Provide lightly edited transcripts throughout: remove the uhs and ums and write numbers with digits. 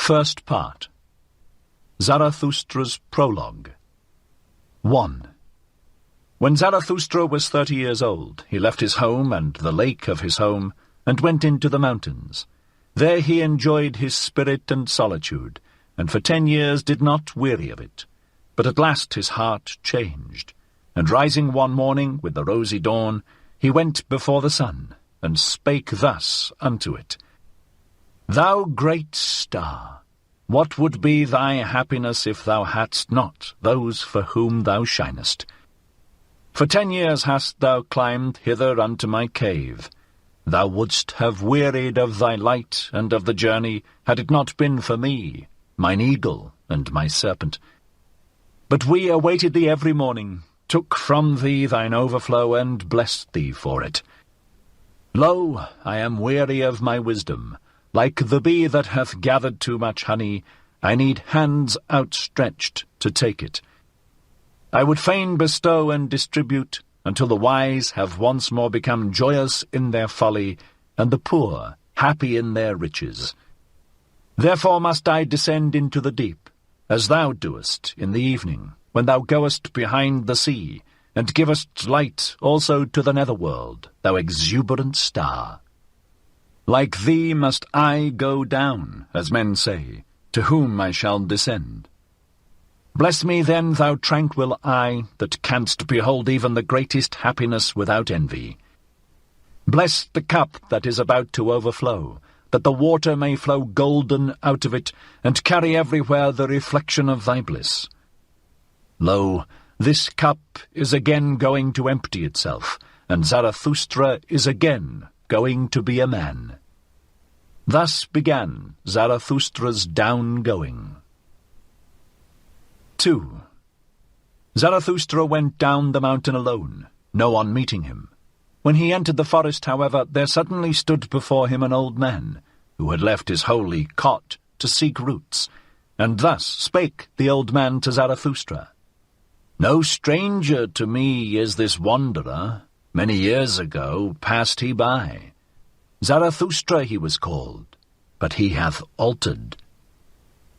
First part. Zarathustra's Prologue. 1. When Zarathustra was 30 years old, he left his home and the lake of his home, and went into the mountains. There he enjoyed his spirit and solitude, and for 10 years did not weary of it. But at last his heart changed, and rising one morning with the rosy dawn, he went before the sun, and spake thus unto it, Thou great star, what would be thy happiness if thou hadst not those for whom thou shinest? For 10 years hast thou climbed hither unto my cave. Thou wouldst have wearied of thy light and of the journey, had it not been for me, mine eagle and my serpent. But we awaited thee every morning, took from thee thine overflow, and blessed thee for it. Lo, I am weary of my wisdom. Like the bee that hath gathered too much honey, I need hands outstretched to take it. I would fain bestow and distribute, until the wise have once more become joyous in their folly, and the poor happy in their riches. Therefore must I descend into the deep, as thou doest in the evening, when thou goest behind the sea, and givest light also to the netherworld, thou exuberant star. Like thee must I go down, as men say, to whom I shall descend. Bless me then, thou tranquil eye, that canst behold even the greatest happiness without envy. Bless the cup that is about to overflow, that the water may flow golden out of it, and carry everywhere the reflection of thy bliss. Lo, this cup is again going to empty itself, and Zarathustra is again going to be a man. Thus began Zarathustra's down-going. 2. Zarathustra went down the mountain alone, no one meeting him. When he entered the forest, however, there suddenly stood before him an old man, who had left his holy cot to seek roots, and thus spake the old man to Zarathustra. No stranger to me is this wanderer. Many years ago passed he by. Zarathustra he was called, but he hath altered.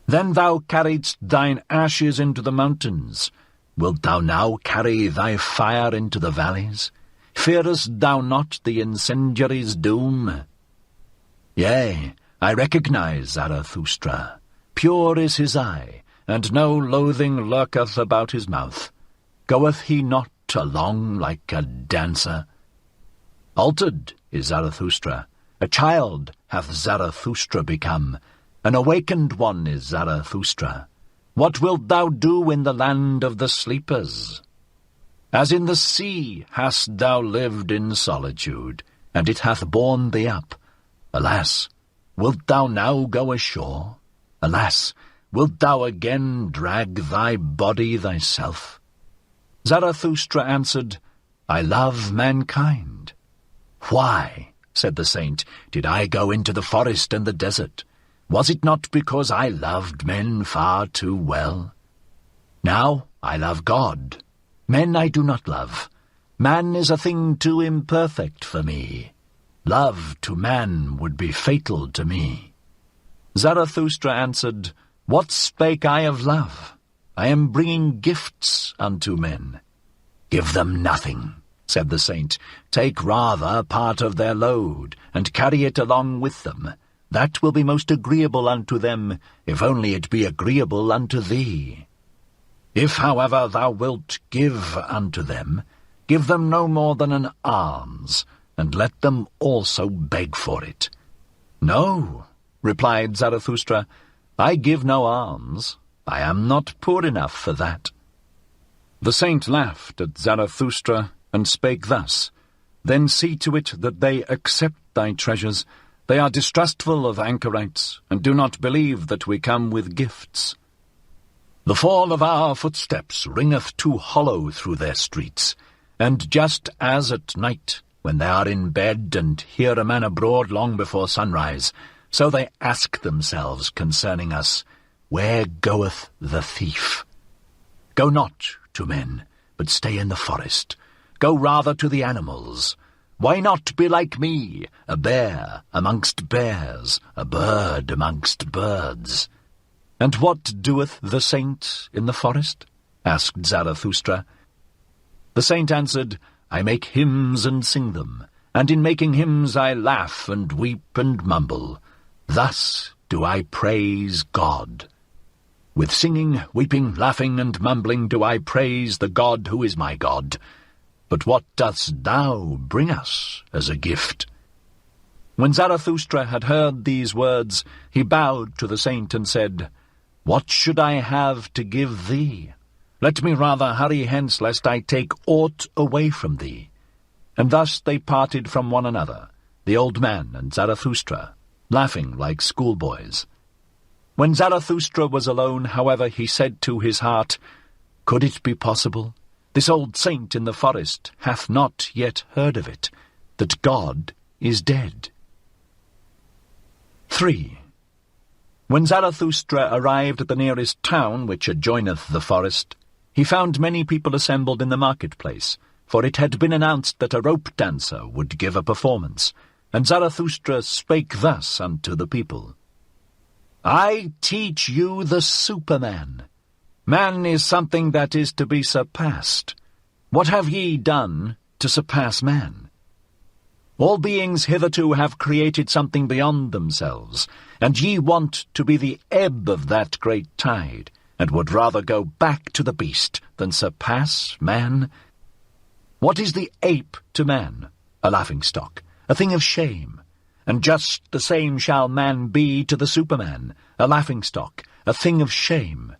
Then thou carriedst thine ashes into the mountains. Wilt thou now carry thy fire into the valleys? Fearest thou not the incendiary's doom? Yea, I recognize Zarathustra. Pure is his eye, and no loathing lurketh about his mouth. Goeth he not along like a dancer? Altered is Zarathustra. A child hath Zarathustra become. An awakened one is Zarathustra. What wilt thou do in the land of the sleepers? As in the sea hast thou lived in solitude, and it hath borne thee up. Alas, wilt thou now go ashore? Alas, wilt thou again drag thy body thyself? Zarathustra answered, I love mankind. Why, said the saint, did I go into the forest and the desert? Was it not because I loved men far too well? Now I love God. Men I do not love. Man is a thing too imperfect for me. Love to man would be fatal to me. Zarathustra answered, What spake I of love? I am bringing gifts unto men. Give them nothing, said the saint. Take rather part of their load, and carry it along with them. That will be most agreeable unto them, if only it be agreeable unto thee. If, however, thou wilt give unto them, give them no more than an alms, and let them also beg for it. No, replied Zarathustra, I give no alms. I am not poor enough for that. The saint laughed at Zarathustra, and spake thus, Then see to it that they accept thy treasures. They are distrustful of anchorites, and do not believe that we come with gifts. The fall of our footsteps ringeth too hollow through their streets, and just as at night, when they are in bed and hear a man abroad long before sunrise, so they ask themselves concerning us, Where goeth the thief? Go not to men, but stay in the forest. Go rather to the animals. Why not be like me, a bear amongst bears, a bird amongst birds? "And what doeth the saint in the forest?" asked Zarathustra. The saint answered, "I make hymns and sing them, and in making hymns I laugh and weep and mumble. Thus do I praise God. With singing, weeping, laughing, and mumbling do I praise the God who is my God. But what dost thou bring us as a gift?" When Zarathustra had heard these words, he bowed to the saint and said, "What should I have to give thee? Let me rather hurry hence, lest I take aught away from thee." And thus they parted from one another, the old man and Zarathustra, laughing like schoolboys. When Zarathustra was alone, however, he said to his heart, "Could it be possible? This old saint in the forest hath not yet heard of it, that God is dead." 3. When Zarathustra arrived at the nearest town which adjoineth the forest, he found many people assembled in the marketplace, for it had been announced that a rope-dancer would give a performance, and Zarathustra spake thus unto the people, "I teach you the Superman. Man is something that is to be surpassed. What have ye done to surpass man? All beings hitherto have created something beyond themselves, and ye want to be the ebb of that great tide, and would rather go back to the beast than surpass man. What is the ape to man? A laughing-stock, a thing of shame, and just the same shall man be to the Superman, a laughing-stock, a thing of shame.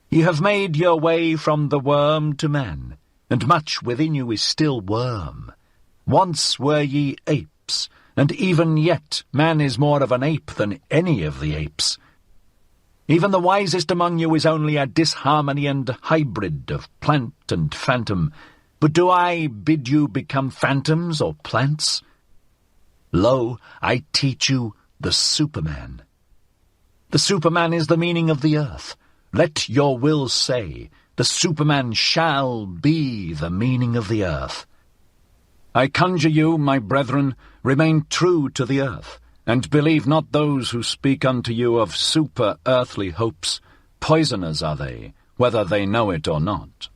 Ye have made your way from the worm to man, and much within you is still worm. Once were ye apes, and even yet man is more of an ape than any of the apes. Even the wisest among you is only a disharmony and hybrid of plant and phantom. But do I bid you become phantoms or plants? Lo, I teach you the Superman. The Superman is the meaning of the earth. Let your will say, the Superman shall be the meaning of the earth. I conjure you, my brethren, remain true to the earth, and believe not those who speak unto you of super-earthly hopes. Poisoners are they, whether they know it or not.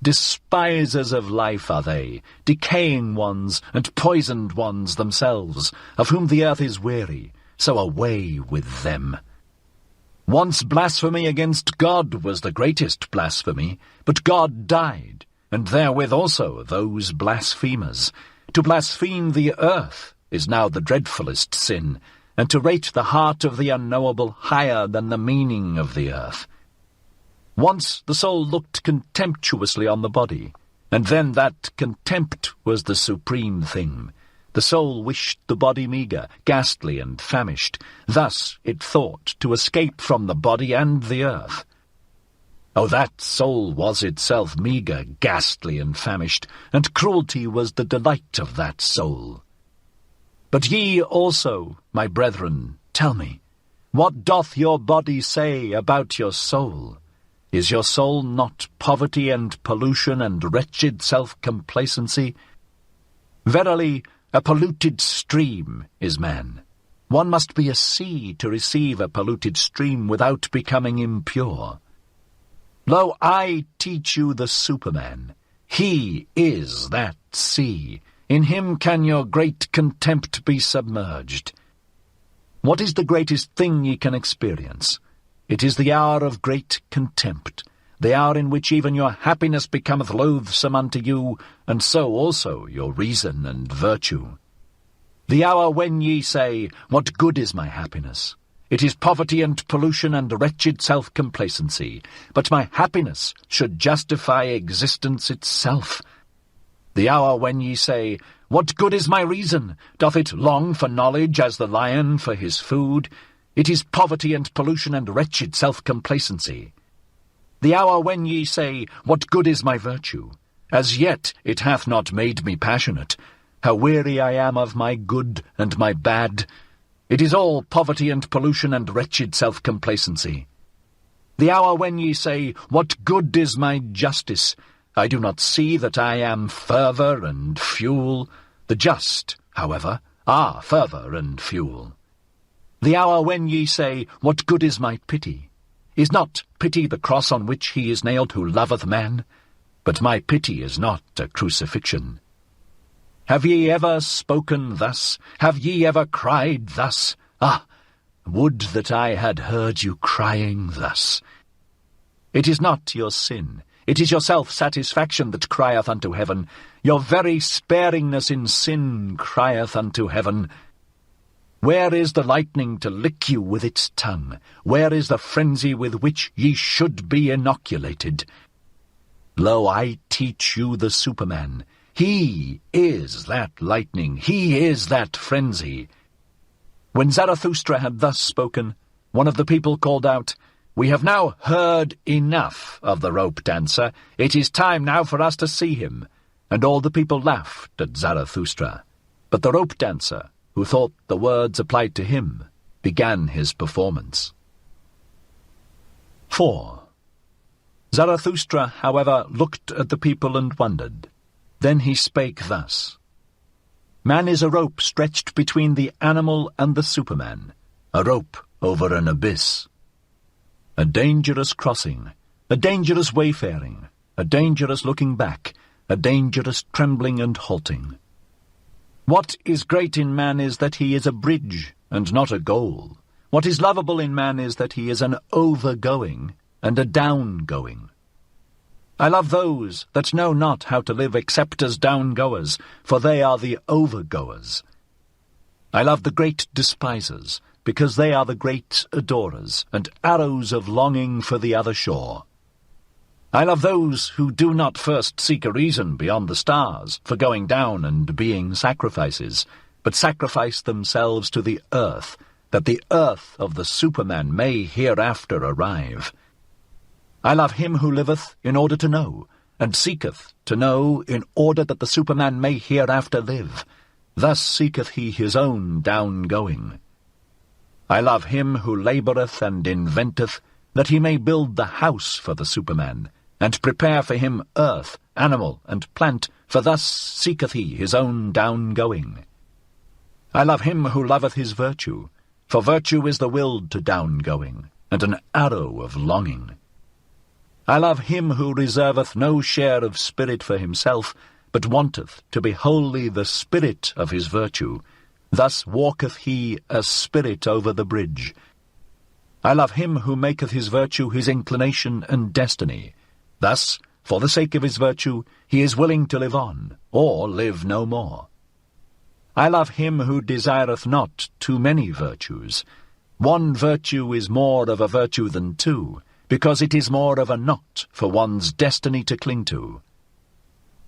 Despisers of life are they, decaying ones and poisoned ones themselves, of whom the earth is weary, so away with them. Once blasphemy against God was the greatest blasphemy, but God died, and therewith also those blasphemers. To blaspheme the earth is now the dreadfulest sin, and to rate the heart of the unknowable higher than the meaning of the earth. Once the soul looked contemptuously on the body, and then that contempt was the supreme thing. The soul wished the body meagre, ghastly, and famished. Thus it thought to escape from the body and the earth. Oh, that soul was itself meagre, ghastly, and famished, and cruelty was the delight of that soul. But ye also, my brethren, tell me, what doth your body say about your soul? Is your soul not poverty and pollution and wretched self-complacency? Verily, a polluted stream is man. One must be a sea to receive a polluted stream without becoming impure. Lo, I teach you the Superman. He is that sea. In him can your great contempt be submerged. What is the greatest thing ye can experience? It is the hour of great contempt, the hour in which even your happiness becometh loathsome unto you, and so also your reason and virtue. The hour when ye say, What good is my happiness? It is poverty and pollution and wretched self-complacency, but my happiness should justify existence itself. The hour when ye say, What good is my reason? Doth it long for knowledge as the lion for his food? It is poverty and pollution and wretched self-complacency. The hour when ye say, What good is my virtue? As yet it hath not made me passionate. How weary I am of my good and my bad! It is all poverty and pollution and wretched self-complacency. The hour when ye say, What good is my justice? I do not see that I am fervour and fuel. The just, however, are fervour and fuel. the hour when ye say, What good is my pity? Is not pity the cross on which he is nailed who loveth man? But my pity is not a crucifixion. Have ye ever spoken thus? Have ye ever cried thus? Ah, would that I had heard you crying thus! It is not your sin, it is your self-satisfaction that crieth unto heaven. Your very sparingness in sin crieth unto heaven. Where is the lightning to lick you with its tongue? Where is the frenzy with which ye should be inoculated? Lo, I teach you the Superman. He is that lightning, he is that frenzy. When Zarathustra had thus spoken, one of the people called out, We have now heard enough of the rope dancer. It is time now for us to see him. And all the people laughed at Zarathustra. But the rope dancer, who thought the words applied to him, began his performance. 4. Zarathustra, however, looked at the people and wondered. Then he spake thus. Man is a rope stretched between the animal and the Superman, a rope over an abyss. A dangerous crossing, a dangerous wayfaring, a dangerous looking back, a dangerous trembling and halting. What is great in man is that he is a bridge and not a goal. What is lovable in man is that he is an overgoing and a down-going. I love those that know not how to live except as down-goers, for they are the overgoers. I love the great despisers, because they are the great adorers, and arrows of longing for the other shore. I love those who do not first seek a reason beyond the stars for going down and being sacrifices, but sacrifice themselves to the earth, that the earth of the Superman may hereafter arrive. I love him who liveth in order to know, and seeketh to know in order that the Superman may hereafter live. Thus seeketh he his own down-going. I love him who laboureth and inventeth, that he may build the house for the Superman, and prepare for him earth, animal, and plant, for thus seeketh he his own down-going. I love him who loveth his virtue, for virtue is the will to down-going, and an arrow of longing. I love him who reserveth no share of spirit for himself, but wanteth to be wholly the spirit of his virtue. Thus walketh he as spirit over the bridge. I love him who maketh his virtue his inclination and destiny. Thus, for the sake of his virtue, he is willing to live on, or live no more. I love him who desireth not too many virtues. One virtue is more of a virtue than two, because it is more of a knot for one's destiny to cling to.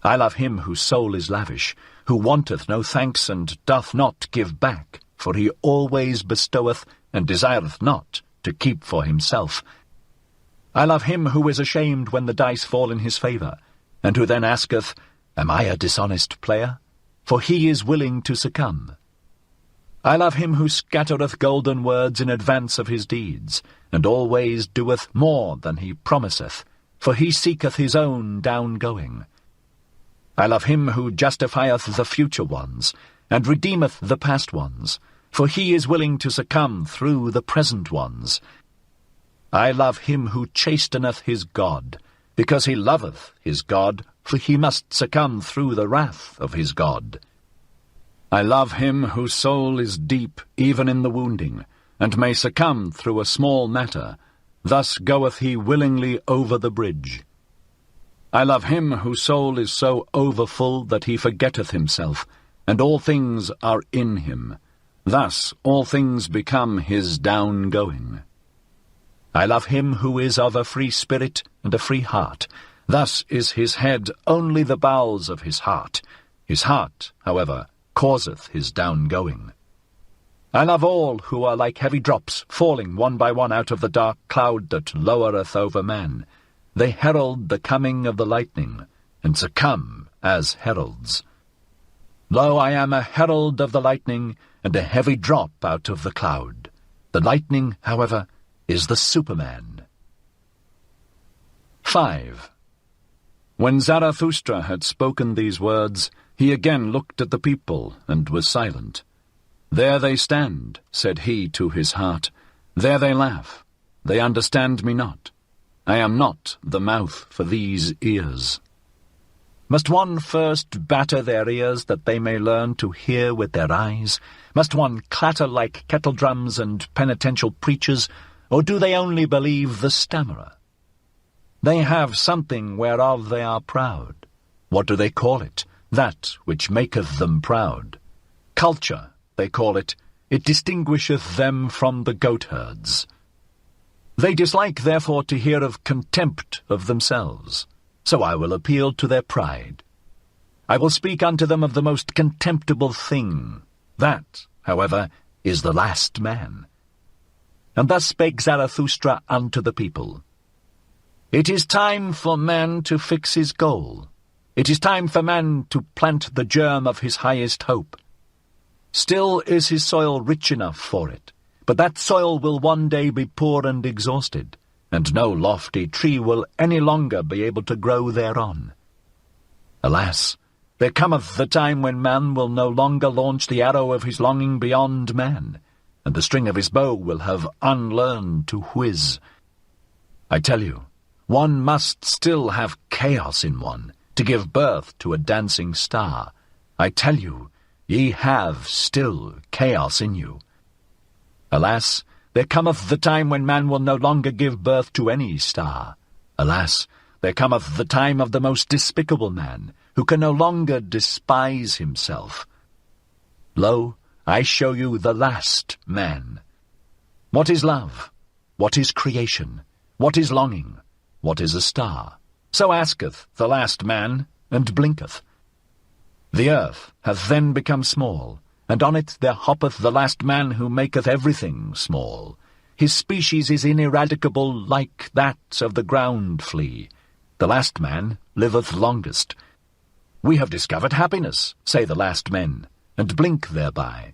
I love him whose soul is lavish, who wanteth no thanks and doth not give back, for he always bestoweth and desireth not to keep for himself. I love him who is ashamed when the dice fall in his favour, and who then asketh, Am I a dishonest player? For he is willing to succumb. I love him who scattereth golden words in advance of his deeds, and always doeth more than he promiseth, for he seeketh his own down-going. I love him who justifieth the future ones, and redeemeth the past ones, for he is willing to succumb through the present ones. I love him who chasteneth his God, because he loveth his God, for he must succumb through the wrath of his God. I love him whose soul is deep even in the wounding, and may succumb through a small matter. Thus goeth he willingly over the bridge. I love him whose soul is so overfull that he forgetteth himself, and all things are in him. Thus all things become his down-going. I love him who is of a free spirit and a free heart. Thus is his head only the bowels of his heart. His heart, however, causeth his down-going. I love all who are like heavy drops falling one by one out of the dark cloud that lowereth over man. They herald the coming of the lightning, and succumb as heralds. Lo, I am a herald of the lightning, and a heavy drop out of the cloud. The lightning, however, is the Superman. 5. When Zarathustra had spoken these words, he again looked at the people, and was silent. "There they stand," said he to his heart. "There they laugh. They understand me not. I am not the mouth for these ears." Must one first batter their ears that they may learn to hear with their eyes? Must one clatter like kettledrums and penitential preachers, or do they only believe the stammerer? They have something whereof they are proud. What do they call it? That which maketh them proud. Culture, they call it. It distinguisheth them from the goatherds. They dislike, therefore, to hear of contempt of themselves. So I will appeal to their pride. I will speak unto them of the most contemptible thing. That, however, is the last man. And thus spake Zarathustra unto the people. It is time for man to fix his goal. It is time for man to plant the germ of his highest hope. Still is his soil rich enough for it, but that soil will one day be poor and exhausted, and no lofty tree will any longer be able to grow thereon. Alas, there cometh the time when man will no longer launch the arrow of his longing beyond man, and the string of his bow will have unlearned to whiz. I tell you, one must still have chaos in one, to give birth to a dancing star. I tell you, ye have still chaos in you. Alas, there cometh the time when man will no longer give birth to any star. Alas, there cometh the time of the most despicable man, who can no longer despise himself. Lo, I show you the last man. What is love? What is creation? What is longing? What is a star? So asketh the last man, and blinketh. The earth hath then become small, and on it there hoppeth the last man who maketh everything small. His species is ineradicable like that of the ground flea. The last man liveth longest. We have discovered happiness, say the last men, and blink thereby.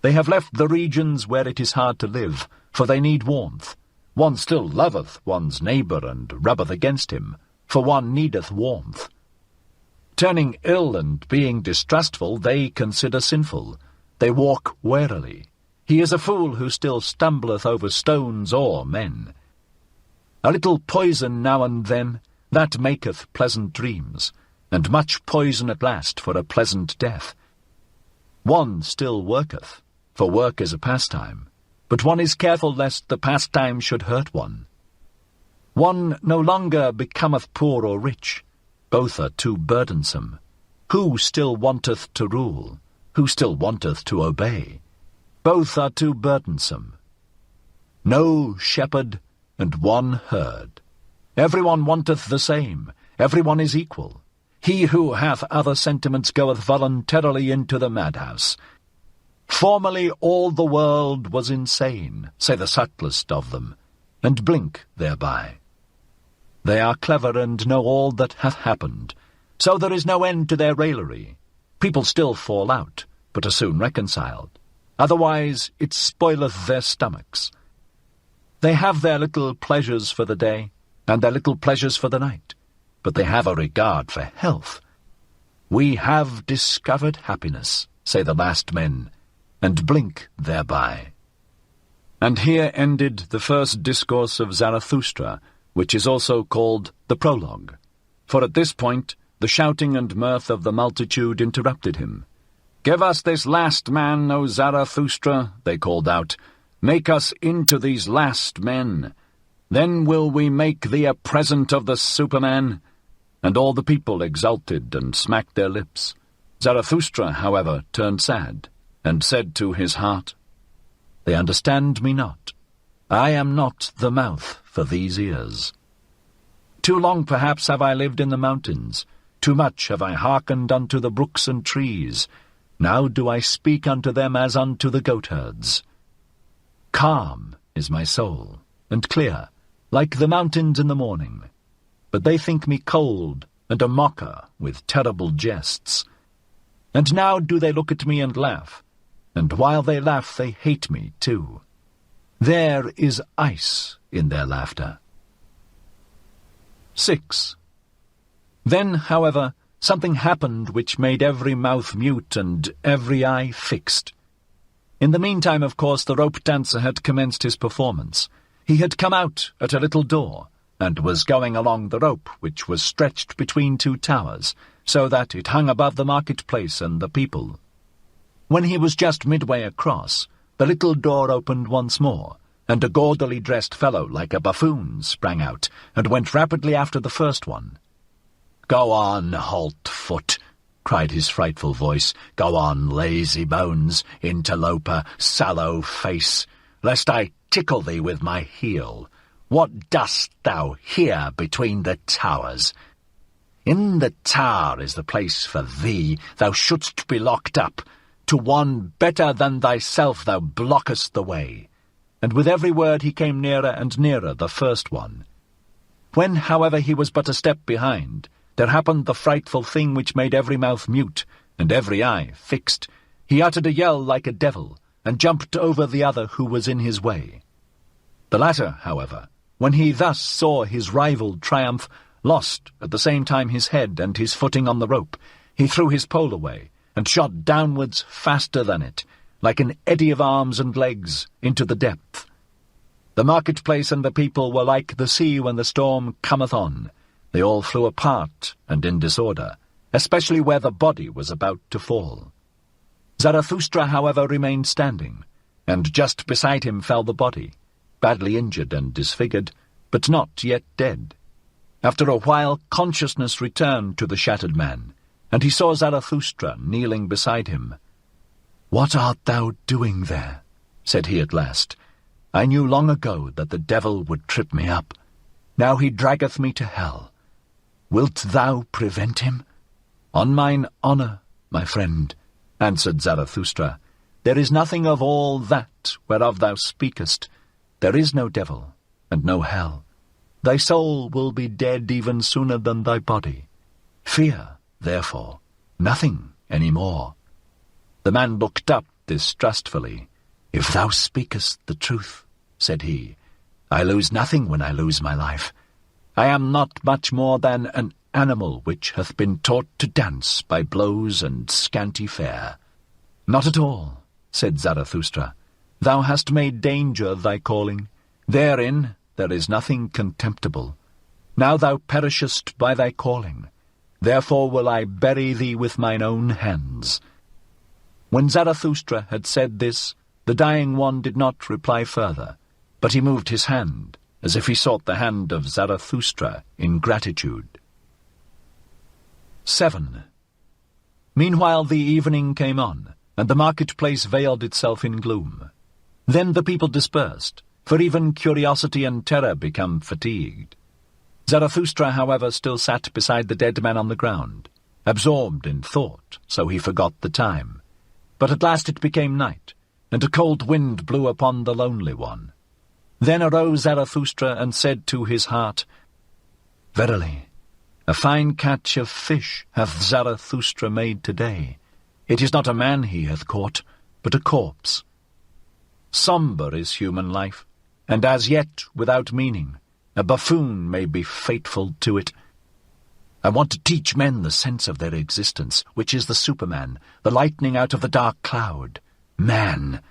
They have left the regions where it is hard to live, for they need warmth. One still loveth one's neighbour and rubbeth against him, for one needeth warmth. Turning ill and being distrustful, they consider sinful. They walk warily. He is a fool who still stumbleth over stones or men. A little poison now and then, that maketh pleasant dreams, and much poison at last for a pleasant death. One still worketh, for work is a pastime, but one is careful lest the pastime should hurt one. One no longer becometh poor or rich. Both are too burdensome. Who still wanteth to rule? Who still wanteth to obey? Both are too burdensome. No shepherd and one herd. Every one wanteth the same. Every one is equal. He who hath other sentiments goeth voluntarily into the madhouse. Formerly all the world was insane, say the subtlest of them, and blink thereby. They are clever and know all that hath happened, so there is no end to their raillery. People still fall out, but are soon reconciled. Otherwise it spoileth their stomachs. They have their little pleasures for the day, and their little pleasures for the night, but they have a regard for health. We have discovered happiness, say the last men, and blink thereby. And here ended the first discourse of Zarathustra, which is also called the prologue, for at this point the shouting and mirth of the multitude interrupted him. "Give us this last man, O Zarathustra," they called out. "Make us into these last men. Then will we make thee a present of the Superman." And all the people exulted and smacked their lips. Zarathustra, however, turned sad, and said to his heart, "They understand me not. I am not the mouth for these ears. Too long perhaps have I lived in the mountains, too much have I hearkened unto the brooks and trees. Now do I speak unto them as unto the goatherds. Calm is my soul, and clear, like the mountains in the morning. But they think me cold, and a mocker with terrible jests. And now do they look at me and laugh, and while they laugh they hate me too. There is ice in their laughter." 6. Then, however, something happened which made every mouth mute and every eye fixed. In the meantime, of course, the rope dancer had commenced his performance. He had come out at a little door, and was going along the rope, which was stretched between two towers, so that it hung above the marketplace and the people. When he was just midway across, the little door opened once more, and a gaudily dressed fellow like a buffoon sprang out, and went rapidly after the first one. "Go on, halt-foot," cried his frightful voice. "Go on, lazy bones, interloper, sallow face, lest I tickle thee with my heel. What dost thou here between the towers? In the tower is the place for thee. Thou shouldst be locked up. To one better than thyself thou blockest the way." And with every word he came nearer and nearer the first one. When, however, he was but a step behind, there happened the frightful thing which made every mouth mute, and every eye fixed. He uttered a yell like a devil, and jumped over the other who was in his way. The latter, however, when he thus saw his rival triumph, lost at the same time his head and his footing on the rope. He threw his pole away, and shot downwards faster than it, like an eddy of arms and legs, into the depth. The marketplace and the people were like the sea when the storm cometh on. They all flew apart and in disorder, especially where the body was about to fall. Zarathustra, however, remained standing, and just beside him fell the body, badly injured and disfigured, but not yet dead. After a while consciousness returned to the shattered man, and he saw Zarathustra kneeling beside him. "What art thou doing there?" said he at last. "I knew long ago that the devil would trip me up. Now he draggeth me to hell. Wilt thou prevent him?" "On mine honour, my friend," answered Zarathustra, "there is nothing of all that whereof thou speakest. There is no devil, and no hell. Thy soul will be dead even sooner than thy body. Fear, therefore, nothing any more." The man looked up distrustfully. "If thou speakest the truth," said he, "I lose nothing when I lose my life. I am not much more than an animal which hath been taught to dance by blows and scanty fare." "Not at all," said Zarathustra. "Thou hast made danger thy calling. Therein there is nothing contemptible. Now thou perishest by thy calling. Therefore will I bury thee with mine own hands." When Zarathustra had said this, the dying one did not reply further, but he moved his hand, as if he sought the hand of Zarathustra in gratitude. 7. Meanwhile the evening came on, and the marketplace veiled itself in gloom. Then the people dispersed, for even curiosity and terror become fatigued. Zarathustra, however, still sat beside the dead man on the ground, absorbed in thought, so he forgot the time. But at last it became night, and a cold wind blew upon the lonely one. Then arose Zarathustra and said to his heart, "Verily, a fine catch of fish hath Zarathustra made today. It is not a man he hath caught, but a corpse. Sombre is human life, and as yet without meaning. A buffoon may be fateful to it. I want to teach men the sense of their existence, which is the Superman, the lightning out of the dark cloud, man.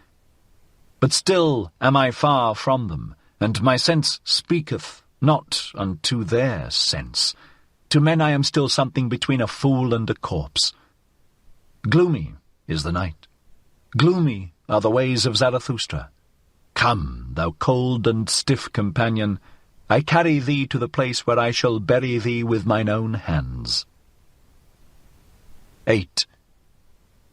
But still am I far from them, and my sense speaketh not unto their sense. To men I am still something between a fool and a corpse. Gloomy is the night. Gloomy are the ways of Zarathustra. Come, thou cold and stiff companion, I carry thee to the place where I shall bury thee with mine own hands. 8.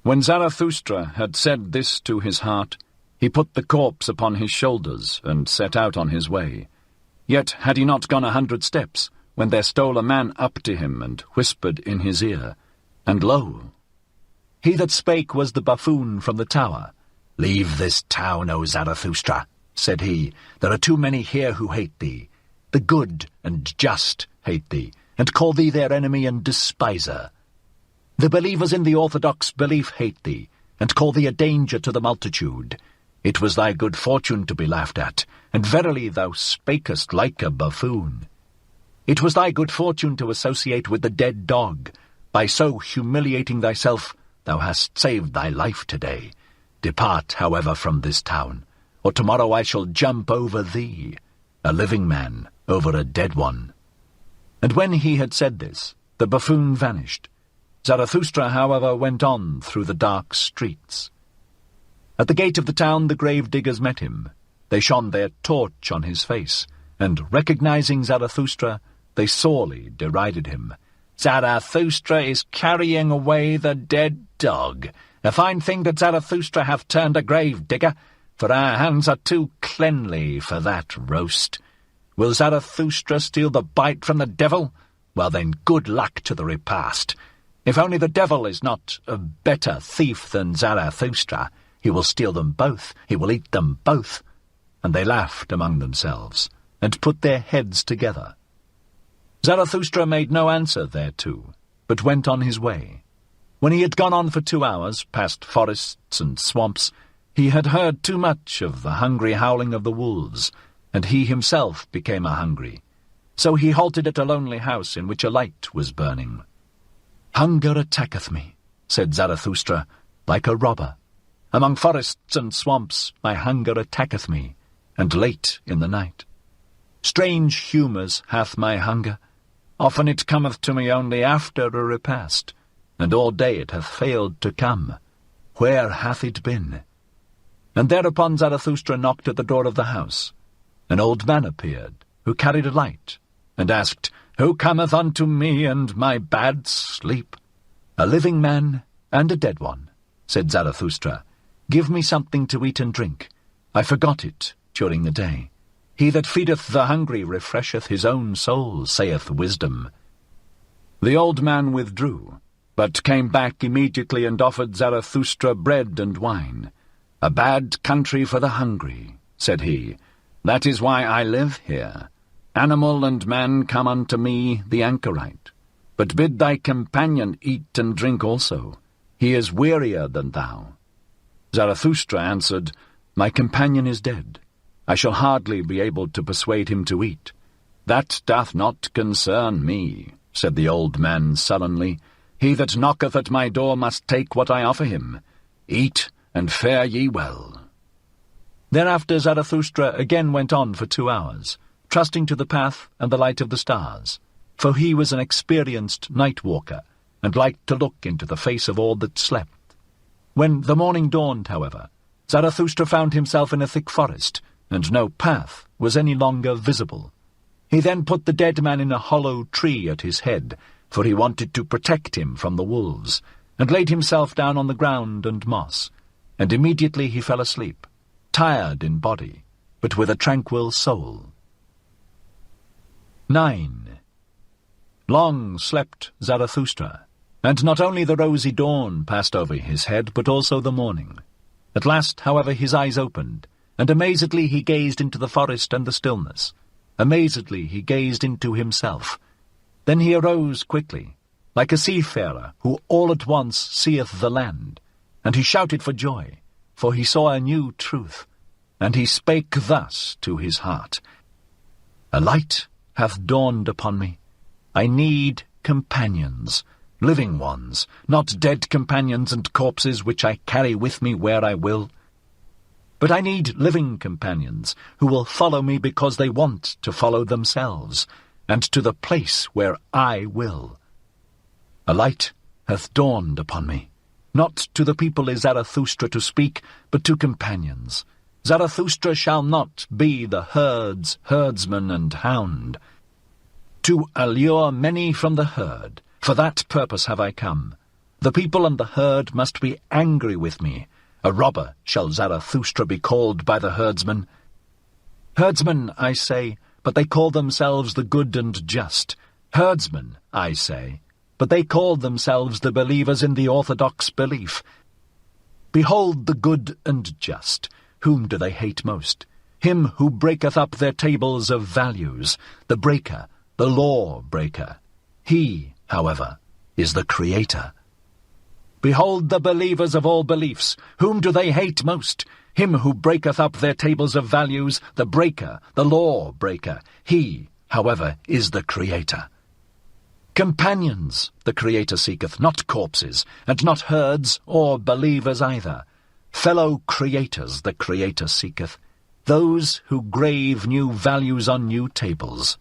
When Zarathustra had said this to his heart, he put the corpse upon his shoulders and set out on his way. Yet had he not gone 100 steps, when there stole a man up to him and whispered in his ear, and lo! He that spake was the buffoon from the tower. "Leave this town, O Zarathustra," said he. "There are too many here who hate thee. The good and just hate thee, and call thee their enemy and despiser. The believers in the orthodox belief hate thee, and call thee a danger to the multitude. It was thy good fortune to be laughed at, and verily thou spakest like a buffoon. It was thy good fortune to associate with the dead dog. By so humiliating thyself, thou hast saved thy life today. Depart, however, from this town, or tomorrow I shall jump over thee, a living man over a dead one." And when he had said this, the buffoon vanished. Zarathustra, however, went on through the dark streets. At the gate of the town the grave-diggers met him. They shone their torch on his face, and, recognizing Zarathustra, they sorely derided him. "Zarathustra is carrying away the dead dog. A fine thing that Zarathustra hath turned a grave-digger, for our hands are too cleanly for that roast. Will Zarathustra steal the bite from the devil? Well then, good luck to the repast. If only the devil is not a better thief than Zarathustra, he will steal them both, he will eat them both." And they laughed among themselves, and put their heads together. Zarathustra made no answer thereto, but went on his way. When he had gone on for 2 hours, past forests and swamps, he had heard too much of the hungry howling of the wolves, and he himself became a-hungry. So he halted at a lonely house in which a light was burning. "Hunger attacketh me," said Zarathustra, "like a robber. Among forests and swamps my hunger attacketh me, and late in the night. Strange humours hath my hunger. Often it cometh to me only after a repast, and all day it hath failed to come. Where hath it been?" And thereupon Zarathustra knocked at the door of the house. An old man appeared, who carried a light, and asked, "Who cometh unto me and my bad sleep?" "A living man and a dead one," said Zarathustra. "Give me something to eat and drink. I forgot it during the day. He that feedeth the hungry refresheth his own soul, saith wisdom." The old man withdrew, but came back immediately and offered Zarathustra bread and wine. "A bad country for the hungry," said he. "That is why I live here. Animal and man come unto me, the anchorite. But bid thy companion eat and drink also. He is wearier than thou." Zarathustra answered, "My companion is dead. I shall hardly be able to persuade him to eat." "That doth not concern me," said the old man sullenly. "He that knocketh at my door must take what I offer him. Eat, and fare ye well." Thereafter Zarathustra again went on for 2 hours, trusting to the path and the light of the stars, for he was an experienced night-walker, and liked to look into the face of all that slept. When the morning dawned, however, Zarathustra found himself in a thick forest, and no path was any longer visible. He then put the dead man in a hollow tree at his head, for he wanted to protect him from the wolves, and laid himself down on the ground and moss, and immediately he fell asleep, tired in body, but with a tranquil soul. 9. Long slept Zarathustra, and not only the rosy dawn passed over his head, but also the morning. At last, however, his eyes opened, and amazedly he gazed into the forest and the stillness. Amazedly he gazed into himself. Then he arose quickly, like a seafarer who all at once seeth the land, and he shouted for joy, for he saw a new truth, and he spake thus to his heart, "A light hath dawned upon me. I need companions, living ones, not dead companions and corpses which I carry with me where I will. But I need living companions who will follow me because they want to follow themselves, and to the place where I will. A light hath dawned upon me. Not to the people is Zarathustra to speak, but to companions. Zarathustra shall not be the herd's herdsman and hound. To allure many from the herd, for that purpose have I come. The people and the herd must be angry with me. A robber shall Zarathustra be called by the herdsmen. Herdsmen, I say, but they call themselves the good and just. Herdsmen, I say, but they call themselves the believers in the orthodox belief. Behold the good and just. Whom do they hate most? Him who breaketh up their tables of values, the breaker, the law-breaker. He, however, is the Creator. Behold the believers of all beliefs. Whom do they hate most? Him who breaketh up their tables of values, the breaker, the law-breaker. He, however, is the Creator. Companions the Creator seeketh, not corpses, and not herds or believers either. Fellow creators the Creator seeketh, those who grave new values on new tables.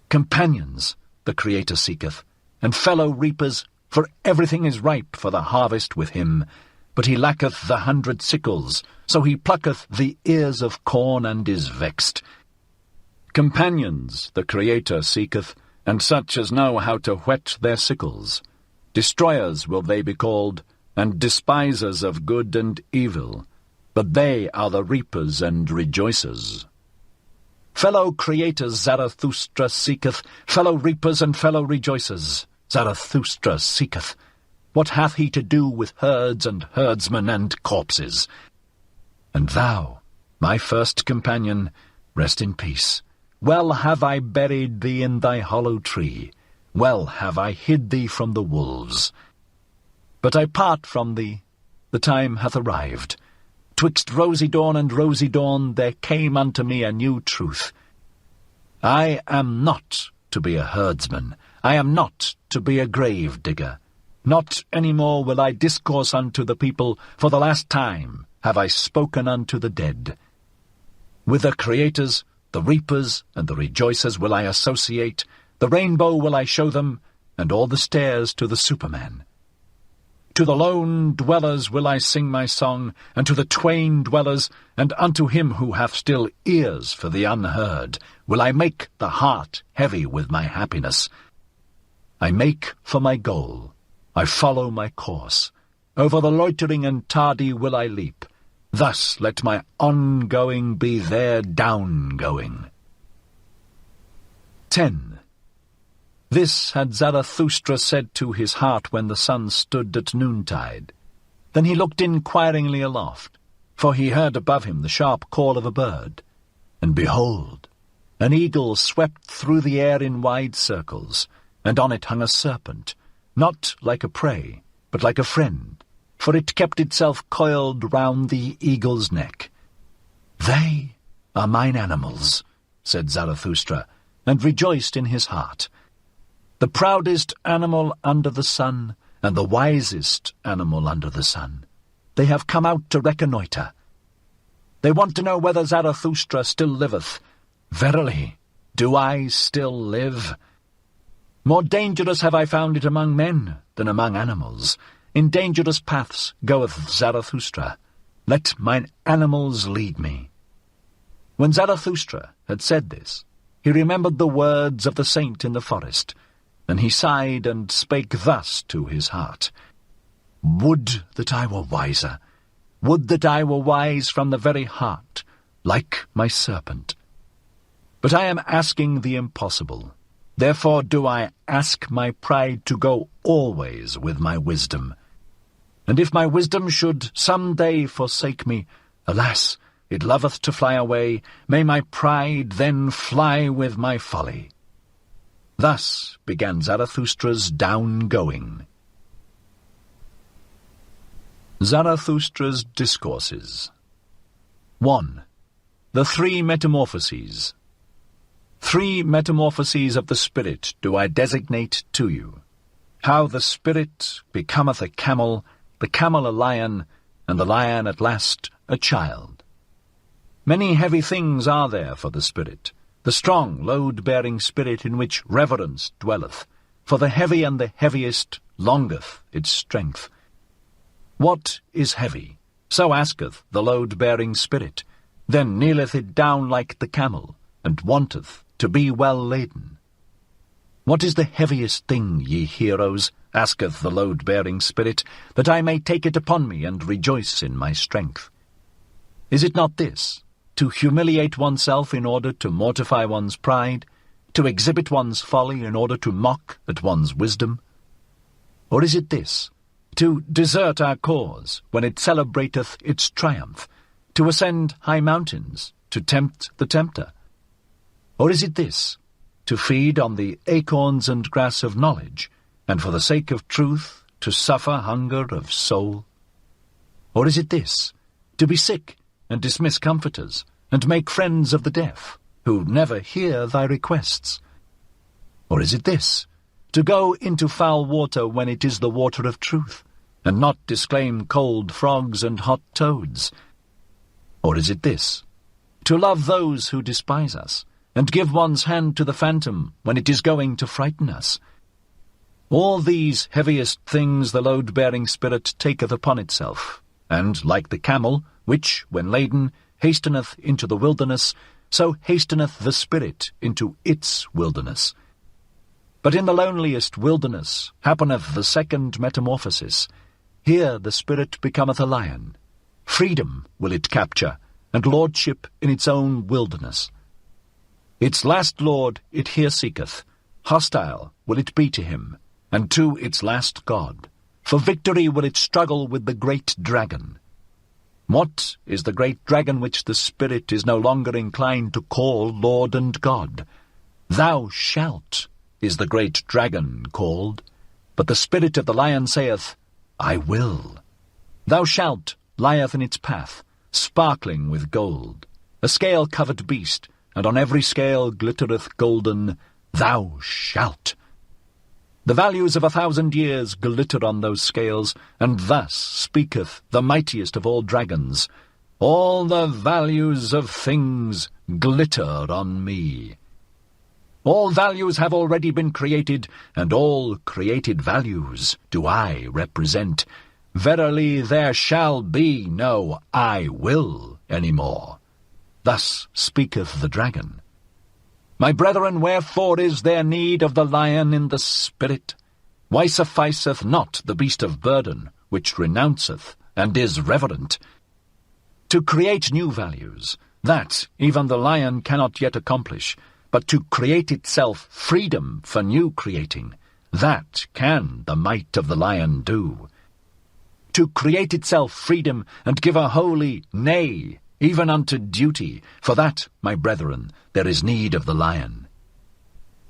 Companions the Creator seeketh, and fellow reapers, for everything is ripe for the harvest with him. But he lacketh the 100 sickles, so he plucketh the ears of corn and is vexed. Companions the Creator seeketh, and such as know how to whet their sickles. Destroyers will they be called, and despisers of good and evil, but they are the reapers and rejoicers. Fellow creators Zarathustra seeketh, fellow reapers and fellow rejoicers. Zarathustra seeketh. What hath he to do with herds and herdsmen and corpses? And thou, my first companion, rest in peace. Well have I buried thee in thy hollow tree. Well have I hid thee from the wolves. But I part from thee. The time hath arrived. 'Twixt rosy dawn and rosy dawn there came unto me a new truth. I am not to be a herdsman. I am not to be a grave digger. Not any more will I discourse unto the people, for the last time have I spoken unto the dead. With the creators, the reapers, and the rejoicers will I associate, the rainbow will I show them, and all the stairs to the Superman. To the lone dwellers will I sing my song, and to the twain dwellers, and unto him who hath still ears for the unheard, will I make the heart heavy with my happiness. I make for my goal, I follow my course. Over the loitering and tardy will I leap. Thus let my ongoing be their downgoing. 10. This had Zarathustra said to his heart when the sun stood at noontide. Then he looked inquiringly aloft, for he heard above him the sharp call of a bird. And behold, an eagle swept through the air in wide circles, and on it hung a serpent, not like a prey, but like a friend, for it kept itself coiled round the eagle's neck. They are mine animals, said Zarathustra, and rejoiced in his heart. The proudest animal under the sun, and the wisest animal under the sun. They have come out to reconnoitre. They want to know whether Zarathustra still liveth. Verily, do I still live? More dangerous have I found it among men than among animals. In dangerous paths goeth Zarathustra. Let mine animals lead me. When Zarathustra had said this, he remembered the words of the saint in the forest, and he sighed and spake thus to his heart. Would that I were wiser. Would that I were wise from the very heart, like my serpent. But I am asking the impossible. Therefore do I ask my pride to go always with my wisdom. And if my wisdom should some day forsake me, alas, it loveth to fly away, may my pride then fly with my folly. Thus began Zarathustra's down-going. Zarathustra's Discourses. 1. The Three Metamorphoses. 3 metamorphoses of the spirit do I designate to you. How the spirit becometh a camel a lion, and the lion at last a child. Many heavy things are there for the spirit, the strong, load-bearing spirit in which reverence dwelleth, for the heavy and the heaviest longeth its strength. What is heavy? So asketh the load-bearing spirit, then kneeleth it down like the camel, and wanteth to be well laden. What is the heaviest thing, ye heroes, asketh the load-bearing spirit, that I may take it upon me and rejoice in my strength? Is it not this, to humiliate oneself in order to mortify one's pride, to exhibit one's folly in order to mock at one's wisdom? Or is it this, to desert our cause when it celebrateth its triumph, to ascend high mountains, to tempt the tempter? Or is it this, to feed on the acorns and grass of knowledge, and for the sake of truth to suffer hunger of soul? Or is it this, to be sick and dismiss comforters, and make friends of the deaf, who never hear thy requests? Or is it this, to go into foul water when it is the water of truth, and not disclaim cold frogs and hot toads? Or is it this: to love those who despise us, and give one's hand to the phantom when it is going to frighten us? All these heaviest things the load-bearing spirit taketh upon itself, and, like the camel, which, when laden, hasteneth into the wilderness, so hasteneth the spirit into its wilderness. But in the loneliest wilderness happeneth the second metamorphosis. Here the spirit becometh a lion. Freedom will it capture, and lordship in its own wilderness. Its last lord it here seeketh. Hostile will it be to him, and to its last god. For victory will it struggle with the great dragon. What is the great dragon which the spirit is no longer inclined to call Lord and God? Thou shalt is the great dragon called, but the spirit of the lion saith, I will. Thou shalt lieth in its path, sparkling with gold, a scale-covered beast, and on every scale glittereth golden, Thou shalt. The values of 1,000 years glitter on those scales, and thus speaketh the mightiest of all dragons, All the values of things glitter on me. All values have already been created, and all created values do I represent. Verily there shall be no I will any more. Thus speaketh the dragon. My brethren, wherefore is there need of the lion in the spirit? Why sufficeth not the beast of burden, which renounceth and is reverent? To create new values, that even the lion cannot yet accomplish, but to create itself freedom for new creating, that can the might of the lion do. To create itself freedom and give a holy nay, even unto duty, for that, my brethren, there is need of the lion.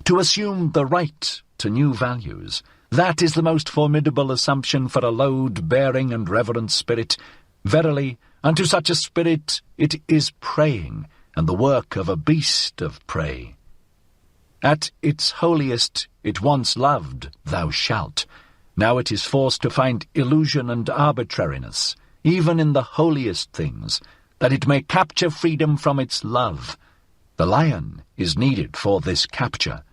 To assume the right to new values, that is the most formidable assumption for a load-bearing and reverent spirit. Verily, unto such a spirit it is praying, and the work of a beast of prey. At its holiest it once loved, thou shalt. Now it is forced to find illusion and arbitrariness, even in the holiest things, that it may capture freedom from its love. The lion is needed for this capture.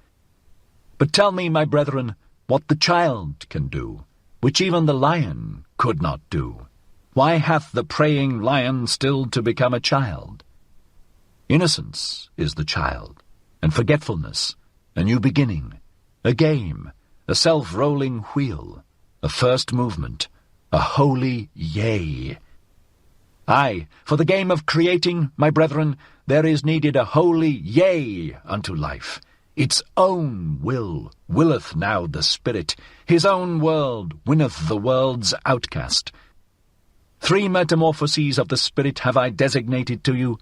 But tell me, my brethren, what the child can do, which even the lion could not do. Why hath the praying lion still to become a child? Innocence is the child, and forgetfulness, a new beginning, a game, a self-rolling wheel, a first movement, a holy yea. Aye, for the game of creating, my brethren, there is needed a holy yea unto life. Its own will willeth now the spirit, his own world winneth the world's outcast. 3 metamorphoses of the spirit have I designated to you,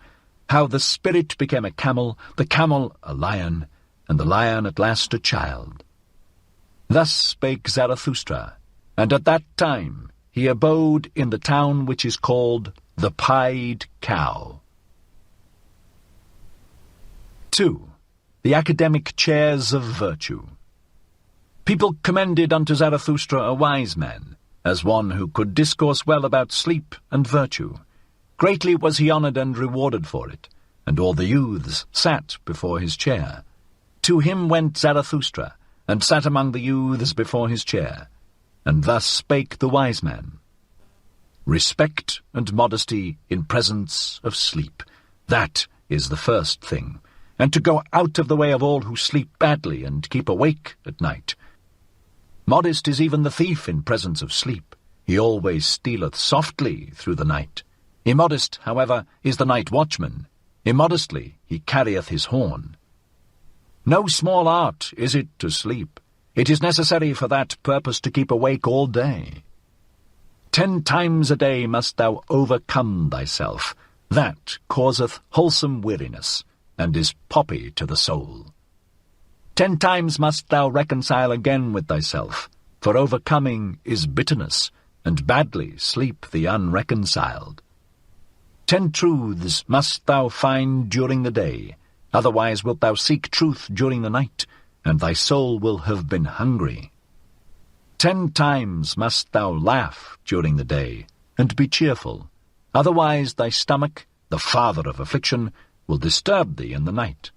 how the spirit became a camel, the camel a lion, and the lion at last a child. Thus spake Zarathustra, and at that time he abode in the town which is called the Pied Cow. 2. The academic chairs of virtue. People commended unto Zarathustra a wise man, as one who could discourse well about sleep and virtue. Greatly was he honoured and rewarded for it, and all the youths sat before his chair. To him went Zarathustra, and sat among the youths before his chair, and thus spake the wise man. Respect and modesty in presence of sleep, that is the first thing, and to go out of the way of all who sleep badly and keep awake at night. Modest is even the thief in presence of sleep. He always stealeth softly through the night. Immodest, however, is the night watchman. Immodestly he carrieth his horn. No small art is it to sleep. It is necessary for that purpose to keep awake all day. 10 times a day must thou overcome thyself. That causeth wholesome weariness, and is poppy to the soul. 10 times must thou reconcile again with thyself, for overcoming is bitterness, and badly sleep the unreconciled. 10 truths must thou find during the day, otherwise wilt thou seek truth during the night, and thy soul will have been hungry. 10 times must thou laugh during the day, and be cheerful. Otherwise thy stomach, the father of affliction, will disturb thee in the night.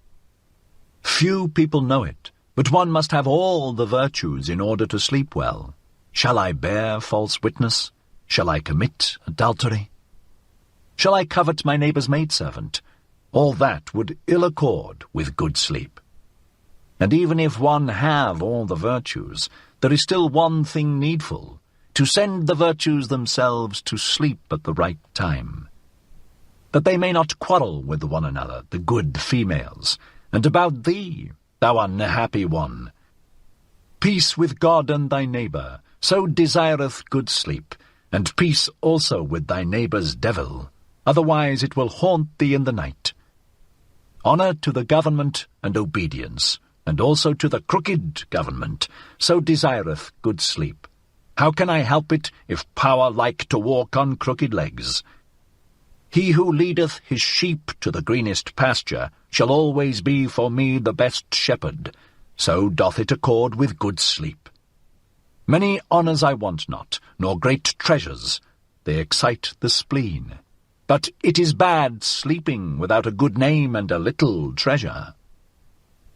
Few people know it, but one must have all the virtues in order to sleep well. Shall I bear false witness? Shall I commit adultery? Shall I covet my neighbour's maidservant? All that would ill accord with good sleep. And even if one have all the virtues, there is still one thing needful, to send the virtues themselves to sleep at the right time, that they may not quarrel with one another, the good females. And about thee, thou unhappy one, peace with God and thy neighbour, so desireth good sleep, and peace also with thy neighbour's devil, otherwise it will haunt thee in the night. Honour to the government and obedience, and also to the crooked government, so desireth good sleep. How can I help it, if power like to walk on crooked legs? He who leadeth his sheep to the greenest pasture shall always be for me the best shepherd, so doth it accord with good sleep. Many honours I want not, nor great treasures, they excite the spleen. But it is bad sleeping without a good name and a little treasure.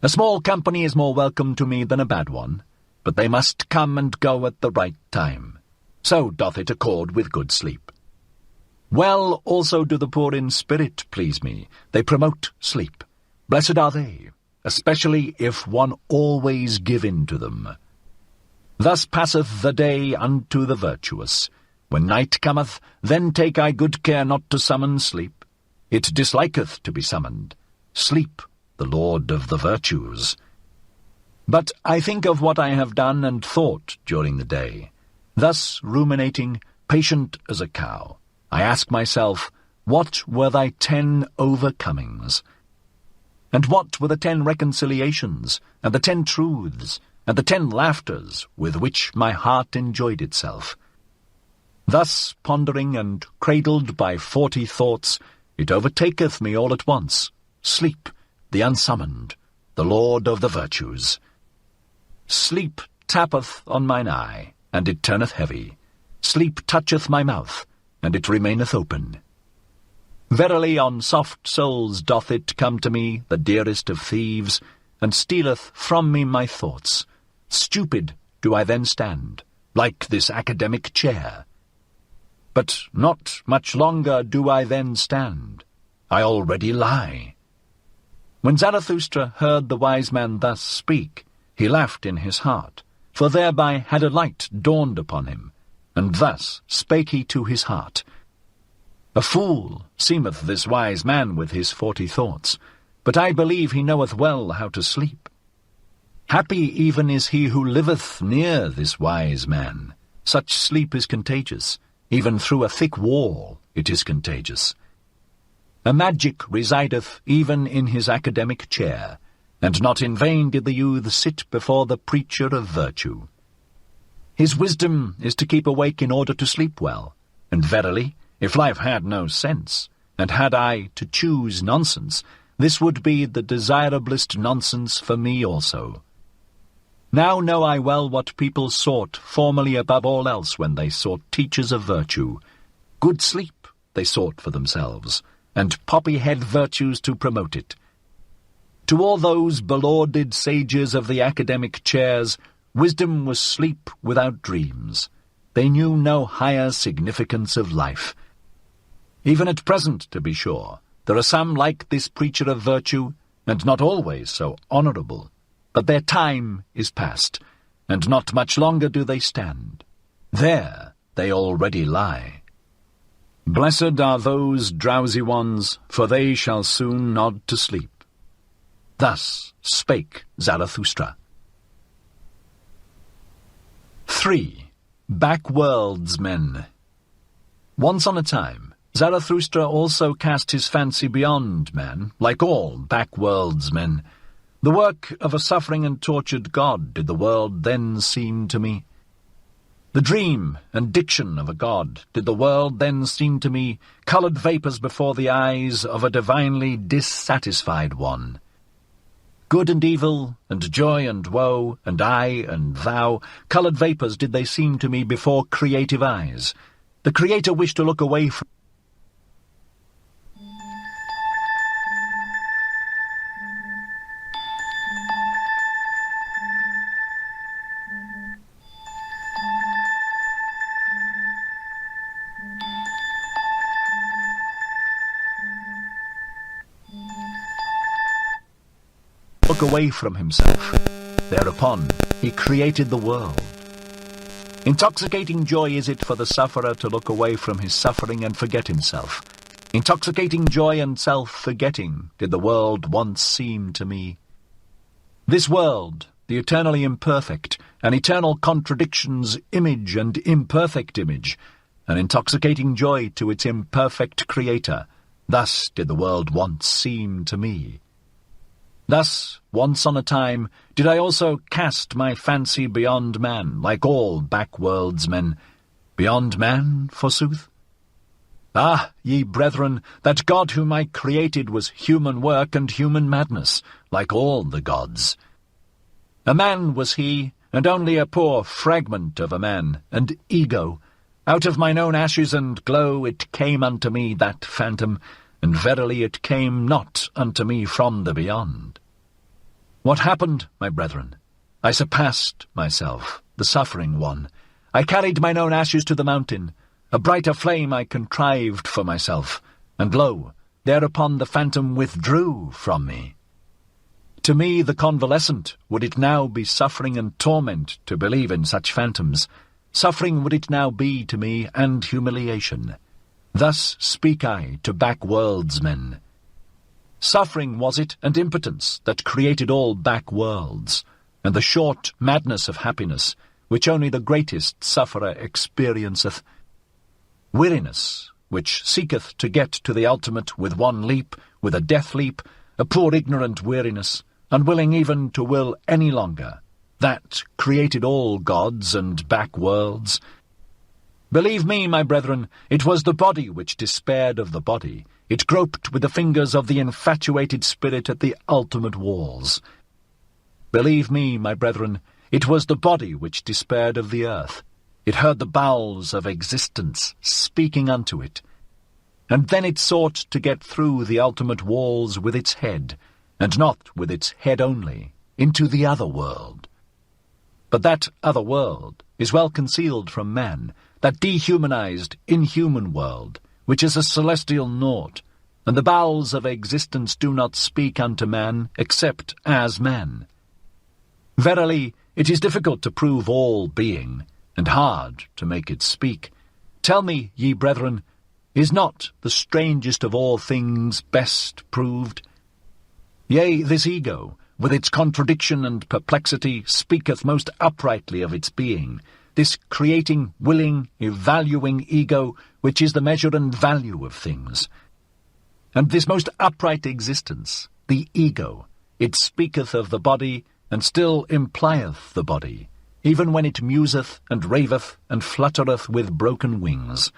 A small company is more welcome to me than a bad one, but they must come and go at the right time. So doth it accord with good sleep. Well also do the poor in spirit please me, they promote sleep. Blessed are they, especially if one always give in to them. Thus passeth the day unto the virtuous. When night cometh, then take I good care not to summon sleep. It disliketh to be summoned. Sleep, the lord of the virtues. But I think of what I have done and thought during the day. Thus ruminating, patient as a cow, I ask myself, what were thy 10 overcomings? And what were the 10 reconciliations, and the 10 truths, and the 10 laughters with which my heart enjoyed itself? Thus pondering and cradled by 40 thoughts, it overtaketh me all at once. Sleep, the unsummoned, the lord of the virtues. Sleep tappeth on mine eye, and it turneth heavy. Sleep toucheth my mouth, and it remaineth open. Verily on soft souls doth it come to me, the dearest of thieves, and stealeth from me my thoughts. Stupid do I then stand, like this academic chair. But not much longer do I then stand. I already lie. When Zarathustra heard the wise man thus speak, he laughed in his heart, for thereby had a light dawned upon him, and thus spake he to his heart. A fool seemeth this wise man with his 40 thoughts, but I believe he knoweth well how to sleep. Happy even is he who liveth near this wise man. Such sleep is contagious. Even through a thick wall it is contagious. A magic resideth even in his academic chair, and not in vain did the youth sit before the preacher of virtue. His wisdom is to keep awake in order to sleep well, and verily, if life had no sense, and had I to choose nonsense, this would be the desirablest nonsense for me also. Now know I well what people sought formerly above all else when they sought teachers of virtue. Good sleep they sought for themselves, and poppy-head virtues to promote it. To all those belauded sages of the academic chairs, wisdom was sleep without dreams. They knew no higher significance of life. Even at present, to be sure, there are some like this preacher of virtue, and not always so honourable. But their time is past, and not much longer do they stand. There they already lie. Blessed are those drowsy ones, for they shall soon nod to sleep. Thus spake Zarathustra. 3. Backworldsmen. Once on a time, Zarathustra also cast his fancy beyond man, like all backworldsmen. The work of a suffering and tortured god did the world then seem to me. The dream and diction of a god did the world then seem to me, coloured vapours before the eyes of a divinely dissatisfied one. Good and evil, and joy and woe, and I and thou, coloured vapours did they seem to me before creative eyes. The Creator wished to look away from himself. Thereupon he created the world. Intoxicating joy is it for the sufferer to look away from his suffering and forget himself. Intoxicating joy and self-forgetting did the world once seem to me. This world, the eternally imperfect, an eternal contradiction's image and imperfect image, an intoxicating joy to its imperfect creator, thus did the world once seem to me. Thus, once on a time, did I also cast my fancy beyond man, like all backworldsmen. Beyond man, forsooth? Ah, ye brethren, that God whom I created was human work and human madness, like all the gods. A man was he, and only a poor fragment of a man, and ego. Out of mine own ashes and glow it came unto me, that phantom, and verily it came not unto me from the beyond. What happened, my brethren? I surpassed myself, the suffering one. I carried mine own ashes to the mountain. A brighter flame I contrived for myself, and lo, thereupon the phantom withdrew from me. To me, the convalescent, would it now be suffering and torment to believe in such phantoms? Suffering would it now be to me, and humiliation. Thus speak I to backworldsmen. Suffering was it, and impotence, that created all back-worlds, and the short madness of happiness, which only the greatest sufferer experienceth. Weariness, which seeketh to get to the ultimate with one leap, with a death leap, a poor ignorant weariness, unwilling even to will any longer, that created all gods and back-worlds. Believe me, my brethren, it was the body which despaired of the body. It groped with the fingers of the infatuated spirit at the ultimate walls. Believe me, my brethren, it was the body which despaired of the earth. It heard the bowels of existence speaking unto it. And then it sought to get through the ultimate walls with its head, and not with its head only, into the other world. But that other world is well concealed from man, that dehumanized, inhuman world, which is a celestial naught, and the bowels of existence do not speak unto man except as man. Verily, it is difficult to prove all being, and hard to make it speak. Tell me, ye brethren, is not the strangest of all things best proved? Yea, this ego, with its contradiction and perplexity, speaketh most uprightly of its being, this creating, willing, evaluing ego, which is the measure and value of things. And this most upright existence, the ego, it speaketh of the body, and still implieth the body, even when it museth and raveth and fluttereth with broken wings.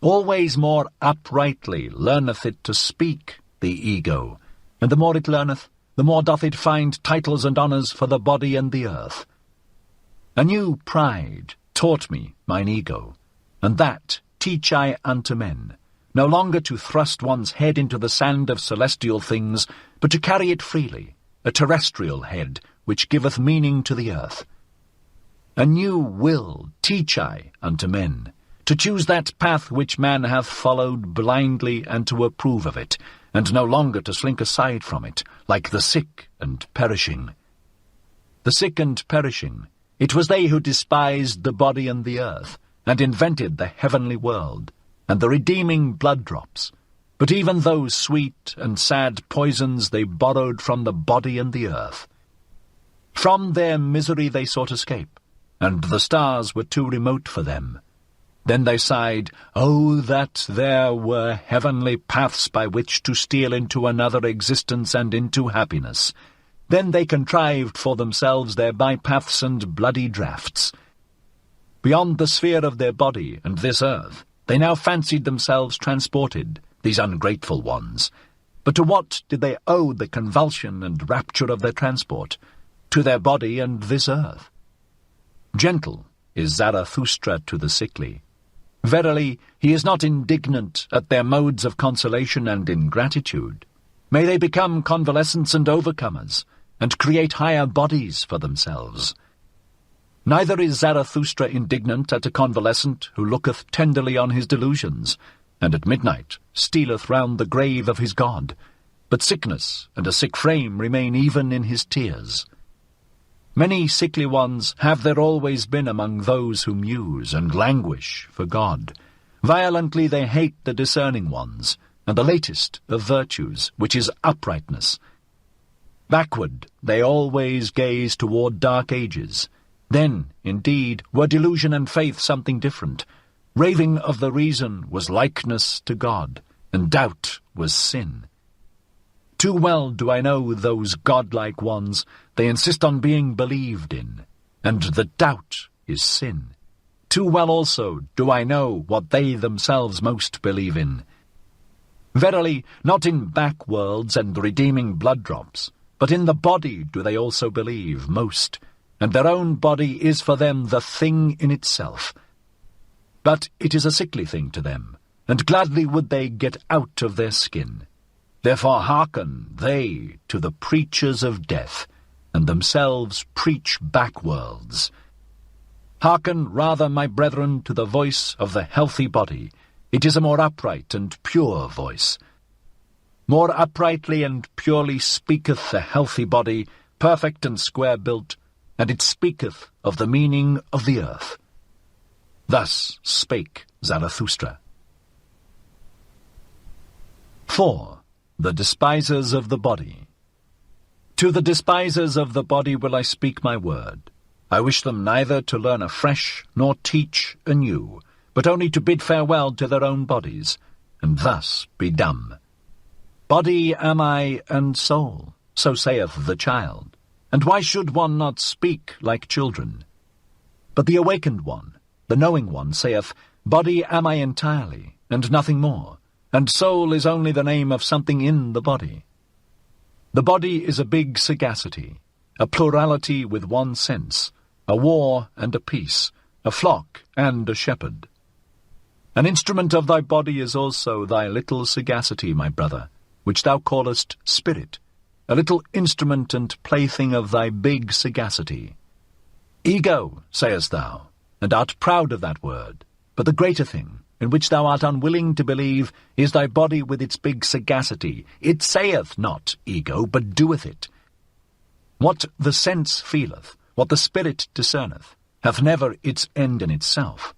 Always more uprightly learneth it to speak, the ego, and the more it learneth, the more doth it find titles and honours for the body and the earth. A new pride taught me mine ego, and that teach I unto men, no longer to thrust one's head into the sand of celestial things, but to carry it freely, a terrestrial head, which giveth meaning to the earth. A new will teach I unto men, to choose that path which man hath followed blindly, and to approve of it, and no longer to slink aside from it, like the sick and perishing. The sick and perishing, it was they who despised the body and the earth, and invented the heavenly world, and the redeeming blood drops. But even those sweet and sad poisons they borrowed from the body and the earth. From their misery they sought escape, and the stars were too remote for them. Then they sighed, "Oh, that there were heavenly paths by which to steal into another existence and into happiness." Then they contrived for themselves their bypaths and bloody draughts. Beyond the sphere of their body and this earth, they now fancied themselves transported, these ungrateful ones. But to what did they owe the convulsion and rapture of their transport? To their body and this earth. Gentle is Zarathustra to the sickly. Verily, he is not indignant at their modes of consolation and ingratitude. May they become convalescents and overcomers, and create higher bodies for themselves. Neither is Zarathustra indignant at a convalescent who looketh tenderly on his delusions, and at midnight stealeth round the grave of his God, but sickness and a sick frame remain even in his tears. Many sickly ones have there always been among those who muse and languish for God. Violently they hate the discerning ones, and the latest of virtues, which is uprightness. Backward they always gaze toward dark ages. Then, indeed, were delusion and faith something different. Raving of the reason was likeness to God, and doubt was sin. Too well do I know those godlike ones. They insist on being believed in, and the doubt is sin. Too well also do I know what they themselves most believe in. Verily, not in back worlds and redeeming blood drops, but in the body do they also believe most, and their own body is for them the thing in itself. But it is a sickly thing to them, and gladly would they get out of their skin. Therefore hearken they to the preachers of death, and themselves preach back worlds. Hearken rather, my brethren, to the voice of the healthy body. It is a more upright and pure voice. More uprightly and purely speaketh the healthy body, perfect and square-built, and it speaketh of the meaning of the earth. Thus spake Zarathustra. 4. The despisers of the body. To the despisers of the body will I speak my word. I wish them neither to learn afresh nor teach anew, but only to bid farewell to their own bodies, and thus be dumb. Body am I and soul, so saith the child, and why should one not speak like children? But the awakened one, the knowing one, saith, Body am I entirely, and nothing more, and soul is only the name of something in the body. The body is a big sagacity, a plurality with one sense, a war and a peace, a flock and a shepherd. An instrument of thy body is also thy little sagacity, my brother, which thou callest spirit, a little instrument and plaything of thy big sagacity. Ego, sayest thou, and art proud of that word, but the greater thing, in which thou art unwilling to believe, is thy body with its big sagacity. It saith not, ego, but doeth it. What the sense feeleth, what the spirit discerneth, hath never its end in itself.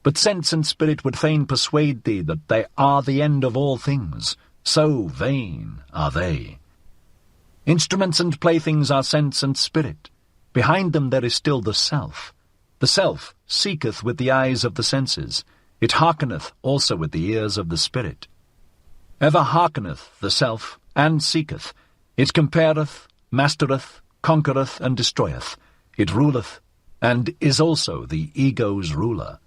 But sense and spirit would fain persuade thee that they are the end of all things. So vain are they. Instruments and playthings are sense and spirit. Behind them there is still the self. The self seeketh with the eyes of the senses. It hearkeneth also with the ears of the spirit. Ever hearkeneth the self, and seeketh. It compareth, mastereth, conquereth, and destroyeth. It ruleth, and is also the ego's ruler.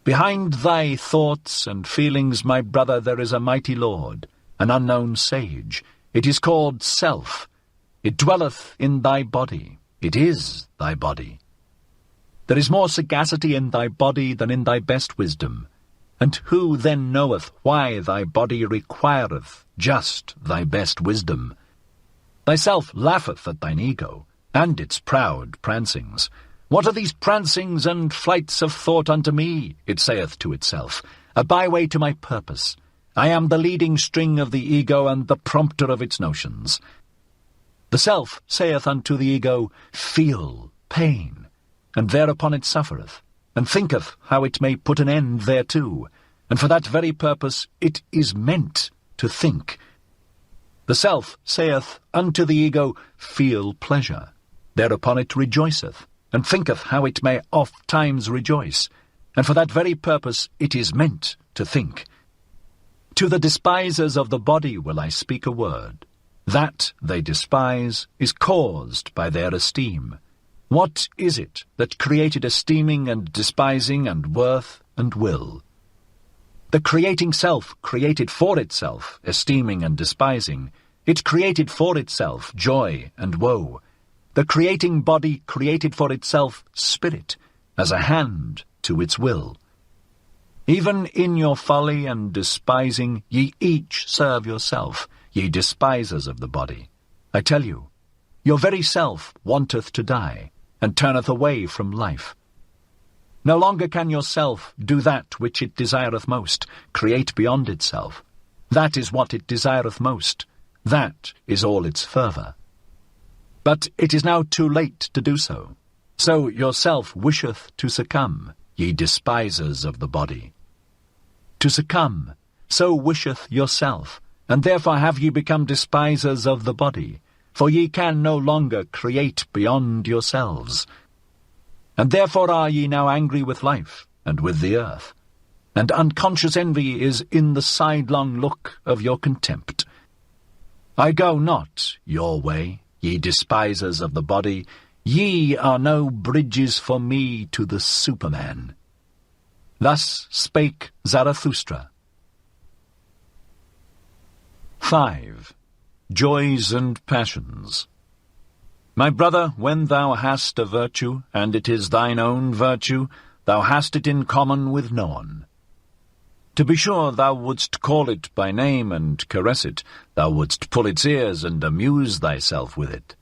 Behind thy thoughts and feelings, my brother, there is a mighty lord, an unknown sage. It is called self. It dwelleth in thy body. It is thy body. There is more sagacity in thy body than in thy best wisdom. And who then knoweth why thy body requireth just thy best wisdom? Thyself laugheth at thine ego, and its proud prancings. What are these prancings and flights of thought unto me? It saith to itself, a byway to my purpose. I am the leading string of the ego and the prompter of its notions. The self saith unto the ego, feel pain, and thereupon it suffereth, and thinketh how it may put an end thereto, and for that very purpose it is meant to think. The self saith unto the ego, feel pleasure, thereupon it rejoiceth, and thinketh how it may oft times rejoice, and for that very purpose it is meant to think. To the despisers of the body will I speak a word. That they despise is caused by their esteem. What is it that created esteeming and despising and worth and will? The creating self created for itself, esteeming and despising. It created for itself joy and woe. The creating body created for itself spirit, as a hand to its will. Even in your folly and despising, ye each serve yourself, ye despisers of the body. I tell you, your very self wanteth to die, and turneth away from life. No longer can yourself do that which it desireth most, create beyond itself. That is what it desireth most. That is all its fervour. But it is now too late to do so. So yourself wisheth to succumb, ye despisers of the body. To succumb, so wisheth yourself, and therefore have ye become despisers of the body, for ye can no longer create beyond yourselves. And therefore are ye now angry with life, and with the earth. And unconscious envy is in the sidelong look of your contempt. I go not your way, ye despisers of the body. Ye are no bridges for me to the Superman. Thus spake Zarathustra. 5. Joys and Passions. My brother, when thou hast a virtue, and it is thine own virtue, thou hast it in common with no one. To be sure, thou wouldst call it by name and caress it, thou wouldst pull its ears and amuse thyself with it.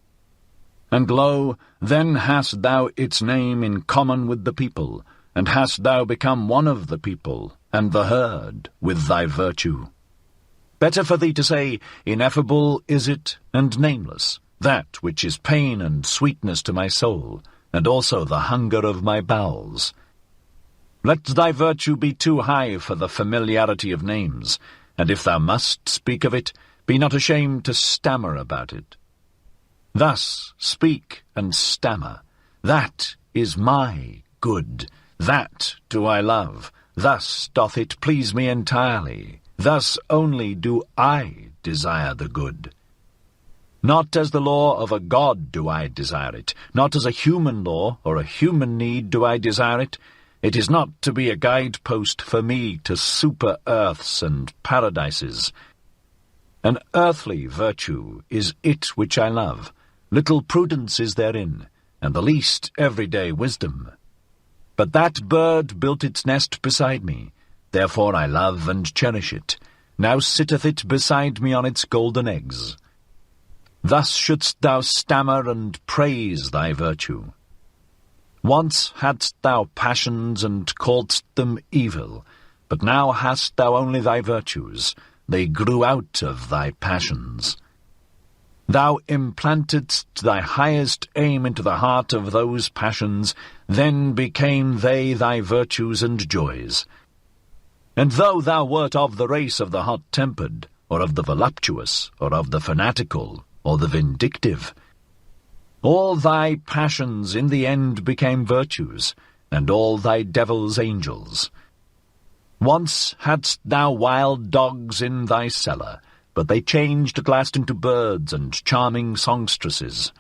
And lo, then hast thou its name in common with the people, and hast thou become one of the people, and the herd, with thy virtue. Better for thee to say, ineffable is it, and nameless, that which is pain and sweetness to my soul, and also the hunger of my bowels. Let thy virtue be too high for the familiarity of names, and if thou must speak of it, be not ashamed to stammer about it. Thus speak and stammer. That is my good. That do I love. Thus doth it please me entirely. Thus only do I desire the good. Not as the law of a god do I desire it. Not as a human law or a human need do I desire it. It is not to be a guidepost for me to super-earths and paradises. An earthly virtue is it which I love. Little prudence is therein, and the least everyday wisdom. But that bird built its nest beside me, therefore I love and cherish it. Now sitteth it beside me on its golden eggs. Thus shouldst thou stammer and praise thy virtue. Once hadst thou passions and calledst them evil, but now hast thou only thy virtues. They grew out of thy passions. Thou implantedst thy highest aim into the heart of those passions, then became they thy virtues and joys. And though thou wert of the race of the hot-tempered, or of the voluptuous, or of the fanatical, or the vindictive, all thy passions in the end became virtues, and all thy devils angels. Once hadst thou wild dogs in thy cellar, but they changed at last into birds and charming songstresses.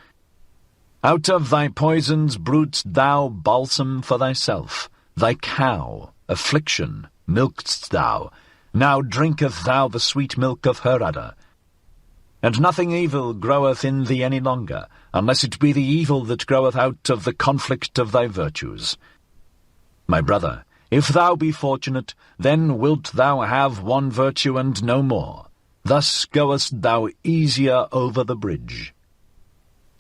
Out of thy poisons brewedst thou balsam for thyself. Thy cow, affliction, milkedst thou. Now drinketh thou the sweet milk of her udder. And nothing evil groweth in thee any longer, unless it be the evil that groweth out of the conflict of thy virtues. My brother, if thou be fortunate, then wilt thou have one virtue and no more. Thus goest thou easier over the bridge.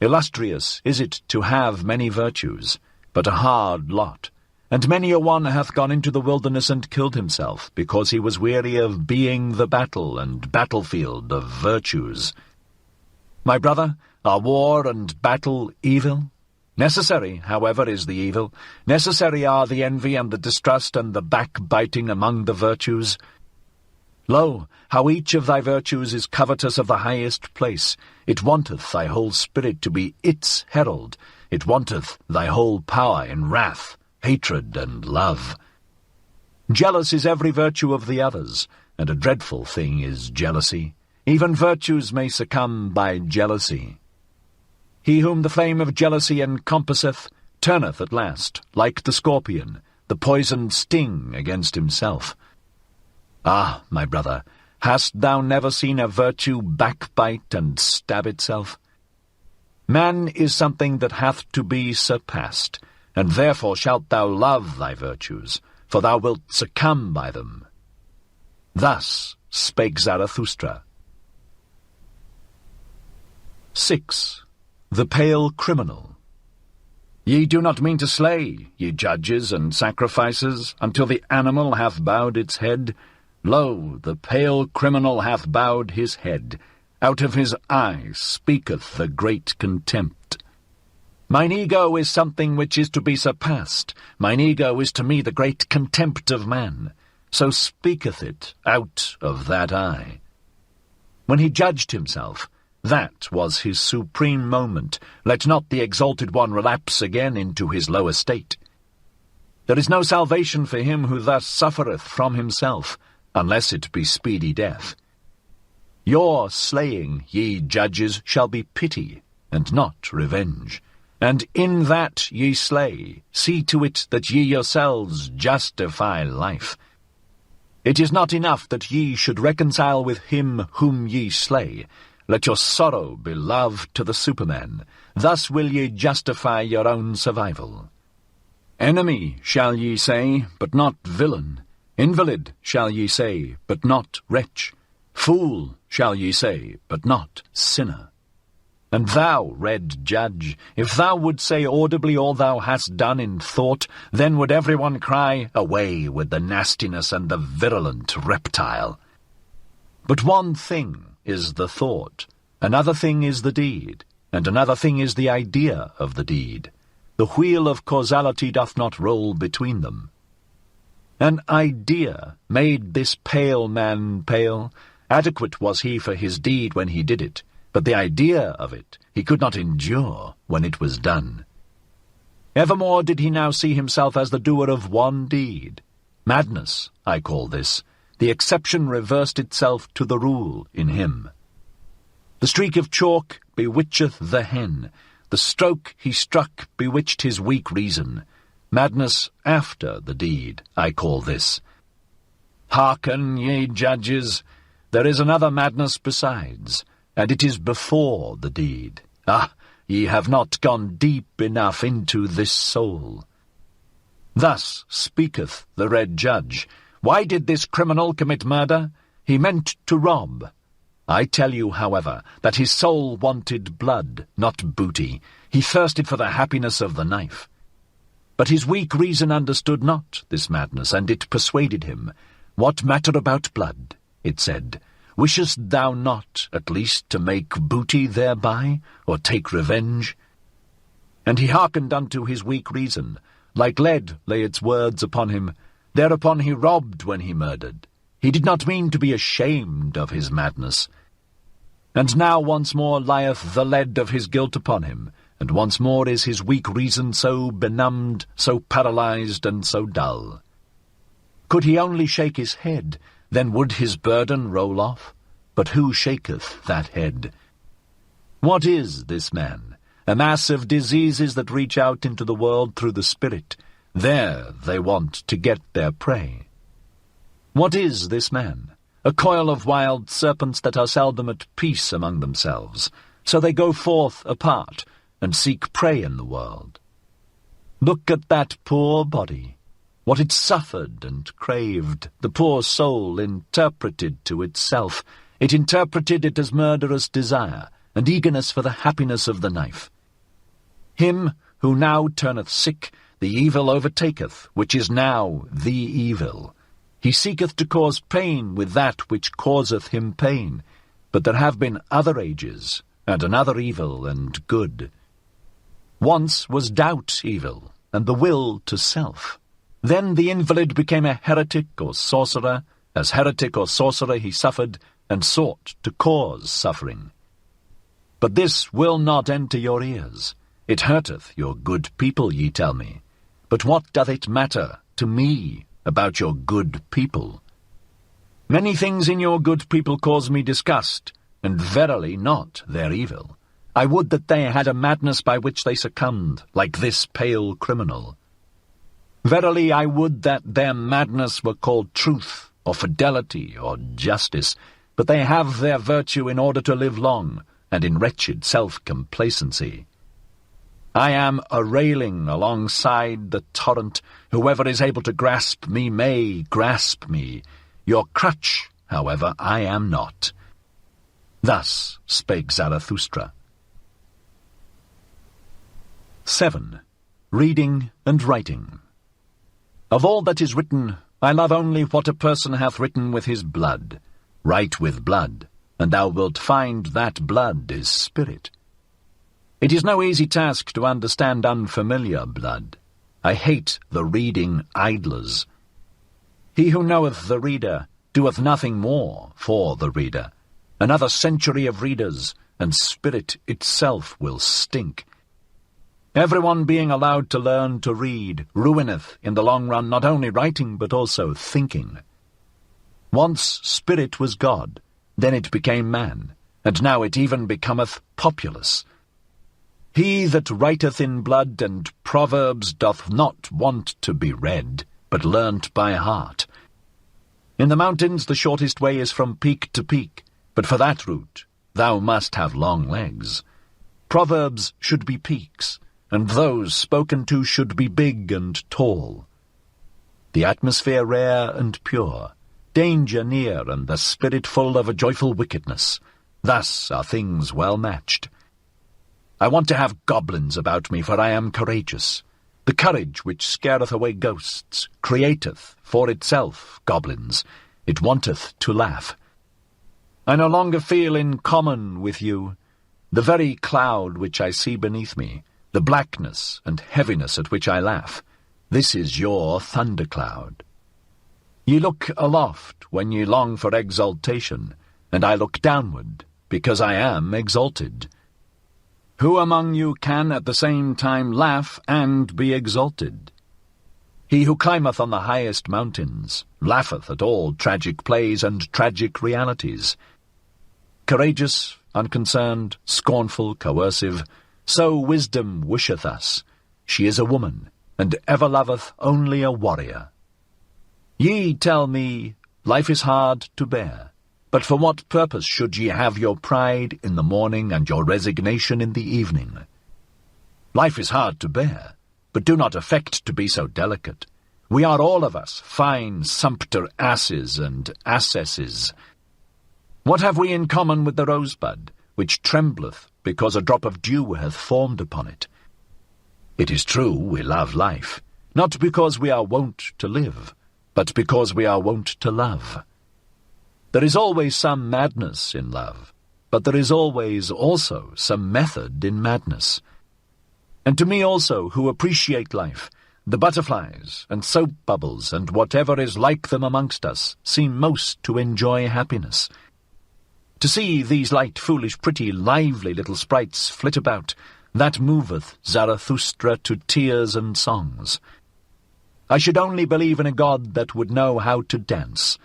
Illustrious is it to have many virtues, but a hard lot. And many a one hath gone into the wilderness and killed himself, because he was weary of being the battle and battlefield of virtues. My brother, are war and battle evil? Necessary, however, is the evil. Necessary are the envy and the distrust and the backbiting among the virtues. Lo, how each of thy virtues is covetous of the highest place. It wanteth thy whole spirit to be its herald. It wanteth thy whole power in wrath, hatred, and love. Jealous is every virtue of the others, and a dreadful thing is jealousy. Even virtues may succumb by jealousy. He whom the flame of jealousy encompasseth turneth at last, like the scorpion, the poisoned sting against himself. Ah, my brother, hast thou never seen a virtue backbite and stab itself? Man is something that hath to be surpassed, and therefore shalt thou love thy virtues, for thou wilt succumb by them. Thus spake Zarathustra. 6. The Pale Criminal. Ye do not mean to slay, ye judges and sacrificers, until the animal hath bowed its head. Lo, the pale criminal hath bowed his head. Out of his eye speaketh the great contempt. Mine ego is something which is to be surpassed. Mine ego is to me the great contempt of man. So speaketh it out of that eye. When he judged himself, that was his supreme moment. Let not the exalted one relapse again into his low estate. There is no salvation for him who thus suffereth from himself, unless it be speedy death. Your slaying, ye judges, shall be pity, and not revenge. And in that ye slay, see to it that ye yourselves justify life. It is not enough that ye should reconcile with him whom ye slay. Let your sorrow be love to the Superman. Thus will ye justify your own survival. Enemy shall ye say, but not villain. Invalid shall ye say, but not wretch. Fool shall ye say, but not sinner. And thou, red judge, if thou would say audibly all thou hast done in thought, then would everyone cry, away with the nastiness and the virulent reptile. But one thing is the thought, another thing is the deed, and another thing is the idea of the deed. The wheel of causality doth not roll between them. An idea made this pale man pale. Adequate was he for his deed when he did it, but the idea of it he could not endure when it was done. Evermore did he now see himself as the doer of one deed. Madness, I call this. The exception reversed itself to the rule in him. The streak of chalk bewitcheth the hen. The stroke he struck bewitched his weak reason. Madness after the deed, I call this. Hearken, ye judges, there is another madness besides, and it is before the deed. Ah, ye have not gone deep enough into this soul. Thus speaketh the red judge. Why did this criminal commit murder? He meant to rob. I tell you, however, that his soul wanted blood, not booty. He thirsted for the happiness of the knife. But his weak reason understood not this madness, and it persuaded him. What matter about blood? It said. Wishest thou not, at least, to make booty thereby, or take revenge? And he hearkened unto his weak reason. Like lead lay its words upon him. Thereupon he robbed when he murdered. He did not mean to be ashamed of his madness. And now once more lieth the lead of his guilt upon him, and once more is his weak reason so benumbed, so paralyzed, and so dull. Could he only shake his head, then would his burden roll off. But who shaketh that head? What is this man? A mass of diseases that reach out into the world through the spirit. There they want to get their prey. What is this man? A coil of wild serpents that are seldom at peace among themselves. So they go forth apart, and seek prey in the world. Look at that poor body, what it suffered and craved, the poor soul interpreted to itself. It interpreted it as murderous desire, and eagerness for the happiness of the knife. Him who now turneth sick, the evil overtaketh, which is now the evil. He seeketh to cause pain with that which causeth him pain, but there have been other ages, and another evil and good. Once was doubt evil, and the will to self. Then the invalid became a heretic or sorcerer. As heretic or sorcerer he suffered, and sought to cause suffering. But this will not enter your ears. It hurteth your good people, ye tell me. But what doth it matter to me about your good people? Many things in your good people cause me disgust, and verily not their evil. I would that they had a madness by which they succumbed, like this pale criminal. Verily I would that their madness were called truth, or fidelity, or justice, but they have their virtue in order to live long, and in wretched self-complacency. I am a railing alongside the torrent. Whoever is able to grasp me may grasp me. Your crutch, however, I am not. Thus spake Zarathustra. 7. Reading and writing. Of all that is written, I love only what a person hath written with his blood. Write with blood, and thou wilt find that blood is spirit. It is no easy task to understand unfamiliar blood. I hate the reading idlers. He who knoweth the reader doeth nothing more for the reader. Another century of readers, and spirit itself will stink. Everyone being allowed to learn to read ruineth in the long run not only writing but also thinking. Once spirit was God, then it became man, and now it even becometh populace. He that writeth in blood and proverbs doth not want to be read, but learnt by heart. In the mountains the shortest way is from peak to peak, but for that route thou must have long legs. Proverbs should be peaks, and those spoken to should be big and tall. The atmosphere rare and pure, danger near, and the spirit full of a joyful wickedness. Thus are things well matched. I want to have goblins about me, for I am courageous. The courage which scareth away ghosts createth for itself goblins. It wanteth to laugh. I no longer feel in common with you. The very cloud which I see beneath me, the blackness and heaviness at which I laugh, this is your thundercloud. Ye look aloft when ye long for exaltation, and I look downward, because I am exalted. Who among you can at the same time laugh and be exalted? He who climbeth on the highest mountains laugheth at all tragic plays and tragic realities. Courageous, unconcerned, scornful, coercive, so wisdom wisheth us. She is a woman, and ever loveth only a warrior. Ye tell me, life is hard to bear. But for what purpose should ye have your pride in the morning and your resignation in the evening? Life is hard to bear, but do not affect to be so delicate. We are all of us fine sumpter asses and assesses. What have we in common with the rosebud, which trembleth because a drop of dew hath formed upon it? It is true we love life, not because we are wont to live, but because we are wont to love. There is always some madness in love, but there is always also some method in madness. And to me also, who appreciate life, the butterflies and soap bubbles and whatever is like them amongst us seem most to enjoy happiness. To see these light, foolish, pretty, lively little sprites flit about, that moveth Zarathustra to tears and songs. I should only believe in a god that would know how to dance.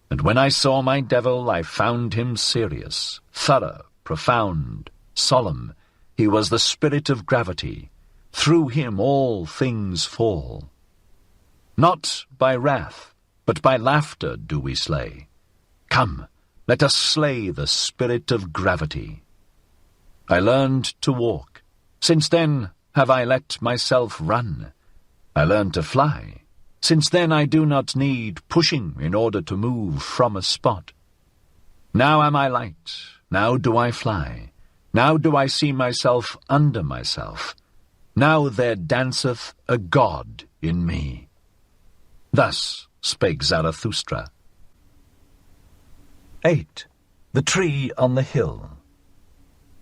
And when I saw my devil, I found him serious, thorough, profound, solemn. He was the spirit of gravity. Through him all things fall. Not by wrath, but by laughter do we slay. Come, let us slay the spirit of gravity. I learned to walk. Since then have I let myself run. I learned to fly. Since then I do not need pushing in order to move from a spot. Now am I light, now do I fly, now do I see myself under myself. Now there danceth a god in me. Thus spake Zarathustra. 8. The Tree on the Hill.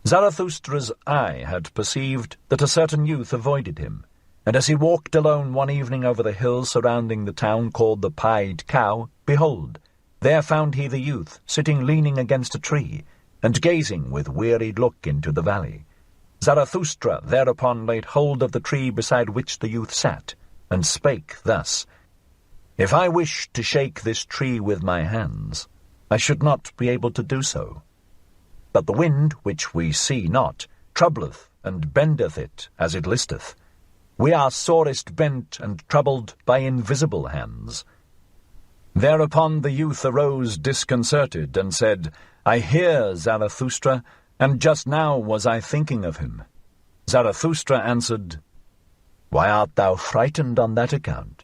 Zarathustra's eye had perceived that a certain youth avoided him, and as he walked alone one evening over the hill surrounding the town called the Pied Cow, behold, there found he the youth sitting leaning against a tree, and gazing with wearied look into the valley. Zarathustra thereupon laid hold of the tree beside which the youth sat, and spake thus, If I wished to shake this tree with my hands, I should not be able to do so. But the wind, which we see not, troubleth and bendeth it as it listeth. We are sorest bent and troubled by invisible hands. Thereupon the youth arose disconcerted, and said, I hear Zarathustra, and just now was I thinking of him. Zarathustra answered, Why art thou frightened on that account?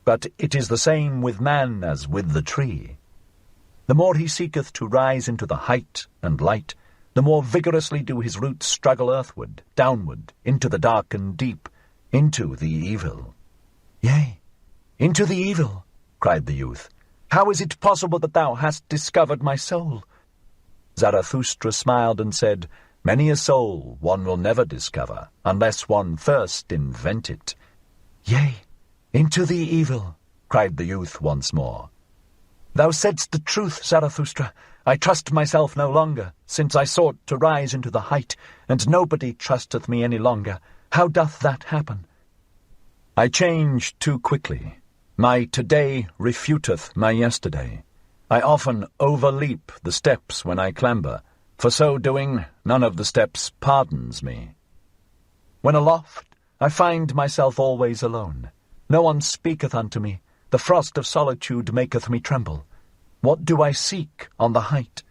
But it is the same with man as with the tree. The more he seeketh to rise into the height and light, the more vigorously do his roots struggle earthward, downward, into the dark and deep, into the evil. Yea, into the evil, cried the youth. How is it possible that thou hast discovered my soul? Zarathustra smiled and said, Many a soul one will never discover, unless one first invent it. Yea, into the evil, cried the youth once more. Thou saidst the truth, Zarathustra. I trust myself no longer, since I sought to rise into the height, and nobody trusteth me any longer. How doth that happen? I change too quickly. My today refuteth my yesterday. I often overleap the steps when I clamber. For so doing, none of the steps pardons me. When aloft, I find myself always alone. No one speaketh unto me. The frost of solitude maketh me tremble. What do I seek on the height?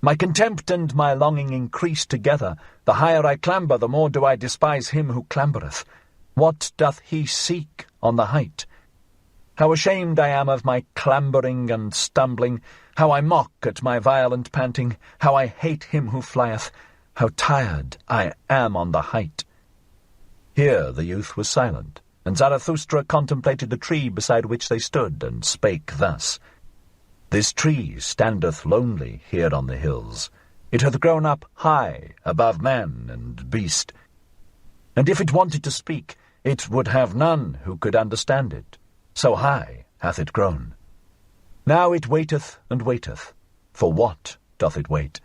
My contempt and my longing increase together. The higher I clamber, the more do I despise him who clambereth. What doth he seek on the height? How ashamed I am of my clambering and stumbling, how I mock at my violent panting, how I hate him who flieth, how tired I am on the height. Here the youth was silent, and Zarathustra contemplated the tree beside which they stood, and spake thus. This tree standeth lonely here on the hills. It hath grown up high above man and beast. And if it wanted to speak, it would have none who could understand it. So high hath it grown. Now it waiteth and waiteth. For what doth it wait?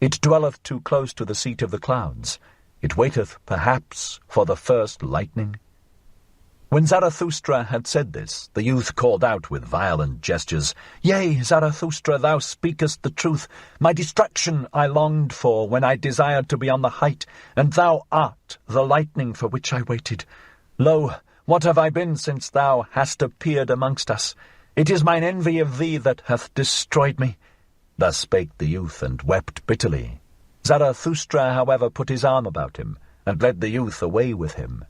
It dwelleth too close to the seat of the clouds. It waiteth, perhaps, for the first lightning. When Zarathustra had said this, the youth called out with violent gestures, Yea, Zarathustra, thou speakest the truth. My destruction I longed for when I desired to be on the height, and thou art the lightning for which I waited. Lo, what have I been since thou hast appeared amongst us? It is mine envy of thee that hath destroyed me. Thus spake the youth, and wept bitterly. Zarathustra, however, put his arm about him, and led the youth away with him.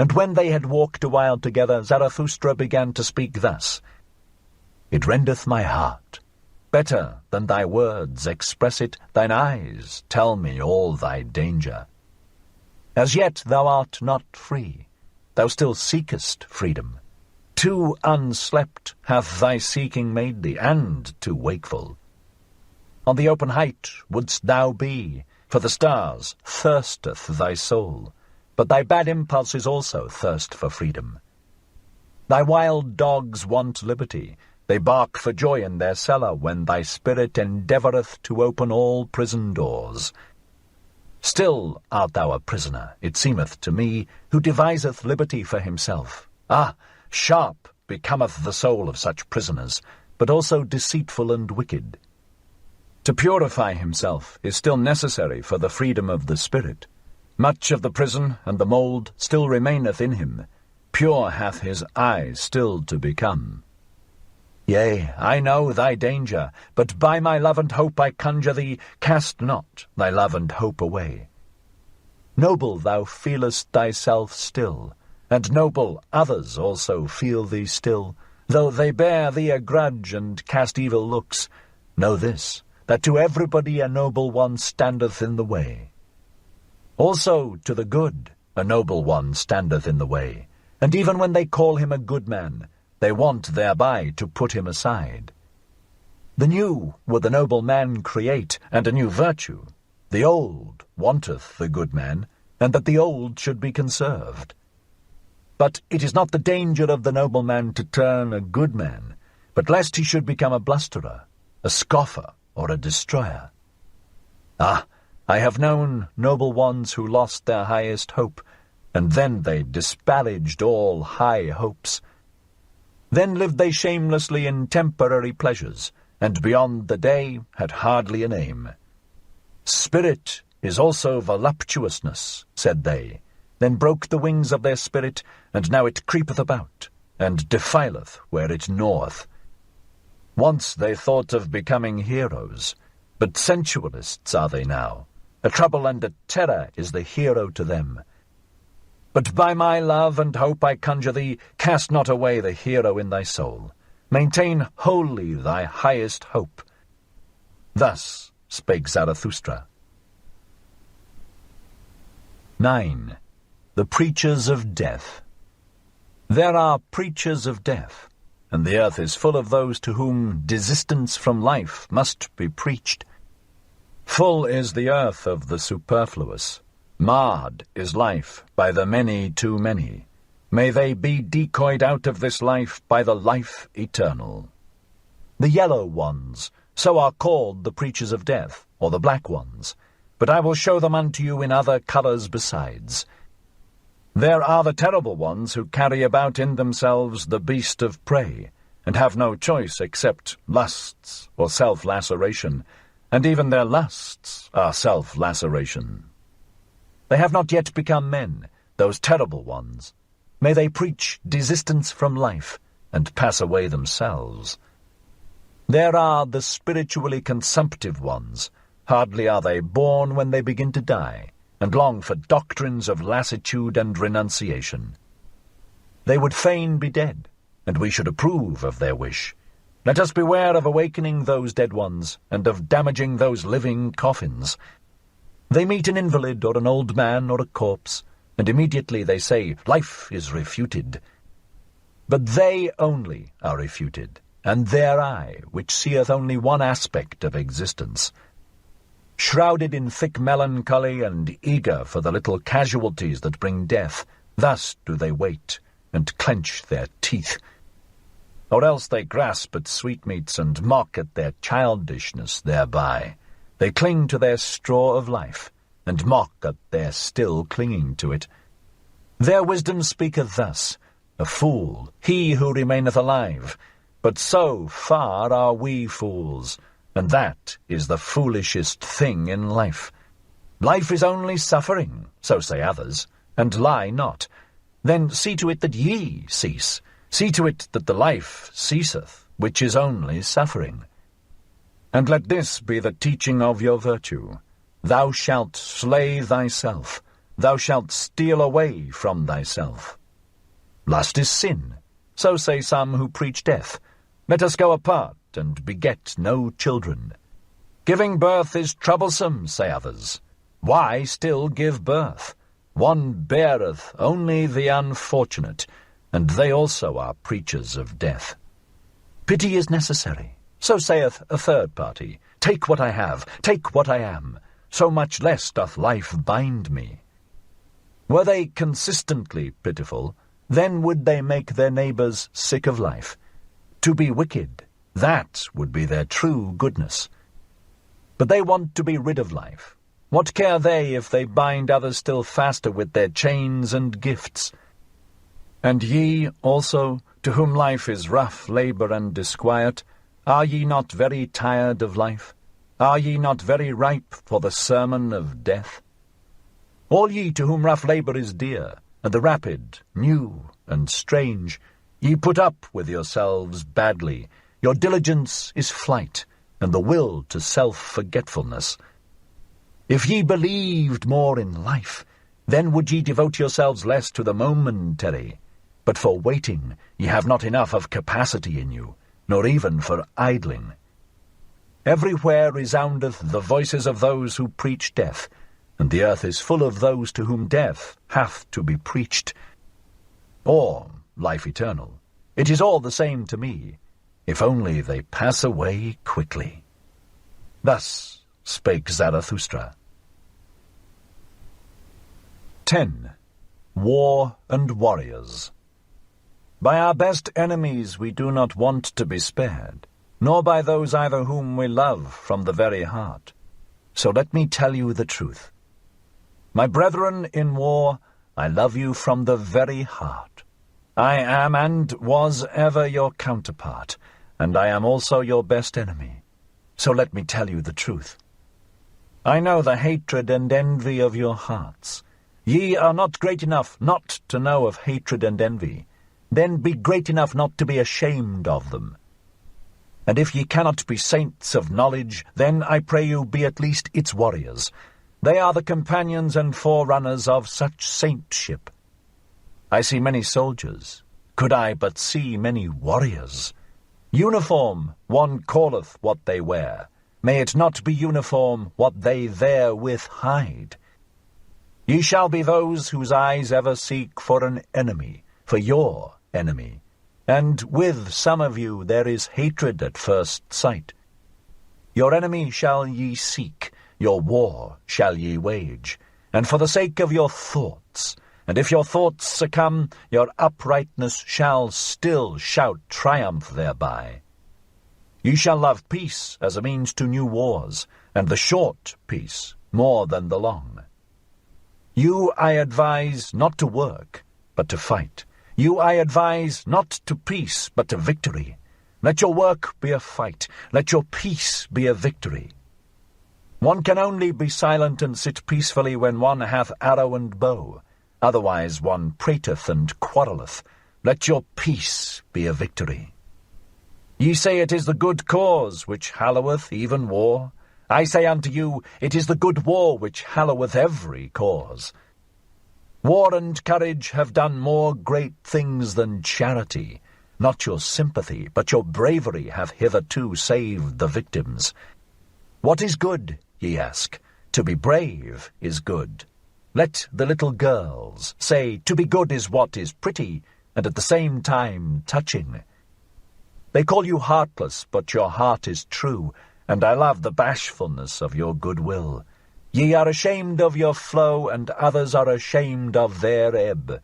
And when they had walked a while together, Zarathustra began to speak thus. It rendeth my heart. Better than thy words express it, thine eyes tell me all thy danger. As yet thou art not free. Thou still seekest freedom. Too unslept hath thy seeking made thee, and too wakeful. On the open height wouldst thou be, for the stars thirsteth thy soul, but thy bad impulses also thirst for freedom. Thy wild dogs want liberty. They bark for joy in their cellar when thy spirit endeavoureth to open all prison doors. Still art thou a prisoner, it seemeth to me, who deviseth liberty for himself. Ah, sharp becometh the soul of such prisoners, but also deceitful and wicked. To purify himself is still necessary for the freedom of the spirit. Much of the prison and the mould still remaineth in him. Pure hath his eye still to become. Yea, I know thy danger, but by my love and hope I conjure thee, cast not thy love and hope away. Noble thou feelest thyself still, and noble others also feel thee still, though they bear thee a grudge and cast evil looks. Know this, that to everybody a noble one standeth in the way. Also to the good a noble one standeth in the way, and even when they call him a good man, they want thereby to put him aside. The new would the noble man create, and a new virtue. The old wanteth the good man, and that the old should be conserved. But it is not the danger of the noble man to turn a good man, but lest he should become a blusterer, a scoffer, or a destroyer. Ah, I have known noble ones who lost their highest hope, and then they disparaged all high hopes. Then lived they shamelessly in temporary pleasures, and beyond the day had hardly a name. Spirit is also voluptuousness, said they, then broke the wings of their spirit, and now it creepeth about. and defileth where it gnaweth. Once they thought of becoming heroes, but sensualists are they now. A trouble and a terror is the hero to them. But by my love and hope I conjure thee, cast not away the hero in thy soul. Maintain wholly thy highest hope. Thus spake Zarathustra. 9. The Preachers of Death. There are preachers of death, and the earth is full of those to whom desistance from life must be preached. Full is the earth of the superfluous. Marred is life by the many too many. May they be decoyed out of this life by the life eternal. The yellow ones, so are called the preachers of death, or the black ones, but I will show them unto you in other colours besides. There are the terrible ones who carry about in themselves the beast of prey, and have no choice except lusts or self-laceration, and even their lusts are self-laceration. They have not yet become men, those terrible ones. May they preach desistance from life, and pass away themselves. There are the spiritually consumptive ones. Hardly are they born when they begin to die, and long for doctrines of lassitude and renunciation. They would fain be dead, and we should approve of their wish. Let us beware of awakening those dead ones, and of damaging those living coffins. They meet an invalid or an old man or a corpse, and immediately they say, life is refuted. But they only are refuted, and their eye, which seeth only one aspect of existence. Shrouded in thick melancholy and eager for the little casualties that bring death, thus do they wait and clench their teeth. Or else they grasp at sweetmeats and mock at their childishness thereby. They cling to their straw of life, and mock at their still clinging to it. Their wisdom speaketh thus, a fool, he who remaineth alive. But so far are we fools, and that is the foolishest thing in life. Life is only suffering, so say others, and lie not. Then see to it that ye cease. See to it that the life ceaseth, which is only suffering. And let this be the teaching of your virtue. Thou shalt slay thyself. Thou shalt steal away from thyself. Lust is sin, so say some who preach death. Let us go apart and beget no children. Giving birth is troublesome, say others. Why still give birth? One beareth only the unfortunate, and they also are preachers of death. Pity is necessary, so saith a third party. Take what I have, take what I am, so much less doth life bind me. Were they consistently pitiful, then would they make their neighbours sick of life. To be wicked, that would be their true goodness. But they want to be rid of life. What care they if they bind others still faster with their chains and gifts? And ye also, to whom life is rough labour and disquiet, are ye not very tired of life? Are ye not very ripe for the sermon of death? All ye to whom rough labour is dear, and the rapid, new, and strange, ye put up with yourselves badly. Your diligence is flight, and the will to self-forgetfulness. If ye believed more in life, then would ye devote yourselves less to the momentary. But for waiting ye have not enough of capacity in you, nor even for idling. Everywhere resoundeth the voices of those who preach death, and the earth is full of those to whom death hath to be preached. Or life eternal. It is all the same to me, if only they pass away quickly. Thus spake Zarathustra. 10. War and Warriors. By our best enemies we do not want to be spared, nor by those either whom we love from the very heart. So let me tell you the truth. My brethren in war, I love you from the very heart. I am and was ever your counterpart, and I am also your best enemy. So let me tell you the truth. I know the hatred and envy of your hearts. Ye are not great enough not to know of hatred and envy. then be great enough not to be ashamed of them. And if ye cannot be saints of knowledge, then I pray you be at least its warriors. They are the companions and forerunners of such saintship. I see many soldiers. Could I but see many warriors! Uniform, one calleth what they wear. May it not be uniform what they therewith hide. Ye shall be those whose eyes ever seek for an enemy, for your enemy. And with some of you there is hatred at first sight. Your enemy shall ye seek, your war shall ye wage, and for the sake of your thoughts. And if your thoughts succumb, your uprightness shall still shout triumph thereby. Ye shall love peace as a means to new wars, and the short peace more than the long. You I advise not to work, but to fight. You I advise not to peace, but to victory. Let your work be a fight. Let your peace be a victory. One can only be silent and sit peacefully when one hath arrow and bow. Otherwise one prateth and quarrelleth. Let your peace be a victory. Ye say it is the good cause which halloweth even war. I say unto you, it is the good war which halloweth every cause. War and courage have done more great things than charity. Not your sympathy, but your bravery have hitherto saved the victims. What is good, ye ask? To be brave is good. Let the little girls say, to be good is what is pretty, and at the same time touching. They call you heartless, but your heart is true, and I love the bashfulness of your goodwill. Ye are ashamed of your flow, and others are ashamed of their ebb.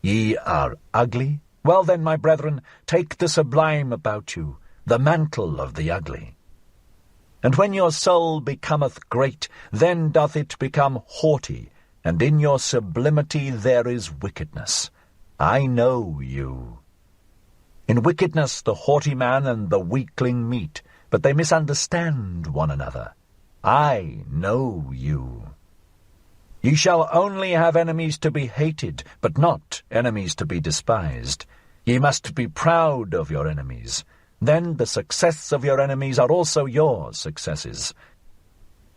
Ye are ugly? Well then, my brethren, take the sublime about you, the mantle of the ugly. And when your soul becometh great, then doth it become haughty, and in your sublimity there is wickedness. I know you. In wickedness the haughty man and the weakling meet, but they misunderstand one another. I know you. Ye shall only have enemies to be hated, but not enemies to be despised. Ye must be proud of your enemies. Then the success of your enemies are also your successes.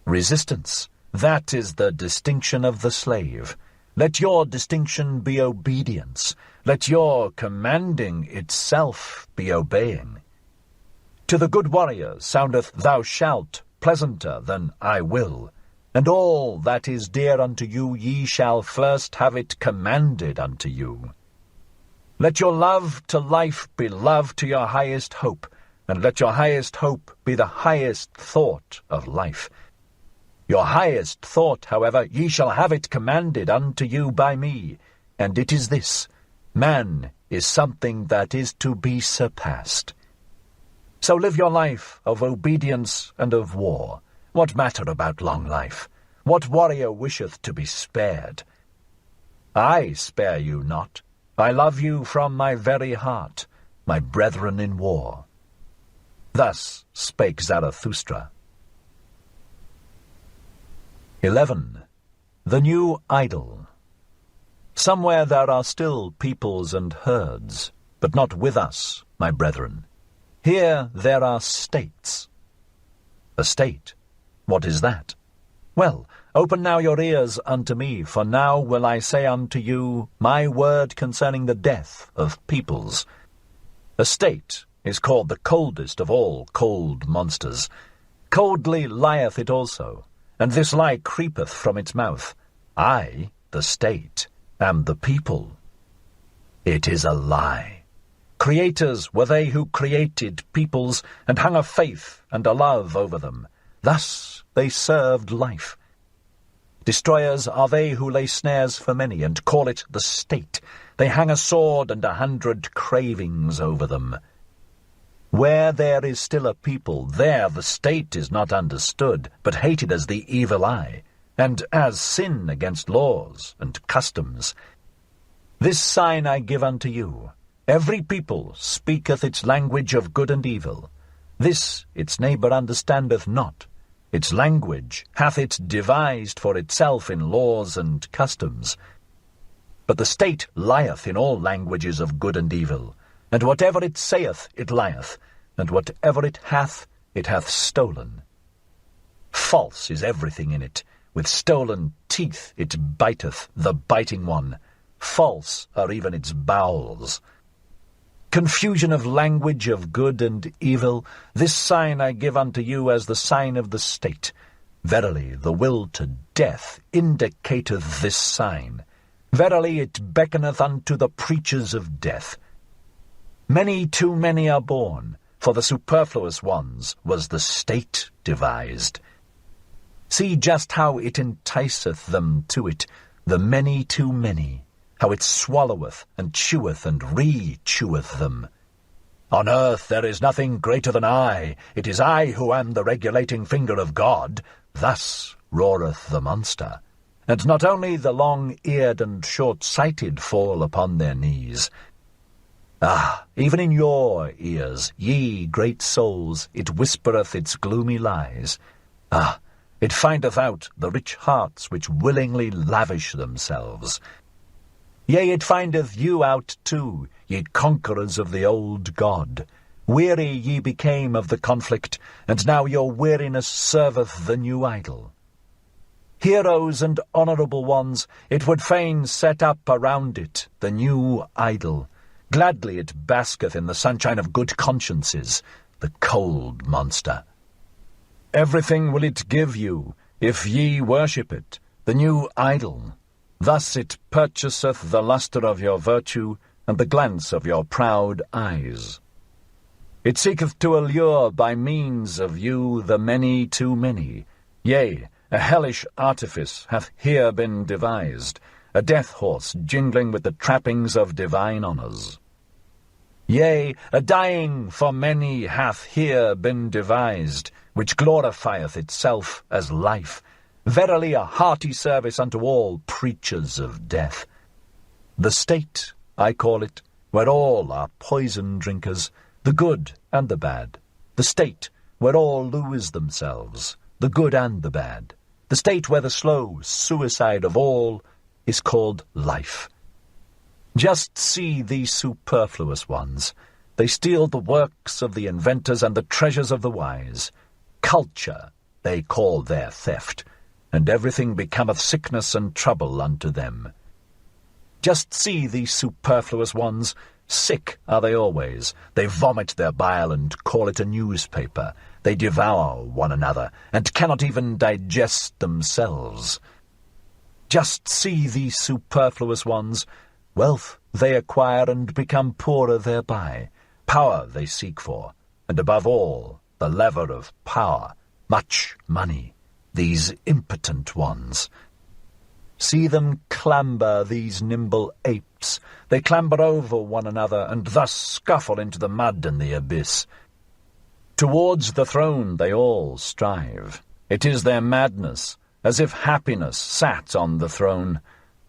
Resistance, that is the distinction of the slave. Let your distinction be obedience. Let your commanding itself be obeying. To the good warrior soundeth thou shalt pleasanter than I will, and all that is dear unto you ye shall first have it commanded unto you. Let your love to life be love to your highest hope, and let your highest hope be the highest thought of life. Your highest thought, however, ye shall have it commanded unto you by me, and it is this: man is something that is to be surpassed. So live your life of obedience and of war. What matter about long life? What warrior wisheth to be spared? I spare you not. I love you from my very heart, my brethren in war. Thus spake Zarathustra. 11. The New Idol. Somewhere there are still peoples and herds, but not with us, my brethren. Here there are states. A state? What is that? Well, open now your ears unto me, for now will I say unto you my word concerning the death of peoples. A state is called the coldest of all cold monsters. Coldly lieth it also, and this lie creepeth from its mouth. I, the state, am the people. It is a lie. Creators were they who created peoples, and hung a faith and a love over them. Thus they served life. Destroyers are they who lay snares for many, and call it the state. They hang a sword and 100 cravings over them. Where there is still a people, there the state is not understood, but hated as the evil eye, and as sin against laws and customs. This sign I give unto you: every people speaketh its language of good and evil. This its neighbour understandeth not. Its language hath it devised for itself in laws and customs. But the state lieth in all languages of good and evil, and whatever it saith it lieth, and whatever it hath stolen. False is everything in it, with stolen teeth it biteth the biting one. False are even its bowels. Confusion of language of good and evil, this sign I give unto you as the sign of the state. Verily, the will to death indicateth this sign. Verily, it beckoneth unto the preachers of death. Many too many are born, for the superfluous ones was the state devised. See just how it enticeth them to it, the many too many, how it swalloweth and cheweth and re-cheweth them. On earth there is nothing greater than I. It is I who am the regulating finger of God. Thus roareth the monster. And not only the long-eared and short-sighted fall upon their knees. Ah, even in your ears, ye great souls, it whispereth its gloomy lies. Ah, it findeth out the rich hearts which willingly lavish themselves. Yea, it findeth you out too, ye conquerors of the old God. Weary ye became of the conflict, and now your weariness serveth the new idol. Heroes and honourable ones, it would fain set up around it the new idol. Gladly it basketh in the sunshine of good consciences, the cold monster. Everything will it give you, if ye worship it, the new idol. Thus it purchaseth the lustre of your virtue, and the glance of your proud eyes. It seeketh to allure by means of you the many too many. Yea, a hellish artifice hath here been devised, a death-horse jingling with the trappings of divine honours. Yea, a dying for many hath here been devised, which glorifieth itself as life. Verily a hearty service unto all preachers of death. The state, I call it, where all are poison drinkers, the good and the bad. The state, where all lose themselves, the good and the bad. The state where the slow suicide of all is called life. Just see these superfluous ones. They steal the works of the inventors and the treasures of the wise. Culture they call their theft, and everything becometh sickness and trouble unto them. Just see these superfluous ones. Sick are they always. They vomit their bile and call it a newspaper. They devour one another, and cannot even digest themselves. Just see these superfluous ones. Wealth they acquire and become poorer thereby. Power they seek for, and above all, the lever of power, much money, these impotent ones. See them clamber, these nimble apes. They clamber over one another, and thus scuffle into the mud and the abyss. Towards the throne they all strive. It is their madness, as if happiness sat on the throne.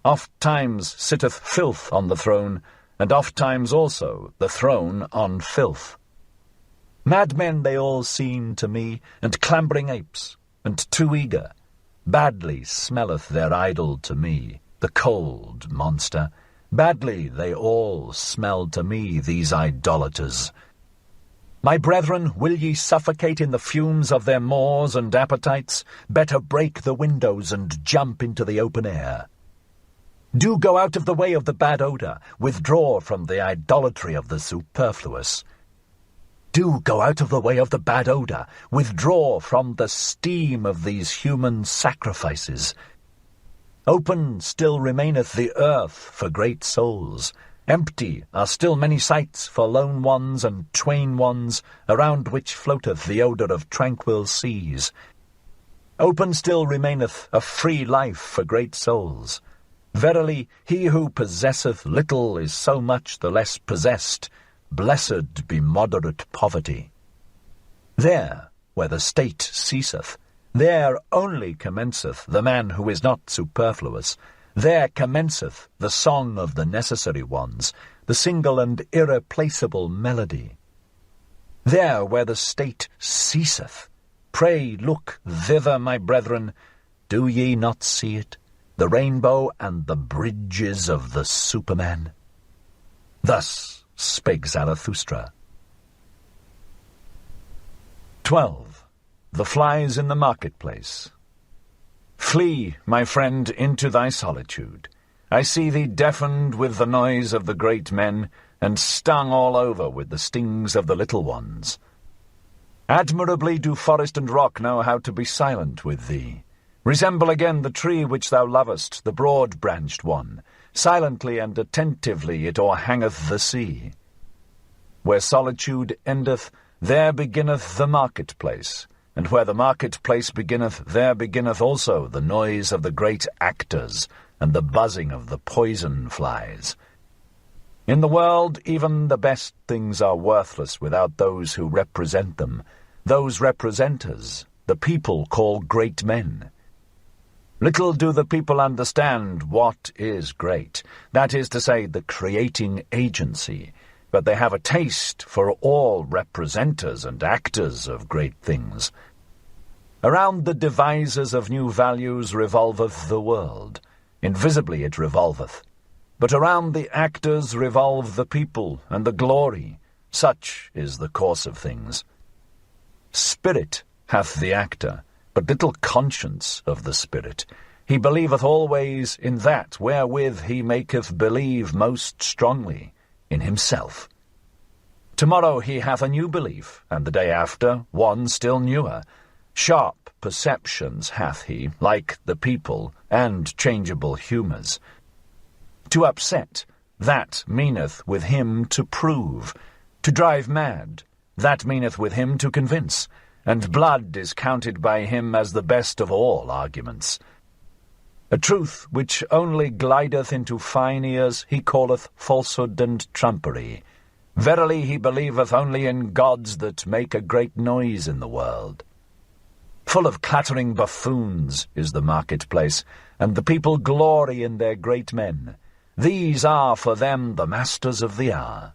Oft-times sitteth filth on the throne, and oft-times also the throne on filth. Madmen they all seem to me, and clambering apes, and too eager. Badly smelleth their idol to me, the cold monster. Badly they all smell to me, these idolaters. My brethren, will ye suffocate in the fumes of their maws and appetites? Better break the windows and jump into the open air. Do go out of the way of the bad odour, withdraw from the idolatry of the superfluous. Do go out of the way of the bad odour, withdraw from the steam of these human sacrifices. Open still remaineth the earth for great souls. Empty are still many sites for lone ones and twain ones, around which floateth the odour of tranquil seas. Open still remaineth a free life for great souls. Verily, he who possesseth little is so much the less possessed. Blessed be moderate poverty. There, where the state ceaseth, there only commenceth the man who is not superfluous. There commenceth the song of the necessary ones, the single and irreplaceable melody. There where the state ceaseth, pray look thither, my brethren. Do ye not see it? the rainbow and the bridges of the Superman? Thus spake Zarathustra. 12. The flies in the marketplace. Flee, my friend, into thy solitude. I see thee deafened with the noise of the great men, and stung all over with the stings of the little ones. Admirably do forest and rock know how to be silent with thee. Resemble again the tree which thou lovest, the broad-branched one. Silently and attentively it o'erhangeth the sea. Where solitude endeth, there beginneth the marketplace, and where the marketplace beginneth, there beginneth also the noise of the great actors, and the buzzing of the poison flies. In the world even the best things are worthless without those who represent them, those representers the people call great men. Little do the people understand what is great, that is to say, the creating agency, but they have a taste for all representers and actors of great things. Around the devisers of new values revolveth the world. Invisibly it revolveth. But around the actors revolve the people and the glory. Such is the course of things. Spirit hath the actor, but little conscience of the spirit. He believeth always in that wherewith he maketh believe most strongly, in himself. Tomorrow he hath a new belief, and the day after one still newer. Sharp perceptions hath he, like the people, and changeable humours. To upset, that meaneth with him to prove. To drive mad, that meaneth with him to convince. And blood is counted by him as the best of all arguments. A truth which only glideth into fine ears he calleth falsehood and trumpery. Verily he believeth only in gods that make a great noise in the world. Full of clattering buffoons is the marketplace, and the people glory in their great men. These are for them the masters of the hour.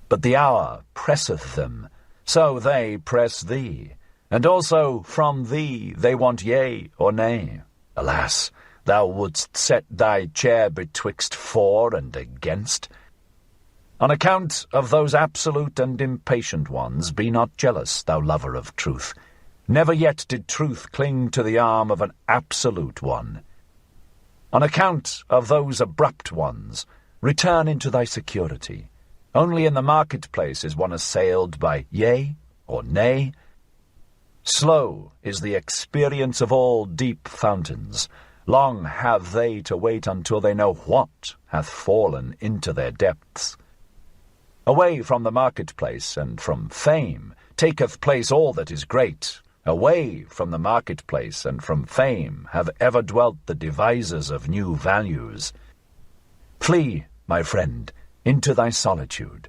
But the hour presseth them, so they press thee, and also from thee they want yea or nay. Alas, thou wouldst set thy chair betwixt for and against. On account of those absolute and impatient ones, be not jealous, thou lover of truth. Never yet did truth cling to the arm of an absolute one. On account of those abrupt ones, return into thy security. Only in the marketplace is one assailed by yea or nay. Slow is the experience of all deep fountains. Long have they to wait until they know what hath fallen into their depths. Away from the marketplace and from fame taketh place all that is great. Away from the marketplace and from fame have ever dwelt the devisers of new values. Flee, my friend, into thy solitude.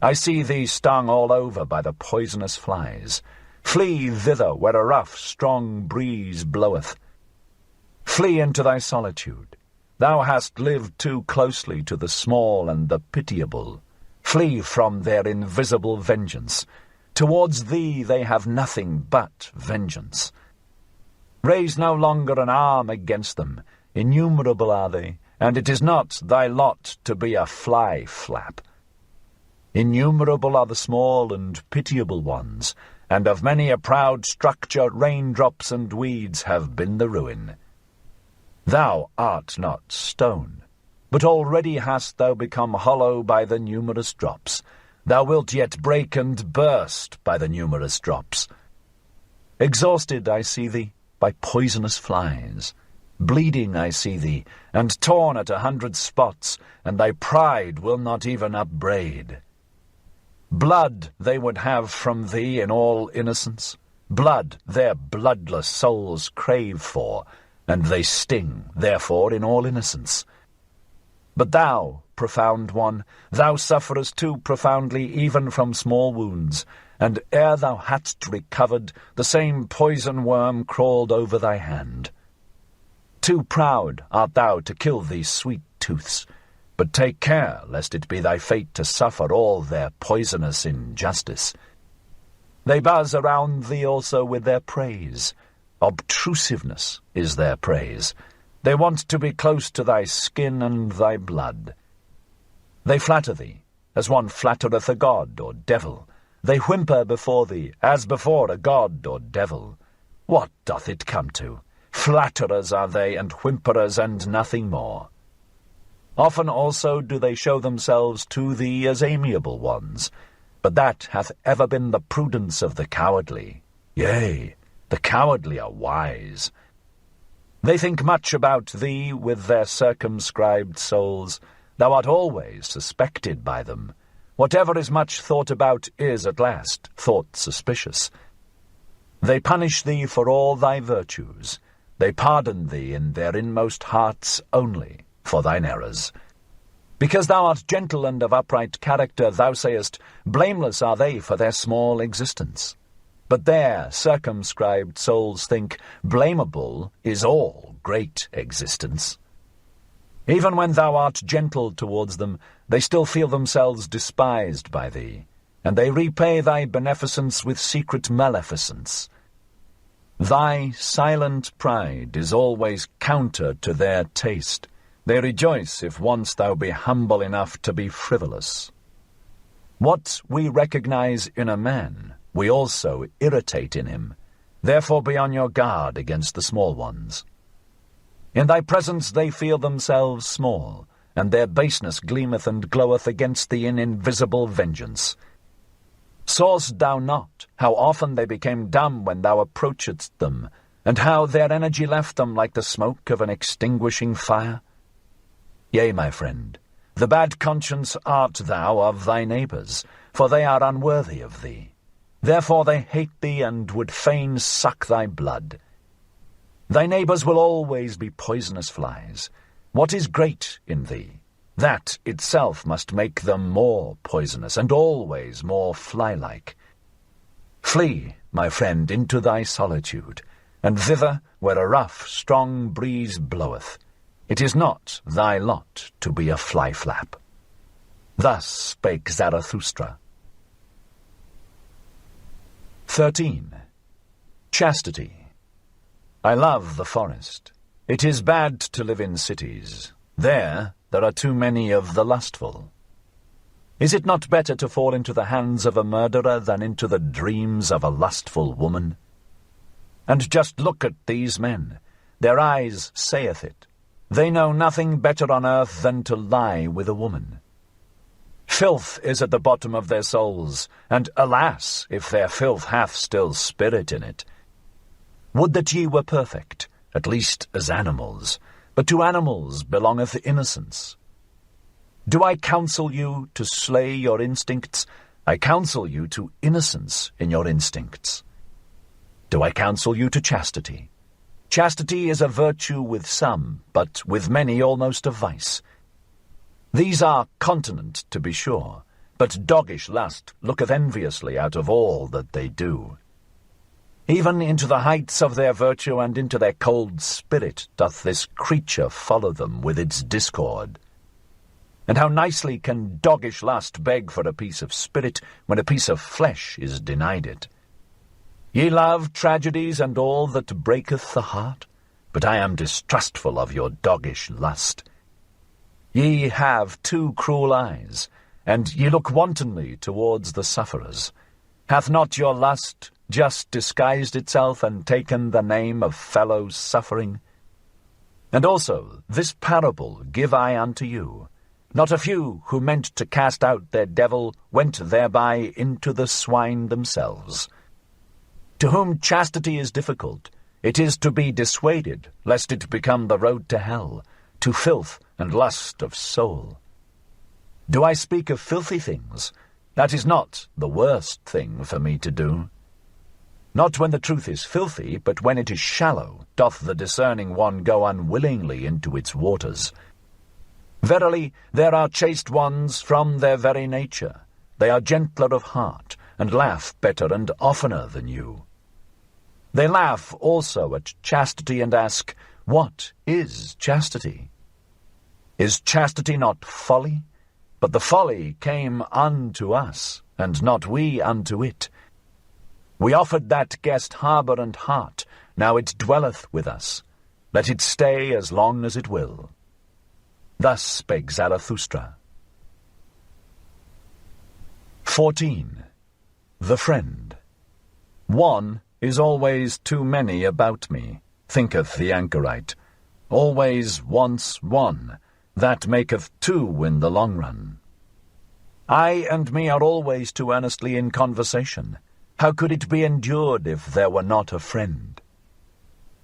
I see thee stung all over by the poisonous flies. Flee thither where a rough, strong breeze bloweth. Flee into thy solitude. Thou hast lived too closely to the small and the pitiable. Flee from their invisible vengeance. Towards thee they have nothing but vengeance. Raise no longer an arm against them. Innumerable are they, and it is not thy lot to be a fly-flap. Innumerable are the small and pitiable ones, and of many a proud structure raindrops and weeds have been the ruin. Thou art not stone, but already hast thou become hollow by the numerous drops. Thou wilt yet break and burst by the numerous drops. Exhausted I see thee by poisonous flies. Bleeding I see thee, and torn at 100 spots, and thy pride will not even upbraid. Blood they would have from thee in all innocence. Blood their bloodless souls crave for, and they sting, therefore, in all innocence. But thou, profound one, thou sufferest too profoundly even from small wounds, and ere thou hadst recovered, the same poison worm crawled over thy hand. Too proud art thou to kill these sweet tooths, but take care lest it be thy fate to suffer all their poisonous injustice. They buzz around thee also with their praise. Obtrusiveness is their praise. They want to be close to thy skin and thy blood. They flatter thee, as one flattereth a god or devil. They whimper before thee, as before a god or devil. What doth it come to? Flatterers are they, and whimperers, and nothing more. Often also do they show themselves to thee as amiable ones, but that hath ever been the prudence of the cowardly. Yea, the cowardly are wise. They think much about thee with their circumscribed souls. Thou art always suspected by them. Whatever is much thought about is at last thought suspicious. They punish thee for all thy virtues. They pardon thee in their inmost hearts only for thine errors. Because thou art gentle and of upright character, thou sayest, blameless are they for their small existence. But their circumscribed souls think blamable is all great existence. Even when thou art gentle towards them, they still feel themselves despised by thee, and they repay thy beneficence with secret maleficence. Thy silent pride is always counter to their taste. They rejoice if once thou be humble enough to be frivolous. What we recognize in a man, we also irritate in him. Therefore be on your guard against the small ones. In thy presence they feel themselves small, and their baseness gleameth and gloweth against thee in invisible vengeance. Sawest thou not how often they became dumb when thou approachedst them, and how their energy left them like the smoke of an extinguishing fire? Yea, my friend, the bad conscience art thou of thy neighbours, for they are unworthy of thee. Therefore they hate thee and would fain suck thy blood. Thy neighbours will always be poisonous flies. What is great in thee? That itself must make them more poisonous, and always more fly-like. Flee, my friend, into thy solitude, and thither where a rough, strong breeze bloweth. It is not thy lot to be a fly-flap. Thus spake Zarathustra. 13. Chastity. I love the forest. It is bad to live in cities. There are too many of the lustful. Is it not better to fall into the hands of a murderer than into the dreams of a lustful woman? And just look at these men. Their eyes saith it. They know nothing better on earth than to lie with a woman. Filth is at the bottom of their souls, and alas, if their filth hath still spirit in it. Would that ye were perfect, at least as animals, but to animals belongeth innocence. Do I counsel you to slay your instincts? I counsel you to innocence in your instincts. Do I counsel you to chastity? Chastity is a virtue with some, but with many almost a vice. These are continent, to be sure, but doggish lust looketh enviously out of all that they do. Even into the heights of their virtue and into their cold spirit doth this creature follow them with its discord. And how nicely can doggish lust beg for a piece of spirit when a piece of flesh is denied it. Ye love tragedies and all that breaketh the heart, but I am distrustful of your doggish lust. Ye have two cruel eyes, and ye look wantonly towards the sufferers. Hath not your lust just disguised itself and taken the name of fellow suffering? And also this parable give I unto you. Not a few who meant to cast out their devil went thereby into the swine themselves. To whom chastity is difficult, it is to be dissuaded, lest it become the road to hell, to filth and lust of soul. Do I speak of filthy things? That is not the worst thing for me to do. Not when the truth is filthy, but when it is shallow, doth the discerning one go unwillingly into its waters. Verily, there are chaste ones from their very nature. They are gentler of heart, and laugh better and oftener than you. They laugh also at chastity and ask, what is chastity? Is chastity not folly? But the folly came unto us, and not we unto it. We offered that guest harbour and heart, now it dwelleth with us. Let it stay as long as it will. Thus spake Zarathustra. 14. The Friend. One is always too many about me, thinketh the anchorite. Always once one, that maketh two in the long run. I and me are always too earnestly in conversation. How could it be endured if there were not a friend?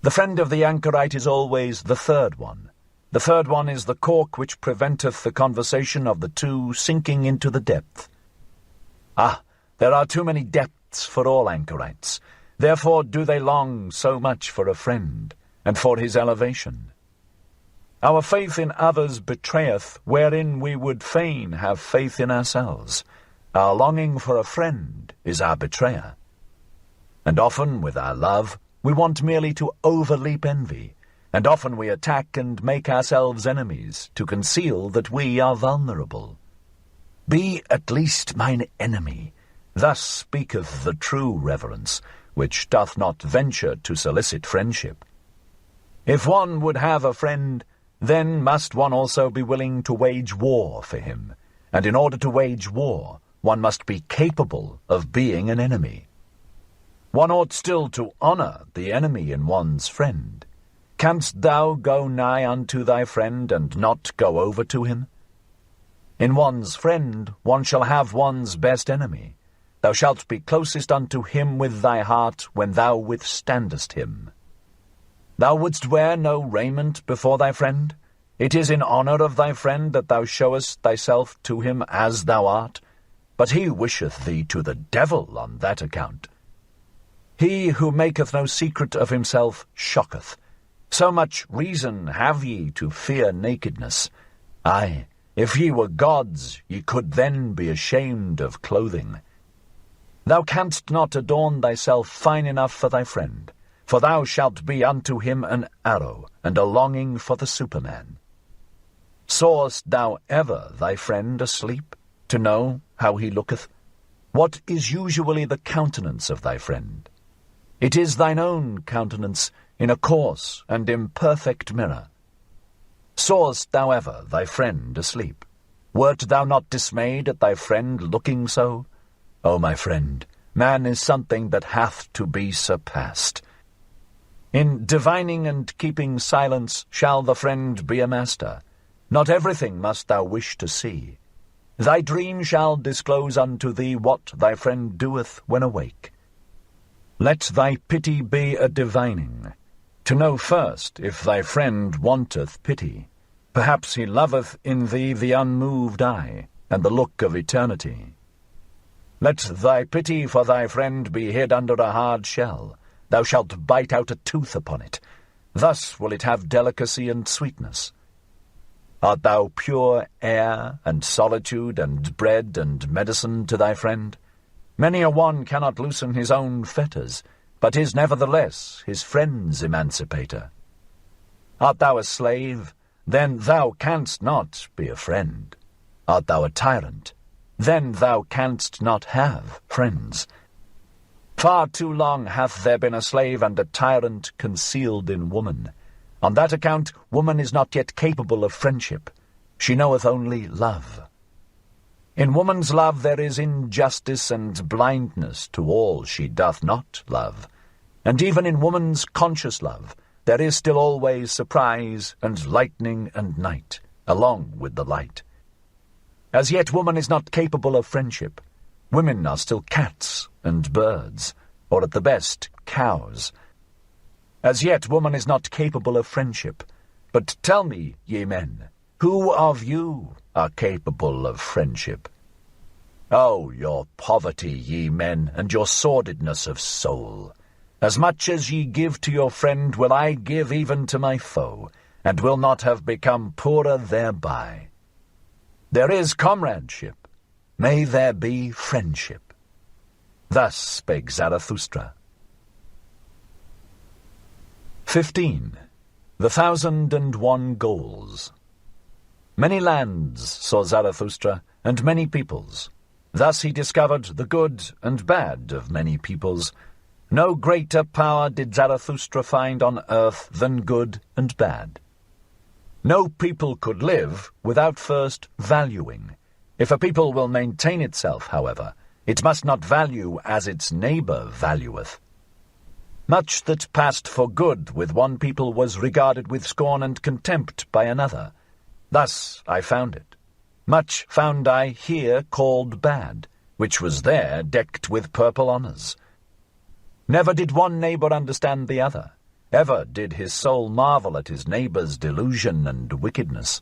The friend of the anchorite is always the third one. The third one is the cork which preventeth the conversation of the two sinking into the depth. Ah, there are too many depths for all anchorites. Therefore do they long so much for a friend, and for his elevation. Our faith in others betrayeth wherein we would fain have faith in ourselves. Our longing for a friend is our betrayer. And often with our love we want merely to overleap envy, and often we attack and make ourselves enemies to conceal that we are vulnerable. Be at least mine enemy, thus speaketh the true reverence, which doth not venture to solicit friendship. If one would have a friend, then must one also be willing to wage war for him, and in order to wage war, one must be capable of being an enemy. One ought still to honour the enemy in one's friend. Canst thou go nigh unto thy friend, and not go over to him? In one's friend one shall have one's best enemy. Thou shalt be closest unto him with thy heart when thou withstandest him. Thou wouldst wear no raiment before thy friend? It is in honour of thy friend that thou showest thyself to him as thou art, but he wisheth thee to the devil on that account. He who maketh no secret of himself shocketh. So much reason have ye to fear nakedness. Aye, if ye were gods, ye could then be ashamed of clothing. Thou canst not adorn thyself fine enough for thy friend, for thou shalt be unto him an arrow, and a longing for the Superman. Sawest thou ever thy friend asleep, to know how he looketh? What is usually the countenance of thy friend? It is thine own countenance in a coarse and imperfect mirror. Sawest thou ever thy friend asleep? Wert thou not dismayed at thy friend looking so? O my friend, man is something that hath to be surpassed. In divining and keeping silence shall the friend be a master. Not everything must thou wish to see. Thy dream shall disclose unto thee what thy friend doeth when awake. Let thy pity be a divining, to know first if thy friend wanteth pity. Perhaps he loveth in thee the unmoved eye, and the look of eternity. Let thy pity for thy friend be hid under a hard shell. Thou shalt bite out a tooth upon it. Thus will it have delicacy and sweetness. Art thou pure air, and solitude, and bread, and medicine to thy friend? Many a one cannot loosen his own fetters, but is nevertheless his friend's emancipator. Art thou a slave? Then thou canst not be a friend. Art thou a tyrant? Then thou canst not have friends. Far too long hath there been a slave and a tyrant concealed in woman. On that account woman is not yet capable of friendship. She knoweth only love. In woman's love there is injustice and blindness to all she doth not love. And even in woman's conscious love there is still always surprise and lightning and night, along with the light. As yet woman is not capable of friendship. Women are still cats and birds, or at the best, cows. As yet woman is not capable of friendship. But tell me, ye men, who of you are capable of friendship? Oh, your poverty, ye men, and your sordidness of soul! As much as ye give to your friend will I give even to my foe, and will not have become poorer thereby. There is comradeship. May there be friendship. Thus spake Zarathustra. 15. The 1,001 Goals. Many lands saw Zarathustra, and many peoples. Thus he discovered the good and bad of many peoples. No greater power did Zarathustra find on earth than good and bad. No people could live without first valuing. If a people will maintain itself, however, it must not value as its neighbour valueth. Much that passed for good with one people was regarded with scorn and contempt by another. Thus I found it. Much found I here called bad, which was there decked with purple honours. Never did one neighbour understand the other. Ever did his soul marvel at his neighbour's delusion and wickedness.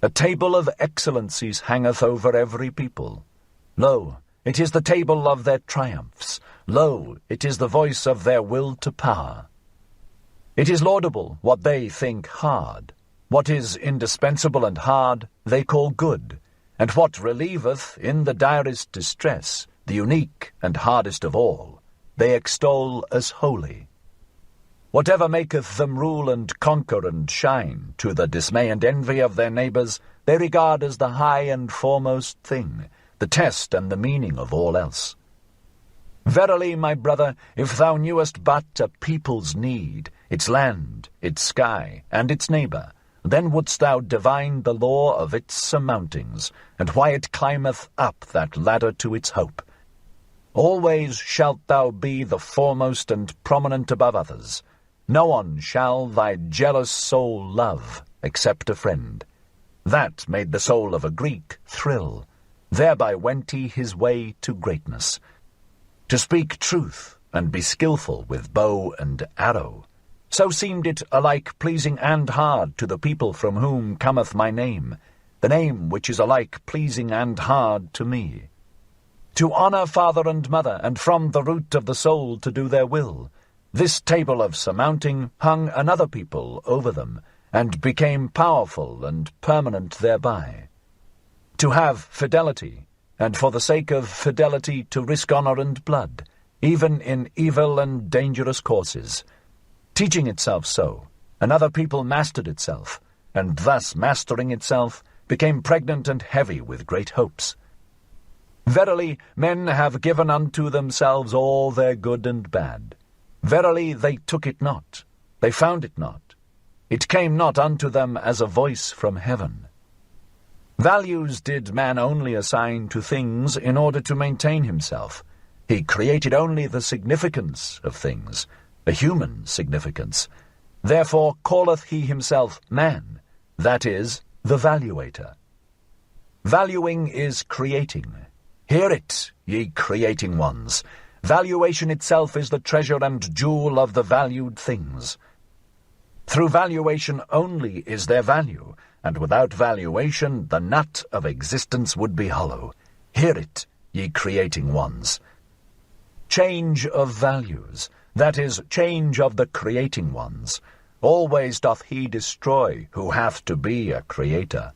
A table of excellencies hangeth over every people. Lo, it is the table of their triumphs. Lo, it is the voice of their will to power. It is laudable what they think hard. What is indispensable and hard they call good, and what relieveth in the direst distress, the unique and hardest of all, they extol as holy. Whatever maketh them rule and conquer and shine, to the dismay and envy of their neighbours, they regard as the high and foremost thing, the test and the meaning of all else. Verily, my brother, if thou knewest but a people's need, its land, its sky, and its neighbour, then wouldst thou divine the law of its surmountings, and why it climbeth up that ladder to its hope. Always shalt thou be the foremost and prominent above others. No one shall thy jealous soul love, except a friend. That made the soul of a Greek thrill. Thereby went he his way to greatness. To speak truth, and be skilful with bow and arrow, so seemed it alike pleasing and hard to the people from whom cometh my name, the name which is alike pleasing and hard to me. To honour father and mother, and from the root of the soul to do their will, this table of surmounting hung another people over them, and became powerful and permanent thereby. To have fidelity, and for the sake of fidelity to risk honour and blood, even in evil and dangerous courses. Teaching itself so, another people mastered itself, and thus mastering itself, became pregnant and heavy with great hopes. Verily, men have given unto themselves all their good and bad. Verily, they took it not, they found it not. It came not unto them as a voice from heaven. Values did man only assign to things in order to maintain himself. He created only the significance of things, a human significance. Therefore calleth he himself man, that is, the valuator. Valuing is creating. Hear it, ye creating ones. Valuation itself is the treasure and jewel of the valued things. Through valuation only is there value, and without valuation the nut of existence would be hollow. Hear it, ye creating ones. Change of values, that is, change of the creating ones, always doth he destroy who hath to be a creator.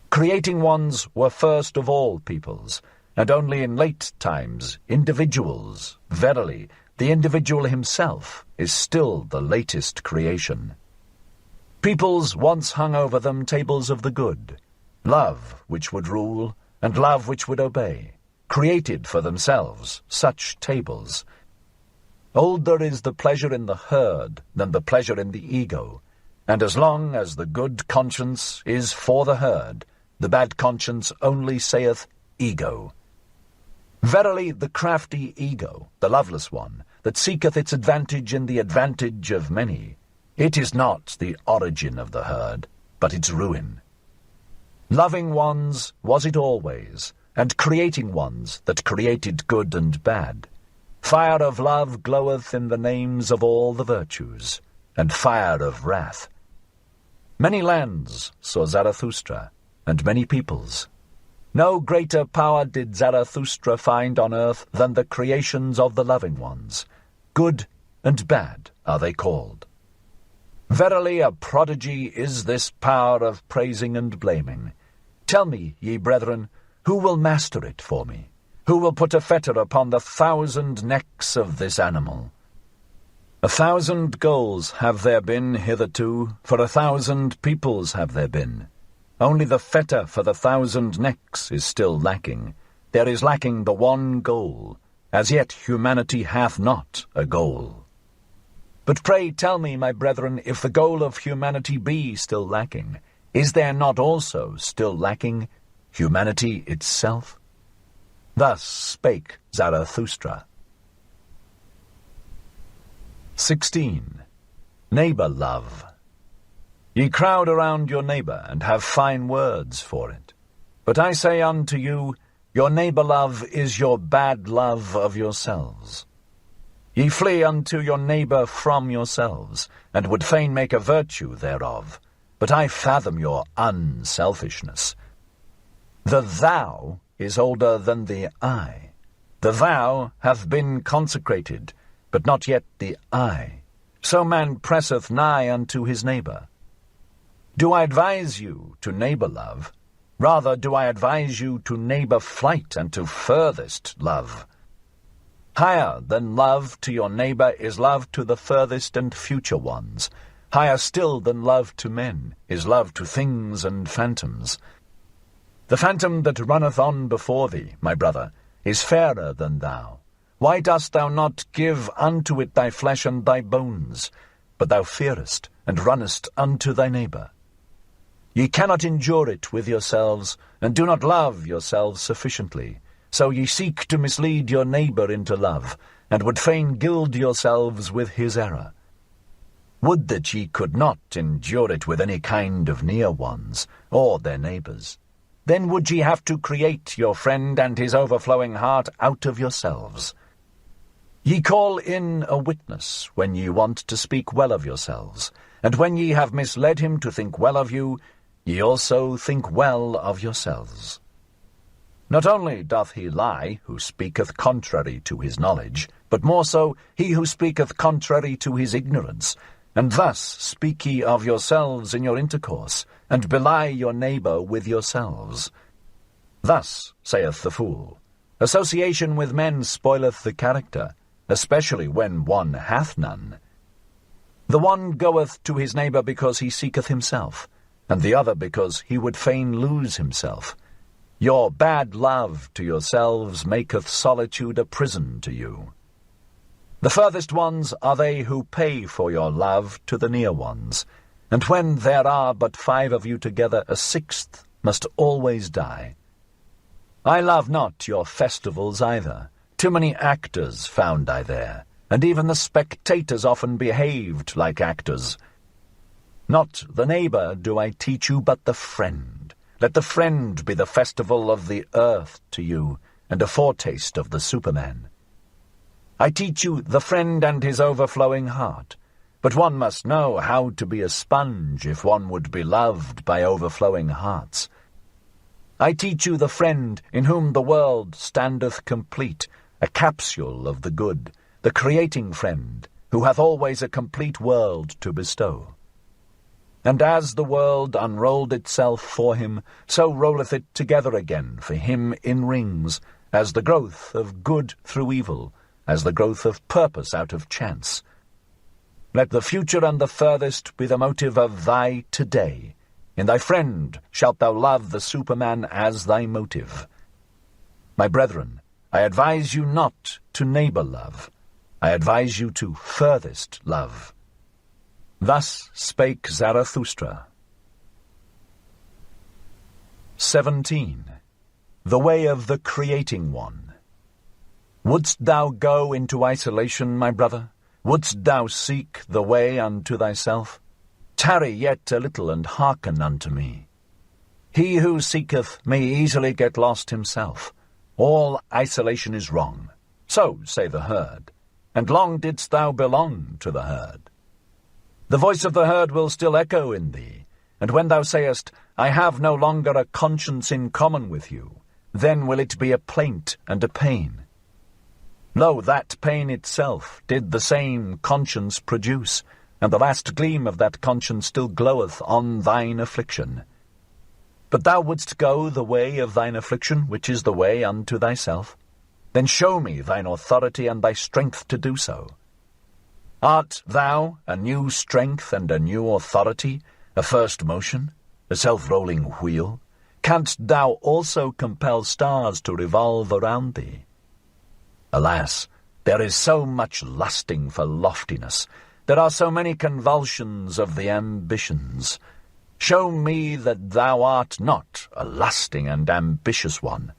Creating ones were first of all peoples, and only in late times individuals. Verily, the individual himself is still the latest creation. Peoples once hung over them tables of the good, love which would rule, and love which would obey, created for themselves such tables. Older is the pleasure in the herd than the pleasure in the ego, and as long as the good conscience is for the herd, the bad conscience only saith ego. Verily, the crafty ego, the loveless one, that seeketh its advantage in the advantage of many, it is not the origin of the herd, but its ruin. Loving ones was it always, and creating ones that created good and bad. Fire of love gloweth in the names of all the virtues, and fire of wrath. Many lands saw Zarathustra, and many peoples. No greater power did Zarathustra find on earth than the creations of the loving ones. Good and bad are they called. Verily a prodigy is this power of praising and blaming. Tell me, ye brethren, who will master it for me? Who will put a fetter upon the 1,000 necks of this animal? 1,000 goals have there been hitherto, for 1,000 peoples have there been. Only the fetter for the 1,000 necks is still lacking. There is lacking the one goal. As yet humanity hath not a goal. But pray tell me, my brethren, if the goal of humanity be still lacking, is there not also still lacking humanity itself? Thus spake Zarathustra. 16. Neighbor love. Ye crowd around your neighbor, and have fine words for it. But I say unto you, your neighbor love is your bad love of yourselves. Ye flee unto your neighbor from yourselves, and would fain make a virtue thereof. But I fathom your unselfishness. The thou is older than the I. The thou hath been consecrated, but not yet the I. So man presseth nigh unto his neighbor. Do I advise you to neighbor love? Rather do I advise you to neighbor flight and to furthest love. Higher than love to your neighbor is love to the furthest and future ones. Higher still than love to men is love to things and phantoms. The phantom that runneth on before thee, my brother, is fairer than thou. Why dost thou not give unto it thy flesh and thy bones? But thou fearest, and runnest unto thy neighbor. Ye cannot endure it with yourselves, and do not love yourselves sufficiently. So ye seek to mislead your neighbor into love, and would fain gild yourselves with his error. Would that ye could not endure it with any kind of near ones, or their neighbors. Then would ye have to create your friend and his overflowing heart out of yourselves. Ye call in a witness when ye want to speak well of yourselves, and when ye have misled him to think well of you, ye also think well of yourselves. Not only doth he lie who speaketh contrary to his knowledge, but more so he who speaketh contrary to his ignorance, and thus speak ye of yourselves in your intercourse, and belie your neighbor with yourselves. Thus saith the fool, association with men spoileth the character, especially when one hath none. The one goeth to his neighbor because he seeketh himself, and the other because he would fain lose himself. Your bad love to yourselves maketh solitude a prison to you. The furthest ones are they who pay for your love to the near ones, and when there are but 5 of you together, a 6th must always die. I love not your festivals either. Too many actors found I there, and even the spectators often behaved like actors. Not the neighbor do I teach you, but the friend. Let the friend be the festival of the earth to you, and a foretaste of the Superman. I teach you the friend and his overflowing heart, but one must know how to be a sponge if one would be loved by overflowing hearts. I teach you the friend in whom the world standeth complete, a capsule of the good, the creating friend, who hath always a complete world to bestow. And as the world unrolled itself for him, so rolleth it together again for him in rings, as the growth of good through evil, as the growth of purpose out of chance. Let the future and the furthest be the motive of thy today. In thy friend shalt thou love the Superman as thy motive. My brethren, I advise you not to neighbor love. I advise you to furthest love. Thus spake Zarathustra. 17. The way of the creating one. Wouldst thou go into isolation, my brother? Wouldst thou seek the way unto thyself? Tarry yet a little, and hearken unto me. He who seeketh may easily get lost himself. All isolation is wrong. So say the herd. And long didst thou belong to the herd. The voice of the herd will still echo in thee, and when thou sayest, I have no longer a conscience in common with you, then will it be a plaint and a pain. Lo, that pain itself did the same conscience produce, and the last gleam of that conscience still gloweth on thine affliction. But thou wouldst go the way of thine affliction, which is the way unto thyself. Then show me thine authority and thy strength to do so. Art thou a new strength and a new authority, a first motion, a self-rolling wheel? Canst thou also compel stars to revolve around thee? Alas, there is so much lusting for loftiness, there are so many convulsions of the ambitions. Show me that thou art not a lusting and ambitious one.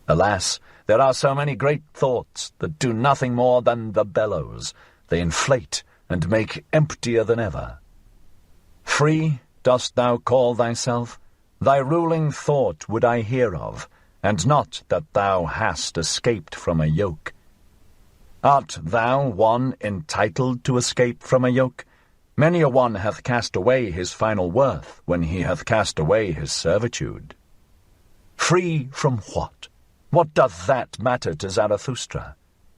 Alas, there are so many great thoughts that do nothing more than the bellows. They inflate and make emptier than ever. Free dost thou call thyself? Thy ruling thought would I hear of, and not that thou hast escaped from a yoke. Art thou one entitled to escape from a yoke? Many a one hath cast away his final worth when he hath cast away his servitude. Free from what? What doth that matter to Zarathustra?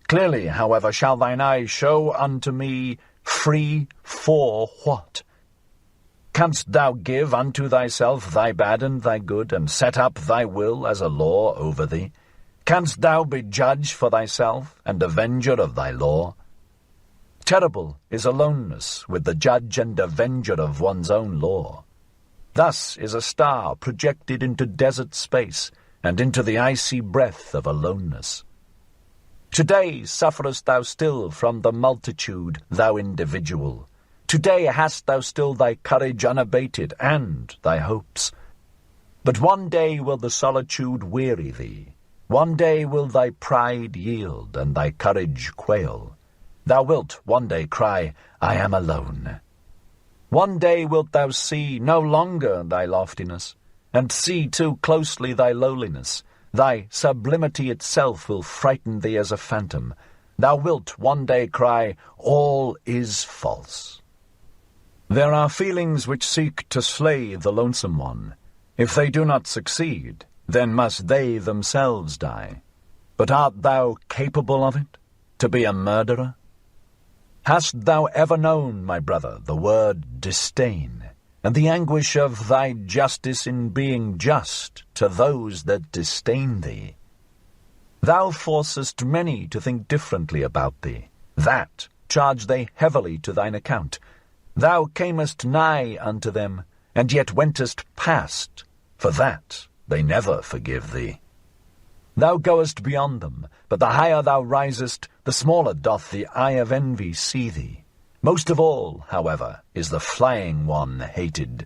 Clearly, however, shall thine eye show unto me, free for what? Canst thou give unto thyself thy bad and thy good, and set up thy will as a law over thee? Canst thou be judge for thyself, and avenger of thy law? Terrible is aloneness with the judge and avenger of one's own law. Thus is a star projected into desert space, and into the icy breath of aloneness. Today sufferest thou still from the multitude, thou individual. Today hast thou still thy courage unabated, and thy hopes. But one day will the solitude weary thee. One day will thy pride yield, and thy courage quail. Thou wilt one day cry, I am alone. One day wilt thou see no longer thy loftiness, and see too closely thy lowliness. Thy sublimity itself will frighten thee as a phantom. Thou wilt one day cry, all is false. There are feelings which seek to slay the lonesome one. If they do not succeed, then must they themselves die. But art thou capable of it, to be a murderer? Hast thou ever known, my brother, the word disdain, and the anguish of thy justice in being just to those that disdain thee? Thou forcest many to think differently about thee. That charge they heavily to thine account. Thou camest nigh unto them, and yet wentest past. For that they never forgive thee. Thou goest beyond them, but the higher thou risest, the smaller doth the eye of envy see thee. Most of all, however, is the flying one hated.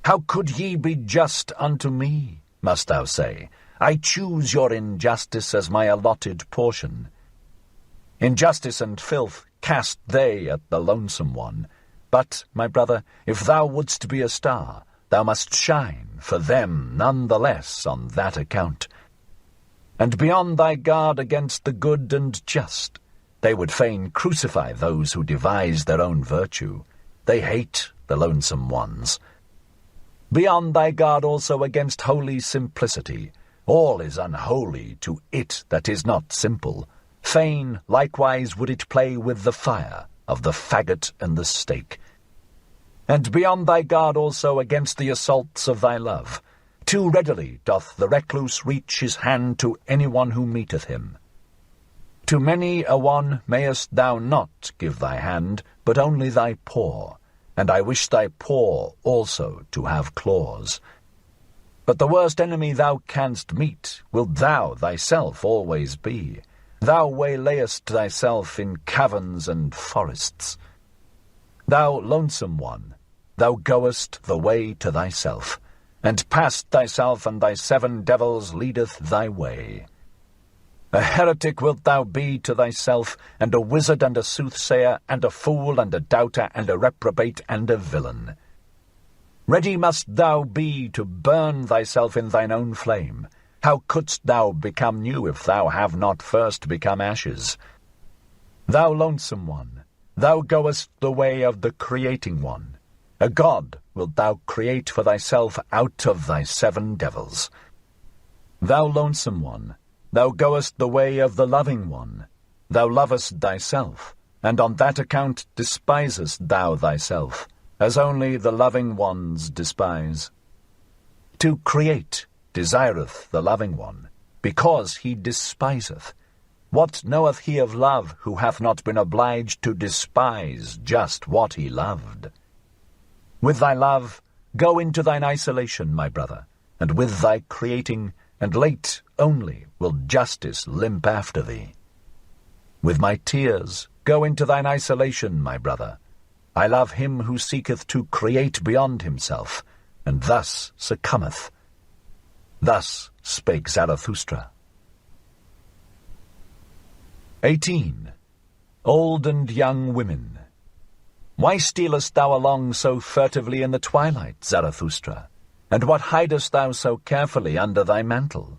How could ye be just unto me, must thou say? I choose your injustice as my allotted portion. Injustice and filth cast they at the lonesome one. But, my brother, if thou wouldst be a star, thou must shine for them none the less on that account. And beyond thy guard against the good and just, they would fain crucify those who devise their own virtue. They hate the lonesome ones. Beyond thy guard also against holy simplicity, all is unholy to it that is not simple. Fain likewise would it play with the fire of the faggot and the stake. And beyond thy guard also against the assaults of thy love. Too readily doth the recluse reach his hand to anyone who meeteth him. To many a one mayest thou not give thy hand, but only thy paw, and I wish thy paw also to have claws. But the worst enemy thou canst meet wilt thou thyself always be. Thou waylayest thyself in caverns and forests. Thou lonesome one, thou goest the way to thyself, and past thyself and thy 7 devils leadeth thy way. A heretic wilt thou be to thyself, and a wizard and a soothsayer, and a fool and a doubter, and a reprobate and a villain. Ready must thou be to burn thyself in thine own flame. How couldst thou become new if thou have not first become ashes? Thou lonesome one, thou goest the way of the creating one. A god wilt thou create for thyself out of thy 7 devils. Thou lonesome one, thou goest the way of the loving one. Thou lovest thyself, and on that account despisest thou thyself, as only the loving ones despise. To create desireth the loving one, because he despiseth. What knoweth he of love, who hath not been obliged to despise just what he loved? With thy love, go into thine isolation, my brother, and with thy creating, and late only will justice limp after thee. With my tears go into thine isolation, my brother. I love him who seeketh to create beyond himself, and thus succumbeth. Thus spake Zarathustra. 18. Old and young women. Why stealest thou along so furtively in the twilight, Zarathustra? And what hidest thou so carefully under thy mantle?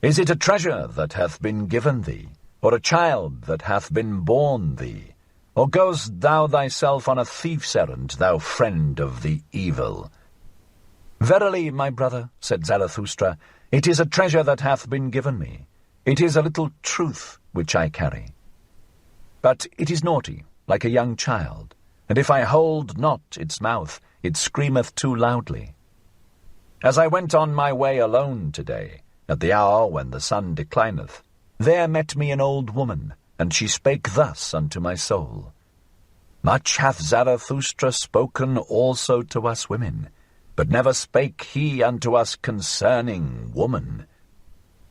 Is it a treasure that hath been given thee, or a child that hath been born thee? Or goest thou thyself on a thief's errand, thou friend of the evil? Verily, my brother, said Zarathustra, it is a treasure that hath been given me. It is a little truth which I carry. But it is naughty, like a young child, and if I hold not its mouth, it screameth too loudly. As I went on my way alone today, at the hour when the sun declineth, there met me an old woman, and she spake thus unto my soul. Much hath Zarathustra spoken also to us women, but never spake he unto us concerning woman.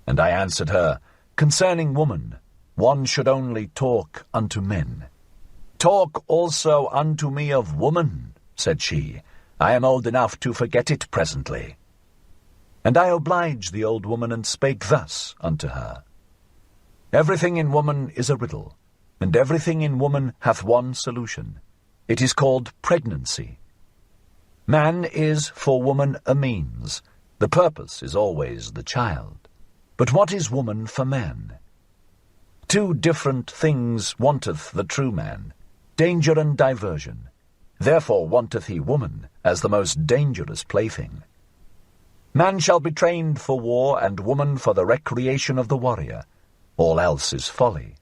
And I answered her, Concerning woman, one should only talk unto men. Talk also unto me of woman, said she. I am old enough to forget it presently. And I obliged the old woman, and spake thus unto her. Everything in woman is a riddle, and everything in woman hath one solution. It is called pregnancy. Man is for woman a means. The purpose is always the child. But what is woman for man? Two different things wanteth the true man, danger and diversion. Therefore wanteth he woman as the most dangerous plaything. Man shall be trained for war, and woman for the recreation of the warrior. All else is folly.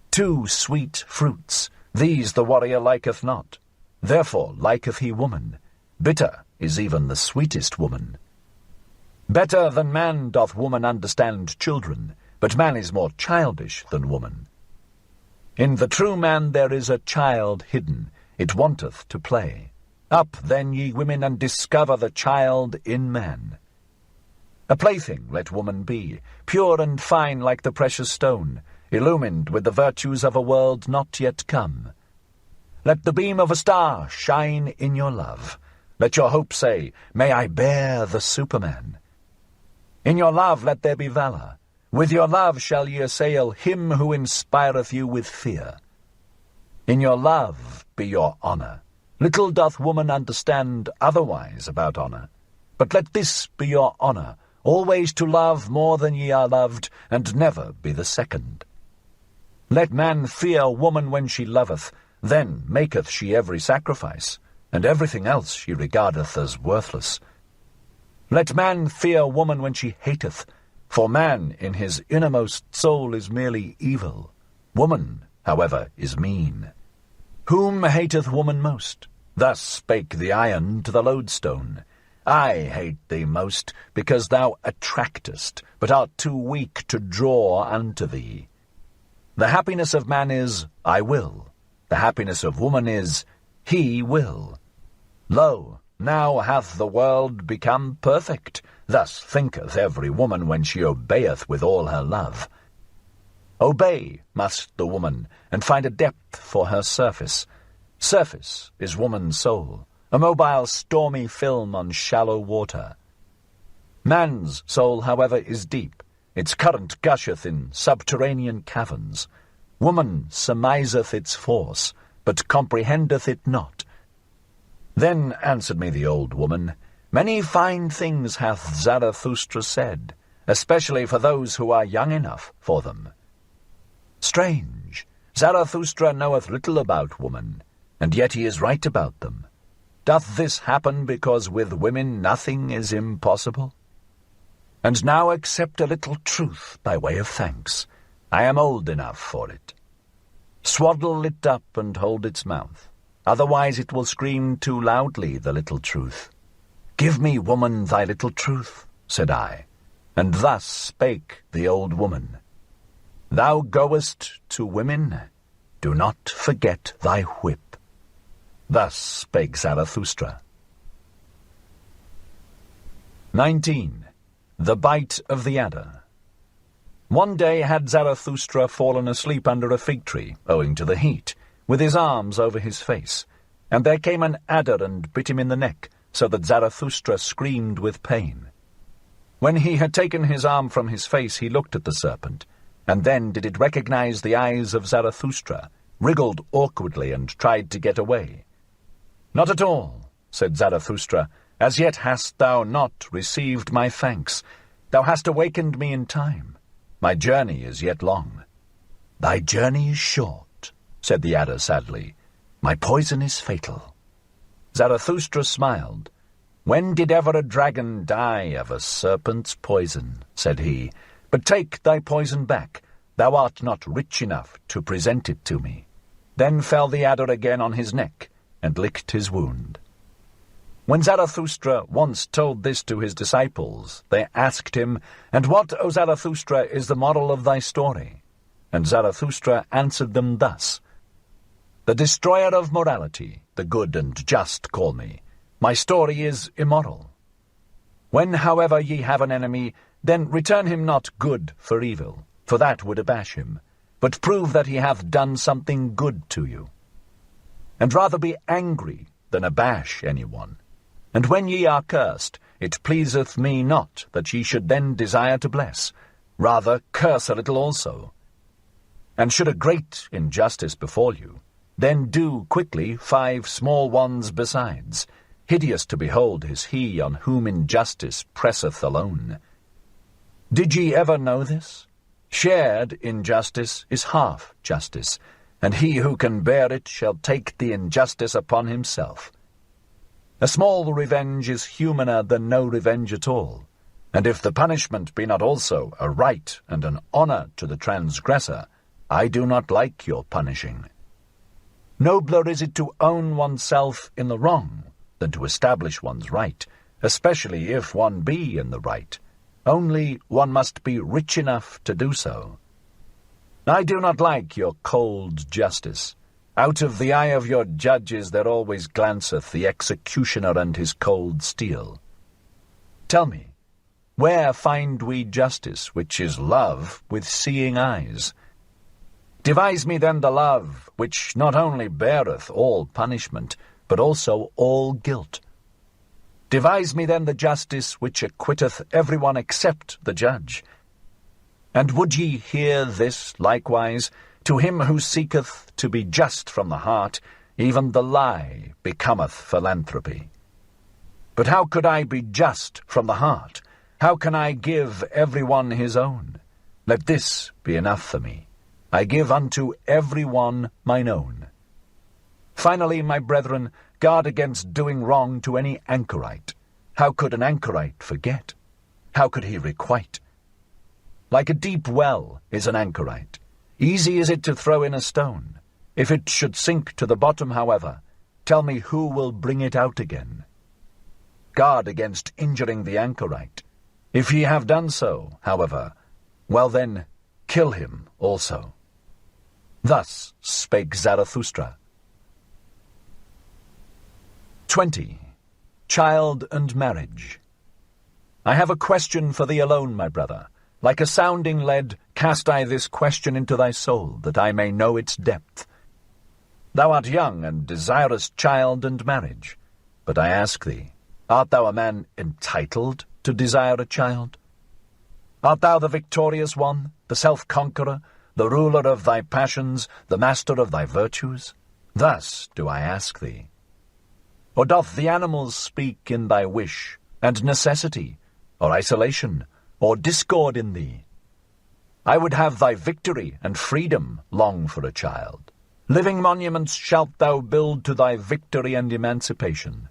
Two sweet fruits, these the warrior liketh not. Therefore liketh he woman. Bitter is even the sweetest woman. Better than man doth woman understand children, but man is more childish than woman. In the true man there is a child hidden, it wanteth to play. Up then, ye women, and discover the child in man. A plaything let woman be, pure and fine like the precious stone, illumined with the virtues of a world not yet come. Let the beam of a star shine in your love. Let your hope say, May I bear the Superman. In your love let there be valor. With your love shall ye assail him who inspireth you with fear. In your love be your honor. Little doth woman understand otherwise about honor. But let this be your honor, always to love more than ye are loved, and never be the second. Let man fear woman when she loveth, then maketh she every sacrifice, and everything else she regardeth as worthless. Let man fear woman when she hateth, for man in his innermost soul is merely evil. Woman, however, is mean. Whom hateth woman most? Thus spake the iron to the lodestone. I hate thee most, because thou attractest, but art too weak to draw unto thee. The happiness of man is, I will. The happiness of woman is, he will. Lo, now hath the world become perfect. Thus thinketh every woman when she obeyeth with all her love. Obey must the woman, and find a depth for her surface. Surface is woman's soul, a mobile stormy film on shallow water. Man's soul, however, is deep. Its current gusheth in subterranean caverns. Woman surmiseth its force, but comprehendeth it not. Then answered me the old woman, Many fine things hath Zarathustra said, especially for those who are young enough for them. Strange, Zarathustra knoweth little about woman, and yet he is right about them. Doth this happen because with women nothing is impossible? And now accept a little truth by way of thanks. I am old enough for it. Swaddle it up and hold its mouth. Otherwise it will scream too loudly, the little truth. Give me, woman, thy little truth, said I, and thus spake the old woman. Thou goest to women, do not forget thy whip. Thus spake Zarathustra. 19. The Bite of the Adder. One day had Zarathustra fallen asleep under a fig tree, owing to the heat, with his arms over his face, and there came an adder and bit him in the neck, so that Zarathustra screamed with pain. When he had taken his arm from his face, he looked at the serpent, and then did it recognize the eyes of Zarathustra, wriggled awkwardly, and tried to get away. "Not at all," said Zarathustra. "As yet hast thou not received my thanks. Thou hast awakened me in time. My journey is yet long." "Thy journey is short," said the adder sadly. "My poison is fatal." Zarathustra smiled. "When did ever a dragon die of a serpent's poison?" said he. "But take thy poison back. Thou art not rich enough to present it to me." Then fell the adder again on his neck, and licked his wound. When Zarathustra once told this to his disciples, they asked him, "And what, O Zarathustra, is the moral of thy story?" And Zarathustra answered them thus: "The destroyer of morality, the good and just call me. My story is immoral. When, however, ye have an enemy, then return him not good for evil, for that would abash him, but prove that he hath done something good to you. And rather be angry than abash anyone. And when ye are cursed, it pleaseth me not that ye should then desire to bless. Rather curse a little also. And should a great injustice befall you, then do quickly 5 small ones besides. Hideous to behold is he on whom injustice presseth alone. Did ye ever know this? Shared injustice is half justice, and he who can bear it shall take the injustice upon himself. A small revenge is humaner than no revenge at all, and if the punishment be not also a right and an honor to the transgressor, I do not like your punishing. Nobler is it to own oneself in the wrong than to establish one's right, especially if one be in the right. Only one must be rich enough to do so. I do not like your cold justice. Out of the eye of your judges there always glanceth the executioner and his cold steel. Tell me, where find we justice, which is love with seeing eyes? Devise me then the love, which not only beareth all punishment, but also all guilt. Devise me then the justice which acquitteth everyone except the judge. And would ye hear this likewise? To him who seeketh to be just from the heart, even the lie becometh philanthropy. But how could I be just from the heart? How can I give everyone his own? Let this be enough for me. I give unto every one mine own. Finally, my brethren, guard against doing wrong to any anchorite. How could an anchorite forget? How could he requite? Like a deep well is an anchorite. Easy is it to throw in a stone. If it should sink to the bottom, however, tell me who will bring it out again. Guard against injuring the anchorite. If ye have done so, however, well then, kill him also. Thus spake Zarathustra. 20. Child and Marriage. I have a question for thee alone, my brother. Like a sounding lead, cast I this question into thy soul, that I may know its depth. Thou art young, and desirous child and marriage. But I ask thee, art thou a man entitled to desire a child? Art thou the victorious one, the self-conqueror, the ruler of thy passions, the master of thy virtues? Thus do I ask thee. Or doth the animals speak in thy wish, and necessity, or isolation, or discord in thee? I would have thy victory and freedom long for a child. Living monuments shalt thou build to thy victory and emancipation.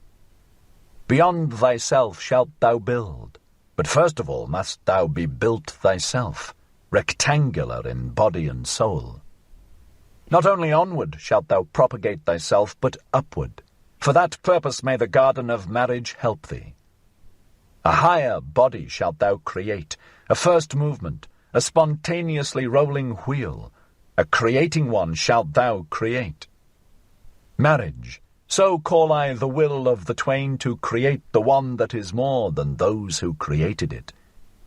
Beyond thyself shalt thou build, but first of all must thou be built thyself, rectangular in body and soul. Not only onward shalt thou propagate thyself, but upward. For that purpose may the garden of marriage help thee. A higher body shalt thou create, a first movement, a spontaneously rolling wheel. A creating one shalt thou create. Marriage, so call I the will of the twain to create the one that is more than those who created it.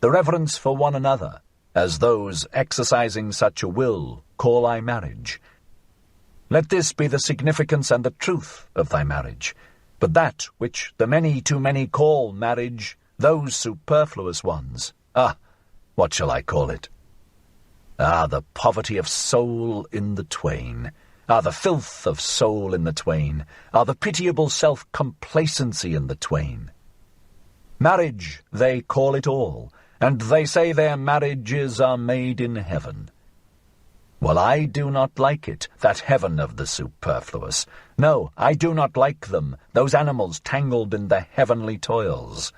the reverence for one another, as those exercising such a will call I marriage. Let this be the significance and the truth of thy marriage, but that which the many too many call marriage, those superfluous ones, what shall I call it? The poverty of soul in the twain, the filth of soul in the twain, the pitiable self-complacency in the twain. Marriage, they call it all, and they say their marriages are made in heaven. Well, I do not like it, that heaven of the superfluous. No, I do not like them, those animals tangled in the heavenly toils.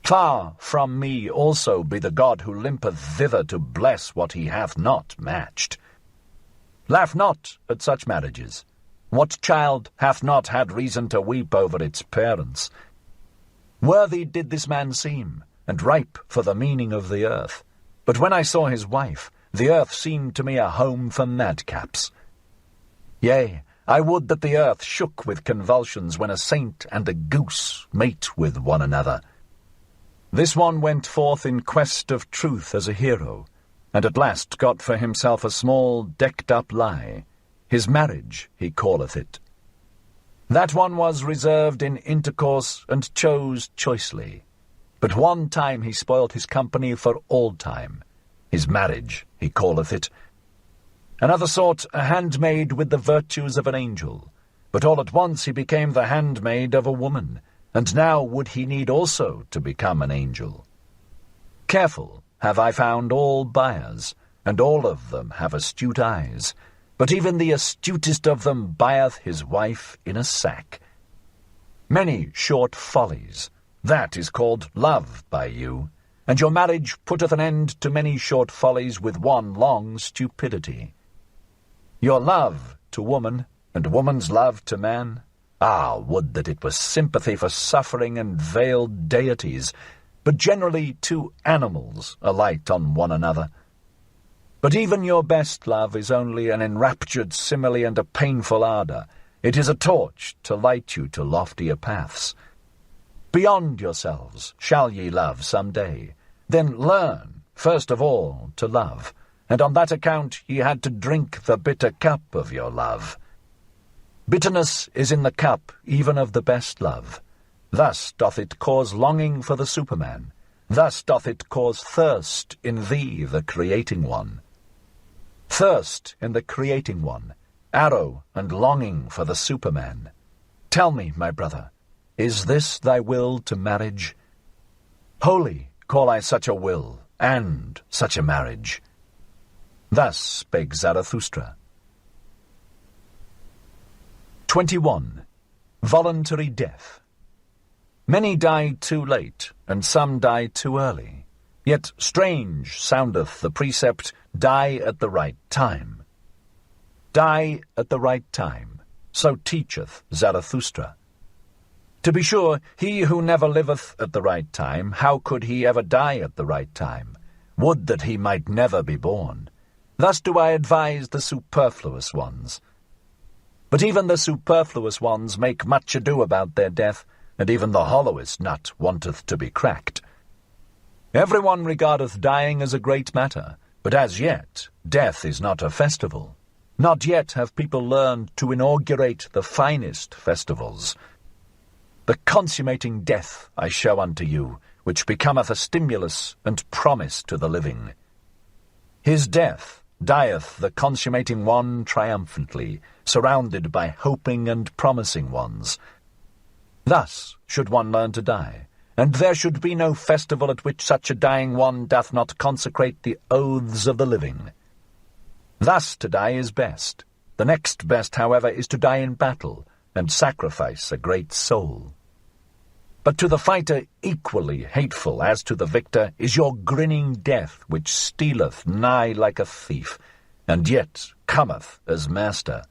Far from me also be the God who limpeth thither to bless what he hath not matched. Laugh not at such marriages. What child hath not had reason to weep over its parents? Worthy did this man seem, and ripe for the meaning of the earth. But when I saw his wife, the earth seemed to me a home for madcaps. Yea, I would that the earth shook with convulsions when a saint and a goose mate with one another. This one went forth in quest of truth as a hero, and at last got for himself a small decked-up lie. His marriage, he calleth it. That one was reserved in intercourse and chose choicely. But one time he spoilt his company for all time. His marriage, he calleth it. Another sought a handmaid with the virtues of an angel, but all at once he became the handmaid of a woman, and now would he need also to become an angel. Careful have I found all buyers, and all of them have astute eyes, but even the astutest of them buyeth his wife in a sack. Many short follies, that is called love by you, and your marriage putteth an end to many short follies with one long stupidity. Your love to woman, and woman's love to man, would that it was sympathy for suffering and veiled deities, but generally two animals alight on one another. But even your best love is only an enraptured simile and a painful ardour. It is a torch to light you to loftier paths. Beyond yourselves shall ye love some day. Then learn, first of all, to love, and on that account ye had to drink the bitter cup of your love. Bitterness is in the cup even of the best love. Thus doth it cause longing for the Superman. Thus doth it cause thirst in thee, the creating one. Thirst in the creating one, arrow and longing for the Superman. Tell me, my brother, is this thy will to marriage? Holy call I such a will, and such a marriage. Thus spake Zarathustra. 21. Voluntary death. Many die too late, and some die too early. Yet strange soundeth the precept, die at the right time. Die at the right time, so teacheth Zarathustra. To be sure, he who never liveth at the right time, how could he ever die at the right time? Would that he might never be born. Thus do I advise the superfluous ones. But even the superfluous ones make much ado about their death, and even the hollowest nut wanteth to be cracked. Everyone regardeth dying as a great matter, but as yet death is not a festival. Not yet have people learned to inaugurate the finest festivals. The consummating death I show unto you, which becometh a stimulus and promise to the living. His death dieth the consummating one triumphantly, surrounded by hoping and promising ones. Thus should one learn to die, and there should be no festival at which such a dying one doth not consecrate the oaths of the living. Thus to die is best. The next best, however, is to die in battle, and sacrifice a great soul. But to the fighter equally hateful as to the victor is your grinning death, which stealeth nigh like a thief, and yet cometh as master.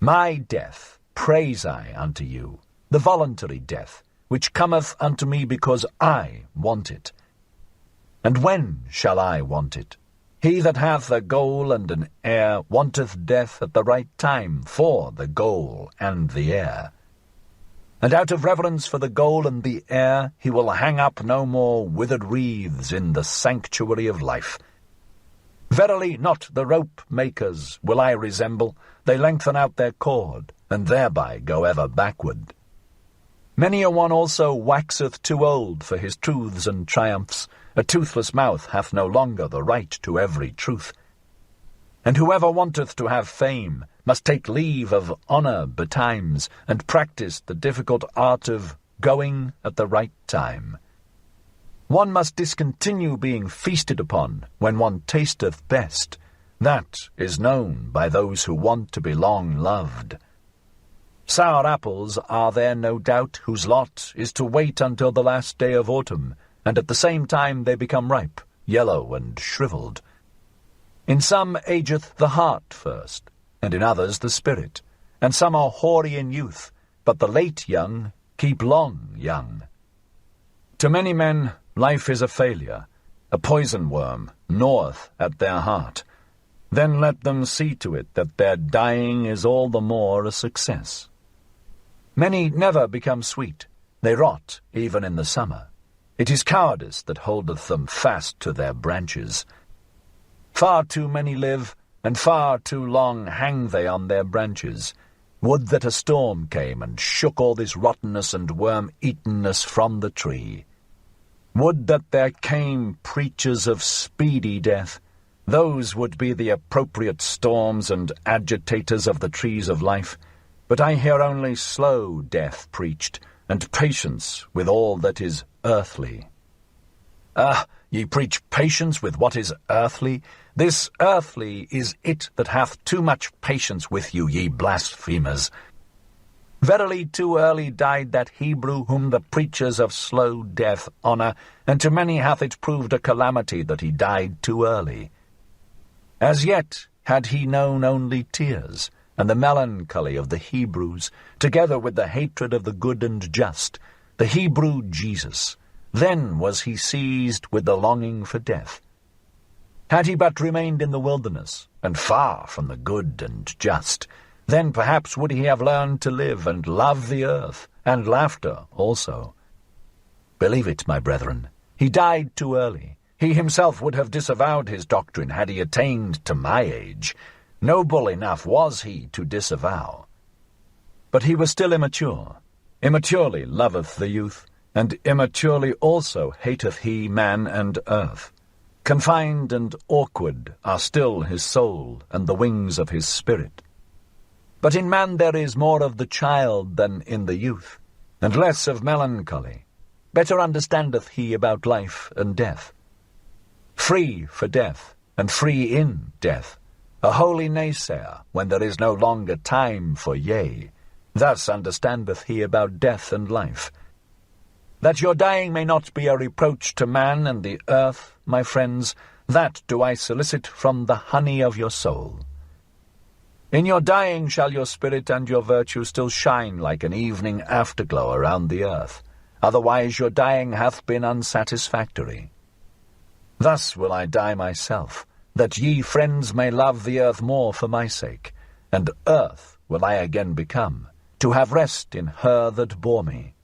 My death praise I unto you, the voluntary death, which cometh unto me because I want it. And when shall I want it? He that hath a goal and an heir wanteth death at the right time for the goal and the heir. and out of reverence for the goal and the air he will hang up no more withered wreaths in the sanctuary of life. Verily not the rope-makers will I resemble, they lengthen out their cord, and thereby go ever backward. Many a one also waxeth too old for his truths and triumphs, a toothless mouth hath no longer the right to every truth. And whoever wanteth to have fame must take leave of honour betimes, and practise the difficult art of going at the right time. One must discontinue being feasted upon when one tasteth best. That is known by those who want to be long loved. Sour apples are there, no doubt, whose lot is to wait until the last day of autumn, and at the same time they become ripe, yellow, and shrivelled. In some ageth the heart first, and in others the spirit, and some are hoary in youth, but the late young keep long young. To many men life is a failure, a poison worm gnaweth at their heart. Then let them see to it that their dying is all the more a success. Many never become sweet, they rot even in the summer. It is cowardice that holdeth them fast to their branches. Far too many live, and far too long hang they on their branches. Would that a storm came and shook all this rottenness and worm-eatenness from the tree. Would that there came preachers of speedy death. Those would be the appropriate storms and agitators of the trees of life. But I hear only slow death preached, and patience with all that is earthly. Ah, ye preach patience with what is earthly? This earthly is it that hath too much patience with you, ye blasphemers. Verily too early died that Hebrew whom the preachers of slow death honour, and to many hath it proved a calamity that he died too early. As yet had he known only tears, and the melancholy of the Hebrews, together with the hatred of the good and just, the Hebrew Jesus. Then was he seized with the longing for death. Had he but remained in the wilderness, and far from the good and just, then perhaps would he have learned to live and love the earth, and laughter also. Believe it, my brethren, he died too early. He himself would have disavowed his doctrine had he attained to my age. Noble enough was he to disavow. But he was still immature. Immaturely loveth the youth, and immaturely also hateth he man and earth. Confined and awkward are still his soul and the wings of his spirit. But in man there is more of the child than in the youth, and less of melancholy. Better understandeth he about life and death. Free for death, and free in death, a holy naysayer, when there is no longer time for yea. Thus understandeth he about death and life. That your dying may not be a reproach to man and the earth, my friends, that do I solicit from the honey of your soul. In your dying shall your spirit and your virtue still shine like an evening afterglow around the earth. Otherwise your dying hath been unsatisfactory. Thus will I die myself, that ye friends may love the earth more for my sake, and earth will I again become, to have rest in her that bore me.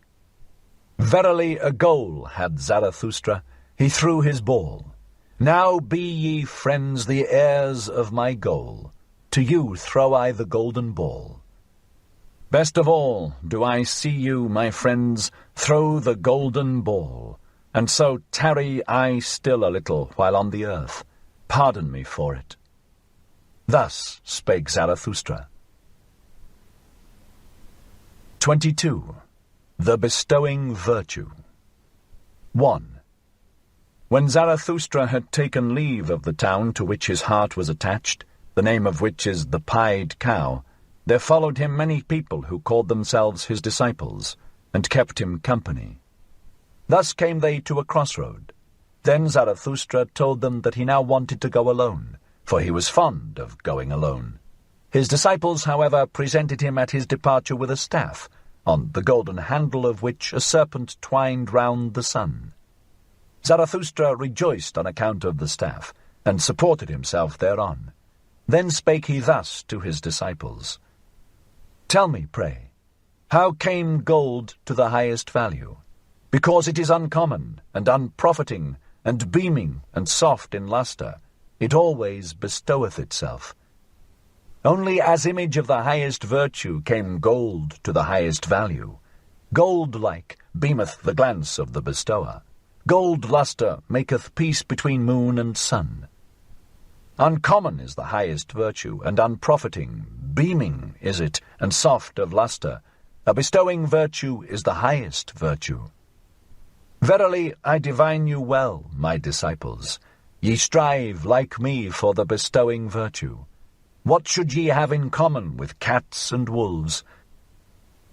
Verily a goal had Zarathustra, he threw his ball. Now be ye friends the heirs of my goal, to you throw I the golden ball. Best of all do I see you, my friends, throw the golden ball, and so tarry I still a little while on the earth. Pardon me for it. Thus spake Zarathustra. 22. The bestowing virtue. 1. When Zarathustra had taken leave of the town to which his heart was attached, the name of which is the Pied Cow, there followed him many people who called themselves his disciples, and kept him company. Thus came they to a crossroad. Then Zarathustra told them that he now wanted to go alone, for he was fond of going alone. His disciples, however, presented him at his departure with a staff, on the golden handle of which a serpent twined round the sun. Zarathustra rejoiced on account of the staff, and supported himself thereon. Then spake he thus to his disciples, Tell me, pray, How came gold to the highest value? Because it is uncommon and unprofiting and beaming and soft in lustre. It always bestoweth itself. Only as image of the highest virtue came gold to the highest value. Gold-like beameth the glance of the bestower. Gold lustre maketh peace between moon and sun. Uncommon is the highest virtue, and unprofiting, beaming is it, and soft of lustre. A bestowing virtue is the highest virtue. Verily, I divine you well, my disciples. Ye strive, like me, for the bestowing virtue. What should ye have in common with cats and wolves?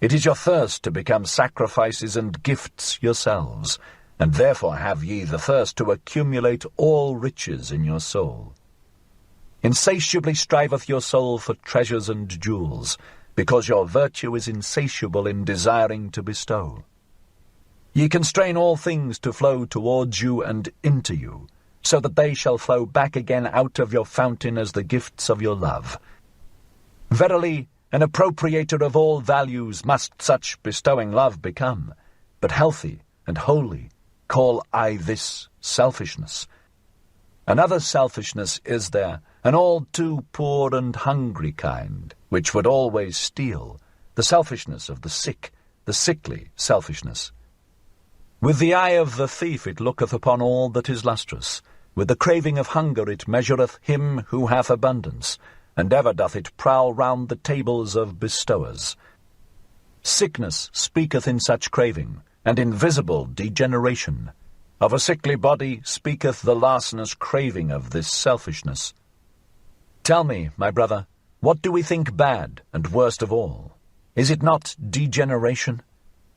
It is your thirst to become sacrifices and gifts yourselves, and therefore have ye the thirst to accumulate all riches in your soul. Insatiably striveth your soul for treasures and jewels, because your virtue is insatiable in desiring to bestow. Ye constrain all things to flow towards you and into you, so that they shall flow back again out of your fountain as the gifts of your love. Verily, an appropriator of all values must such bestowing love become, but healthy and holy call I this selfishness. Another selfishness is there, an all too poor and hungry kind, which would always steal, the selfishness of the sick, the sickly selfishness. With the eye of the thief it looketh upon all that is lustrous, with the craving of hunger it measureth him who hath abundance, and ever doth it prowl round the tables of bestowers. Sickness speaketh in such craving, and invisible degeneration. Of a sickly body speaketh the larcenous craving of this selfishness. Tell me, my brother, what do we think bad and worst of all? Is it not degeneration?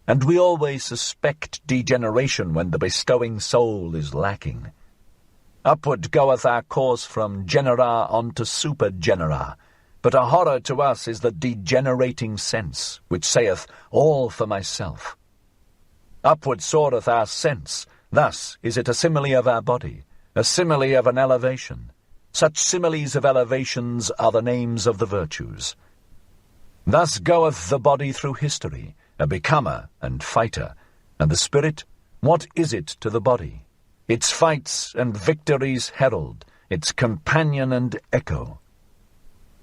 And we always suspect degeneration when the bestowing soul is lacking. Upward goeth our course from genera on to supergenera, but a horror to us is the degenerating sense, which saith, all for myself. Upward soareth our sense, thus is it a simile of our body, a simile of an elevation. Such similes of elevations are the names of the virtues. Thus goeth the body through history, a becomer and fighter, and the spirit, what is it to the body? Its fights and victories herald, its companion and echo.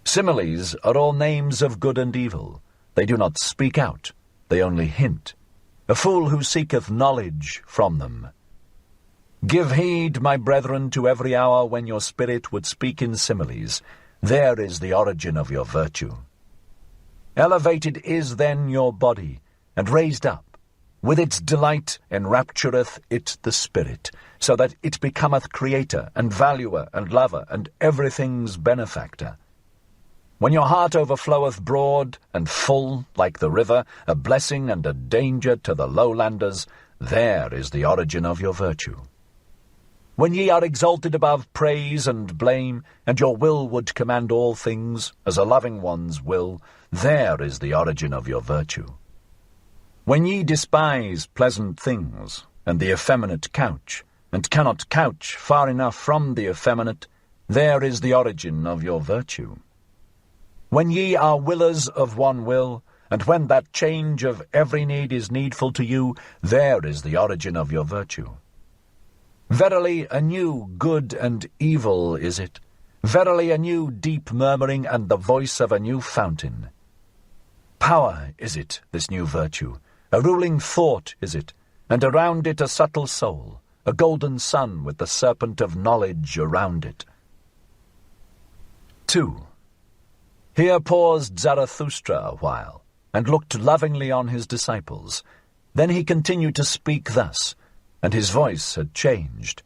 Similes are all names of good and evil. They do not speak out, they only hint. A fool who seeketh knowledge from them. Give heed, my brethren, to every hour when your spirit would speak in similes. There is the origin of your virtue. Elevated is then your body, and raised up. With its delight enraptureth it the spirit, so that it becometh creator, and valuer, and lover, and everything's benefactor. When your heart overfloweth broad and full, like the river, a blessing and a danger to the lowlanders, there is the origin of your virtue. When ye are exalted above praise and blame, and your will would command all things, as a loving one's will, there is the origin of your virtue. When ye despise pleasant things, and the effeminate couch, and cannot couch far enough from the effeminate, there is the origin of your virtue. When ye are willers of one will, and when that change of every need is needful to you, there is the origin of your virtue. Verily a new good and evil is it, verily a new deep murmuring and the voice of a new fountain. Power is it, this new virtue, a ruling thought is it, and around it a subtle soul, a golden sun with the serpent of knowledge around it. 2. Here paused Zarathustra a while, and looked lovingly on his disciples. Then he continued to speak thus, and his voice had changed.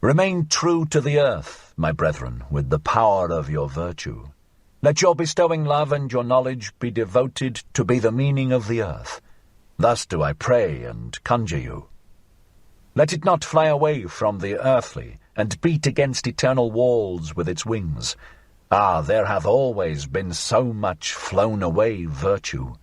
Remain true to the earth, my brethren, with the power of your virtue. Let your bestowing love and your knowledge be devoted to be the meaning of the earth. Thus do I pray and conjure you. Let it not fly away from the earthly, and beat against eternal walls with its wings. Ah, there hath always been so much flown-away virtue.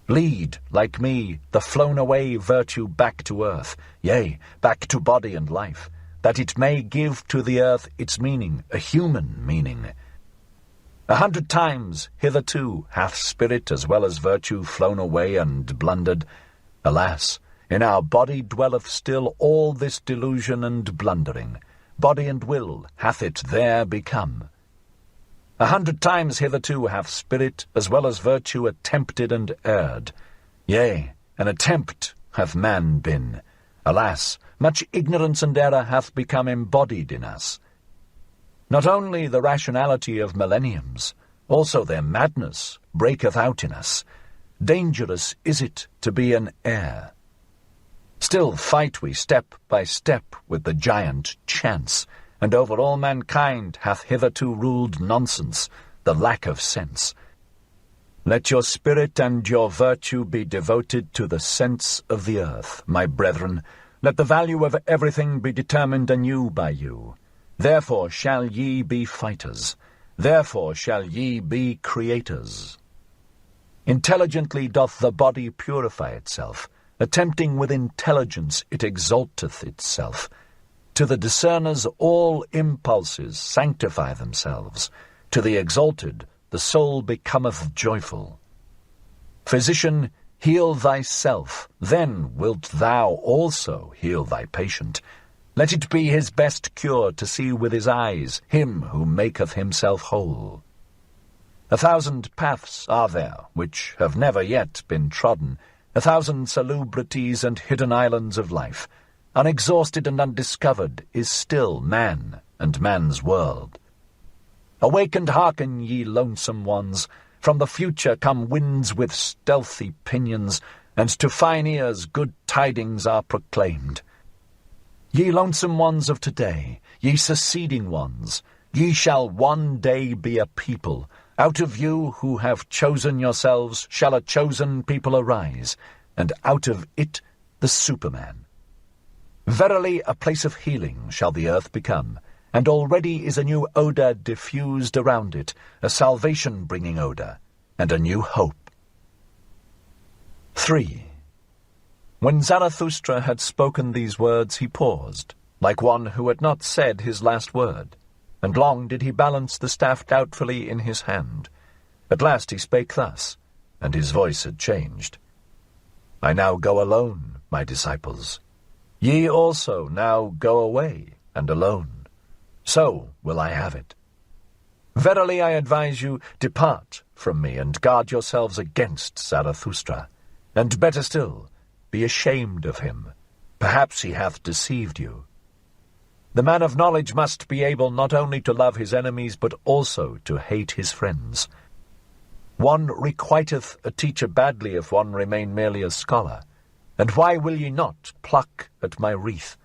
Lead, like me, the flown-away virtue back to earth, yea, back to body and life, that it may give to the earth its meaning, a human meaning. 100 times hitherto hath spirit as well as virtue flown away and blundered. Alas, in our body dwelleth still all this delusion and blundering. Body and will hath it there become. 100 times hitherto hath spirit as well as virtue attempted and erred. Yea, an attempt hath man been. Alas, much ignorance and error hath become embodied in us. Not only the rationality of millenniums, also their madness breaketh out in us. Dangerous is it to be an heir. Still fight we step by step with the giant chance, and over all mankind hath hitherto ruled nonsense, the lack of sense. Let your spirit and your virtue be devoted to the sense of the earth, my brethren. Let the value of everything be determined anew by you. Therefore shall ye be fighters. Therefore shall ye be creators. Intelligently doth the body purify itself. Attempting with intelligence it exalteth itself. To the discerners all impulses sanctify themselves. To the exalted the soul becometh joyful. Physician, heal thyself, then wilt thou also heal thy patient. Let it be his best cure to see with his eyes him who maketh himself whole. 1,000 paths are there which have never yet been trodden, 1,000 salubrities and hidden islands of life. Unexhausted and undiscovered is still man and man's world. Awake and hearken, ye lonesome ones. From the future come winds with stealthy pinions, and to fine ears good tidings are proclaimed. Ye lonesome ones of today, ye seceding ones, ye shall one day be a people. Out of you who have chosen yourselves shall a chosen people arise, and out of it the Superman. Verily a place of healing shall the earth become, and already is a new odour diffused around it, a salvation-bringing odour, and a new hope. 3. When Zarathustra had spoken these words, he paused, like one who had not said his last word, and long did he balance the staff doubtfully in his hand. At last he spake thus, and his voice had changed. I now go alone, my disciples. Ye also now go away, and alone. So will I have it. Verily I advise you, depart from me, and guard yourselves against Zarathustra. And better still, be ashamed of him. Perhaps he hath deceived you. The man of knowledge must be able not only to love his enemies, but also to hate his friends. One requiteth a teacher badly if one remain merely a scholar. And why will ye not pluck at my wreath?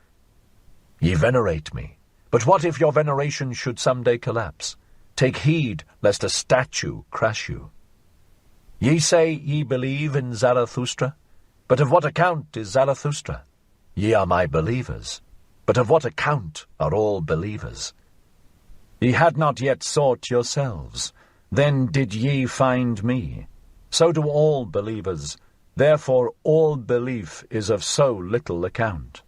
Ye venerate me. But what if your veneration should some day collapse? Take heed lest a statue crush you. Ye say ye believe in Zarathustra? But of what account is Zarathustra? Ye are my believers. But of what account are all believers? Ye had not yet sought yourselves. Then did ye find me. So do all believers. Therefore all belief is of so little account.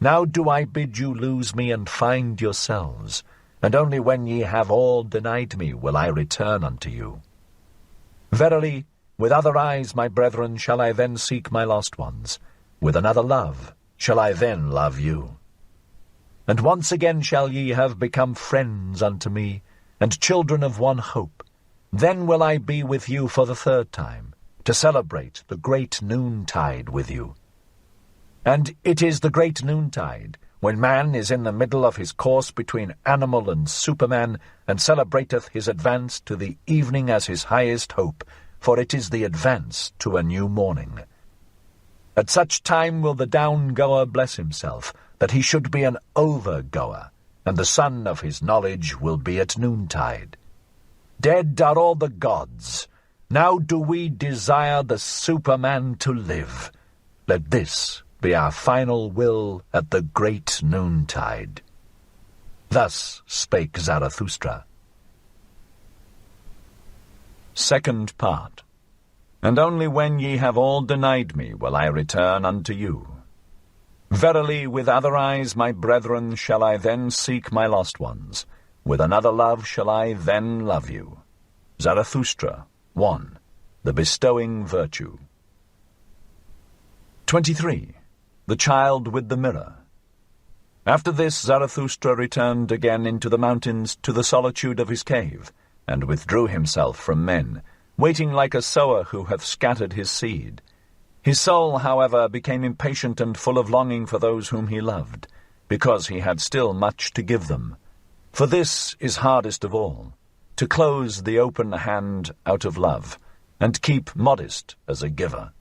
Now do I bid you lose me and find yourselves, and only when ye have all denied me will I return unto you. Verily, with other eyes, my brethren, shall I then seek my lost ones. With another love shall I then love you. And once again shall ye have become friends unto me, and children of one hope. Then will I be with you for the third time, to celebrate the great noontide with you. And it is the great noontide, when man is in the middle of his course between animal and Superman, and celebrateth his advance to the evening as his highest hope, for it is the advance to a new morning. At such time will the down-goer bless himself, that he should be an over-goer, and the sun of his knowledge will be at noontide. Dead are all the gods. Now do we desire the Superman to live. Let this be our final will at the great noontide. Thus spake Zarathustra. Second part. And only when ye have all denied me will I return unto you. Verily, with other eyes, my brethren, shall I then seek my lost ones. with another love shall I then love you. Zarathustra 1. The bestowing virtue. 23. The child with the mirror. After this Zarathustra returned again into the mountains to the solitude of his cave, and withdrew himself from men, waiting like a sower who hath scattered his seed. His soul, however, became impatient and full of longing for those whom he loved, because he had still much to give them. For this is hardest of all, to close the open hand out of love, and keep modest as a giver.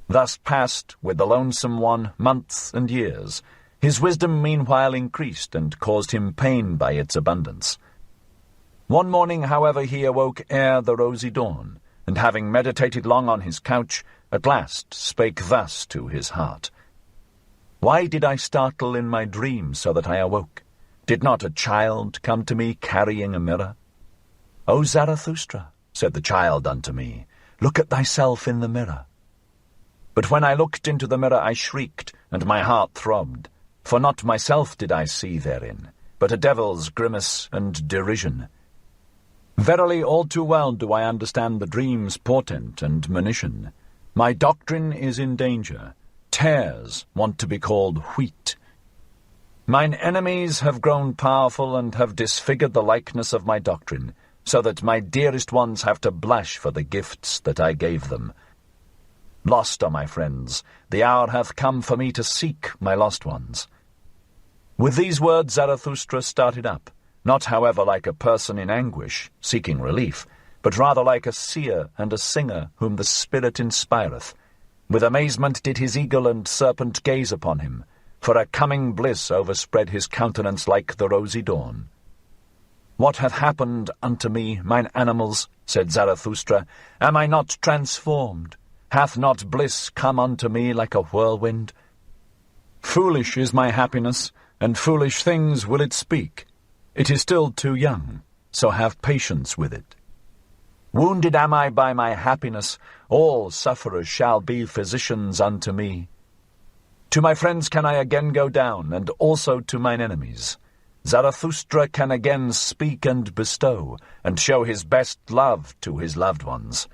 Thus passed with the lonesome one months and years. His wisdom meanwhile increased, and caused him pain by its abundance. One morning, however, he awoke ere the rosy dawn, and having meditated long on his couch, at last spake thus to his heart. Why did I startle in my dream so that I awoke? Did not a child come to me carrying a mirror? O Zarathustra, said the child unto me, look at thyself in the mirror. But when I looked into the mirror I shrieked, and my heart throbbed, for not myself did I see therein, but a devil's grimace and derision. Verily, all too well do I understand the dream's portent and monition. My doctrine is in danger. Tares want to be called wheat. Mine enemies have grown powerful and have disfigured the likeness of my doctrine, so that my dearest ones have to blush for the gifts that I gave them. Lost are my friends. The hour hath come for me to seek my lost ones. With these words Zarathustra started up, not however like a person in anguish, seeking relief, but rather like a seer and a singer whom the Spirit inspireth. With amazement did his eagle and serpent gaze upon him, for a coming bliss overspread his countenance like the rosy dawn. What hath happened unto me, mine animals, said Zarathustra? Am I not transformed? Hath not bliss come unto me like a whirlwind? Foolish is my happiness, and foolish things will it speak. It is still too young, so have patience with it. Wounded am I by my happiness, all sufferers shall be physicians unto me. To my friends can I again go down, and also to mine enemies. Zarathustra can again speak and bestow, and show his best love to his loved ones.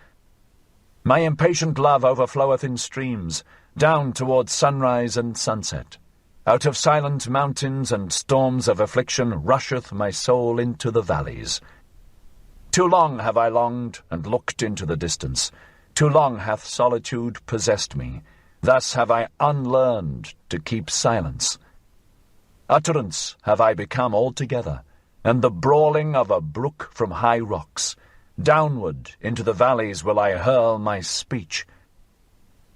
My impatient love overfloweth in streams, down towards sunrise and sunset. Out of silent mountains and storms of affliction rusheth my soul into the valleys. Too long have I longed and looked into the distance. Too long hath solitude possessed me. Thus have I unlearned to keep silence. Utterance have I become altogether, and the brawling of a brook from high rocks. Downward into the valleys will I hurl my speech,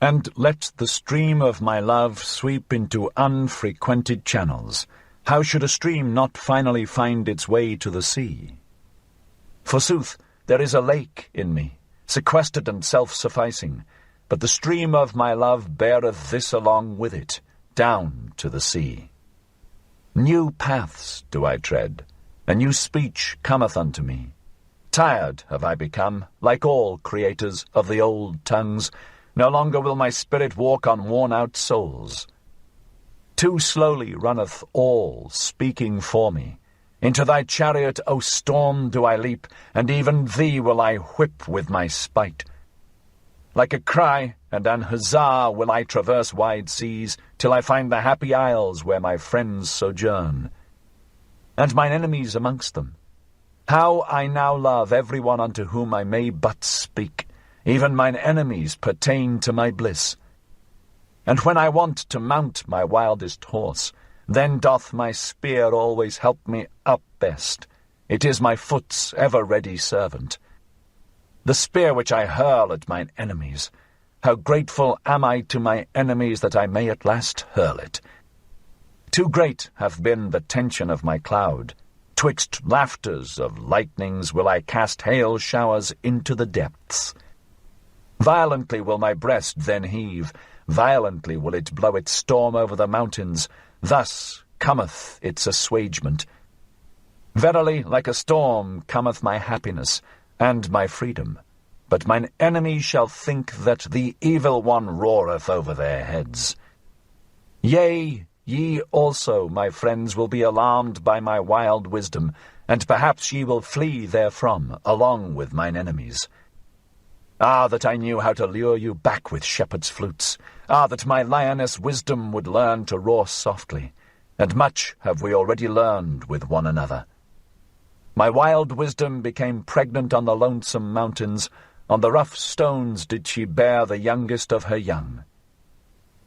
and let the stream of my love sweep into unfrequented channels. How should a stream not finally find its way to the sea? Forsooth, there is a lake in me, sequestered and self-sufficing, but the stream of my love beareth this along with it, down to the sea. New paths do I tread, a new speech cometh unto me. Tired have I become, like all creators of the old tongues. No longer will my spirit walk on worn-out souls. Too slowly runneth all speaking for me. Into thy chariot, O storm, do I leap, and even thee will I whip with my spite. Like a cry and an huzzah will I traverse wide seas, till I find the happy isles where my friends sojourn, and mine enemies amongst them. How I now love every one unto whom I may but speak. Even mine enemies pertain to my bliss. And when I want to mount my wildest horse, then doth my spear always help me up best. It is my foot's ever-ready servant. The spear which I hurl at mine enemies, how grateful am I to my enemies that I may at last hurl it. Too great hath been the tension of my cloud. Twixt laughters of lightnings will I cast hail showers into the depths. Violently will my breast then heave, violently will it blow its storm over the mountains. Thus cometh its assuagement. Verily, like a storm cometh my happiness and my freedom. But mine enemies shall think that the evil one roareth over their heads. Yea, ye also, my friends, will be alarmed by my wild wisdom, and perhaps ye will flee therefrom, along with mine enemies. Ah, that I knew how to lure you back with shepherd's flutes! Ah, that my lioness wisdom would learn to roar softly! And much have we already learned with one another. My wild wisdom became pregnant on the lonesome mountains. On the rough stones did she bear the youngest of her young.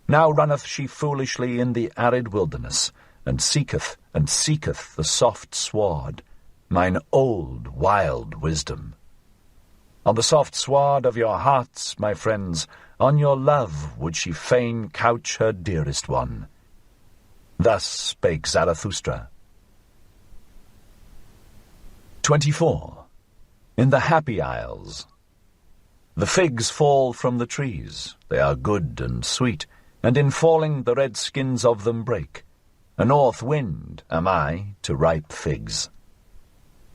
Now runneth she foolishly in the arid wilderness, and seeketh the soft sward, mine old wild wisdom. On the soft sward of your hearts, my friends, on your love would she fain couch her dearest one. Thus spake Zarathustra. 24. In the Happy Isles. The figs fall from the trees, they are good and sweet, and in falling the red skins of them break. A north wind am I to ripe figs.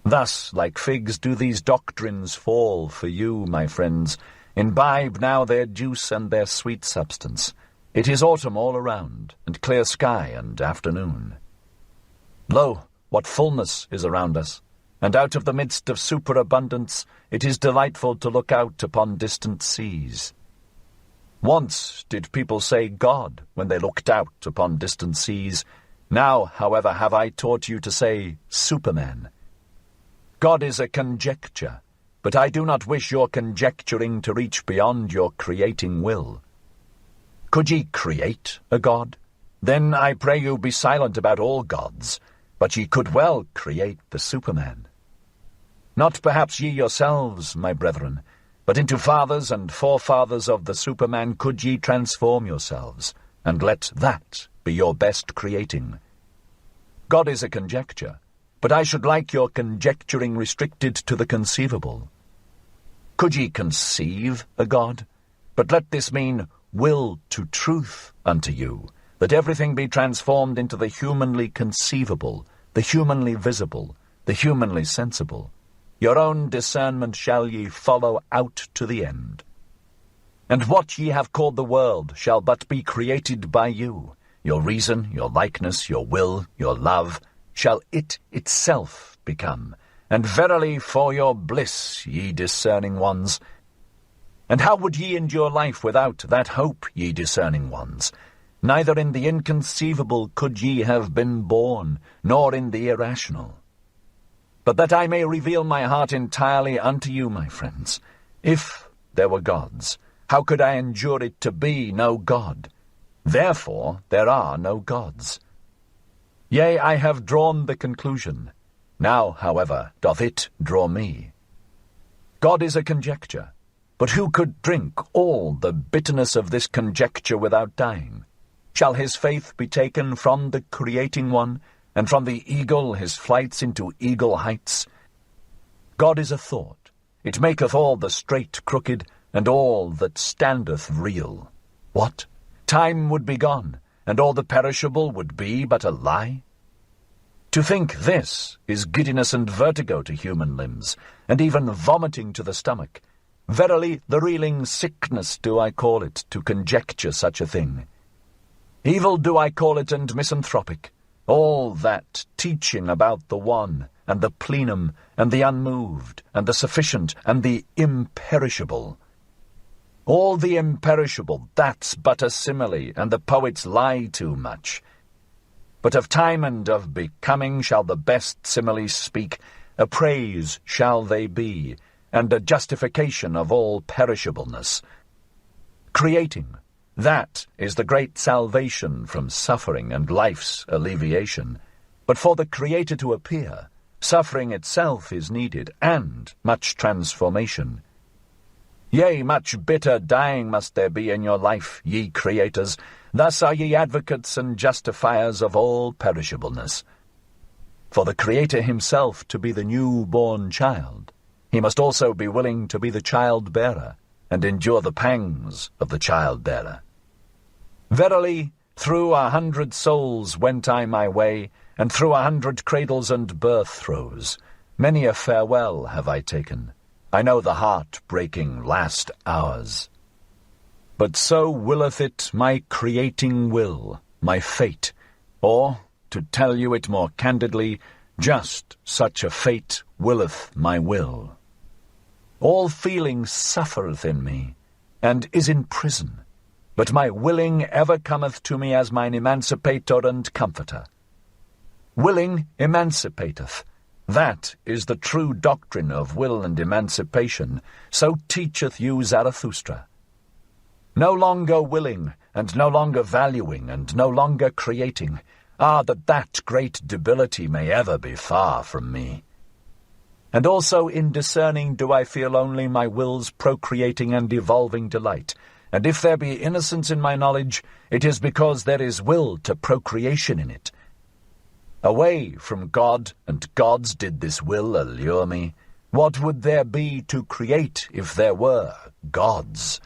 Thus, like figs, do these doctrines fall for you, my friends. Imbibe now their juice and their sweet substance. It is autumn all around, and clear sky and afternoon. Lo, what fullness is around us! And out of the midst of superabundance it is delightful to look out upon distant seas. Once did people say God when they looked out upon distant seas. Now, however, have I taught you to say Superman. God is a conjecture, but I do not wish your conjecturing to reach beyond your creating will. Could ye create a God? Then I pray you be silent about all gods, but ye could well create the Superman. Not perhaps ye yourselves, my brethren, but into fathers and forefathers of the Superman could ye transform yourselves, and let that be your best creating. God is a conjecture, but I should like your conjecturing restricted to the conceivable. Could ye conceive a God? But let this mean will to truth unto you, that everything be transformed into the humanly conceivable, the humanly visible, the humanly sensible. Your own discernment shall ye follow out to the end. And what ye have called the world shall but be created by you. Your reason, your likeness, your will, your love, shall it itself become, and verily for your bliss, ye discerning ones. And how would ye endure life without that hope, ye discerning ones? Neither in the inconceivable could ye have been born, nor in the irrational. But that I may reveal my heart entirely unto you, my friends, if there were gods, how could I endure it to be no God? Therefore there are no gods. Yea, I have drawn the conclusion. Now, however, doth it draw me. God is a conjecture, but who could drink all the bitterness of this conjecture without dying? Shall his faith be taken from the creating one, and from the eagle his flights into eagle heights? God is a thought. It maketh all the straight crooked, and all that standeth real. What? Time would be gone, and all the perishable would be but a lie? To think this is giddiness and vertigo to human limbs, and even vomiting to the stomach. Verily, the reeling sickness do I call it, to conjecture such a thing. Evil do I call it, and misanthropic. All that teaching about the one, and the plenum, and the unmoved, and the sufficient, and the imperishable. All the imperishable, that's but a simile, and the poets lie too much. But of time and of becoming shall the best similes speak, a praise shall they be, and a justification of all perishableness. Creating, that is the great salvation from suffering and life's alleviation. But for the Creator to appear, suffering itself is needed, and much transformation. Yea, much bitter dying must there be in your life, ye creators. Thus are ye advocates and justifiers of all perishableness. For the Creator himself to be the new-born child, he must also be willing to be the child-bearer, and endure the pangs of the child-bearer. Verily, through 100 souls went I my way, and through 100 cradles and birth-throes. Many a farewell have I taken. I know the heart-breaking last hours. But so willeth it my creating will, my fate, Or, to tell you it more candidly, just such a fate willeth my will. All feeling suffereth in me, and is in prison, but my willing ever cometh to me as mine emancipator and comforter. Willing emancipateth. That is the true doctrine of will and emancipation, so teacheth you Zarathustra. No longer willing, and no longer valuing, and no longer creating, that great debility may ever be far from me. And also in discerning do I feel only my will's procreating and evolving delight, and if there be innocence in my knowledge, it is because there is will to procreation in it. Away from God and gods did this will allure me. What would there be to create if there were gods?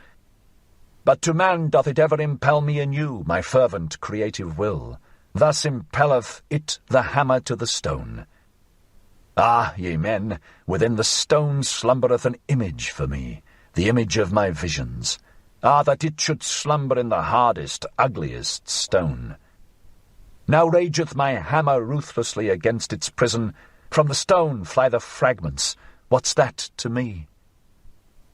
But to man doth it ever impel me anew, my fervent creative will. Thus impelleth it the hammer to the stone. Ah, ye men, within the stone slumbereth an image for me, the image of my visions. Ah, that it should slumber in the hardest, ugliest stone. Now rageth my hammer ruthlessly against its prison. From the stone fly the fragments. What's that to me?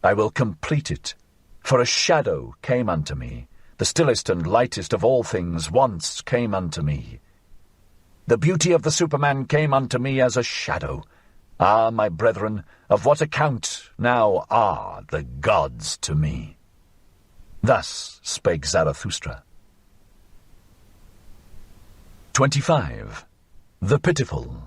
I will complete it, for a shadow came unto me. The stillest and lightest of all things once came unto me. The beauty of the Superman came unto me as a shadow. Ah, my brethren, of what account now are the gods to me? Thus spake Zarathustra. 25. The Pitiful.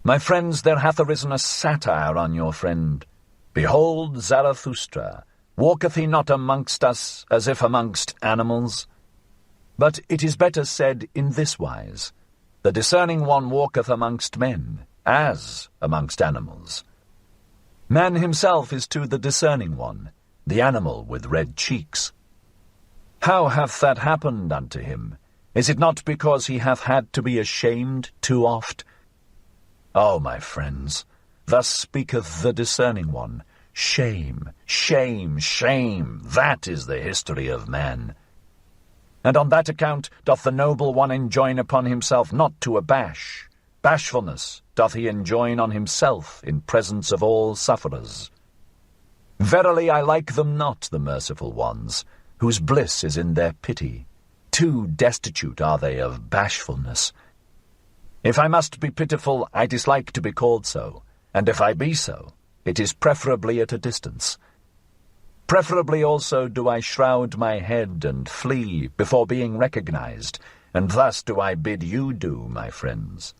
My friends, there hath arisen a satire on your friend. Behold, Zarathustra, walketh he not amongst us as if amongst animals? But it is better said in this wise, the discerning one walketh amongst men, as amongst animals. Man himself is to the discerning one, the animal with red cheeks. How hath that happened unto him? Is it not because he hath had to be ashamed too oft? O my friends, thus speaketh the discerning one. Shame, shame, shame, that is the history of man. And on that account doth the noble one enjoin upon himself not to abash. Bashfulness doth he enjoin on himself in presence of all sufferers. Verily I like them not, the merciful ones, whose bliss is in their pity. Too destitute are they of bashfulness. If I must be pitiful, I dislike to be called so, and if I be so, it is preferably at a distance. Preferably also do I shroud my head and flee before being recognized, and thus do I bid you do, my friends.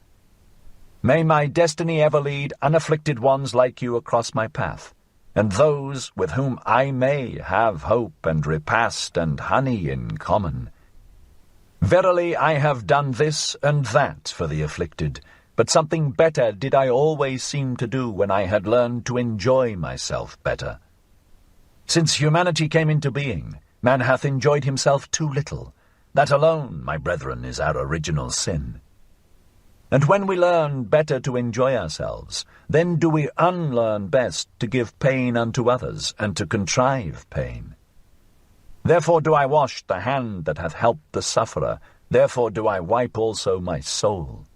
May my destiny ever lead unafflicted ones like you across my path, and those with whom I may have hope and repast and honey in common. Verily I have done this and that for the afflicted, but something better did I always seem to do when I had learned to enjoy myself better. Since humanity came into being, man hath enjoyed himself too little. That alone, my brethren, is our original sin. And when we learn better to enjoy ourselves, then do we unlearn best to give pain unto others and to contrive pain. Therefore do I wash the hand that hath helped the sufferer, therefore do I wipe also my soul.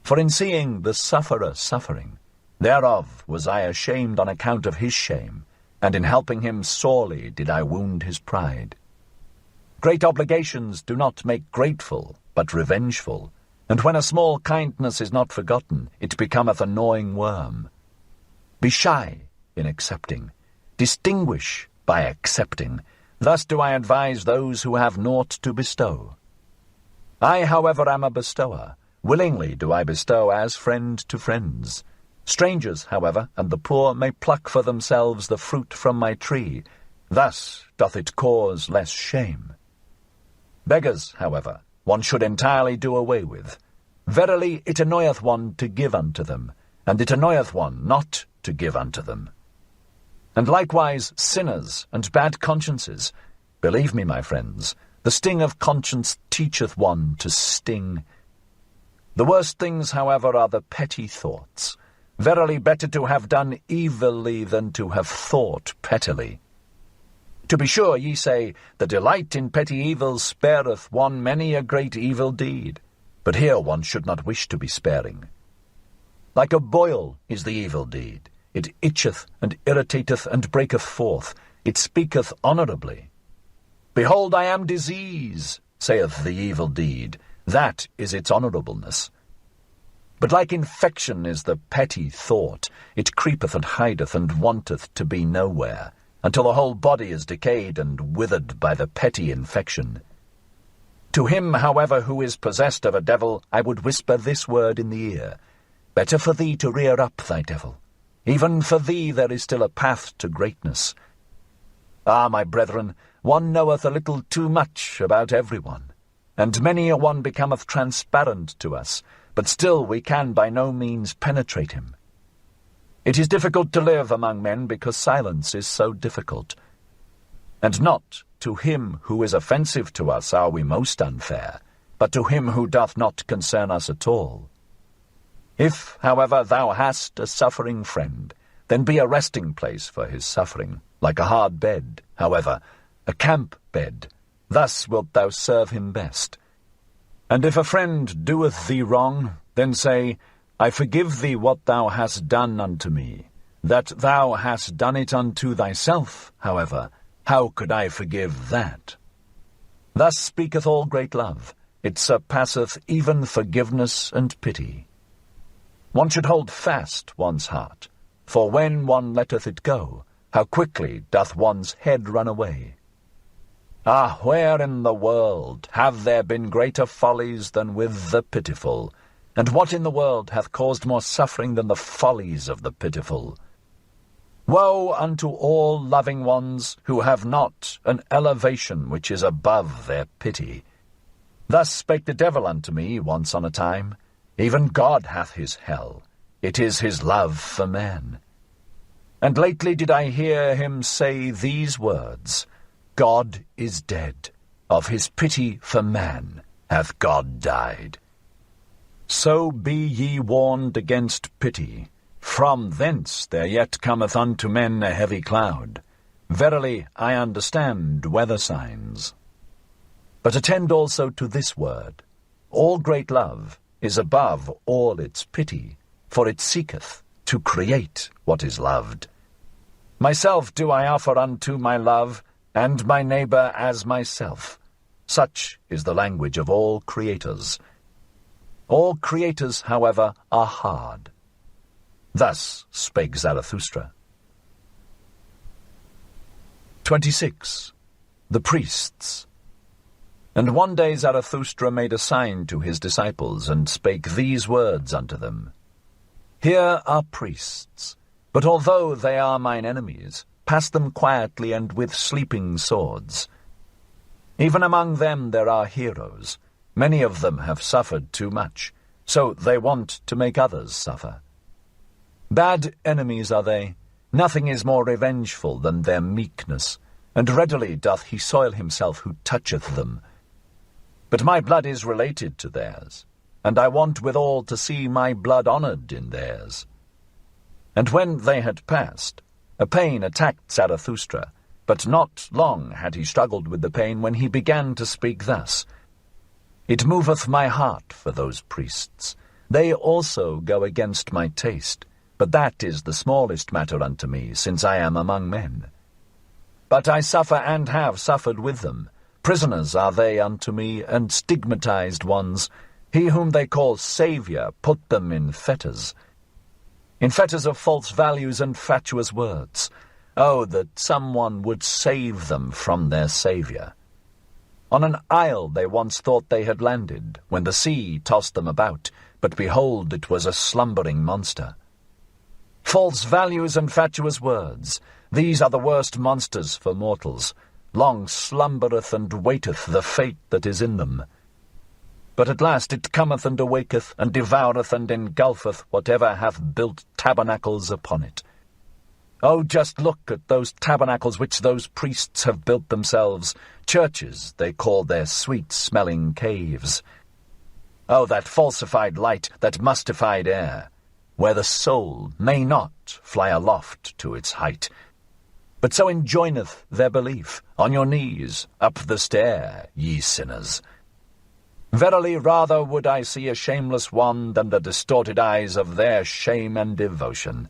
For in seeing the sufferer suffering, thereof was I ashamed on account of his shame, and in helping him sorely did I wound his pride. Great obligations do not make grateful, but revengeful, and when a small kindness is not forgotten, it becometh a gnawing worm. Be shy in accepting, distinguish by accepting. Thus do I advise those who have naught to bestow. I, however, am a bestower. Willingly do I bestow as friend to friends. Strangers, however, and the poor may pluck for themselves the fruit from my tree. Thus doth it cause less shame. Beggars, however, one should entirely do away with. Verily it annoyeth one to give unto them, and it annoyeth one not to give unto them. And likewise sinners and bad consciences. Believe me, my friends, the sting of conscience teacheth one to sting. The worst things, however, are the petty thoughts. Verily better to have done evilly than to have thought pettily. To be sure, ye say, the delight in petty evils spareth one many a great evil deed. But here one should not wish to be sparing. Like a boil is the evil deed. It itcheth and irritateth and breaketh forth. It speaketh honourably. Behold, I am disease, saith the evil deed. That is its honourableness. But like infection is the petty thought. It creepeth and hideth and wanteth to be nowhere, until the whole body is decayed and withered by the petty infection. To him, however, who is possessed of a devil, I would whisper this word in the ear. Better for thee to rear up thy devil. Even for thee there is still a path to greatness. Ah, my brethren, one knoweth a little too much about everyone, and many a one becometh transparent to us, but still we can by no means penetrate him. It is difficult to live among men because silence is so difficult. And not to him who is offensive to us are we most unfair, but to him who doth not concern us at all. If, however, thou hast a suffering friend, then be a resting place for his suffering, like a hard bed, however, a camp bed. Thus wilt thou serve him best. And if a friend doeth thee wrong, then say, I forgive thee what thou hast done unto me. That thou hast done it unto thyself, however, how could I forgive that? Thus speaketh all great love. It surpasseth even forgiveness and pity. One should hold fast one's heart, for when one letteth it go, how quickly doth one's head run away. Ah, where in the world have there been greater follies than with the pitiful? And what in the world hath caused more suffering than the follies of the pitiful? Woe unto all loving ones who have not an elevation which is above their pity. Thus spake the devil unto me once on a time. Even God hath his hell. It is his love for man. And lately did I hear him say these words, God is dead. Of his pity for man hath God died. So be ye warned against pity. From thence there yet cometh unto men a heavy cloud. Verily I understand weather signs. But attend also to this word. All great love is above all its pity, for it seeketh to create what is loved. Myself do I offer unto my love, and my neighbour as myself. Such is the language of all creators. All creators, however, are hard. Thus spake Zarathustra. 26. The Priests. And one day Zarathustra made a sign to his disciples, and spake these words unto them. Here are priests, but although they are mine enemies, pass them quietly and with sleeping swords. Even among them there are heroes. Many of them have suffered too much, so they want to make others suffer. Bad enemies are they. Nothing is more revengeful than their meekness, and readily doth he soil himself who toucheth them. But my blood is related to theirs, and I want withal to see my blood honoured in theirs. And when they had passed, a pain attacked Zarathustra, but not long had he struggled with the pain when he began to speak thus. It moveth my heart for those priests. They also go against my taste, but that is the smallest matter unto me, since I am among men. But I suffer and have suffered with them. Prisoners are they unto me, and stigmatized ones. He whom they call Saviour put them in fetters of false values and fatuous words. Oh, that someone would save them from their Saviour. On an isle they once thought they had landed, when the sea tossed them about, but behold, it was a slumbering monster. False values and fatuous words, these are the worst monsters for mortals. Long slumbereth and waiteth the fate that is in them. But at last it cometh and awaketh, and devoureth and engulfeth whatever hath built tabernacles upon it. Oh, just look at those tabernacles which those priests have built themselves. Churches they call their sweet-smelling caves. Oh, that falsified light, that mustified air, where the soul may not fly aloft to its height. But so enjoineth their belief. On your knees, up the stair, ye sinners. Verily, rather would I see a shameless one than the distorted eyes of their shame and devotion.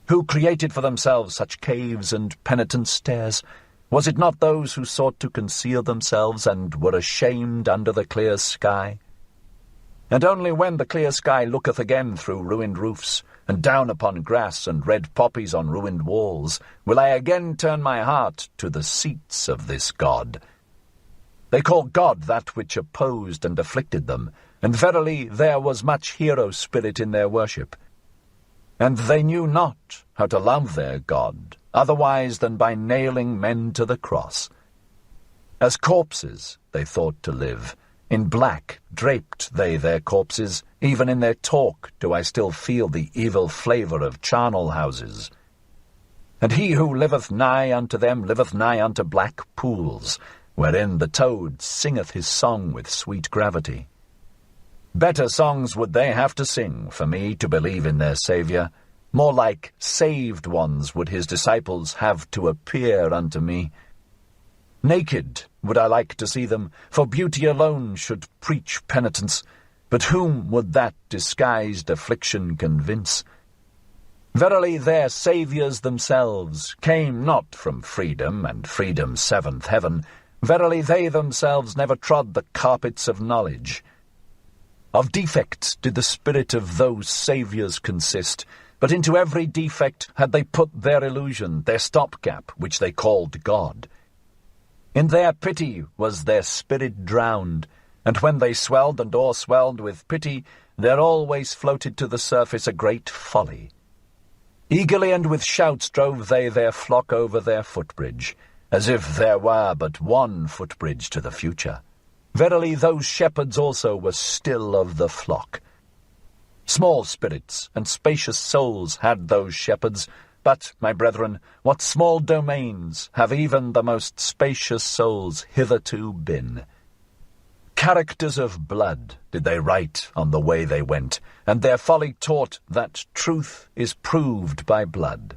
Who created for themselves such caves and penitent stairs? Was it not those who sought to conceal themselves and were ashamed under the clear sky? And only when the clear sky looketh again through ruined roofs, and down upon grass and red poppies on ruined walls, will I again turn my heart to the seats of this God. They call God that which opposed and afflicted them, and verily there was much hero spirit in their worship. And they knew not how to love their God, otherwise than by nailing men to the cross. As corpses they thought to live. In black draped they their corpses. Even in their talk do I still feel the evil flavour of charnel houses. And he who liveth nigh unto them liveth nigh unto black pools, wherein the toad singeth his song with sweet gravity. Better songs would they have to sing for me to believe in their Saviour. More like saved ones would his disciples have to appear unto me. Naked would I like to see them, for beauty alone should preach penitence. But whom would that disguised affliction convince? Verily their saviours themselves came not from freedom and freedom's seventh heaven. Verily they themselves never trod the carpets of knowledge. Of defects did the spirit of those saviours consist, but into every defect had they put their illusion, their stopgap, which they called God. In their pity was their spirit drowned, and when they swelled and o'erswelled with pity, there always floated to the surface a great folly. Eagerly and with shouts drove they their flock over their footbridge, as if there were but one footbridge to the future. Verily those shepherds also were still of the flock. Small spirits and spacious souls had those shepherds, but, my brethren, what small domains have even the most spacious souls hitherto been? Characters of blood did they write on the way they went, and their folly taught that truth is proved by blood.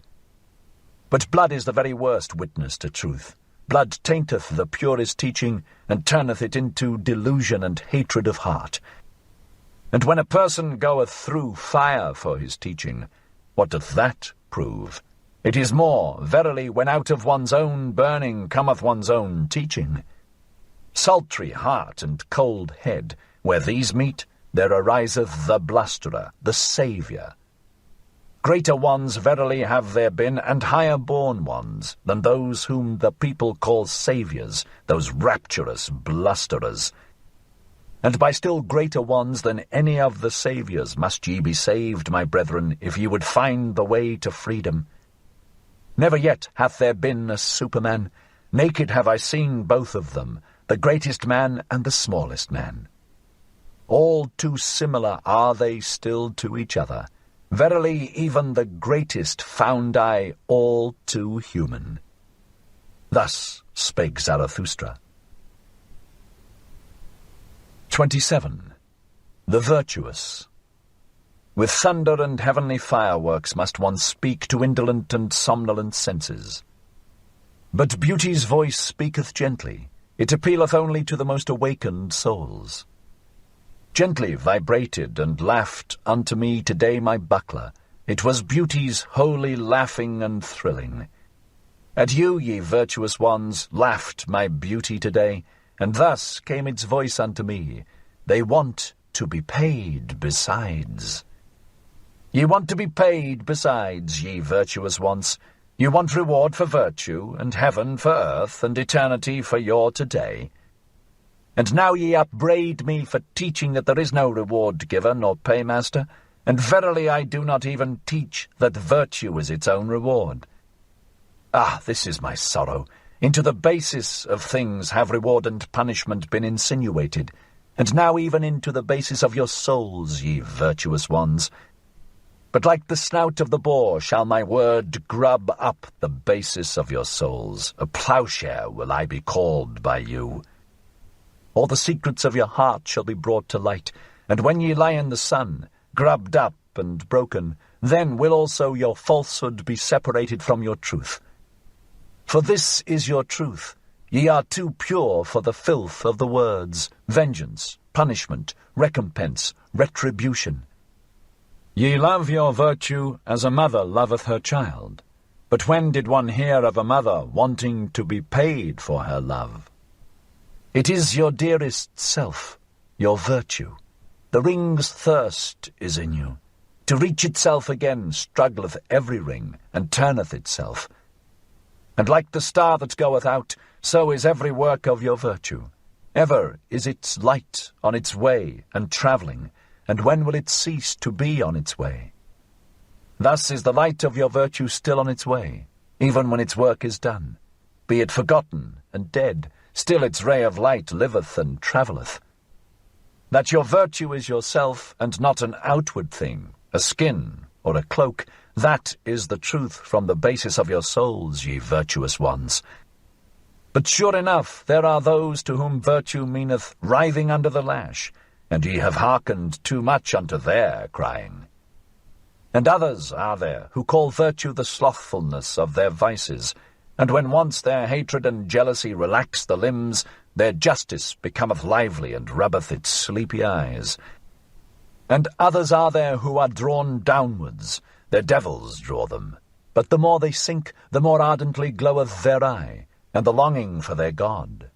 But blood is the very worst witness to truth. Blood tainteth the purest teaching, and turneth it into delusion and hatred of heart. And when a person goeth through fire for his teaching, what doth that prove? It is more, verily, when out of one's own burning cometh one's own teaching. Sultry heart and cold head, where these meet, there ariseth the blusterer, the saviour. Greater ones verily have there been, and higher-born ones, than those whom the people call saviours, those rapturous blusterers. And by still greater ones than any of the saviours must ye be saved, my brethren, if ye would find the way to freedom. Never yet hath there been a Superman. Naked have I seen both of them, the greatest man and the smallest man. All too similar are they still to each other. Verily, even the greatest found I all too human. Thus spake Zarathustra. 27. The virtuous. With thunder and heavenly fireworks must one speak to indolent and somnolent senses. But beauty's voice speaketh gently. It appealeth only to the most awakened souls. Gently vibrated and laughed unto me today my buckler. It was beauty's holy laughing and thrilling. At you, ye virtuous ones, laughed my beauty today, and thus came its voice unto me. They want to be paid besides. Ye want to be paid besides, ye virtuous ones. You want reward for virtue, and heaven for earth, and eternity for your today. And now ye upbraid me for teaching that there is no reward giver nor paymaster, and verily I do not even teach that virtue is its own reward. Ah, this is my sorrow. Into the basis of things have reward and punishment been insinuated, and now even into the basis of your souls, ye virtuous ones. But like the snout of the boar shall my word grub up the basis of your souls. A ploughshare will I be called by you. All the secrets of your heart shall be brought to light, and when ye lie in the sun, grubbed up and broken, then will also your falsehood be separated from your truth. For this is your truth. Ye are too pure for the filth of the words, vengeance, punishment, recompense, retribution. Ye love your virtue as a mother loveth her child. But when did one hear of a mother wanting to be paid for her love? It is your dearest self, your virtue. The ring's thirst is in you. To reach itself again struggleth every ring, and turneth itself. And like the star that goeth out, so is every work of your virtue. Ever is its light on its way and travelling, and when will it cease to be on its way? Thus is the light of your virtue still on its way, even when its work is done. Be it forgotten and dead, still its ray of light liveth and travelleth. That your virtue is yourself, and not an outward thing, a skin or a cloak, that is the truth from the basis of your souls, ye virtuous ones. But sure enough, there are those to whom virtue meaneth writhing under the lash, and ye have hearkened too much unto their crying. And others are there who call virtue the slothfulness of their vices, and when once their hatred and jealousy relax the limbs, their justice becometh lively and rubbeth its sleepy eyes. And others are there who are drawn downwards, their devils draw them, but the more they sink, the more ardently gloweth their eye, and the longing for their God.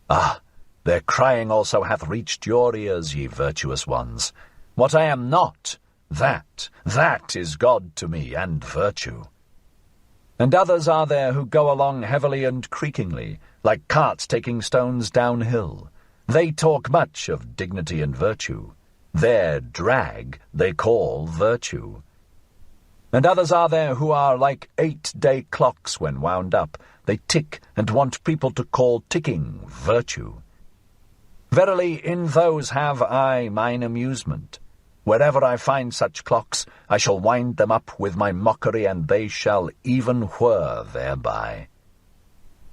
Ah, their crying also hath reached your ears, ye virtuous ones. What I am not, that is God to me, and virtue. And others are there who go along heavily and creakingly, like carts taking stones downhill. They talk much of dignity and virtue. Their drag they call virtue. And others are there who are like 8-day clocks when wound up. They tick and want people to call ticking virtue. Verily, in those have I mine amusement. Wherever I find such clocks, I shall wind them up with my mockery, and they shall even whir thereby.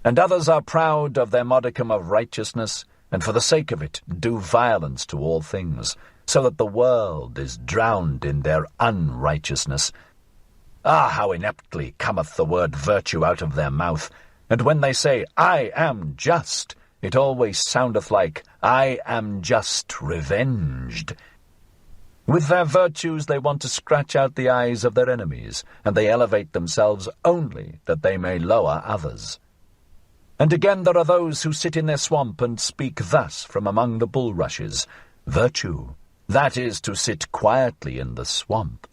And others are proud of their modicum of righteousness, and for the sake of it do violence to all things, so that the world is drowned in their unrighteousness. Ah, how ineptly cometh the word virtue out of their mouth, and when they say, I am just, it always soundeth like, I am just revenged. With their virtues they want to scratch out the eyes of their enemies, and they elevate themselves only that they may lower others. And again there are those who sit in their swamp and speak thus from among the bulrushes, virtue, that is to sit quietly in the swamp.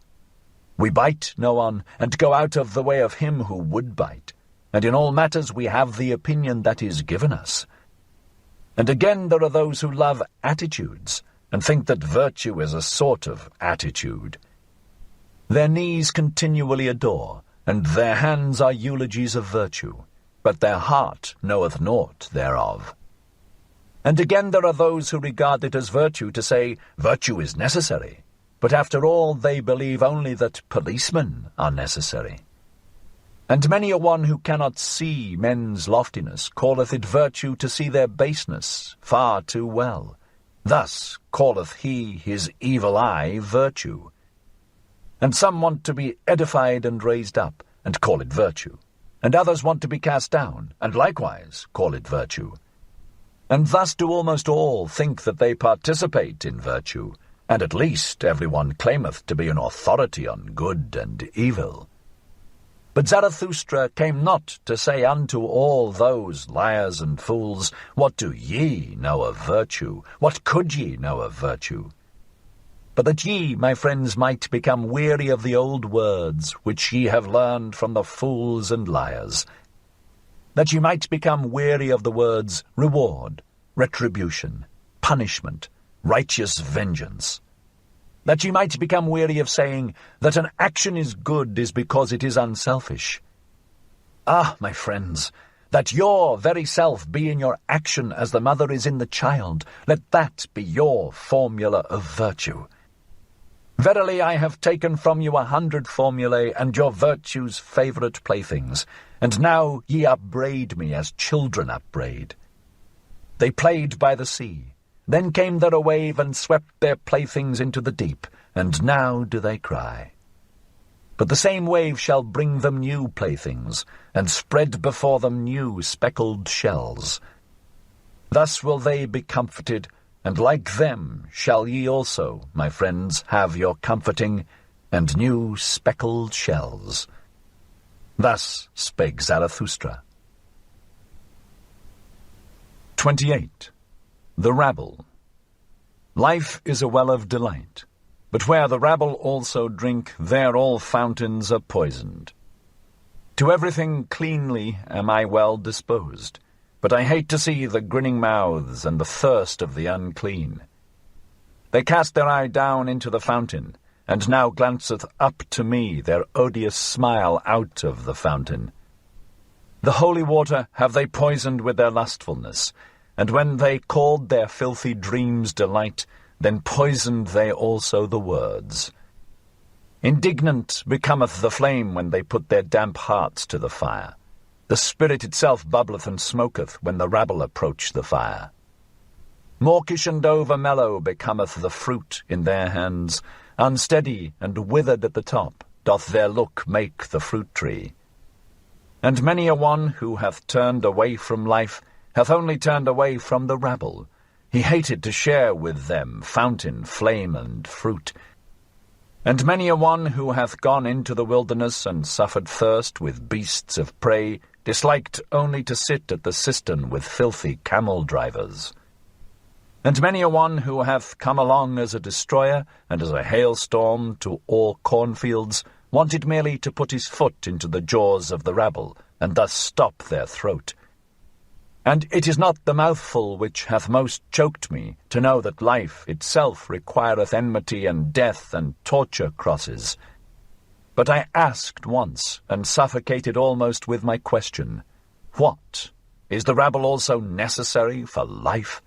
We bite no one, and go out of the way of him who would bite, and in all matters we have the opinion that is given us. And again there are those who love attitudes, and think that virtue is a sort of attitude. Their knees continually adore, and their hands are eulogies of virtue, but their heart knoweth naught thereof. And again there are those who regard it as virtue to say, virtue is necessary, but after all they believe only that policemen are necessary. And many a one who cannot see men's loftiness calleth it virtue to see their baseness far too well. Thus calleth he his evil eye virtue. And some want to be edified and raised up, and call it virtue. And others want to be cast down, and likewise call it virtue. And thus do almost all think that they participate in virtue, and at least every one claimeth to be an authority on good and evil. But Zarathustra came not to say unto all those liars and fools, What do ye know of virtue? What could ye know of virtue? But that ye, my friends, might become weary of the old words which ye have learned from the fools and liars. That ye might become weary of the words reward, retribution, punishment, righteous vengeance. That ye might become weary of saying that an action is good is because it is unselfish. Ah, my friends, that your very self be in your action as the mother is in the child, let that be your formula of virtue. Verily I have taken from you 100 formulae, and your virtue's favourite playthings, and now ye upbraid me as children upbraid. They played by the sea. Then came there a wave and swept their playthings into the deep, and now do they cry. But the same wave shall bring them new playthings, and spread before them new speckled shells. Thus will they be comforted, and like them shall ye also, my friends, have your comforting, and new speckled shells. Thus spake Zarathustra. 28. The Rabble. Life is a well of delight, but where the rabble also drink, there all fountains are poisoned. To everything cleanly am I well disposed, but I hate to see the grinning mouths and the thirst of the unclean. They cast their eye down into the fountain, and now glanceth up to me their odious smile out of the fountain. The holy water have they poisoned with their lustfulness, and when they called their filthy dreams delight, then poisoned they also the words. Indignant becometh the flame when they put their damp hearts to the fire. The spirit itself bubbleth and smoketh when the rabble approach the fire. Mawkish and over-mellow becometh the fruit in their hands. Unsteady and withered at the top doth their look make the fruit tree. And many a one who hath turned away from life hath only turned away from the rabble. He hated to share with them fountain, flame, and fruit. And many a one who hath gone into the wilderness and suffered thirst with beasts of prey disliked only to sit at the cistern with filthy camel-drivers. And many a one who hath come along as a destroyer and as a hailstorm to all cornfields wanted merely to put his foot into the jaws of the rabble, and thus stop their throat. And it is not the mouthful which hath most choked me, to know that life itself requireth enmity and death and torture crosses. But I asked once, and suffocated almost with my question, what? Is the rabble also necessary for life?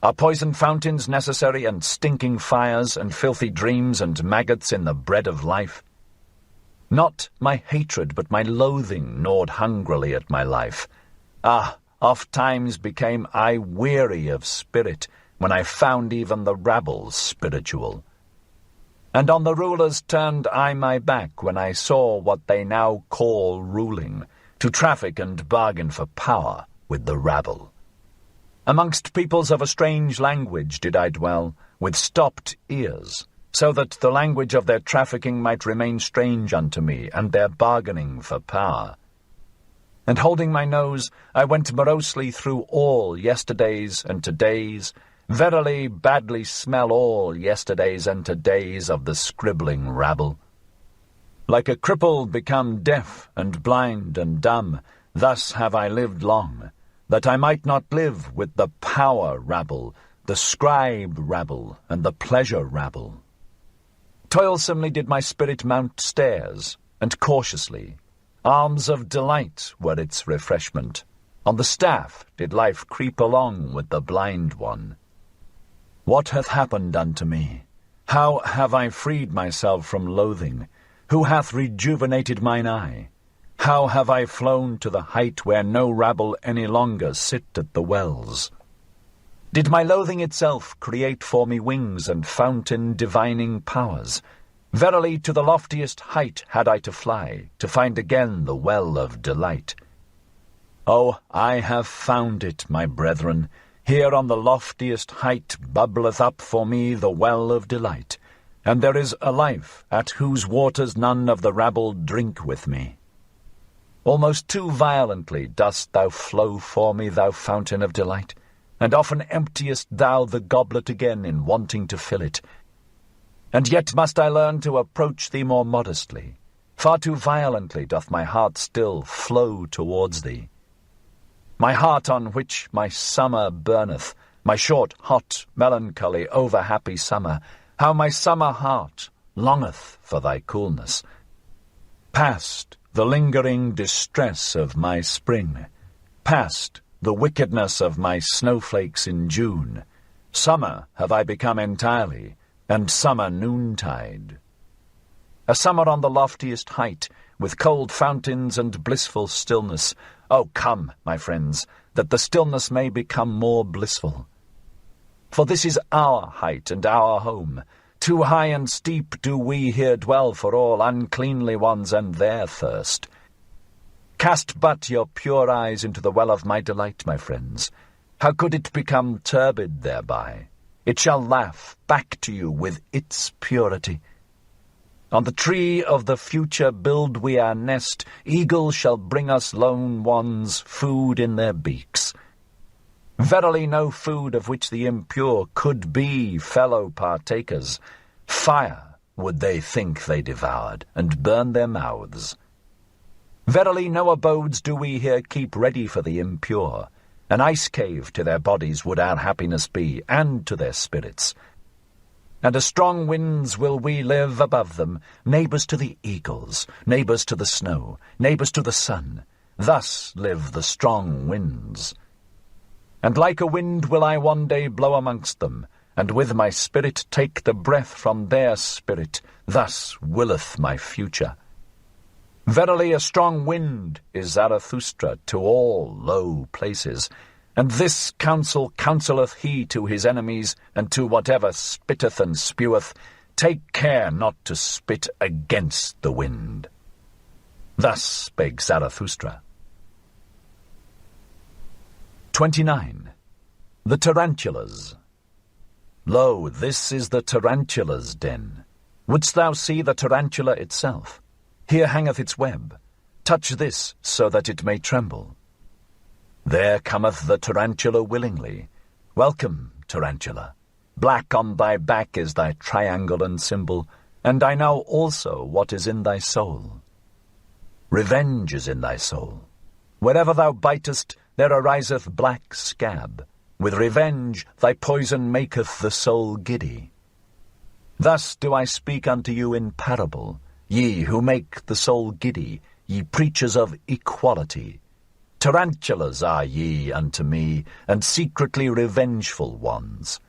Are poisoned fountains necessary, and stinking fires, and filthy dreams, and maggots in the bread of life? Not my hatred, but my loathing gnawed hungrily at my life. Ah, oft times became I weary of spirit, when I found even the rabble spiritual. And on the rulers turned I my back, when I saw what they now call ruling, to traffic and bargain for power with the rabble. Amongst peoples of a strange language did I dwell, with stopped ears, so that the language of their trafficking might remain strange unto me, and their bargaining for power. And holding my nose, I went morosely through all yesterdays and todays, verily badly smell all yesterdays and todays of the scribbling rabble. Like a cripple become deaf and blind and dumb, thus have I lived long, that I might not live with the power rabble, the scribe rabble, and the pleasure rabble. Toilsomely did my spirit mount stairs, and cautiously. Arms of delight were its refreshment. On the staff did life creep along with the blind one. What hath happened unto me? How have I freed myself from loathing? Who hath rejuvenated mine eye? How have I flown to the height where no rabble any longer sit at the wells? Did my loathing itself create for me wings and fountain divining powers? Verily to the loftiest height had I to fly, to find again the well of delight. Oh, I have found it, my brethren. Here on the loftiest height bubbleth up for me the well of delight, and there is a life at whose waters none of the rabble drink with me. Almost too violently dost thou flow for me, thou fountain of delight, and often emptiest thou the goblet again in wanting to fill it. And yet must I learn to approach thee more modestly. Far too violently doth my heart still flow towards thee. My heart on which my summer burneth, my short, hot, melancholy, over-happy summer, how my summer heart longeth for thy coolness. Past the lingering distress of my spring, past the wickedness of my snowflakes in June, summer have I become entirely, and summer noontide. A summer on the loftiest height, with cold fountains and blissful stillness. Oh, come, my friends, that the stillness may become more blissful. For this is our height and our home. too high and steep do we here dwell for all uncleanly ones and their thirst. Cast but your pure eyes into the well of my delight, my friends. How could it become turbid thereby? It shall laugh back to you with its purity. On the tree of the future build we our nest. Eagles shall bring us lone ones food in their beaks. Verily no food of which the impure could be fellow partakers. Fire would they think they devoured, and burn their mouths. Verily no abodes do we here keep ready for the impure. An ice cave to their bodies would our happiness be, and to their spirits. And as strong winds will we live above them, neighbours to the eagles, neighbours to the snow, neighbours to the sun. Thus live the strong winds. And like a wind will I one day blow amongst them, and with my spirit take the breath from their spirit. Thus willeth my future. Verily a strong wind is Zarathustra to all low places, and this counsel counselleth he to his enemies, and to whatever spitteth and speweth, take care not to spit against the wind. Thus spake Zarathustra. 29. The Tarantulas. Lo, this is the tarantula's den. Wouldst thou see the tarantula itself? Here hangeth its web. Touch this, so that it may tremble. There cometh the tarantula willingly. Welcome, tarantula. Black on thy back is thy triangle and symbol, and I know also what is in thy soul. Revenge is in thy soul. Wherever thou bitest, there ariseth black scab. With revenge thy poison maketh the soul giddy. Thus do I speak unto you in parable, ye who make the soul giddy, ye preachers of equality. Tarantulas are ye unto me, and secretly revengeful ones.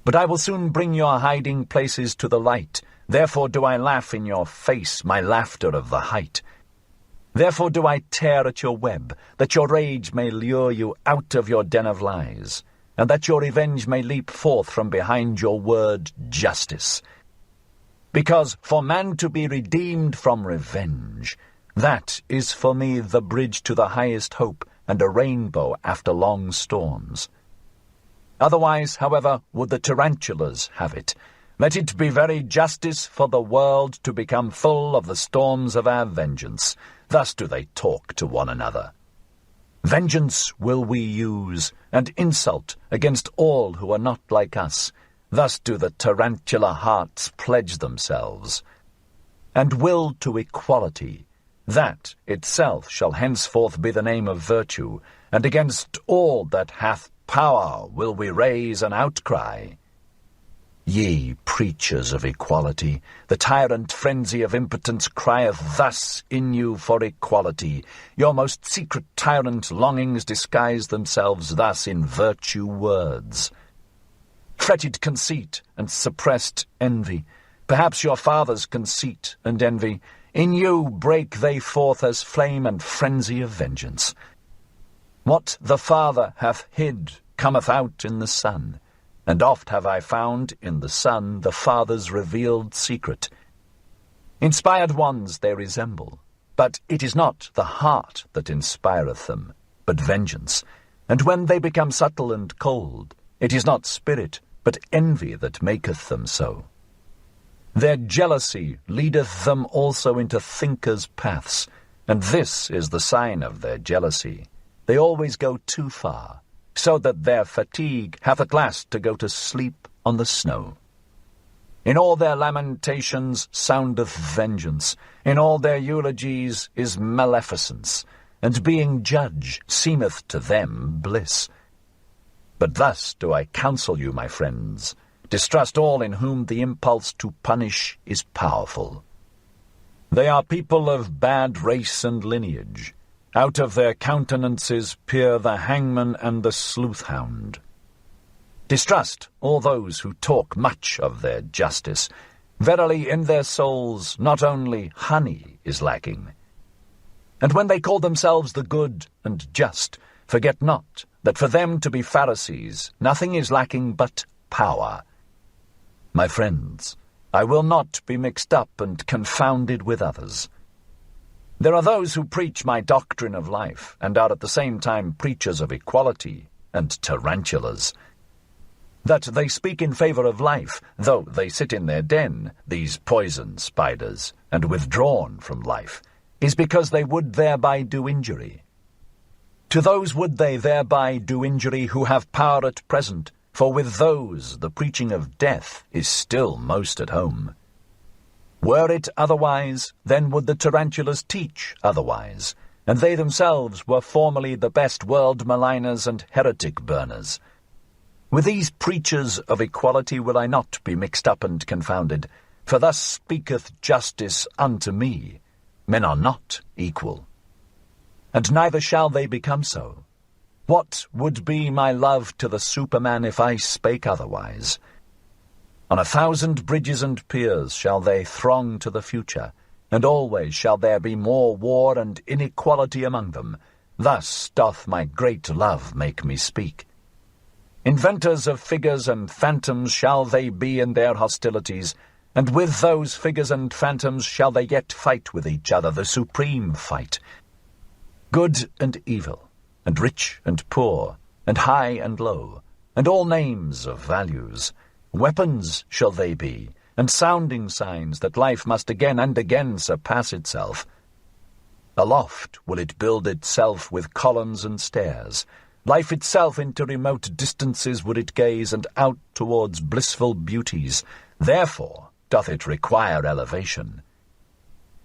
But I will soon bring your hiding places to the light, therefore do I laugh in your face, my laughter of the height. Therefore do I tear at your web, that your rage may lure you out of your den of lies, and that your revenge may leap forth from behind your word justice. Because for man to be redeemed from revenge, that is for me the bridge to the highest hope and a rainbow after long storms. Otherwise, however, would the tarantulas have it. Let it be very justice for the world to become full of the storms of our vengeance. Thus do they talk to one another. Vengeance will we use, and insult against all who are not like us. Thus do the tarantula hearts pledge themselves. And will to equality, that itself shall henceforth be the name of virtue, and against all that hath power will we raise an outcry. Ye preachers of equality, the tyrant frenzy of impotence crieth thus in you for equality. Your most secret tyrant longings disguise themselves thus in virtue words. Fretted conceit and suppressed envy, perhaps your father's conceit and envy, in you break they forth as flame and frenzy of vengeance. What the Father hath hid cometh out in the Son, and oft have I found in the Son the Father's revealed secret. Inspired ones they resemble, but it is not the heart that inspireth them, but vengeance. And when they become subtle and cold, it is not spirit, but envy that maketh them so. Their jealousy leadeth them also into thinkers' paths, and this is the sign of their jealousy. They always go too far, so that their fatigue hath at last to go to sleep on the snow. In all their lamentations soundeth vengeance, in all their eulogies is maleficence, and being judge seemeth to them bliss. But thus do I counsel you, my friends, distrust all in whom the impulse to punish is powerful. They are people of bad race and lineage. Out of their countenances peer the hangman and the sleuth-hound. Distrust all those who talk much of their justice. Verily in their souls not only honey is lacking. And when they call themselves the good and just, forget not that for them to be Pharisees nothing is lacking but power. My friends, I will not be mixed up and confounded with others. There are those who preach my doctrine of life, and are at the same time preachers of equality and tarantulas. That they speak in favor of life, though they sit in their den, these poison spiders, and withdrawn from life, is because they would thereby do injury. To those would they thereby do injury who have power at present, for with those the preaching of death is still most at home. Were it otherwise, then would the tarantulas teach otherwise, and they themselves were formerly the best world maligners and heretic burners. With these preachers of equality will I not be mixed up and confounded, for thus speaketh justice unto me. Men are not equal, and neither shall they become so. What would be my love to the Superman if I spake otherwise? On 1,000 bridges and piers shall they throng to the future, and always shall there be more war and inequality among them. Thus doth my great love make me speak. Inventors of figures and phantoms shall they be in their hostilities, and with those figures and phantoms shall they yet fight with each other, the supreme fight. Good and evil, and rich and poor, and high and low, and all names of values. Weapons shall they be, and sounding signs that life must again and again surpass itself. Aloft will it build itself with columns and stairs. Life itself into remote distances would it gaze, and out towards blissful beauties. Therefore doth it require elevation.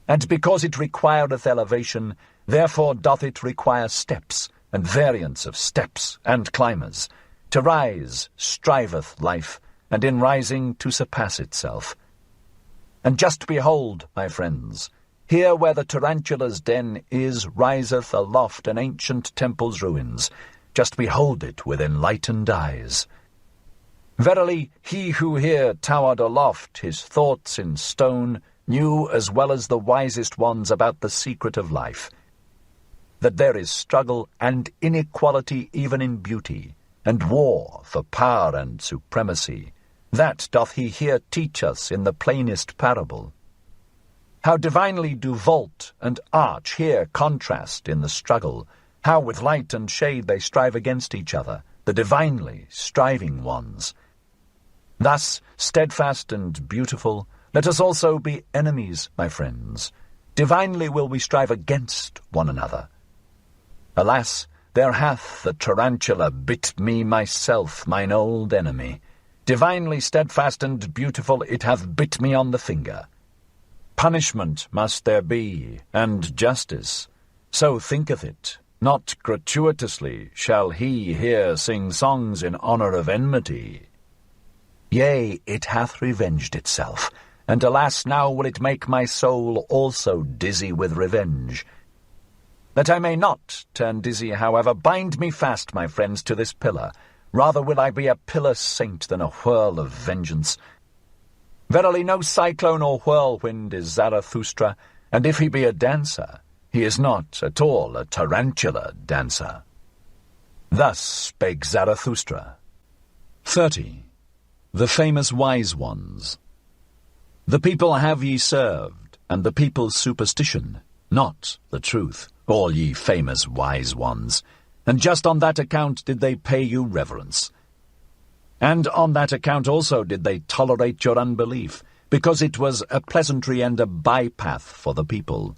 And because it requireth elevation, therefore doth it require steps, and variance of steps and climbers. To rise striveth life, and in rising to surpass itself. And just behold, my friends, here where the tarantula's den is, riseth aloft an ancient temple's ruins. Just behold it with enlightened eyes. Verily, he who here towered aloft his thoughts in stone knew as well as the wisest ones about the secret of life, that there is struggle and inequality even in beauty, and war for power and supremacy. That doth he here teach us in the plainest parable. How divinely do vault and arch here contrast in the struggle, how with light and shade they strive against each other, the divinely striving ones. Thus, steadfast and beautiful, let us also be enemies, my friends. Divinely will we strive against one another. Alas, there hath the tarantula bit me myself, mine old enemy. Divinely steadfast and beautiful, it hath bit me on the finger. Punishment must there be, and justice. So thinketh it. Not gratuitously shall he here sing songs in honour of enmity. Yea, it hath revenged itself, and alas, now will it make my soul also dizzy with revenge. That I may not turn dizzy, however, bind me fast, my friends, to this pillar. Rather will I be a pillar saint than a whirl of vengeance. Verily no cyclone or whirlwind is Zarathustra, and if he be a dancer, he is not at all a tarantula dancer. Thus spake Zarathustra. 30. The famous wise ones. The people have ye served, and the people's superstition, not the truth, all ye famous wise ones, and just on that account did they pay you reverence. And on that account also did they tolerate your unbelief, because it was a pleasantry and a bypath for the people.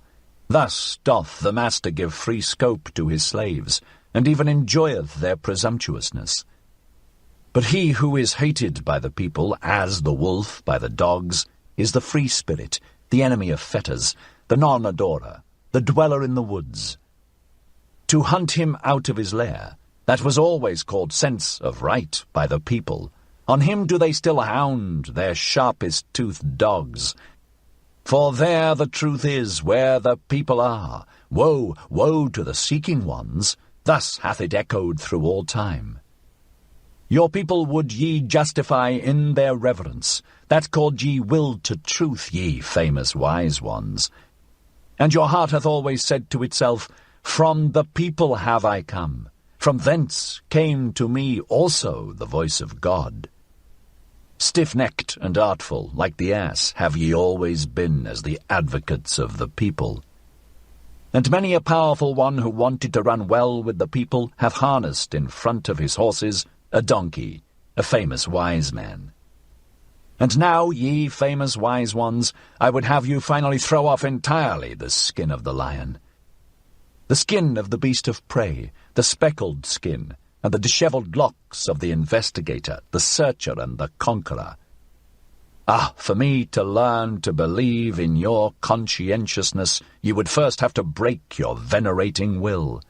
Thus doth the master give free scope to his slaves, and even enjoyeth their presumptuousness. But he who is hated by the people, as the wolf by the dogs, is the free spirit, the enemy of fetters, the non-adorer, the dweller in the woods. To hunt him out of his lair, that was always called sense of right by the people. On him do they still hound their sharpest-toothed dogs. For there the truth is, where the people are. Woe, woe to the seeking ones! Thus hath it echoed through all time. Your people would ye justify in their reverence, that called ye will to truth, ye famous wise ones. And your heart hath always said to itself, From the people have I come. From thence came to me also the voice of God. Stiff-necked and artful, like the ass, have ye always been as the advocates of the people. And many a powerful one who wanted to run well with the people hath harnessed in front of his horses a donkey, a famous wise man. And now, ye famous wise ones, I would have you finally throw off entirely the skin of the lion. The skin of the beast of prey, the speckled skin, and the dishevelled locks of the investigator, the searcher, and the conqueror. Ah, for me to learn to believe in your conscientiousness, you would first have to break your venerating will.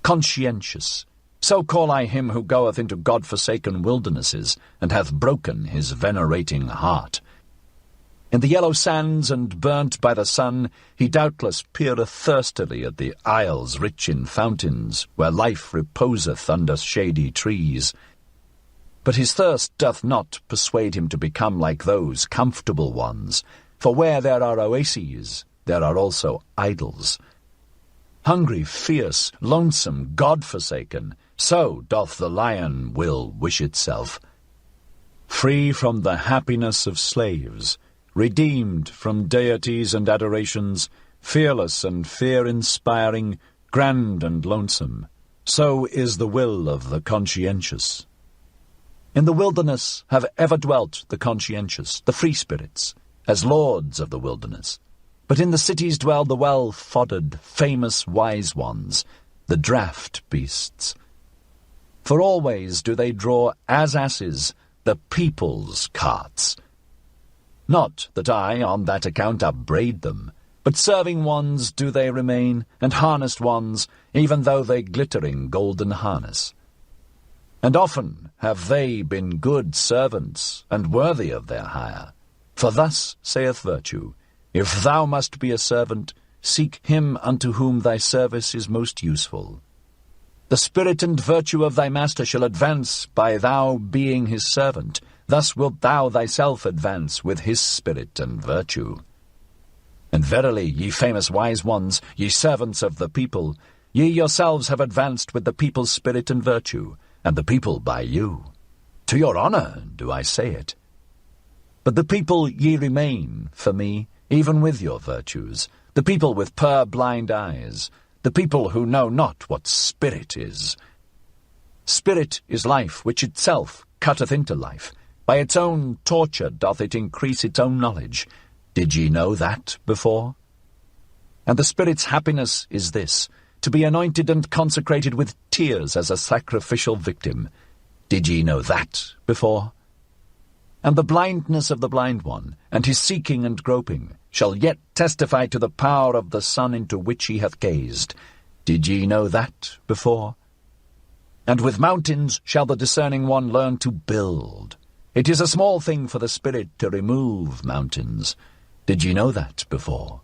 Conscientious, so call I him who goeth into God-forsaken wildernesses, and hath broken his venerating heart. In the yellow sands and burnt by the sun, he doubtless peereth thirstily at the isles rich in fountains, where life reposeth under shady trees. But his thirst doth not persuade him to become like those comfortable ones, for where there are oases, there are also idols. Hungry, fierce, lonesome, God-forsaken, so doth the lion will wish itself. Free from the happiness of slaves, redeemed from deities and adorations, fearless and fear-inspiring, grand and lonesome, so is the will of the conscientious. In the wilderness have ever dwelt the conscientious, the free spirits, as lords of the wilderness. But in the cities dwell the well-foddered, famous wise ones, the draught beasts. For always do they draw, as asses, the people's carts. Not that I, on that account, upbraid them, but serving ones do they remain, and harnessed ones, even though they glitter in golden harness. And often have they been good servants, and worthy of their hire. For thus saith virtue, if thou must be a servant, seek him unto whom thy service is most useful. The spirit and virtue of thy master shall advance by thou being his servant. Thus wilt thou thyself advance with his spirit and virtue. And verily, ye famous wise ones, ye servants of the people, ye yourselves have advanced with the people's spirit and virtue, and the people by you. To your honour do I say it. But the people ye remain, for me, even with your virtues, the people with purblind eyes, the people who know not what spirit is. Spirit is life which itself cutteth into life. By its own torture doth it increase its own knowledge. Did ye know that before? And the spirit's happiness is this, to be anointed and consecrated with tears as a sacrificial victim. Did ye know that before? And the blindness of the blind one, and his seeking and groping, shall yet testify to the power of the sun into which he hath gazed. Did ye know that before? And with mountains shall the discerning one learn to build. It is a small thing for the spirit to remove mountains. Did ye know that before?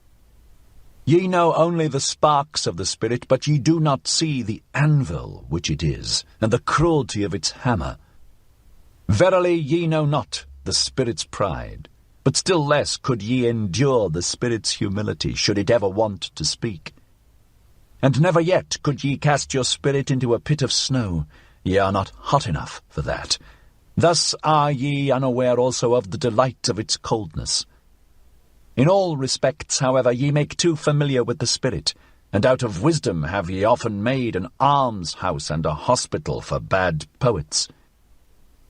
Ye know only the sparks of the spirit, but ye do not see the anvil which it is, and the cruelty of its hammer. Verily ye know not the spirit's pride, but still less could ye endure the spirit's humility, should it ever want to speak. And never yet could ye cast your spirit into a pit of snow. Ye are not hot enough for that. Thus are ye unaware also of the delight of its coldness. In all respects, however, ye make too familiar with the spirit, and out of wisdom have ye often made an almshouse and a hospital for bad poets.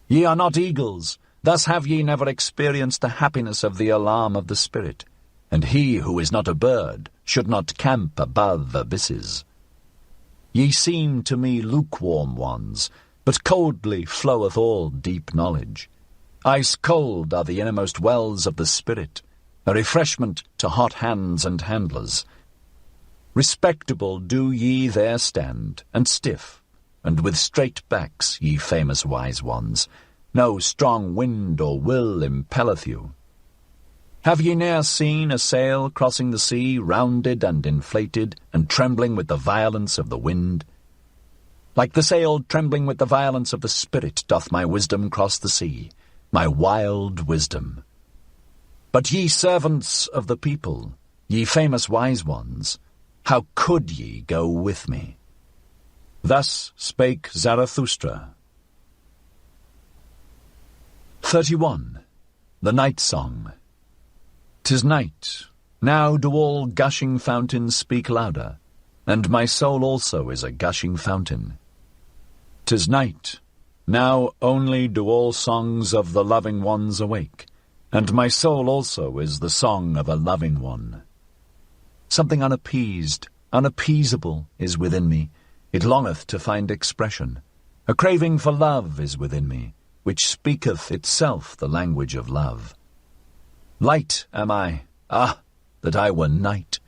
Ye are not eagles, thus have ye never experienced the happiness of the alarm of the spirit, and he who is not a bird should not camp above abysses. Ye seem to me lukewarm ones, but coldly floweth all deep knowledge. Ice-cold are the innermost wells of the spirit, a refreshment to hot hands and handlers. Respectable do ye there stand, and stiff, and with straight backs, ye famous wise ones. No strong wind or will impelleth you. Have ye ne'er seen a sail crossing the sea, rounded and inflated, and trembling with the violence of the wind? Like the sail trembling with the violence of the spirit doth my wisdom cross the sea, my wild wisdom. But ye servants of the people, ye famous wise ones, how could ye go with me? Thus spake Zarathustra. 31. The Night Song. 'Tis night, now do all gushing fountains speak louder, and my soul also is a gushing fountain. 'Tis night, now only do all songs of the loving ones awake, and my soul also is the song of a loving one. Something unappeased, unappeasable is within me, it longeth to find expression. A craving for love is within me, which speaketh itself the language of love. Light am I, that I were night,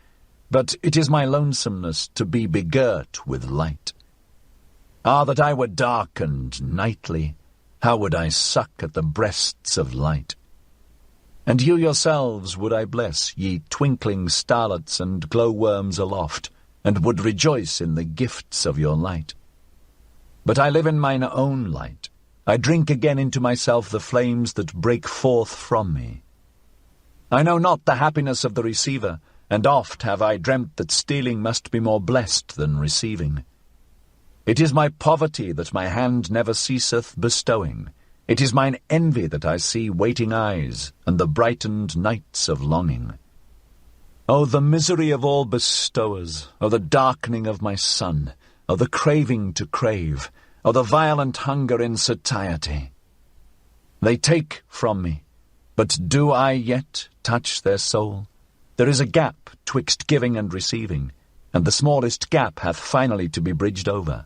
but it is my lonesomeness to be begirt with light. That I were dark and nightly, how would I suck at the breasts of light? And you yourselves would I bless, ye twinkling starlets and glowworms aloft, and would rejoice in the gifts of your light. But I live in mine own light. I drink again into myself the flames that break forth from me. I know not the happiness of the receiver, and oft have I dreamt that stealing must be more blessed than receiving. It is my poverty that my hand never ceaseth bestowing. It is mine envy that I see waiting eyes, and the brightened nights of longing. O the misery of all bestowers, O the darkening of my sun, O the craving to crave, O the violent hunger in satiety. They take from me, but do I yet touch their soul? There is a gap twixt giving and receiving, and the smallest gap hath finally to be bridged over.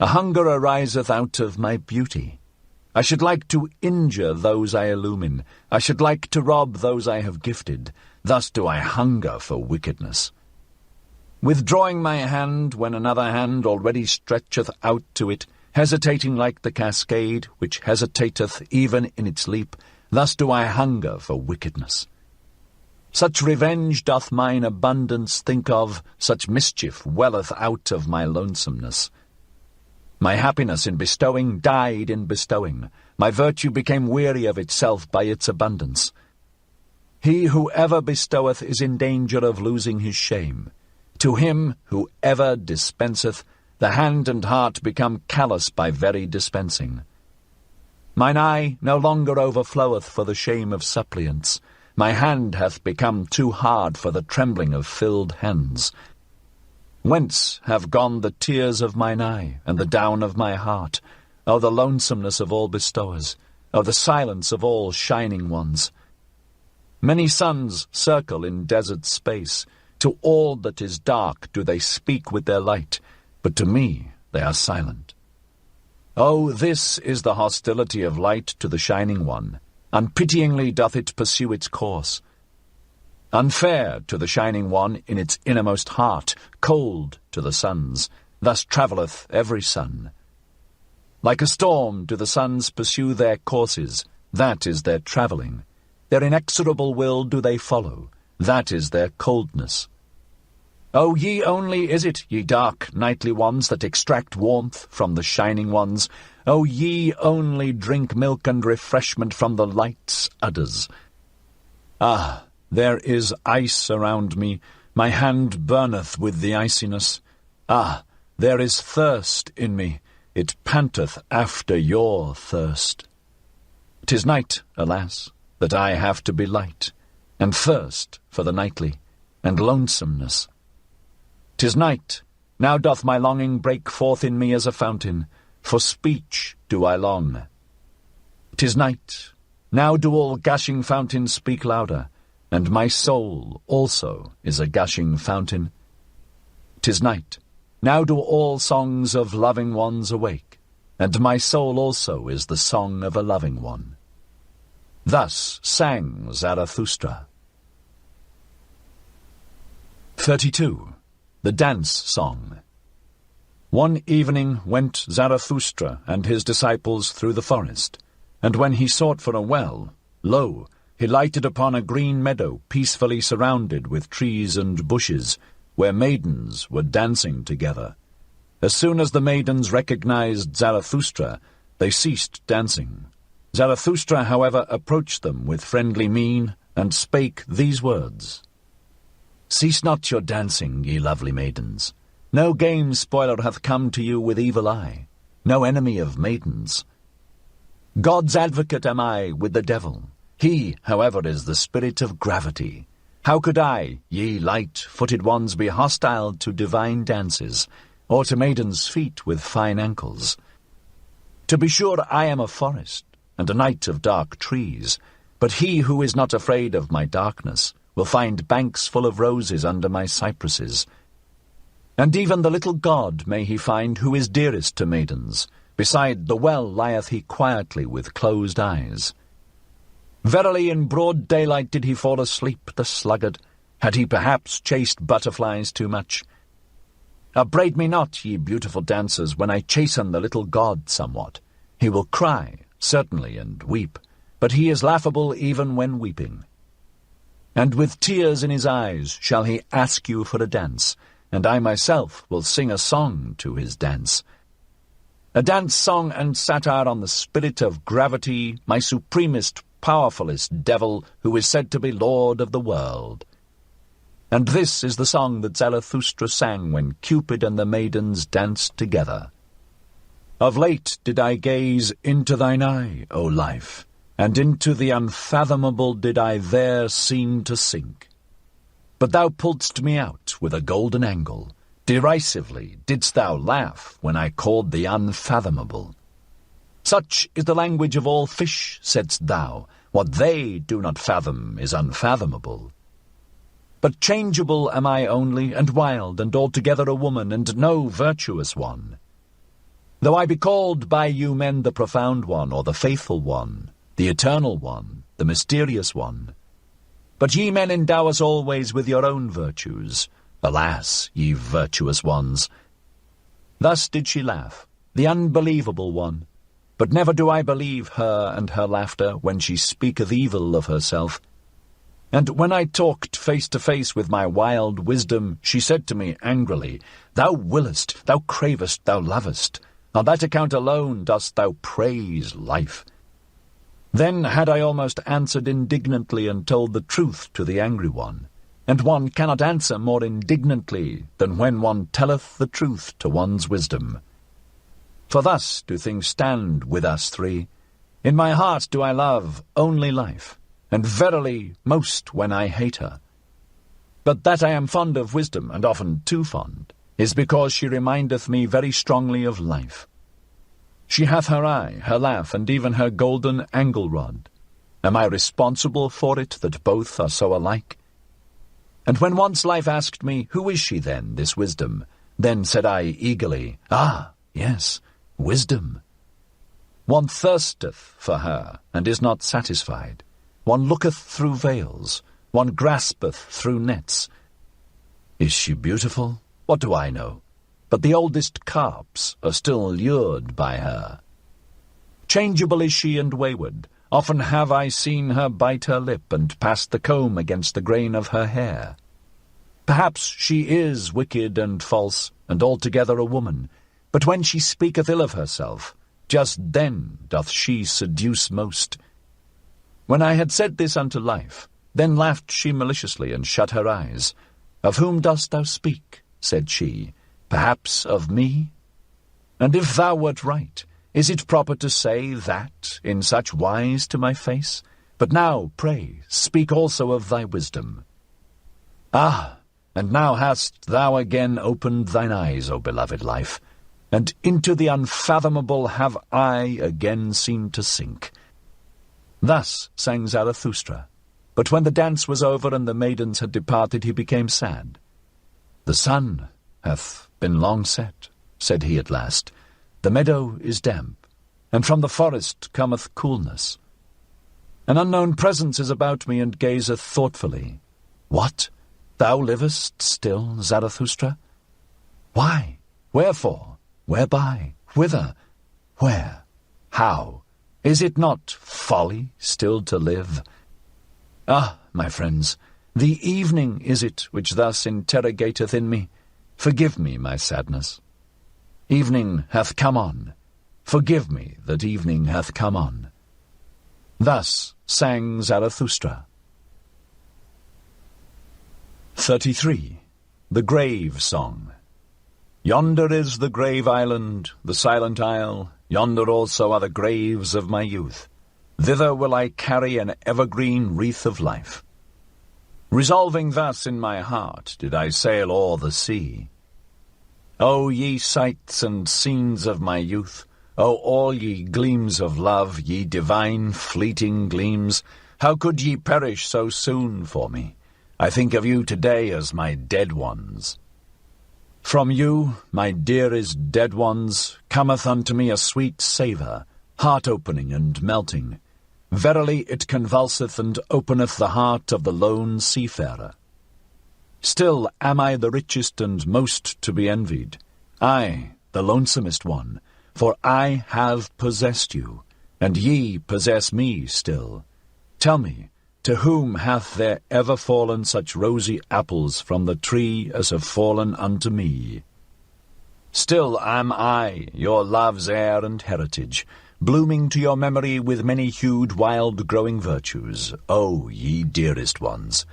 A hunger ariseth out of my beauty. I should like to injure those I illumine. I should like to rob those I have gifted. Thus do I hunger for wickedness. Withdrawing my hand when another hand already stretcheth out to it, hesitating like the cascade, which hesitateth even in its leap, thus do I hunger for wickedness. Such revenge doth mine abundance think of, such mischief welleth out of my lonesomeness. My happiness in bestowing died in bestowing. My virtue became weary of itself by its abundance. He who ever bestoweth is in danger of losing his shame. To him who ever dispenseth, the hand and heart become callous by very dispensing. Mine eye no longer overfloweth for the shame of suppliants. My hand hath become too hard for the trembling of filled hands. Whence have gone the tears of mine eye, and the down of my heart? O the lonesomeness of all bestowers! O the silence of all shining ones! Many suns circle in desert space. To all that is dark do they speak with their light, but to me they are silent. Oh, this is the hostility of light to the shining one. Unpityingly doth it pursue its course. Unfair to the shining one in its innermost heart, cold to the suns, thus travelleth every sun. Like a storm do the suns pursue their courses, that is their travelling. Their inexorable will do they follow, that is their coldness. O ye only is it, ye dark nightly ones, that extract warmth from the shining ones. O ye only drink milk and refreshment from the light's udders. There is ice around me, my hand burneth with the iciness. There is thirst in me, it panteth after your thirst. 'Tis night, alas, that I have to be light, and thirst for the nightly, and lonesomeness. 'Tis night, now doth my longing break forth in me as a fountain, for speech do I long. 'Tis night, now do all gushing fountains speak louder, and my soul also is a gushing fountain. 'Tis night, now do all songs of loving ones awake, and my soul also is the song of a loving one. Thus sang Zarathustra. 32. The Dance Song. One evening went Zarathustra and his disciples through the forest, and when he sought for a well, lo, he lighted upon a green meadow peacefully surrounded with trees and bushes, where maidens were dancing together. As soon as the maidens recognized Zarathustra, they ceased dancing. Zarathustra, however, approached them with friendly mien, and spake these words. Cease not your dancing, ye lovely maidens. No game spoiler hath come to you with evil eye, no enemy of maidens. God's advocate am I with the devil. He, however, is the spirit of gravity. How could I, ye light-footed ones, be hostile to divine dances, or to maidens' feet with fine ankles? To be sure, I am a forest, and a night of dark trees, but he who is not afraid of my darkness will find banks full of roses under my cypresses. And even the little god may he find who is dearest to maidens. Beside the well lieth he quietly with closed eyes. Verily in broad daylight did he fall asleep, the sluggard. Had he perhaps chased butterflies too much? Upbraid me not, ye beautiful dancers, when I chasten the little god somewhat. He will cry, certainly, and weep, but he is laughable even when weeping. And with tears in his eyes shall he ask you for a dance, and I myself will sing a song to his dance. A dance song and satire on the spirit of gravity, my supremest, powerfulest devil, who is said to be lord of the world. And this is the song that Zarathustra sang when Cupid and the maidens danced together. Of late did I gaze into thine eye, O life, and into the unfathomable did I there seem to sink. But thou pulledst me out with a golden angle. Derisively didst thou laugh when I called the unfathomable. Such is the language of all fish, saidst thou. What they do not fathom is unfathomable. But changeable am I only, and wild, and altogether a woman, and no virtuous one. Though I be called by you men the profound one, or the faithful one, the eternal one, the mysterious one. But ye men endow us always with your own virtues. Alas, ye virtuous ones! Thus did she laugh, the unbelievable one. But never do I believe her and her laughter when she speaketh evil of herself. And when I talked face to face with my wild wisdom, she said to me angrily, Thou willest, thou cravest, thou lovest. On that account alone dost thou praise life. Then had I almost answered indignantly and told the truth to the angry one. And one cannot answer more indignantly than when one telleth the truth to one's wisdom. For thus do things stand with us three. In my heart do I love only life, and verily most when I hate her. But that I am fond of wisdom, and often too fond, is because she remindeth me very strongly of life. She hath her eye, her laugh, and even her golden angle-rod. Am I responsible for it that both are so alike? And when once life asked me, Who is she then, this wisdom? Then said I eagerly, Ah, yes, wisdom. One thirsteth for her, and is not satisfied. One looketh through veils, one graspeth through nets. Is she beautiful? What do I know? But the oldest carps are still lured by her. Changeable is she and wayward. Often have I seen her bite her lip and pass the comb against the grain of her hair. Perhaps she is wicked and false, and altogether a woman, but when she speaketh ill of herself, just then doth she seduce most. When I had said this unto life, then laughed she maliciously and shut her eyes. Of whom dost thou speak? Said she. Perhaps of me? And if thou wert right, is it proper to say that in such wise to my face? But now, pray, speak also of thy wisdom. Ah, and now hast thou again opened thine eyes, O beloved life, and into the unfathomable have I again seemed to sink. Thus sang Zarathustra, but when the dance was over and the maidens had departed, he became sad. The sun hath been long set, said he at last. The meadow is damp, and from the forest cometh coolness. An unknown presence is about me and gazeth thoughtfully. What? Thou livest still, Zarathustra? Why? Wherefore? Whereby? Whither? Where? How? Is it not folly still to live? Ah, my friends, the evening is it which thus interrogateth in me. Forgive me my sadness. Evening hath come on. Forgive me that evening hath come on. Thus sang Zarathustra. 33. The Grave Song. Yonder is the grave island, the silent isle, yonder also are the graves of my youth. Thither will I carry an evergreen wreath of life. Resolving thus in my heart did I sail o'er the sea. O ye sights and scenes of my youth, O all ye gleams of love, ye divine fleeting gleams, how could ye perish so soon for me? I think of you today as my dead ones. From you, my dearest dead ones, cometh unto me a sweet savour, heart-opening and melting. Verily it convulseth and openeth the heart of the lone seafarer. Still am I the richest and most to be envied, I, the lonesomest one, for I have possessed you, and ye possess me still. Tell me, to whom hath there ever fallen such rosy apples from the tree as have fallen unto me? Still am I, your love's heir and heritage, blooming to your memory with many-hued wild-growing virtues, O ye dearest ones.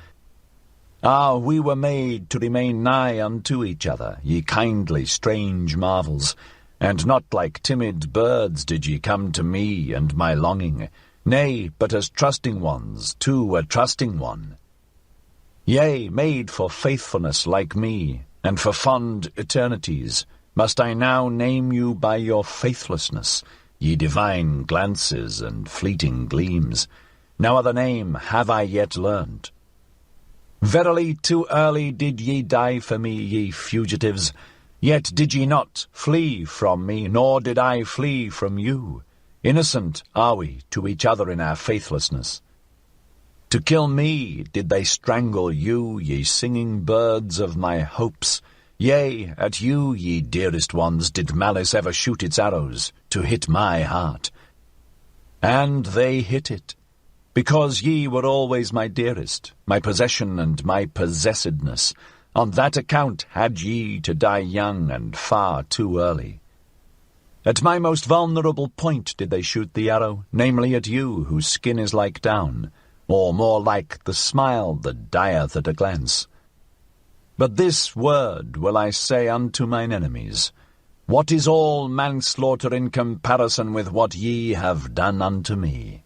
Ah, we were made to remain nigh unto each other, ye kindly strange marvels, and not like timid birds did ye come to me and my longing, nay, but as trusting ones to a trusting one. Yea, made for faithfulness like me, and for fond eternities, must I now name you by your faithlessness, ye divine glances and fleeting gleams. No other name have I yet learned. Verily too early did ye die for me, ye fugitives, yet did ye not flee from me, nor did I flee from you. Innocent are we to each other in our faithlessness. To kill me did they strangle you, ye singing birds of my hopes. Yea, at you, ye dearest ones, did malice ever shoot its arrows, to hit my heart. And they hit it, because ye were always my dearest, my possession and my possessedness. On that account had ye to die young and far too early. At my most vulnerable point did they shoot the arrow, namely at you, whose skin is like down, or more like the smile that dieth at a glance. But this word will I say unto mine enemies, what is all manslaughter in comparison with what ye have done unto me?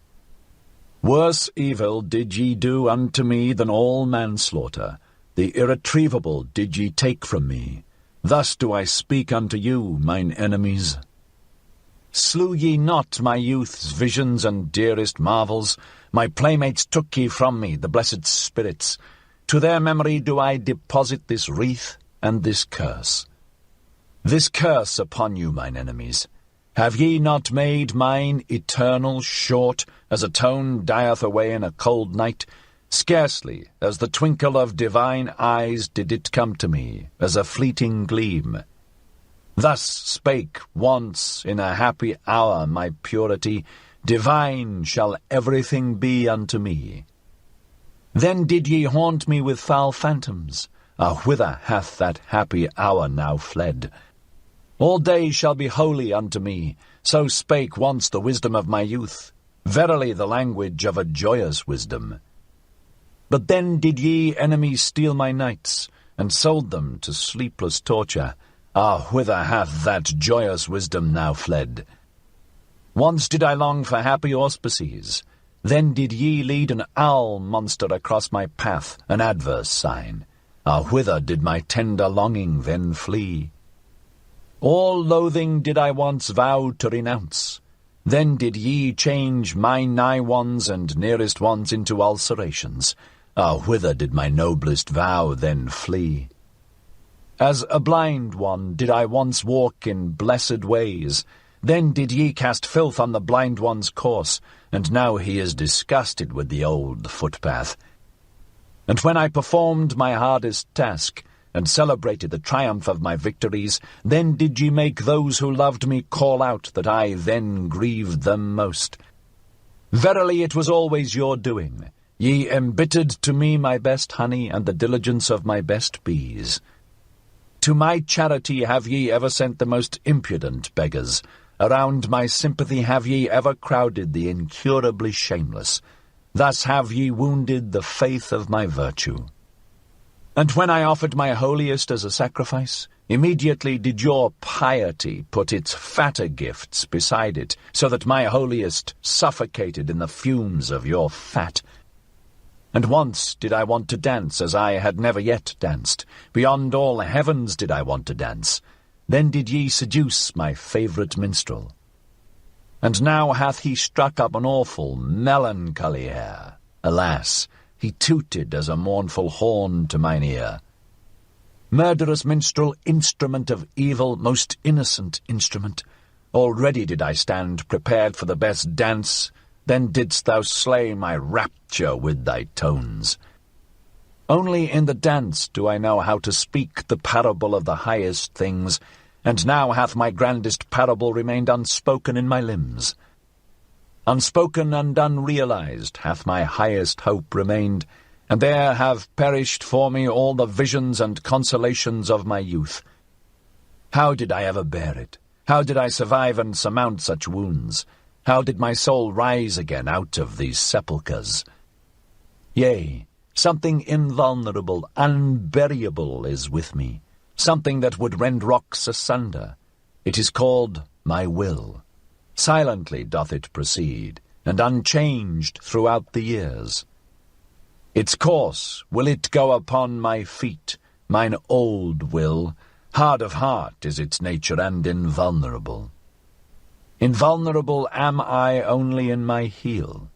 Worse evil did ye do unto me than all manslaughter, the irretrievable did ye take from me. Thus do I speak unto you, mine enemies. Slew ye not my youth's visions and dearest marvels? My playmates took ye from me, the blessed spirits. To their memory do I deposit this wreath and this curse. This curse upon you, mine enemies. Have ye not made mine eternal short, as a tone dieth away in a cold night? Scarcely as the twinkle of divine eyes did it come to me, as a fleeting gleam. Thus spake once in a happy hour my purity, divine shall everything be unto me. Then did ye haunt me with foul phantoms. Ah, whither hath that happy hour now fled? All days shall be holy unto me, so spake once the wisdom of my youth, verily the language of a joyous wisdom. But then did ye enemies steal my nights, and sold them to sleepless torture. Ah, whither hath that joyous wisdom now fled? Once did I long for happy auspices, then did ye lead an owl monster across my path, an adverse sign. Ah, whither did my tender longing then flee? All loathing did I once vow to renounce, then did ye change my nigh ones and nearest ones into ulcerations. Ah, whither did my noblest vow then flee? As a blind one did I once walk in blessed ways, then did ye cast filth on the blind one's course, and now he is disgusted with the old footpath. And when I performed my hardest task, and celebrated the triumph of my victories, then did ye make those who loved me call out that I then grieved them most. Verily it was always your doing. Ye embittered to me my best honey and the diligence of my best bees. To my charity have ye ever sent the most impudent beggars. Around my sympathy have ye ever crowded the incurably shameless. Thus have ye wounded the faith of my virtue. And when I offered my holiest as a sacrifice, immediately did your piety put its fatter gifts beside it, so that my holiest suffocated in the fumes of your fat. And once did I want to dance as I had never yet danced, beyond all heavens did I want to dance. Then did ye seduce my favourite minstrel. And now hath he struck up an awful melancholy air. Alas, he tooted as a mournful horn to mine ear. Murderous minstrel, instrument of evil, most innocent instrument, already did I stand prepared for the best dance, then didst thou slay my rapture with thy tones. Only in the dance do I know how to speak the parable of the highest things, and now hath my grandest parable remained unspoken in my limbs. Unspoken and unrealized hath my highest hope remained, and there have perished for me all the visions and consolations of my youth. How did I ever bear it? How did I survive and surmount such wounds? How did my soul rise again out of these sepulchres? Yea, something invulnerable, unburyable is with me, something that would rend rocks asunder. It is called my will. Silently doth it proceed, and unchanged throughout the years. Its course will it go upon my feet, mine old will. Hard of heart is its nature, and invulnerable. Invulnerable am I only in my heel.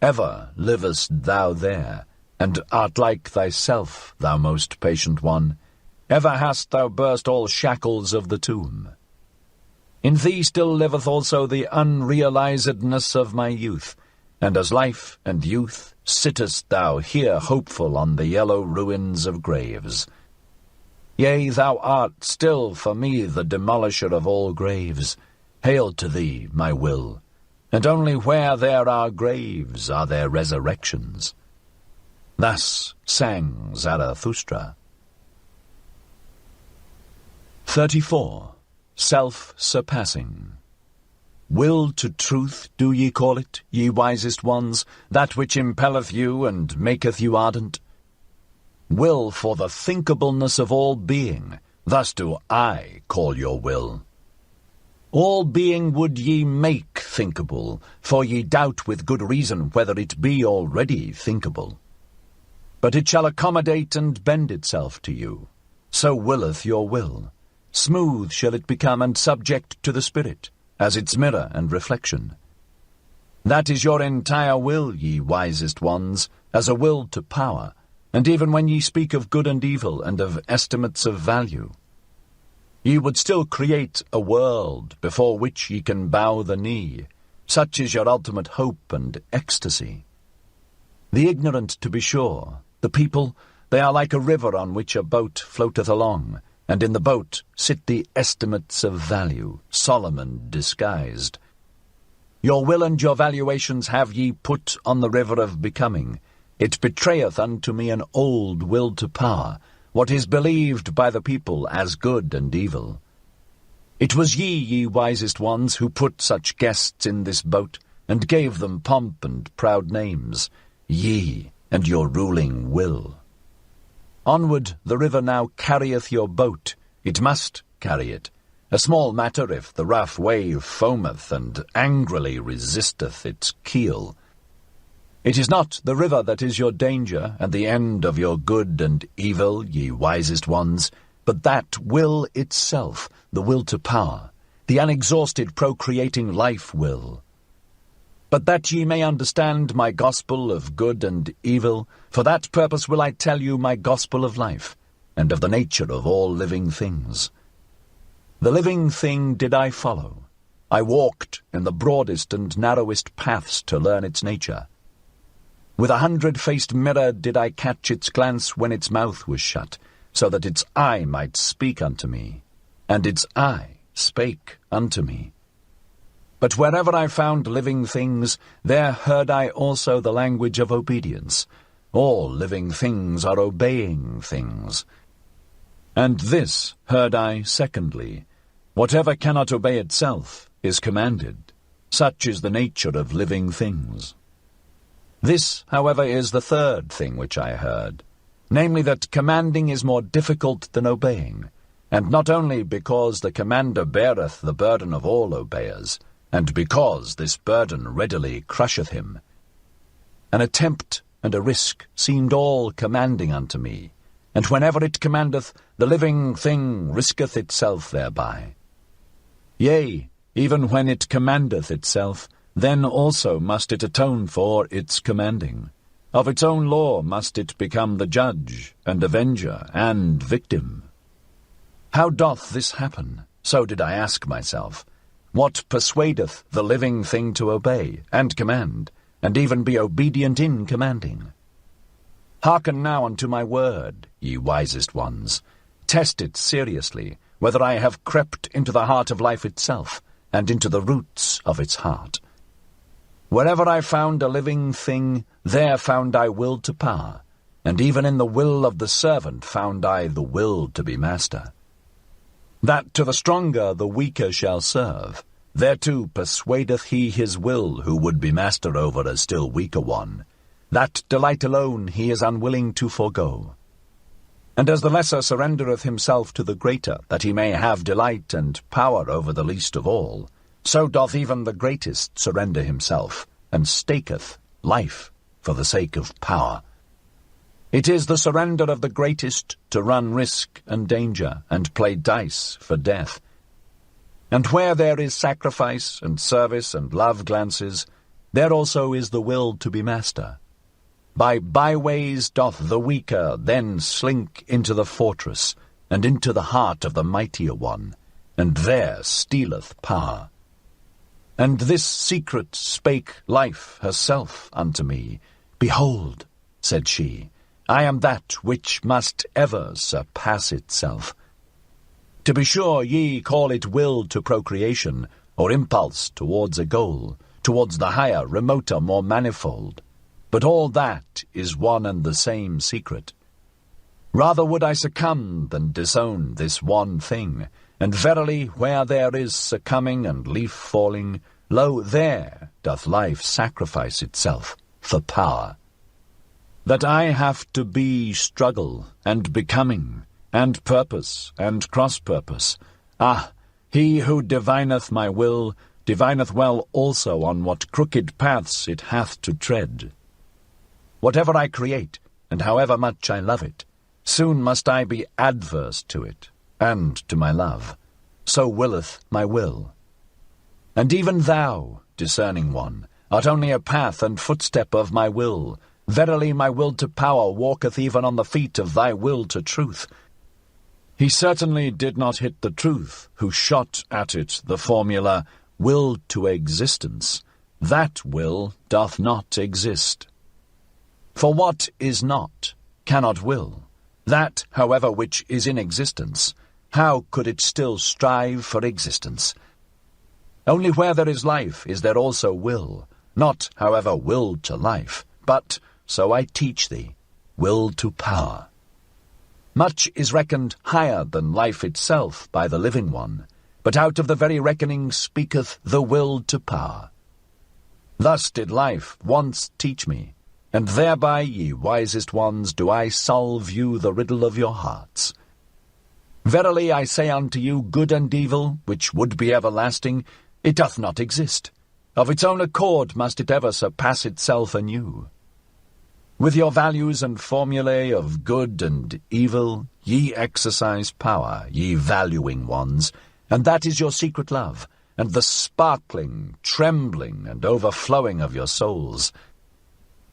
Ever livest thou there, and art like thyself, thou most patient one. Ever hast thou burst all shackles of the tomb. In thee still liveth also the unrealizedness of my youth, and as life and youth sittest thou here hopeful on the yellow ruins of graves. Yea, thou art still for me the demolisher of all graves. Hail to thee, my will, and only where there are graves are there resurrections. Thus sang Zarathustra. 34. Self-surpassing. Will to truth do ye call it, ye wisest ones, that which impelleth you and maketh you ardent? Will for the thinkableness of all being, thus do I call your will. All being would ye make thinkable, for ye doubt with good reason whether it be already thinkable. But it shall accommodate and bend itself to you. So willeth your will. Smooth shall it become and subject to the spirit, as its mirror and reflection. That is your entire will, ye wisest ones, as a will to power, and even when ye speak of good and evil and of estimates of value. Ye would still create a world before which ye can bow the knee. Such is your ultimate hope and ecstasy. The ignorant, to be sure, the people, they are like a river on which a boat floateth along, and in the boat sit the estimates of value, solemn and disguised. Your will and your valuations have ye put on the river of becoming. It betrayeth unto me an old will to power, what is believed by the people as good and evil. It was ye wisest ones, who put such guests in this boat, and gave them pomp and proud names, ye and your ruling will. Onward the river now carrieth your boat, it must carry it, a small matter if the rough wave foameth and angrily resisteth its keel. It is not the river that is your danger, and the end of your good and evil, ye wisest ones, but that will itself, the will to power, the unexhausted procreating life will. But that ye may understand my gospel of good and evil, for that purpose will I tell you my gospel of life, and of the nature of all living things. The living thing did I follow. I walked in the broadest and narrowest paths to learn its nature. With 100-faced mirror did I catch its glance when its mouth was shut, so that its eye might speak unto me, and its eye spake unto me. But wherever I found living things, there heard I also the language of obedience. All living things are obeying things. And this heard I secondly. Whatever cannot obey itself is commanded. Such is the nature of living things. This, however, is the third thing which I heard. namely that commanding is more difficult than obeying, and not only because the commander beareth the burden of all obeyers, and because this burden readily crusheth him. An attempt and a risk seemed all commanding unto me, and whenever it commandeth, the living thing risketh itself thereby. Yea, even when it commandeth itself, then also must it atone for its commanding. Of its own law must it become the judge, and avenger, and victim. How doth this happen? So did I ask myself. What persuadeth the living thing to obey, and command, and even be obedient in commanding? Hearken now unto my word, ye wisest ones. Test it seriously, whether I have crept into the heart of life itself, and into the roots of its heart. Wherever I found a living thing, there found I will to power, and even in the will of the servant found I the will to be master. That to the stronger the weaker shall serve, thereto persuadeth he his will who would be master over a still weaker one. That delight alone he is unwilling to forego. And as the lesser surrendereth himself to the greater, that he may have delight and power over the least of all, so doth even the greatest surrender himself, and staketh life for the sake of power. It is the surrender of the greatest to run risk and danger, and play dice for death. And where there is sacrifice and service and love glances, there also is the will to be master. By byways doth the weaker then slink into the fortress, and into the heart of the mightier one, and there stealeth power. And this secret spake life herself unto me. Behold, said she, I am that which must ever surpass itself. To be sure, ye call it will to procreation, or impulse towards a goal, towards the higher, remoter, more manifold. But all that is one and the same secret. Rather would I succumb than disown this one thing, and verily where there is succumbing and leaf falling, lo, there doth life sacrifice itself for power. That I have to be struggle, and becoming, and purpose, and cross-purpose. Ah, he who divineth my will, divineth well also on what crooked paths it hath to tread. Whatever I create, and however much I love it, soon must I be adverse to it, and to my love. So willeth my will. And even thou, discerning one, art only a path and footstep of my will. Verily my will to power walketh even on the feet of thy will to truth. He certainly did not hit the truth, who shot at it the formula, will to existence. That will doth not exist. For what is not, cannot will. That, however, which is in existence, how could it still strive for existence? Only where there is life is there also will, not, however, will to life, but, so I teach thee, will to power. Much is reckoned higher than life itself by the living one, but out of the very reckoning speaketh the will to power. Thus did life once teach me, and thereby, ye wisest ones, do I solve you the riddle of your hearts. Verily I say unto you, good and evil, which would be everlasting, it doth not exist. Of its own accord must it ever surpass itself anew. With your values and formulae of good and evil, ye exercise power, ye valuing ones, and that is your secret love, and the sparkling, trembling, and overflowing of your souls.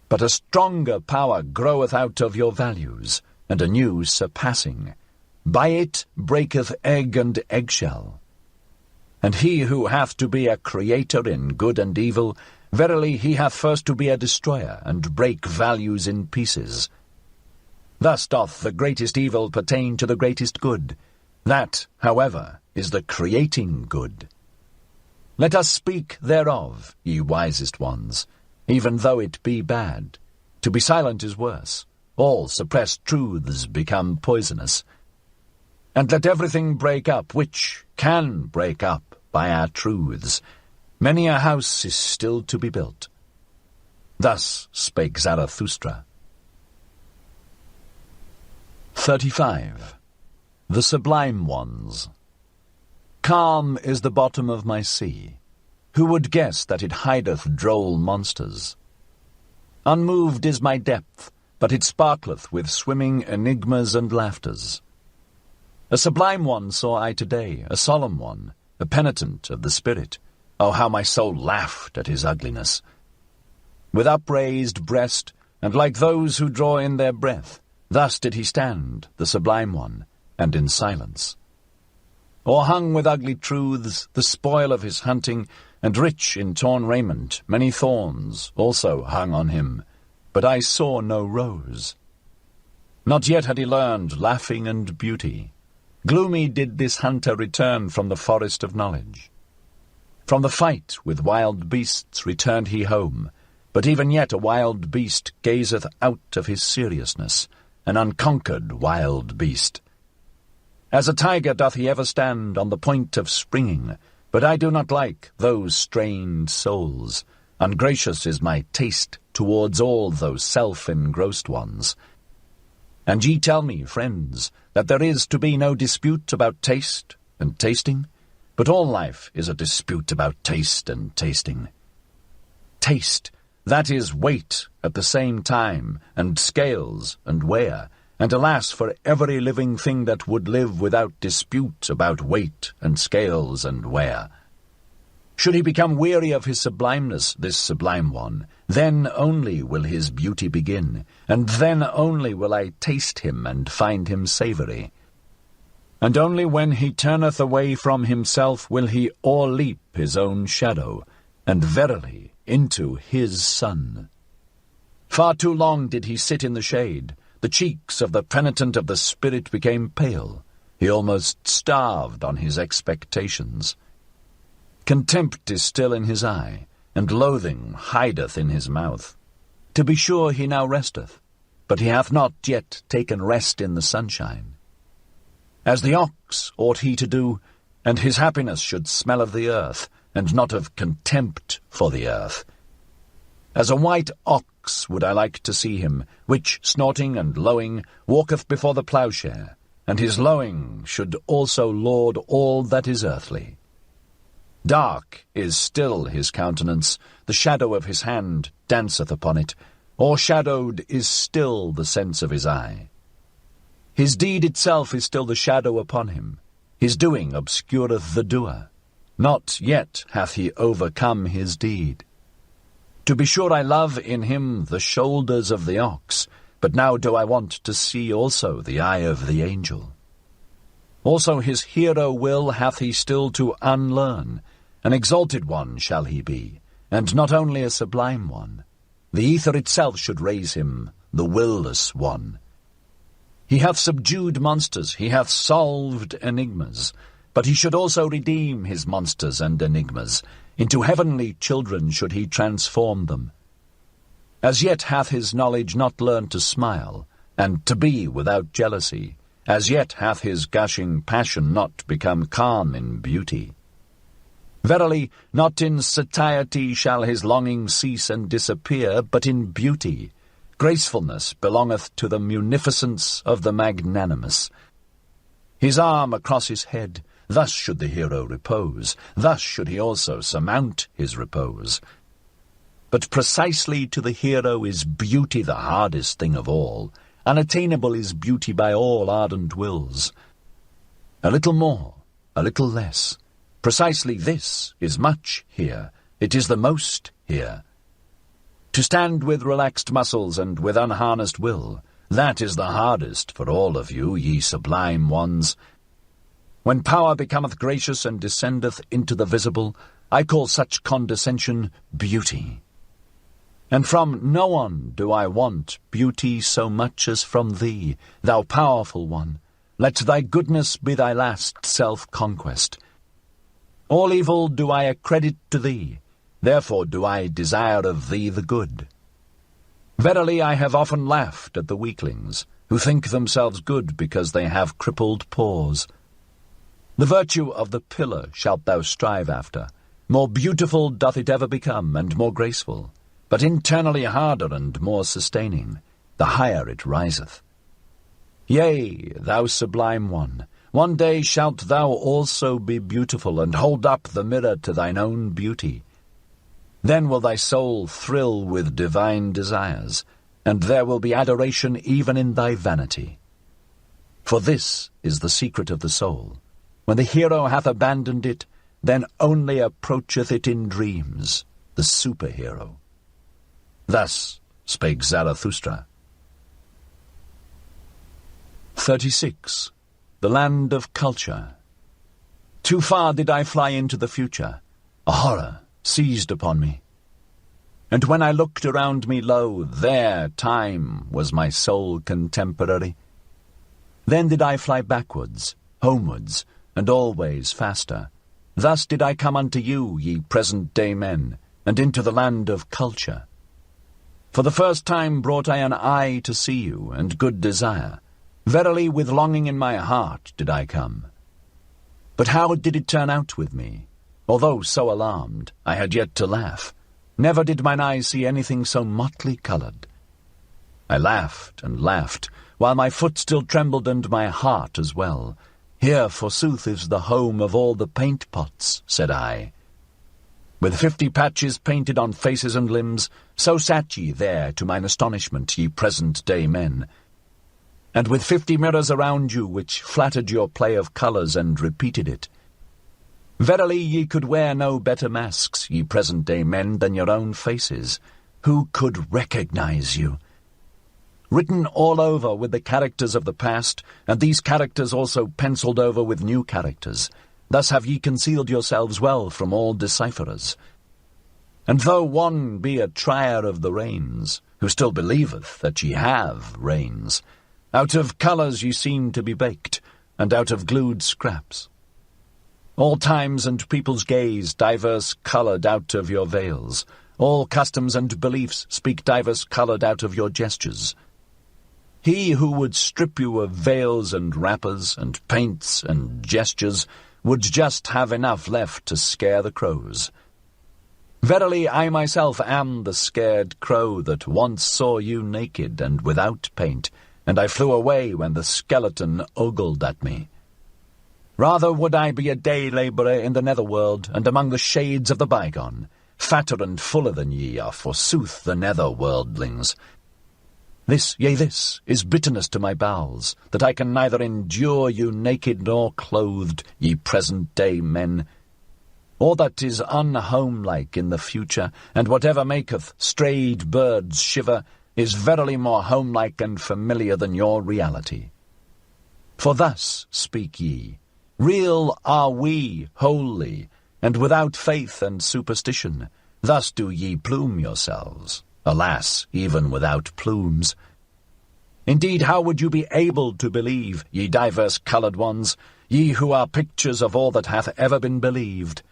But a stronger power groweth out of your values, and a new surpassing. By it breaketh egg and eggshell. And he who hath to be a creator in good and evil, verily he hath first to be a destroyer, and break values in pieces. Thus doth the greatest evil pertain to the greatest good. That, however, is the creating good. Let us speak thereof, ye wisest ones, even though it be bad. To be silent is worse. All suppressed truths become poisonous. And let everything break up which can break up by our truths. Many a house is still to be built. Thus spake Zarathustra. 35. The Sublime Ones. Calm is the bottom of my sea. Who would guess that it hideth droll monsters? Unmoved is my depth, but it sparkleth with swimming enigmas and laughters. A sublime one saw I today, a solemn one, a penitent of the spirit. Oh, how my soul laughed at his ugliness! With upraised breast, and like those who draw in their breath, thus did he stand, the sublime one, and in silence. O'erhung with ugly truths, the spoil of his hunting, and rich in torn raiment, many thorns also hung on him, but I saw no rose. Not yet had he learned laughing and beauty. Gloomy did this hunter return from the forest of knowledge. From the fight with wild beasts returned he home, but even yet a wild beast gazeth out of his seriousness, an unconquered wild beast. As a tiger doth he ever stand on the point of springing, but I do not like those strained souls. Ungracious is my taste towards all those self-engrossed ones. And ye tell me, friends, that there is to be no dispute about taste and tasting, but all life is a dispute about taste and tasting. Taste, that is weight at the same time, and scales and wear, and alas for every living thing that would live without dispute about weight and scales and wear. Should he become weary of his sublimeness, this sublime one, then only will his beauty begin, and then only will I taste him and find him savoury. And only when he turneth away from himself will he o'erleap his own shadow, and verily into his sun. Far too long did he sit in the shade. The cheeks of the penitent of the spirit became pale. He almost starved on his expectations. Contempt is still in his eye, and loathing hideth in his mouth. To be sure he now resteth, but he hath not yet taken rest in the sunshine. As the ox ought he to do, and his happiness should smell of the earth, and not of contempt for the earth. As a white ox would I like to see him, which, snorting and lowing, walketh before the ploughshare, and his lowing should also lord all that is earthly. Dark is still his countenance, the shadow of his hand danceth upon it, o'ershadowed is still the sense of his eye. His deed itself is still the shadow upon him, his doing obscureth the doer. Not yet hath he overcome his deed. To be sure I love in him the shoulders of the ox, but now do I want to see also the eye of the angel. Also his hero will hath he still to unlearn. An exalted one shall he be, and not only a sublime one. The ether itself should raise him, the will-less one. He hath subdued monsters, he hath solved enigmas, but he should also redeem his monsters and enigmas. Into heavenly children should he transform them. As yet hath his knowledge not learned to smile, and to be without jealousy. As yet hath his gushing passion not become calm in beauty. Verily, not in satiety shall his longing cease and disappear, but in beauty. Gracefulness belongeth to the munificence of the magnanimous. His arm across his head, thus should the hero repose, thus should he also surmount his repose. But precisely to the hero is beauty the hardest thing of all. Unattainable is beauty by all ardent wills. A little more, a little less. Precisely this is much here, it is the most here. To stand with relaxed muscles and with unharnessed will, that is the hardest for all of you, ye sublime ones. When power becometh gracious and descendeth into the visible, I call such condescension beauty. And from no one do I want beauty so much as from thee, thou powerful one. Let thy goodness be thy last self-conquest. All evil do I accredit to thee, therefore do I desire of thee the good. Verily I have often laughed at the weaklings, who think themselves good because they have crippled paws. The virtue of the pillar shalt thou strive after. More beautiful doth it ever become, and more graceful, but internally harder and more sustaining, the higher it riseth. Yea, thou sublime one day shalt thou also be beautiful, and hold up the mirror to thine own beauty. Then will thy soul thrill with divine desires, and there will be adoration even in thy vanity. For this is the secret of the soul. When the hero hath abandoned it, then only approacheth it in dreams, the superhero. Thus spake Zarathustra. 36. The land of culture. Too far did I fly into the future. A horror seized upon me. And when I looked around me, lo, there time was my sole contemporary. Then did I fly backwards, homewards, and always faster. Thus did I come unto you, ye present-day men, and into the land of culture. For the first time brought I an eye to see you, and good desire. Verily, with longing in my heart did I come. But how did it turn out with me? Although so alarmed, I had yet to laugh. Never did mine eyes see anything so motley coloured. I laughed and laughed, while my foot still trembled and my heart as well. Here, forsooth, is the home of all the paint-pots, said I. With 50 patches painted on faces and limbs, so sat ye there to mine astonishment, ye present-day men. And with 50 mirrors around you, which flattered your play of colours and repeated it. Verily ye could wear no better masks, ye present-day men, than your own faces. Who could recognize you? Written all over with the characters of the past, and these characters also penciled over with new characters. Thus have ye concealed yourselves well from all decipherers. And though one be a trier of the reins, who still believeth that ye have reins, out of colours ye seem to be baked, and out of glued scraps. All times and people's gaze diverse coloured out of your veils. All customs and beliefs speak diverse coloured out of your gestures. He who would strip you of veils and wrappers and paints and gestures would just have enough left to scare the crows. Verily, I myself am the scared crow that once saw you naked and without paint, and I flew away when the skeleton ogled at me. Rather would I be a day labourer in the netherworld, and among the shades of the bygone. Fatter and fuller than ye are, forsooth, the nether-worldlings. This, yea, this, is bitterness to my bowels, that I can neither endure you naked nor clothed, ye present-day men. All that is unhomelike in the future, and whatever maketh strayed birds shiver, is verily more homelike and familiar than your reality. For thus speak ye, real are we wholly, and without faith and superstition. Thus do ye plume yourselves, alas, even without plumes. Indeed, how would you be able to believe, ye diverse-coloured ones, ye who are pictures of all that hath ever been believed?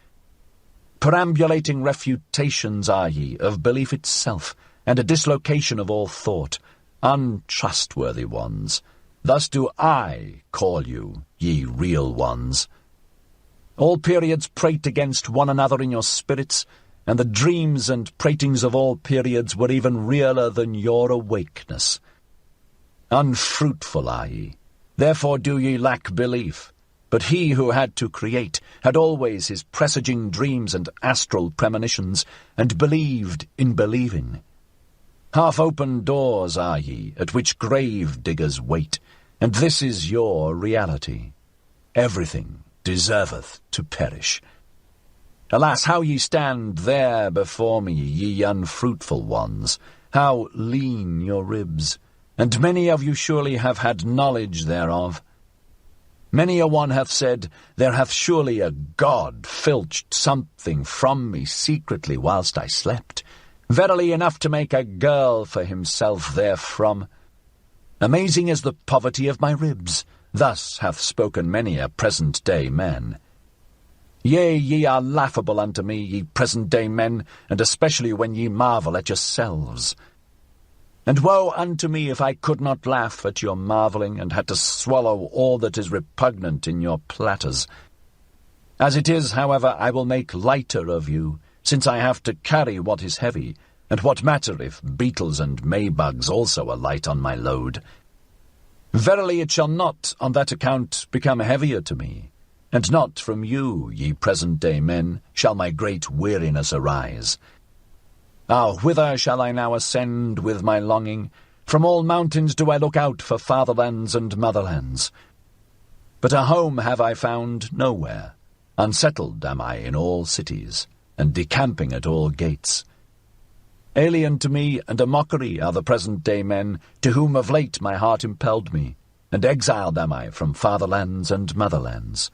Perambulating refutations are ye of belief itself, and a dislocation of all thought, untrustworthy ones. Thus do I call you, ye real ones. All periods prate against one another in your spirits, and the dreams and pratings of all periods were even realer than your awakeness. Unfruitful are ye, therefore do ye lack belief. But he who had to create had always his presaging dreams and astral premonitions, and believed in believing. Half-open doors are ye, at which grave diggers wait, and this is your reality. Everything deserveth to perish. Alas, how ye stand there before me, ye unfruitful ones! How lean your ribs! And many of you surely have had knowledge thereof. Many a one hath said, there hath surely a god filched something from me secretly whilst I slept, verily enough to make a girl for himself therefrom. Amazing is the poverty of my ribs, thus hath spoken many a present-day man. Yea, ye are laughable unto me, ye present-day men, and especially when ye marvel at yourselves. And woe unto me if I could not laugh at your marvelling, and had to swallow all that is repugnant in your platters. As it is, however, I will make lighter of you, since I have to carry what is heavy, and what matter if beetles and maybugs also alight on my load? Verily it shall not on that account become heavier to me, and not from you, ye present-day men, shall my great weariness arise. Ah, whither shall I now ascend with my longing? From all mountains do I look out for fatherlands and motherlands. But a home have I found nowhere. Unsettled am I in all cities, and decamping at all gates. Alien to me and a mockery are the present-day men, to whom of late my heart impelled me, and exiled am I from fatherlands and motherlands.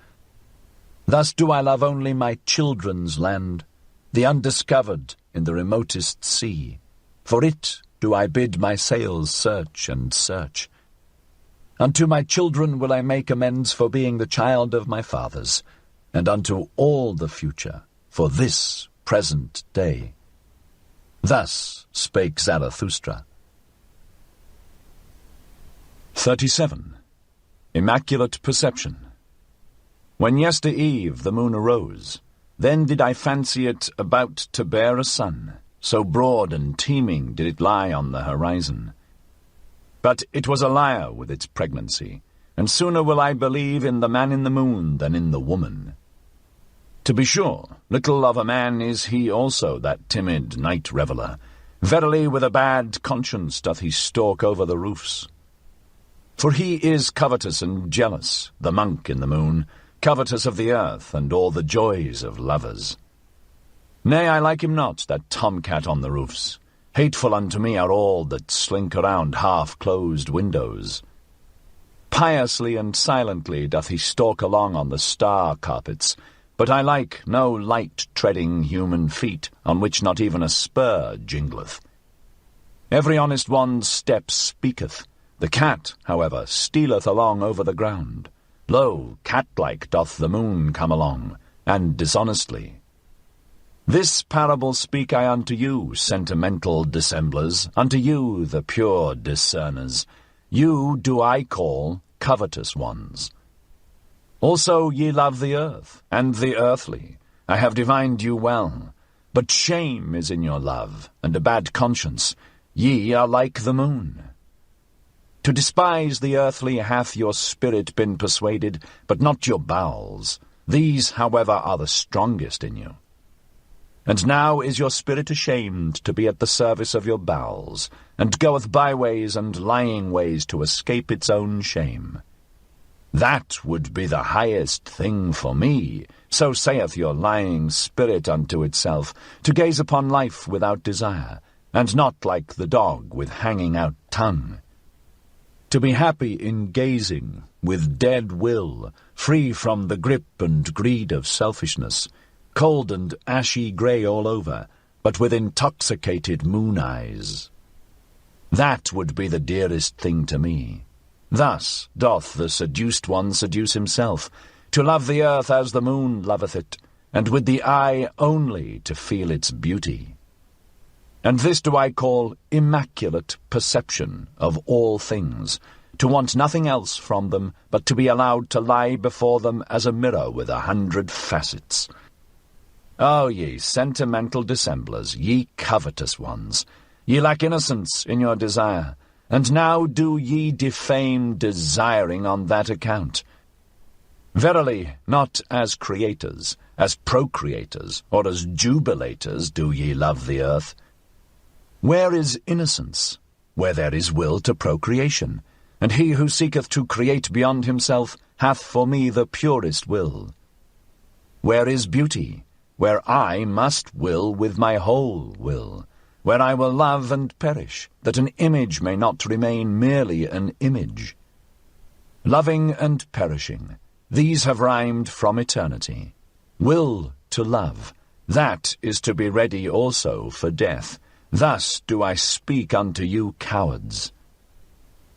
Thus do I love only my children's land, the undiscovered in the remotest sea. For it do I bid my sails search and search. Unto my children will I make amends for being the child of my fathers, and unto all the future for this present day. Thus spake Zarathustra. 37. Immaculate Perception. When yester-eve the moon arose, then did I fancy it about to bear a son, so broad and teeming did it lie on the horizon. But it was a liar with its pregnancy, and sooner will I believe in the man in the moon than in the woman. To be sure, little of a man is he also, that timid night reveller. Verily with a bad conscience doth he stalk over the roofs. For he is covetous and jealous, the monk in the moon, covetous of the earth and all the joys of lovers. Nay, I like him not, that tomcat on the roofs. Hateful unto me are all that slink around half-closed windows. Piously and silently doth he stalk along on the star-carpets, but I like no light-treading human feet, on which not even a spur jingleth. Every honest one's step speaketh. The cat, however, stealeth along over the ground. Lo, cat-like doth the moon come along, and dishonestly. This parable speak I unto you, sentimental dissemblers, unto you, the pure discerners. You do I call covetous ones. Also ye love the earth, and the earthly. I have divined you well. But shame is in your love, and a bad conscience. Ye are like the moon. To despise the earthly hath your spirit been persuaded, but not your bowels. These, however, are the strongest in you. And now is your spirit ashamed to be at the service of your bowels, and goeth byways and lying ways to escape its own shame. That would be the highest thing for me, so saith your lying spirit unto itself, to gaze upon life without desire, and not like the dog with hanging out tongue. To be happy in gazing, with dead will, free from the grip and greed of selfishness, cold and ashy grey all over, but with intoxicated moon eyes. That would be the dearest thing to me. Thus doth the seduced one seduce himself, to love the earth as the moon loveth it, and with the eye only to feel its beauty. And this do I call immaculate perception of all things, to want nothing else from them, but to be allowed to lie before them as a mirror with 100 facets. O ye sentimental dissemblers, ye covetous ones, ye lack innocence in your desire, and now do ye defame desiring on that account. Verily, not as creators, as procreators, or as jubilators do ye love the earth. Where is innocence? Where there is will to procreation, and he who seeketh to create beyond himself hath for me the purest will. Where is beauty? Where I must will with my whole will, where I will love and perish, that an image may not remain merely an image. Loving and perishing, these have rhymed from eternity. Will to love, that is to be ready also for death. Thus do I speak unto you cowards.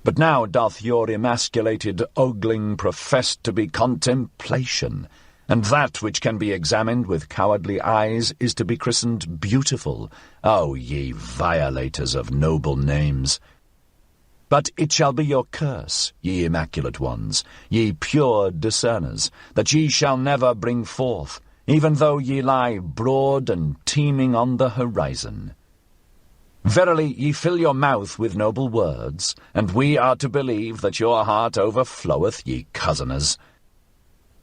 But now doth your emasculated ogling profess to be contemplation, and that which can be examined with cowardly eyes is to be christened beautiful. O ye violators of noble names! But it shall be your curse, ye immaculate ones, ye pure discerners, that ye shall never bring forth, even though ye lie broad and teeming on the horizon. Verily ye fill your mouth with noble words, and we are to believe that your heart overfloweth, ye cozeners.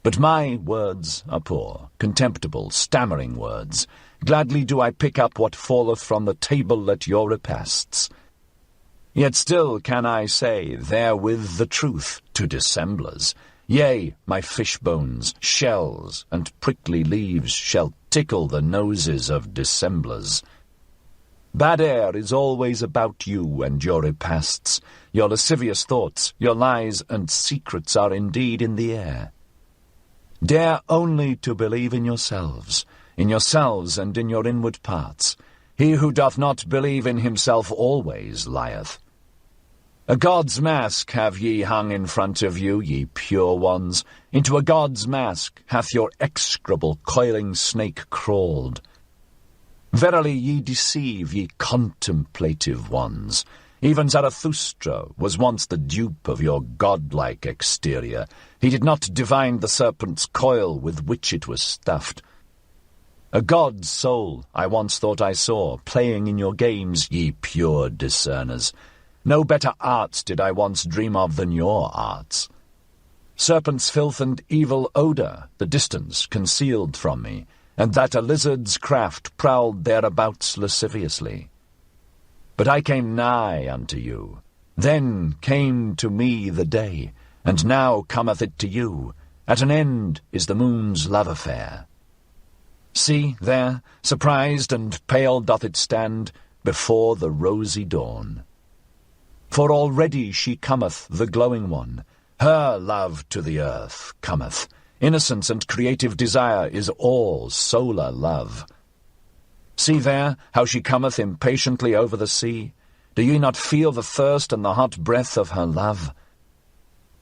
But my words are poor, contemptible, stammering words. Gladly do I pick up what falleth from the table at your repasts. Yet still can I say therewith the truth to dissemblers. Yea, my fish bones, shells, and prickly leaves shall tickle the noses of dissemblers. Bad air is always about you and your repasts. Your lascivious thoughts, your lies and secrets are indeed in the air. Dare only to believe in yourselves and in your inward parts. He who doth not believe in himself always lieth. A god's mask have ye hung in front of you, ye pure ones. Into a god's mask hath your execrable coiling snake crawled. Verily ye deceive, ye contemplative ones. Even Zarathustra was once the dupe of your godlike exterior. He did not divine the serpent's coil with which it was stuffed. A god's soul I once thought I saw, playing in your games, ye pure discerners. No better arts did I once dream of than your arts. Serpent's filth and evil odour the distance concealed from me, and that a lizard's craft prowled thereabouts lasciviously. But I came nigh unto you. Then came to me the day, and now cometh it to you. At an end is the moon's love affair. See, there, surprised and pale doth it stand, before the rosy dawn. For already she cometh, the glowing one. Her love to the earth cometh. Innocence and creative desire is all solar love. See there, how she cometh impatiently over the sea. Do ye not feel the thirst and the hot breath of her love?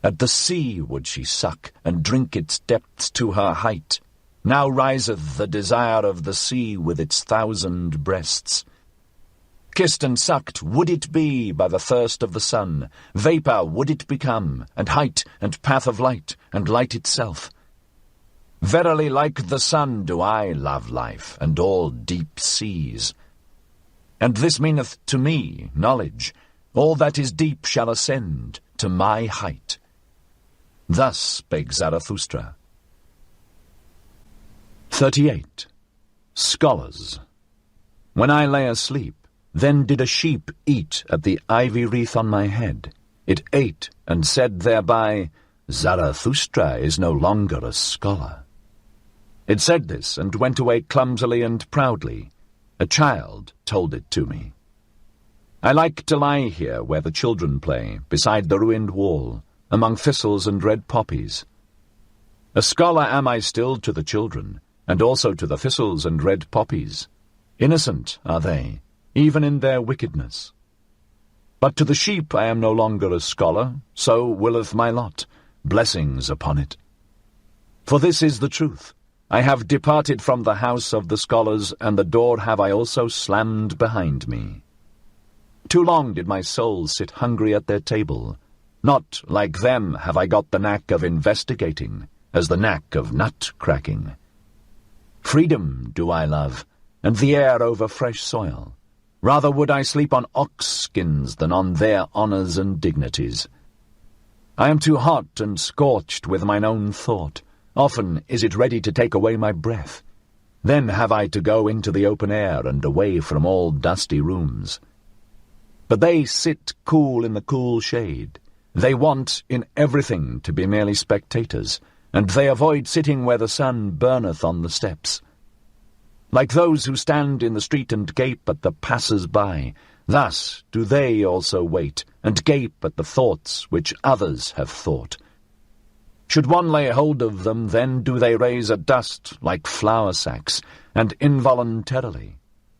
At the sea would she suck, and drink its depths to her height. Now riseth the desire of the sea with its 1,000 breasts. Kissed and sucked would it be by the thirst of the sun. Vapour would it become, and height, and path of light, and light itself. Verily like the sun do I love life, and all deep seas. And this meaneth to me knowledge. All that is deep shall ascend to my height. Thus spake Zarathustra. 38. Scholars. When I lay asleep, then did a sheep eat at the ivy wreath on my head. It ate, and said thereby, Zarathustra is no longer a scholar. It said this, and went away clumsily and proudly. A child told it to me. I like to lie here where the children play, beside the ruined wall, among thistles and red poppies. A scholar am I still to the children, and also to the thistles and red poppies. Innocent are they, even in their wickedness. But to the sheep I am no longer a scholar, so willeth my lot, blessings upon it. For this is the truth. I have departed from the house of the scholars, and the door have I also slammed behind me. Too long did my soul sit hungry at their table. Not like them have I got the knack of investigating, as the knack of nut-cracking. Freedom do I love, and the air over fresh soil. Rather would I sleep on ox skins than on their honours and dignities. I am too hot and scorched with mine own thought. Often is it ready to take away my breath. Then have I to go into the open air and away from all dusty rooms. But they sit cool in the cool shade. They want in everything to be merely spectators, and they avoid sitting where the sun burneth on the steps. Like those who stand in the street and gape at the passers-by, thus do they also wait, and gape at the thoughts which others have thought. Should one lay hold of them, then do they raise a dust like flour-sacks, and involuntarily.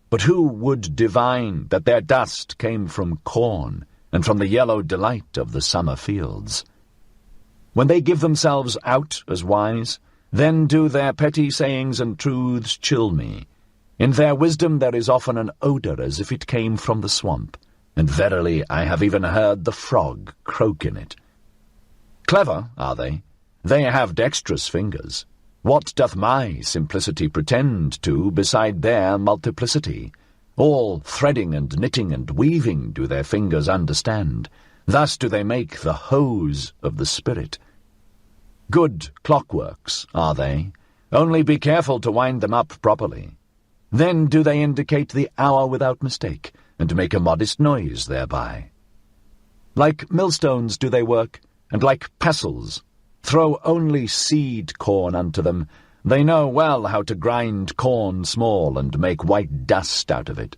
But who would divine that their dust came from corn, and from the yellow delight of the summer fields? When they give themselves out as wise, then do their petty sayings and truths chill me. In their wisdom there is often an odour as if it came from the swamp, and verily I have even heard the frog croak in it. Clever are they? They have dexterous fingers. What doth my simplicity pretend to beside their multiplicity? All threading and knitting and weaving do their fingers understand. Thus do they make the hose of the spirit. Good clockworks are they, only be careful to wind them up properly. Then do they indicate the hour without mistake, and make a modest noise thereby. Like millstones do they work, and like pestles. Throw only seed corn unto them. They know well how to grind corn small and make white dust out of it.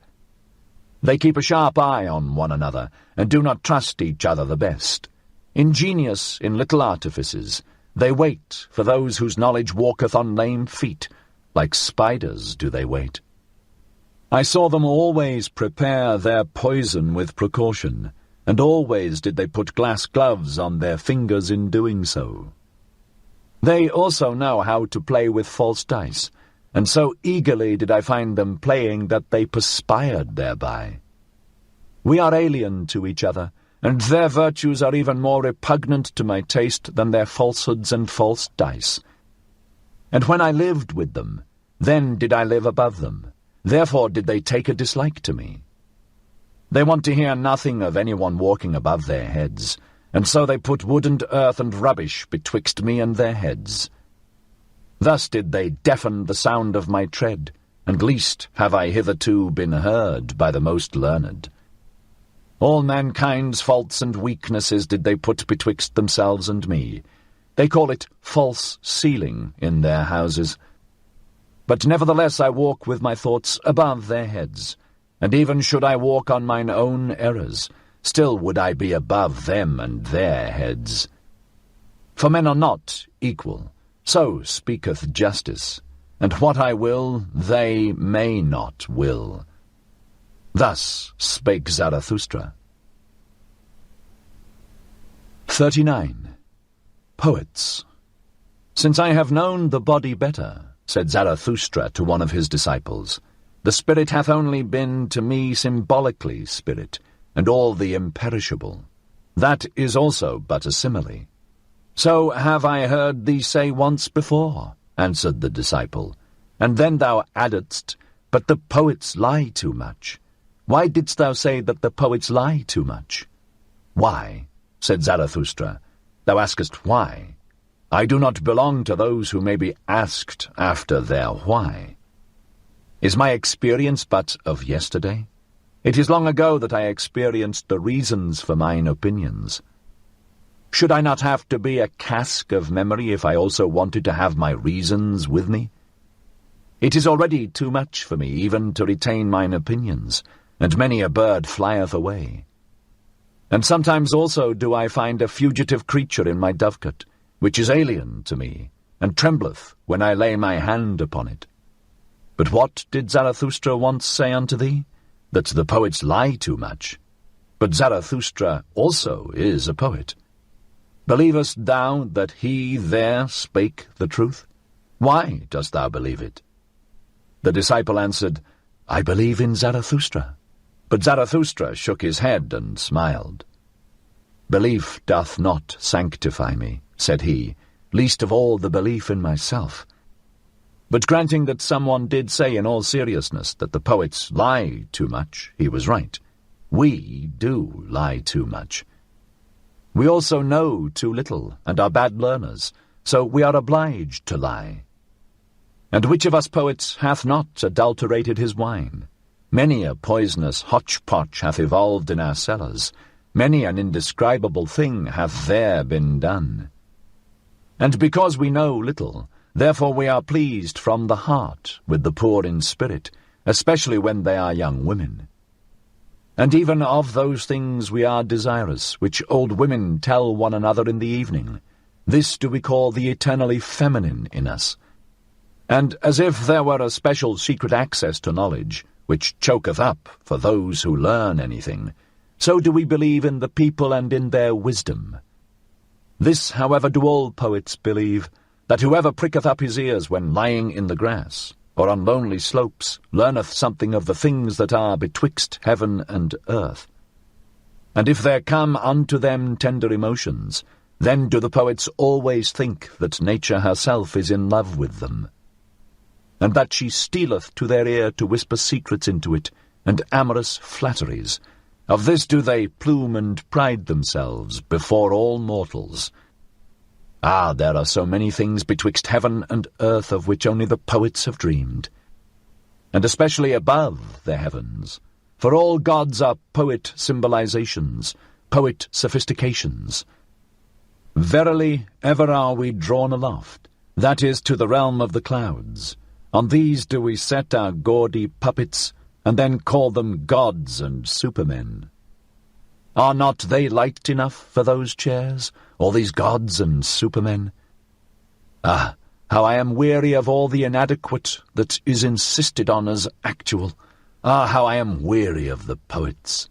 They keep a sharp eye on one another, and do not trust each other the best. Ingenious in little artifices, they wait for those whose knowledge walketh on lame feet. Like spiders do they wait. I saw them always prepare their poison with precaution, and always did they put glass gloves on their fingers in doing so. They also know how to play with false dice, and so eagerly did I find them playing that they perspired thereby. We are alien to each other, and their virtues are even more repugnant to my taste than their falsehoods and false dice. And when I lived with them, then did I live above them, therefore did they take a dislike to me. They want to hear nothing of anyone walking above their heads, and so they put wood and earth and rubbish betwixt me and their heads. Thus did they deafen the sound of my tread, and least have I hitherto been heard by the most learned. All mankind's faults and weaknesses did they put betwixt themselves and me. They call it false ceiling in their houses. But nevertheless I walk with my thoughts above their heads, and even should I walk on mine own errors, still would I be above them and their heads. For men are not equal, so speaketh justice, and what I will, they may not will. Thus spake Zarathustra. 39. Poets. Since I have known the body better, said Zarathustra to one of his disciples, the spirit hath only been to me symbolically spirit, and all the imperishable. That is also but a simile. So have I heard thee say once before, answered the disciple, and then thou addedst, but the poets lie too much. Why didst thou say that the poets lie too much? Why, said Zarathustra, thou askest why. I do not belong to those who may be asked after their why. Is my experience but of yesterday? It is long ago that I experienced the reasons for mine opinions. Should I not have to be a cask of memory if I also wanted to have my reasons with me? It is already too much for me even to retain mine opinions, and many a bird flieth away. And sometimes also do I find a fugitive creature in my dovecote, which is alien to me, and trembleth when I lay my hand upon it. But what did Zarathustra once say unto thee? That the poets lie too much. But Zarathustra also is a poet. Believest thou that he there spake the truth? Why dost thou believe it? The disciple answered, I believe in Zarathustra. But Zarathustra shook his head and smiled. Belief doth not sanctify me, said he, least of all the belief in myself. But granting that someone did say in all seriousness that the poets lie too much, he was right. We do lie too much. We also know too little, and are bad learners, so we are obliged to lie. And which of us poets hath not adulterated his wine? Many a poisonous hotchpotch hath evolved in our cellars, many an indescribable thing hath there been done. And because we know little, therefore we are pleased from the heart with the poor in spirit, especially when they are young women. And even of those things we are desirous, which old women tell one another in the evening. This do we call the eternally feminine in us. And as if there were a special secret access to knowledge, which choketh up for those who learn anything, so do we believe in the people and in their wisdom. This, however, do all poets believe, that whoever pricketh up his ears when lying in the grass, or on lonely slopes, learneth something of the things that are betwixt heaven and earth. And if there come unto them tender emotions, then do the poets always think that nature herself is in love with them, and that she stealeth to their ear to whisper secrets into it, and amorous flatteries. Of this do they plume and pride themselves before all mortals. Ah, there are so many things betwixt heaven and earth of which only the poets have dreamed, and especially above the heavens, for all gods are poet symbolizations, poet sophistications. Verily, ever are we drawn aloft, that is, to the realm of the clouds. On these do we set our gaudy puppets, and then call them gods and supermen. Are not they light enough for those chairs, all these gods and supermen? Ah, how I am weary of all the inadequate that is insisted on as actual. Ah, how I am weary of the poets.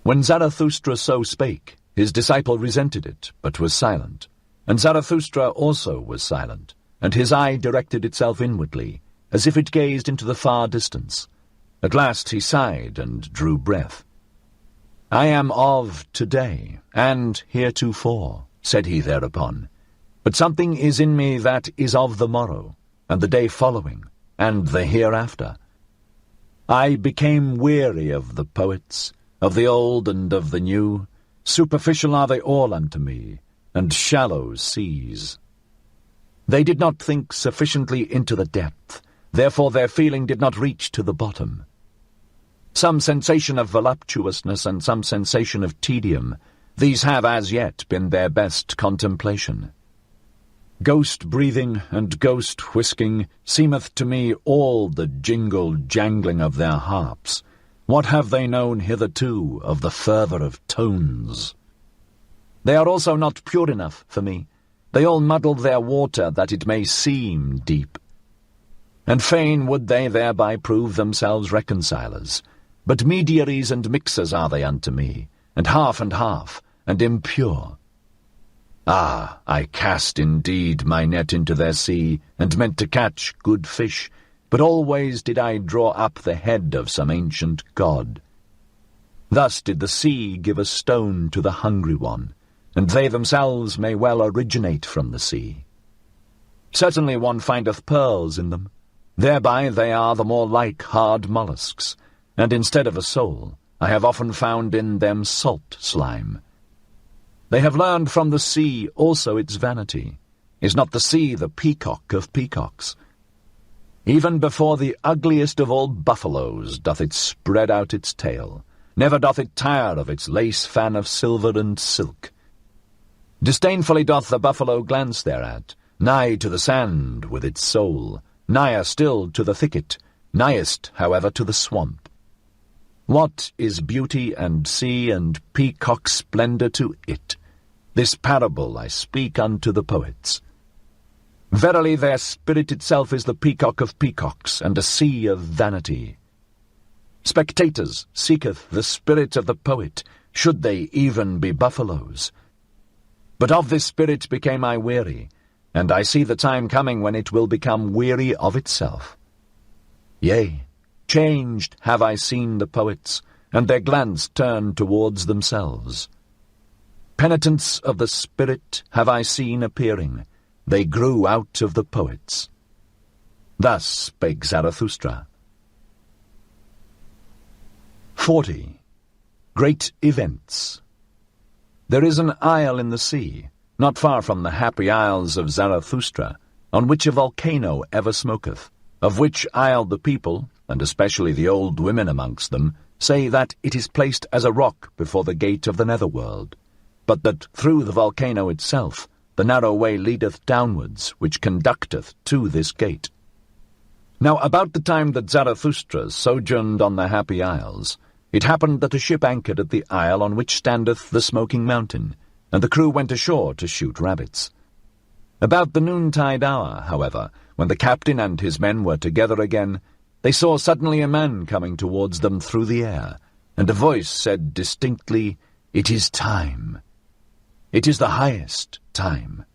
When Zarathustra so spake, his disciple resented it, but was silent. And Zarathustra also was silent, and his eye directed itself inwardly, as if it gazed into the far distance. At last he sighed and drew breath. I am of today, and heretofore, said he thereupon, but something is in me that is of the morrow, and the day following, and the hereafter. I became weary of the poets, of the old and of the new. Superficial are they all unto me, and shallow seas. They did not think sufficiently into the depth, therefore their feeling did not reach to the bottom. Some sensation of voluptuousness and some sensation of tedium, these have as yet been their best contemplation. Ghost-breathing and ghost-whisking seemeth to me all the jingle-jangling of their harps. What have they known hitherto of the fervour of tones? They are also not pure enough for me. They all muddle their water that it may seem deep. And fain would they thereby prove themselves reconcilers. But mediaries and mixers are they unto me, and half, and impure. Ah, I cast indeed my net into their sea, and meant to catch good fish, but always did I draw up the head of some ancient god. Thus did the sea give a stone to the hungry one, and they themselves may well originate from the sea. Certainly one findeth pearls in them. Thereby they are the more like hard mollusks, and instead of a soul, I have often found in them salt slime. They have learned from the sea also its vanity. Is not the sea the peacock of peacocks? Even before the ugliest of all buffaloes doth it spread out its tail. Never doth it tire of its lace fan of silver and silk. Disdainfully doth the buffalo glance thereat, nigh to the sand with its soul, nigher still to the thicket, nighest, however, to the swamp. What is beauty and sea and peacock splendour to it? This parable I speak unto the poets. Verily their spirit itself is the peacock of peacocks, and a sea of vanity. Spectators seeketh the spirit of the poet, should they even be buffaloes. But of this spirit became I weary, and I see the time coming when it will become weary of itself. Yea, changed have I seen the poets, and their glance turned towards themselves. Penitents of the spirit have I seen appearing. They grew out of the poets. Thus spake Zarathustra. 40. Great Events. There is an isle in the sea, not far from the happy isles of Zarathustra, on which a volcano ever smoketh, of which isle the people, and especially the old women amongst them, say that it is placed as a rock before the gate of the netherworld, but that through the volcano itself the narrow way leadeth downwards, which conducteth to this gate. Now about the time that Zarathustra sojourned on the Happy Isles, it happened that a ship anchored at the isle on which standeth the smoking mountain, and the crew went ashore to shoot rabbits. About the noontide hour, however, when the captain and his men were together again, they saw suddenly a man coming towards them through the air, and a voice said distinctly, "It is time. It is the highest time."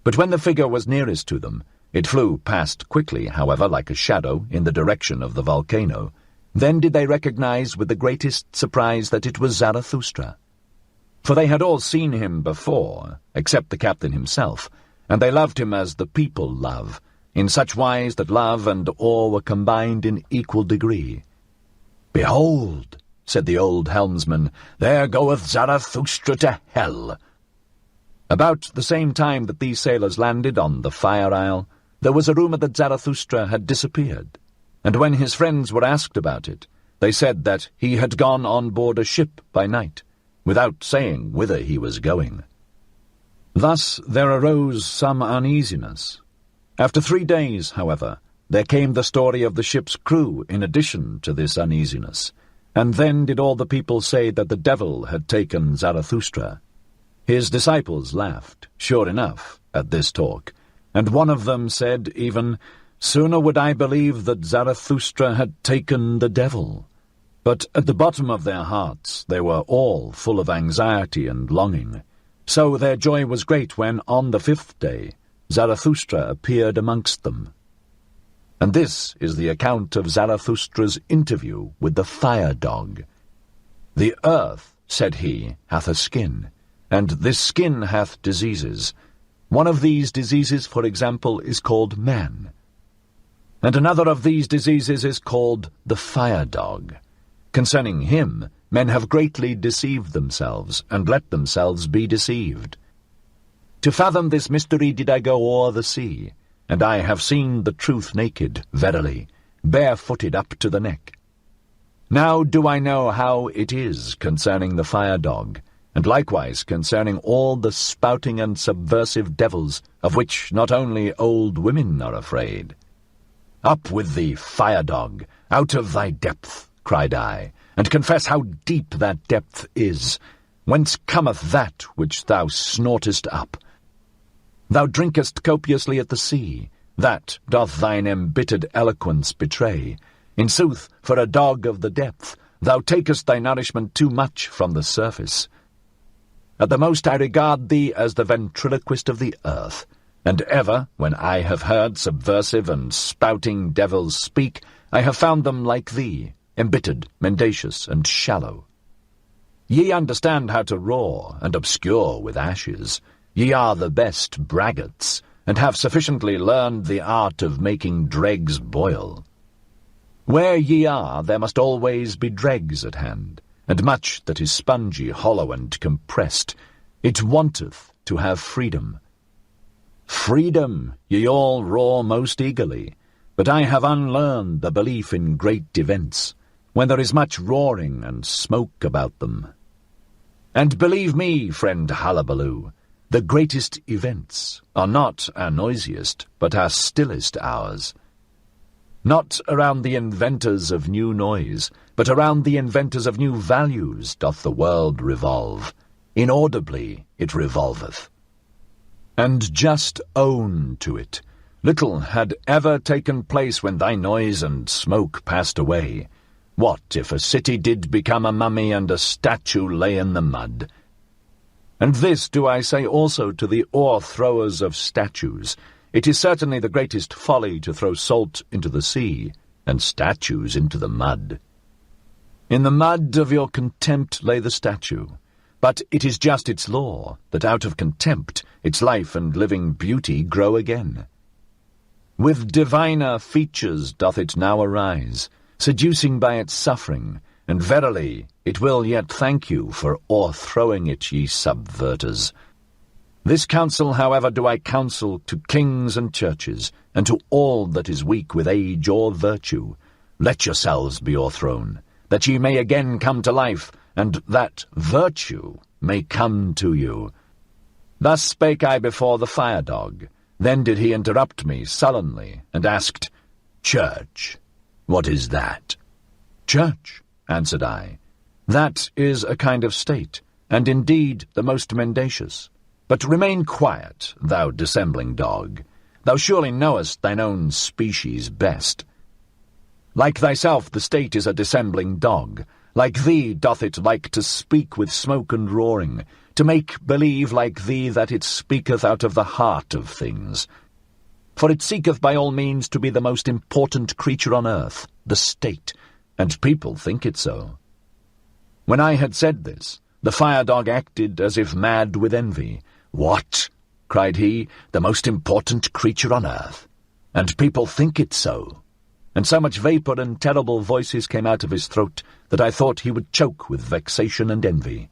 But when the figure was nearest to them, it flew past quickly, however, like a shadow, in the direction of the volcano. Then did they recognize with the greatest surprise that it was Zarathustra. For they had all seen him before, except the captain himself, and they loved him as the people love, in such wise that love and awe were combined in equal degree. "Behold," said the old helmsman, "there goeth Zarathustra to hell." About the same time that these sailors landed on the Fire Isle, there was a rumour that Zarathustra had disappeared, and when his friends were asked about it, they said that he had gone on board a ship by night, without saying whither he was going. Thus there arose some uneasiness. After 3 days, however, there came the story of the ship's crew in addition to this uneasiness, and then did all the people say that the devil had taken Zarathustra. His disciples laughed, sure enough, at this talk, and one of them said even, "Sooner would I believe that Zarathustra had taken the devil." But at the bottom of their hearts they were all full of anxiety and longing. So their joy was great when, on the 5th day, Zarathustra appeared amongst them. And this is the account of Zarathustra's interview with the fire-dog. "The earth," said he, "hath a skin, and this skin hath diseases. One of these diseases, for example, is called man. And another of these diseases is called the fire-dog. Concerning him, men have greatly deceived themselves, and let themselves be deceived. To fathom this mystery did I go o'er the sea, and I have seen the truth naked, verily, barefooted up to the neck. Now do I know how it is concerning the fire-dog, and likewise concerning all the spouting and subversive devils, of which not only old women are afraid. Up with thee, fire-dog, out of thy depth, cried I, and confess how deep that depth is. Whence cometh that which thou snortest up? Thou drinkest copiously at the sea, that doth thine embittered eloquence betray. In sooth, for a dog of the depth, thou takest thy nourishment too much from the surface. At the most I regard thee as the ventriloquist of the earth, and ever, when I have heard subversive and spouting devils speak, I have found them like thee, embittered, mendacious, and shallow. Ye understand how to roar and obscure with ashes. Ye are the best braggarts, and have sufficiently learned the art of making dregs boil. Where ye are, there must always be dregs at hand, and much that is spongy, hollow, and compressed. It wanteth to have freedom. Freedom, ye all roar most eagerly, but I have unlearned the belief in great events, when there is much roaring and smoke about them. And believe me, friend Hullabaloo, the greatest events are not our noisiest, but our stillest hours. Not around the inventors of new noise, but around the inventors of new values doth the world revolve. Inaudibly it revolveth. And just own to it. Little had ever taken place when thy noise and smoke passed away. What if a city did become a mummy and a statue lay in the mud? And this do I say also to the o'erthrowers of statues. It is certainly the greatest folly to throw salt into the sea, and statues into the mud. In the mud of your contempt lay the statue, but it is just its law, that out of contempt its life and living beauty grow again. With diviner features doth it now arise, seducing by its suffering, and verily it will yet thank you for o'erthrowing it, ye subverters. This counsel, however, do I counsel to kings and churches, and to all that is weak with age or virtue. Let yourselves be o'erthrown, that ye may again come to life, and that virtue may come to you. Thus spake I before the fire-dog. Then did he interrupt me sullenly, and asked, "Church, what is that?" "Church," answered I, "that is a kind of state, and indeed the most mendacious. But remain quiet, thou dissembling dog. Thou surely knowest thine own species best. Like thyself the state is a dissembling dog. Like thee doth it like to speak with smoke and roaring, to make believe like thee that it speaketh out of the heart of things. For it seeketh by all means to be the most important creature on earth, the state, and people think it so." When I had said this, the fire-dog acted as if mad with envy. "What?" cried he, "the most important creature on earth? and people think it so. And so much vapour and terrible voices came out of his throat that I thought he would choke with vexation and envy.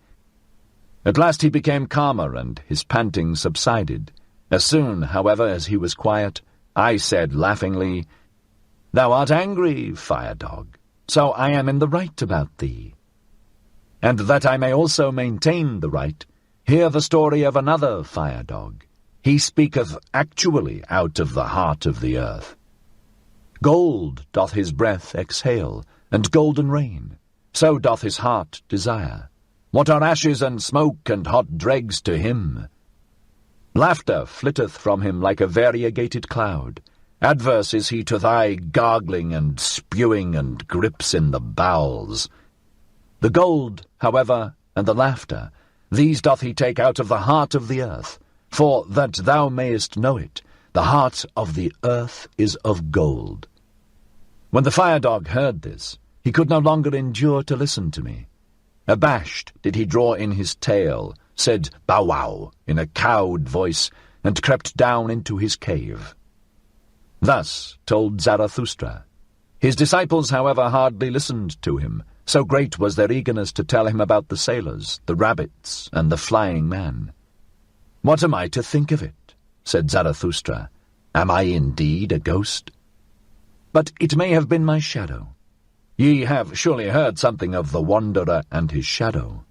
At last he became calmer, and his panting subsided. As soon, however, as he was quiet, I said laughingly, "Thou art angry, fire-dog, so I am in the right about thee. And that I may also maintain the right, hear the story of another fire-dog. He speaketh actually out of the heart of the earth. Gold doth his breath exhale, and golden rain, so doth his heart desire. What are ashes and smoke and hot dregs to him? Laughter flitteth from him like a variegated cloud. Adverse is he to thy gargling and spewing and grips in the bowels. The gold, however, and the laughter, these doth he take out of the heart of the earth, for that thou mayest know it, the heart of the earth is of gold." When the fire-dog heard this, he could no longer endure to listen to me. Abashed did he draw in his tail, said "bow-wow" in a cowed voice, and crept down into his cave. Thus told Zarathustra. His disciples, however, hardly listened to him, so great was their eagerness to tell him about the sailors, the rabbits, and the flying man. "What am I to think of it?" said Zarathustra. "Am I indeed a ghost? But it may have been my shadow. Ye have surely heard something of the wanderer and his shadow.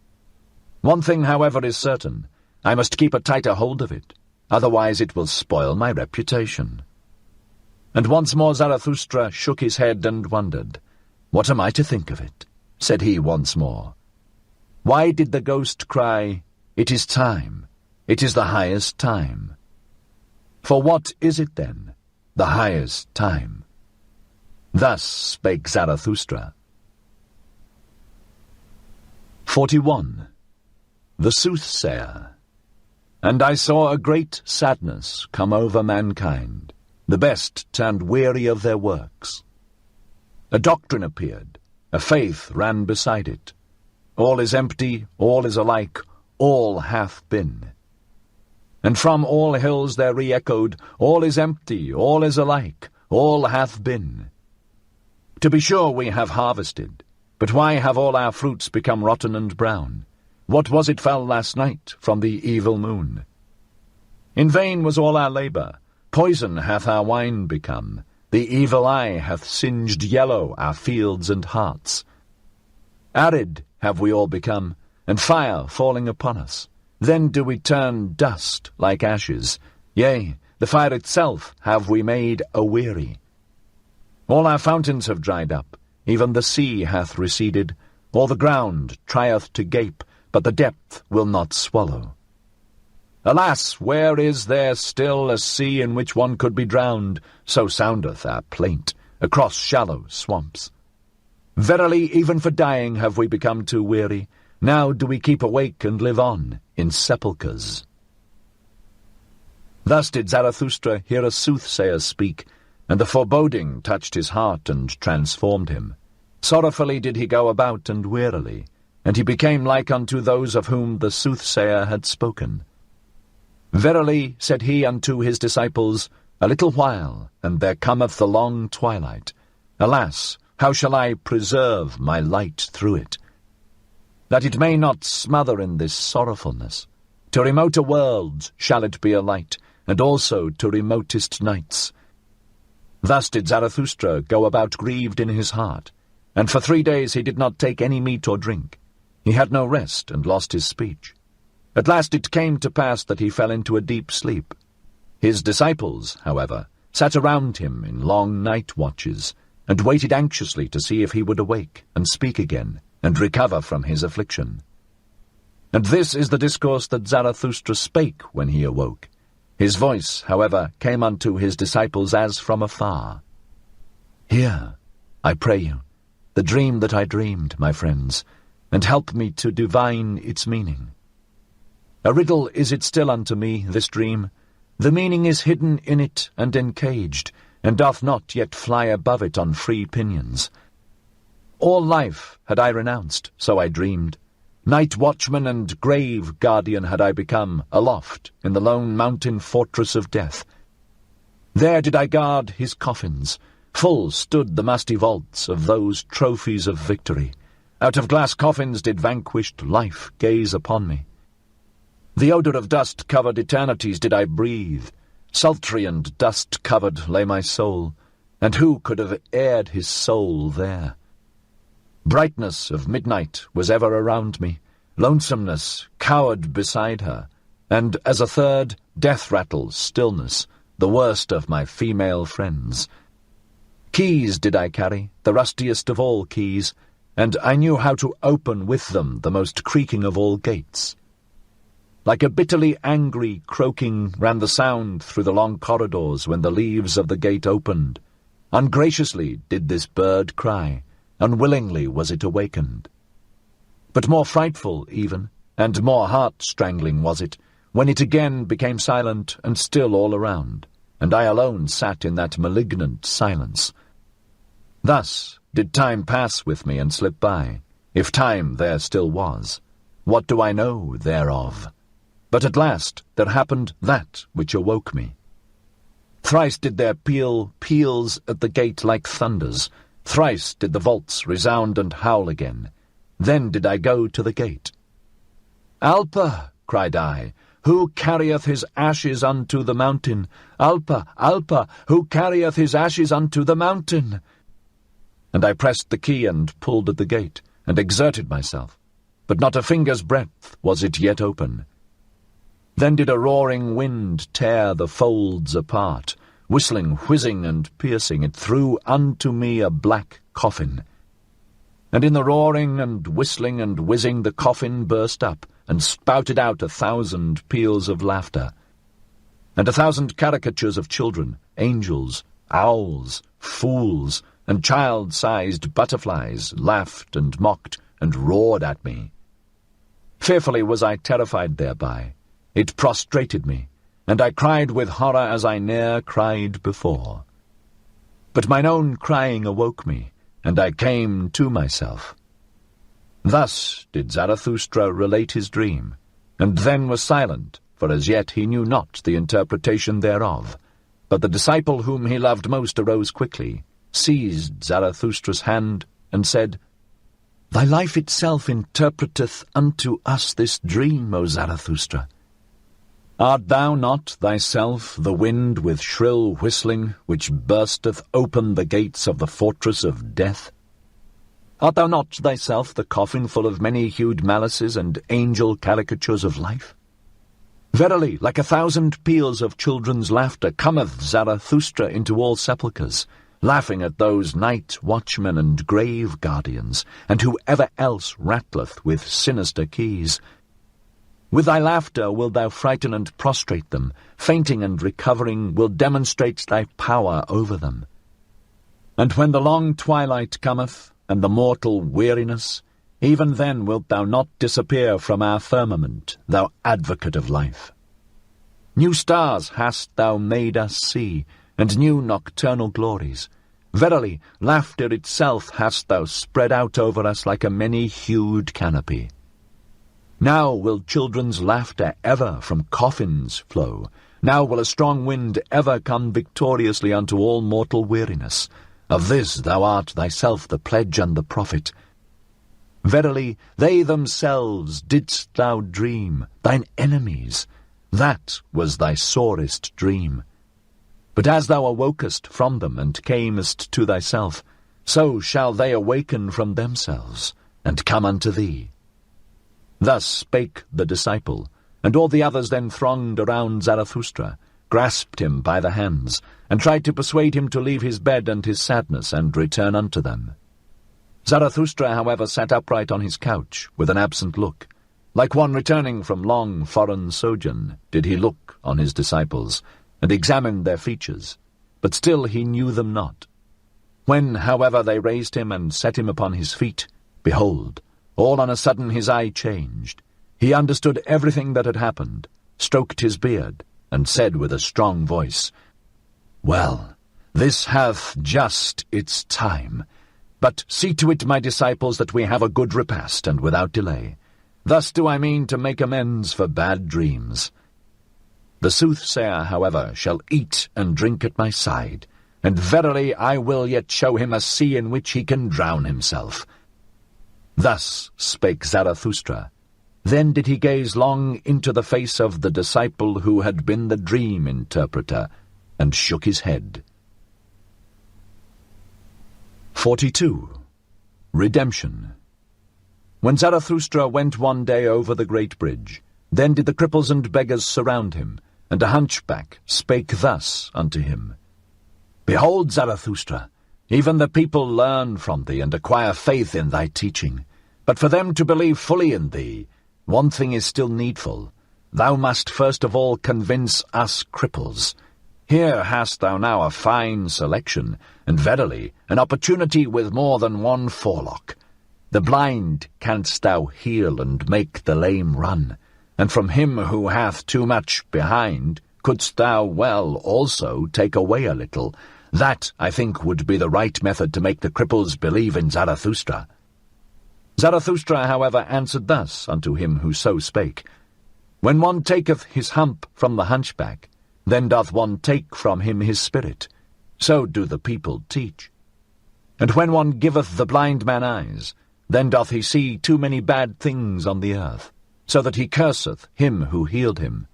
One thing, however, is certain. I must keep a tighter hold of it, otherwise it will spoil my reputation." And once more Zarathustra shook his head and wondered. "What am I to think of it?" said he once more. Why did the ghost cry, "It is time, it is the highest time"? For what is it then, the highest time? Thus spake Zarathustra. 41. The Soothsayer. And I saw a great sadness come over mankind. The best turned weary of their works. A doctrine appeared, a faith ran beside it. All is empty, all is alike, all hath been. And from all hills there re-echoed, all is empty, all is alike, all hath been. To be sure we have harvested, but why have all our fruits become rotten and brown? What was it fell last night from the evil moon? In vain was all our labour, poison hath our wine become, the evil eye hath singed yellow our fields and hearts. Arid have we all become, and fire falling upon us. Then do we turn dust like ashes, yea, the fire itself have we made aweary. All our fountains have dried up, even the sea hath receded, all the ground trieth to gape, but the depth will not swallow. Alas, where is there still a sea in which one could be drowned? So soundeth our plaint, across shallow swamps. Verily, even for dying have we become too weary. Now do we keep awake and live on in sepulchres. Thus did Zarathustra hear a soothsayer speak, and the foreboding touched his heart and transformed him. Sorrowfully did he go about and wearily, and he became like unto those of whom the soothsayer had spoken. Verily, said he unto his disciples, a little while, and there cometh the long twilight. Alas, how shall I preserve my light through it? That it may not smother in this sorrowfulness. To remoter worlds shall it be a light, and also to remotest nights. Thus did Zarathustra go about grieved in his heart, and for 3 days he did not take any meat or drink. He had no rest, and lost his speech. At last it came to pass that he fell into a deep sleep. His disciples, however, sat around him in long night watches, and waited anxiously to see if he would awake, and speak again, and recover from his affliction. And this is the discourse that Zarathustra spake when he awoke. His voice, however, came unto his disciples as from afar. Hear, I pray you, the dream that I dreamed, my friends, and help me to divine its meaning. A riddle is it still unto me, this dream. The meaning is hidden in it and encaged, and doth not yet fly above it on free pinions. All life had I renounced, so I dreamed. Night watchman and grave guardian had I become, aloft, in the lone mountain fortress of death. There did I guard his coffins. Full stood the musty vaults of those trophies of victory. Out of glass coffins did vanquished life gaze upon me. The odour of dust-covered eternities did I breathe. Sultry and dust-covered lay my soul, and who could have aired his soul there? Brightness of midnight was ever around me, lonesomeness cowered beside her, and as a third, death-rattle, stillness, the worst of my female friends. Keys did I carry, the rustiest of all keys, and I knew how to open with them the most creaking of all gates. Like a bitterly angry croaking ran the sound through the long corridors when the leaves of the gate opened. Ungraciously did this bird cry, unwillingly was it awakened. But more frightful even, and more heart-strangling was it, when it again became silent and still all around, and I alone sat in that malignant silence. Thus did time pass with me and slip by, if time there still was. What do I know thereof? But at last there happened that which awoke me. Thrice did there peal peals at the gate like thunders. Thrice did the vaults resound and howl again. Then did I go to the gate. "Alpa," cried I, "who carrieth his ashes unto the mountain? Alpa, Alpa, who carrieth his ashes unto the mountain?" And I pressed the key and pulled at the gate, and exerted myself, but not a finger's breadth was it yet open. Then did a roaring wind tear the folds apart, whistling, whizzing, and piercing. It threw unto me a black coffin. And in the roaring and whistling and whizzing the coffin burst up, and spouted out 1,000 peals of laughter, and 1,000 caricatures of children, angels, owls, fools, and child-sized butterflies laughed and mocked and roared at me. Fearfully was I terrified thereby. It prostrated me, and I cried with horror as I ne'er cried before. But mine own crying awoke me, and I came to myself. Thus did Zarathustra relate his dream, and then was silent, for as yet he knew not the interpretation thereof. But the disciple whom he loved most arose quickly, seized Zarathustra's hand, and said, "Thy life itself interpreteth unto us this dream, O Zarathustra. Art thou not thyself the wind with shrill whistling, which bursteth open the gates of the fortress of death? Art thou not thyself the coffin full of many-hued malices and angel caricatures of life? Verily, like 1,000 peals of children's laughter cometh Zarathustra into all sepulchres, laughing at those night watchmen and grave guardians, and whoever else rattleth with sinister keys. With thy laughter wilt thou frighten and prostrate them, fainting and recovering will demonstrate thy power over them. And when the long twilight cometh, and the mortal weariness, even then wilt thou not disappear from our firmament, thou advocate of life. New stars hast thou made us see, and new nocturnal glories. Verily, laughter itself hast thou spread out over us like a many-hued canopy. Now will children's laughter ever from coffins flow. Now will a strong wind ever come victoriously unto all mortal weariness. Of this thou art thyself the pledge and the prophet. Verily, they themselves didst thou dream, thine enemies. That was thy sorest dream. But as thou awokest from them and camest to thyself, so shall they awaken from themselves, and come unto thee. Thus spake the disciple, and all the others then thronged around Zarathustra, grasped him by the hands, and tried to persuade him to leave his bed and his sadness and return unto them. Zarathustra, however, sat upright on his couch, with an absent look. Like one returning from long foreign sojourn, did he look on his disciples, and examine their features, but still he knew them not. When, however, they raised him and set him upon his feet, behold, all on a sudden his eye changed. He understood everything that had happened, stroked his beard, and said with a strong voice, "Well, this hath just its time. But see to it, my disciples, that we have a good repast, and without delay. Thus do I mean to make amends for bad dreams." The soothsayer, however, shall eat and drink at my side, and verily I will yet show him a sea in which he can drown himself. Thus spake Zarathustra. Then did he gaze long into the face of the disciple who had been the dream interpreter, and shook his head. 42. Redemption. When Zarathustra went one day over the great bridge, then did the cripples and beggars surround him, and a hunchback spake thus unto him. Behold, Zarathustra, even the people learn from thee and acquire faith in thy teaching. But for them to believe fully in thee, one thing is still needful. Thou must first of all convince us cripples. Here hast thou now a fine selection, and verily an opportunity with more than one forelock. The blind canst thou heal and make the lame run, and from him who hath too much behind couldst thou well also take away a little. That, I think, would be the right method to make the cripples believe in Zarathustra. Zarathustra, however, answered thus unto him who so spake. When one taketh his hump from the hunchback, then doth one take from him his spirit. So do the people teach. And when one giveth the blind man eyes, then doth he see too many bad things on the earth, so that he curseth him who healed him.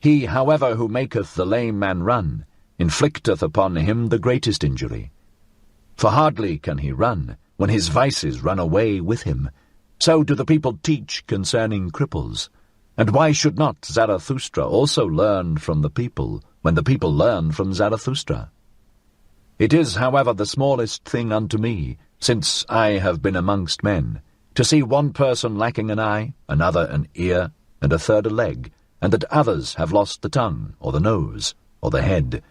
He, however, who maketh the lame man run, inflicteth upon him the greatest injury. For hardly can he run, when his vices run away with him. So do the people teach concerning cripples. And why should not Zarathustra also learn from the people, when the people learn from Zarathustra? It is, however, the smallest thing unto me, since I have been amongst men, to see one person lacking an eye, another an ear, and a third a leg, and that others have lost the tongue, or the nose, or the head.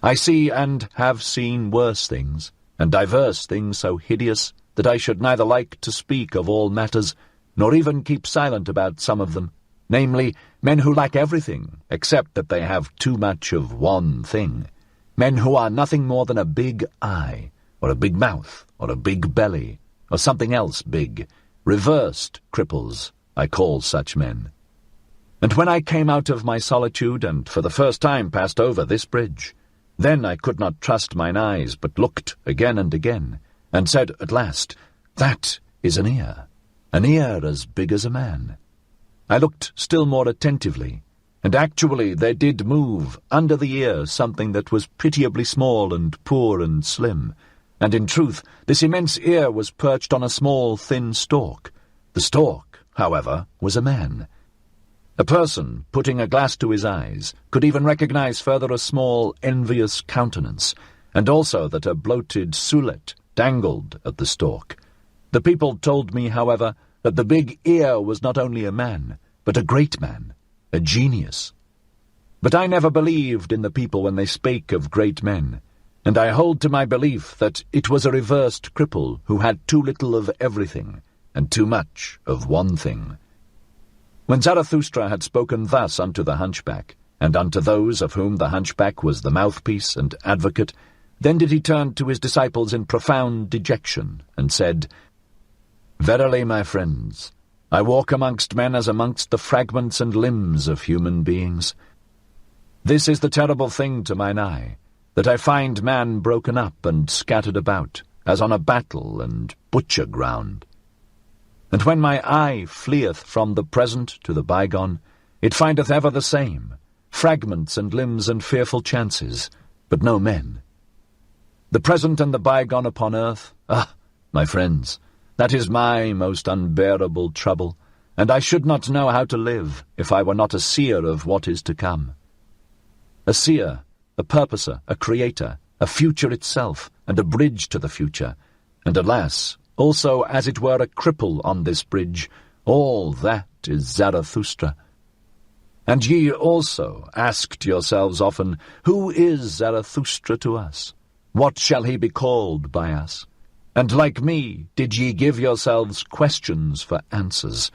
I see and have seen worse things, and divers things so hideous that I should neither like to speak of all matters, nor even keep silent about some of them, namely, men who lack everything, except that they have too much of one thing, men who are nothing more than a big eye, or a big mouth, or a big belly, or something else big, reversed cripples, I call such men. And when I came out of my solitude, and for the first time passed over this bridge, then I could not trust mine eyes, but looked again and again, and said at last, That is an ear as big as a man. I looked still more attentively, and actually there did move under the ear something that was pitiably small and poor and slim, and in truth this immense ear was perched on a small thin stalk. The stalk, however, was a man. A person, putting a glass to his eyes, could even recognize further a small, envious countenance, and also that a bloated sulet dangled at the stalk. The people told me, however, that the big ear was not only a man, but a great man, a genius. But I never believed in the people when they spake of great men, and I hold to my belief that it was a reversed cripple who had too little of everything, and too much of one thing. When Zarathustra had spoken thus unto the hunchback, and unto those of whom the hunchback was the mouthpiece and advocate, then did he turn to his disciples in profound dejection, and said, Verily, my friends, I walk amongst men as amongst the fragments and limbs of human beings. This is the terrible thing to mine eye, that I find man broken up and scattered about, as on a battle and butcher ground. And when my eye fleeth from the present to the bygone, it findeth ever the same, fragments and limbs and fearful chances, but no men. The present and the bygone upon earth, my friends, that is my most unbearable trouble, and I should not know how to live if I were not a seer of what is to come. A seer, a purposer, a creator, a future itself, and a bridge to the future, and alas, also as it were a cripple on this bridge, all that is Zarathustra. And ye also asked yourselves often, Who is Zarathustra to us? What shall he be called by us? And like me, did ye give yourselves questions for answers?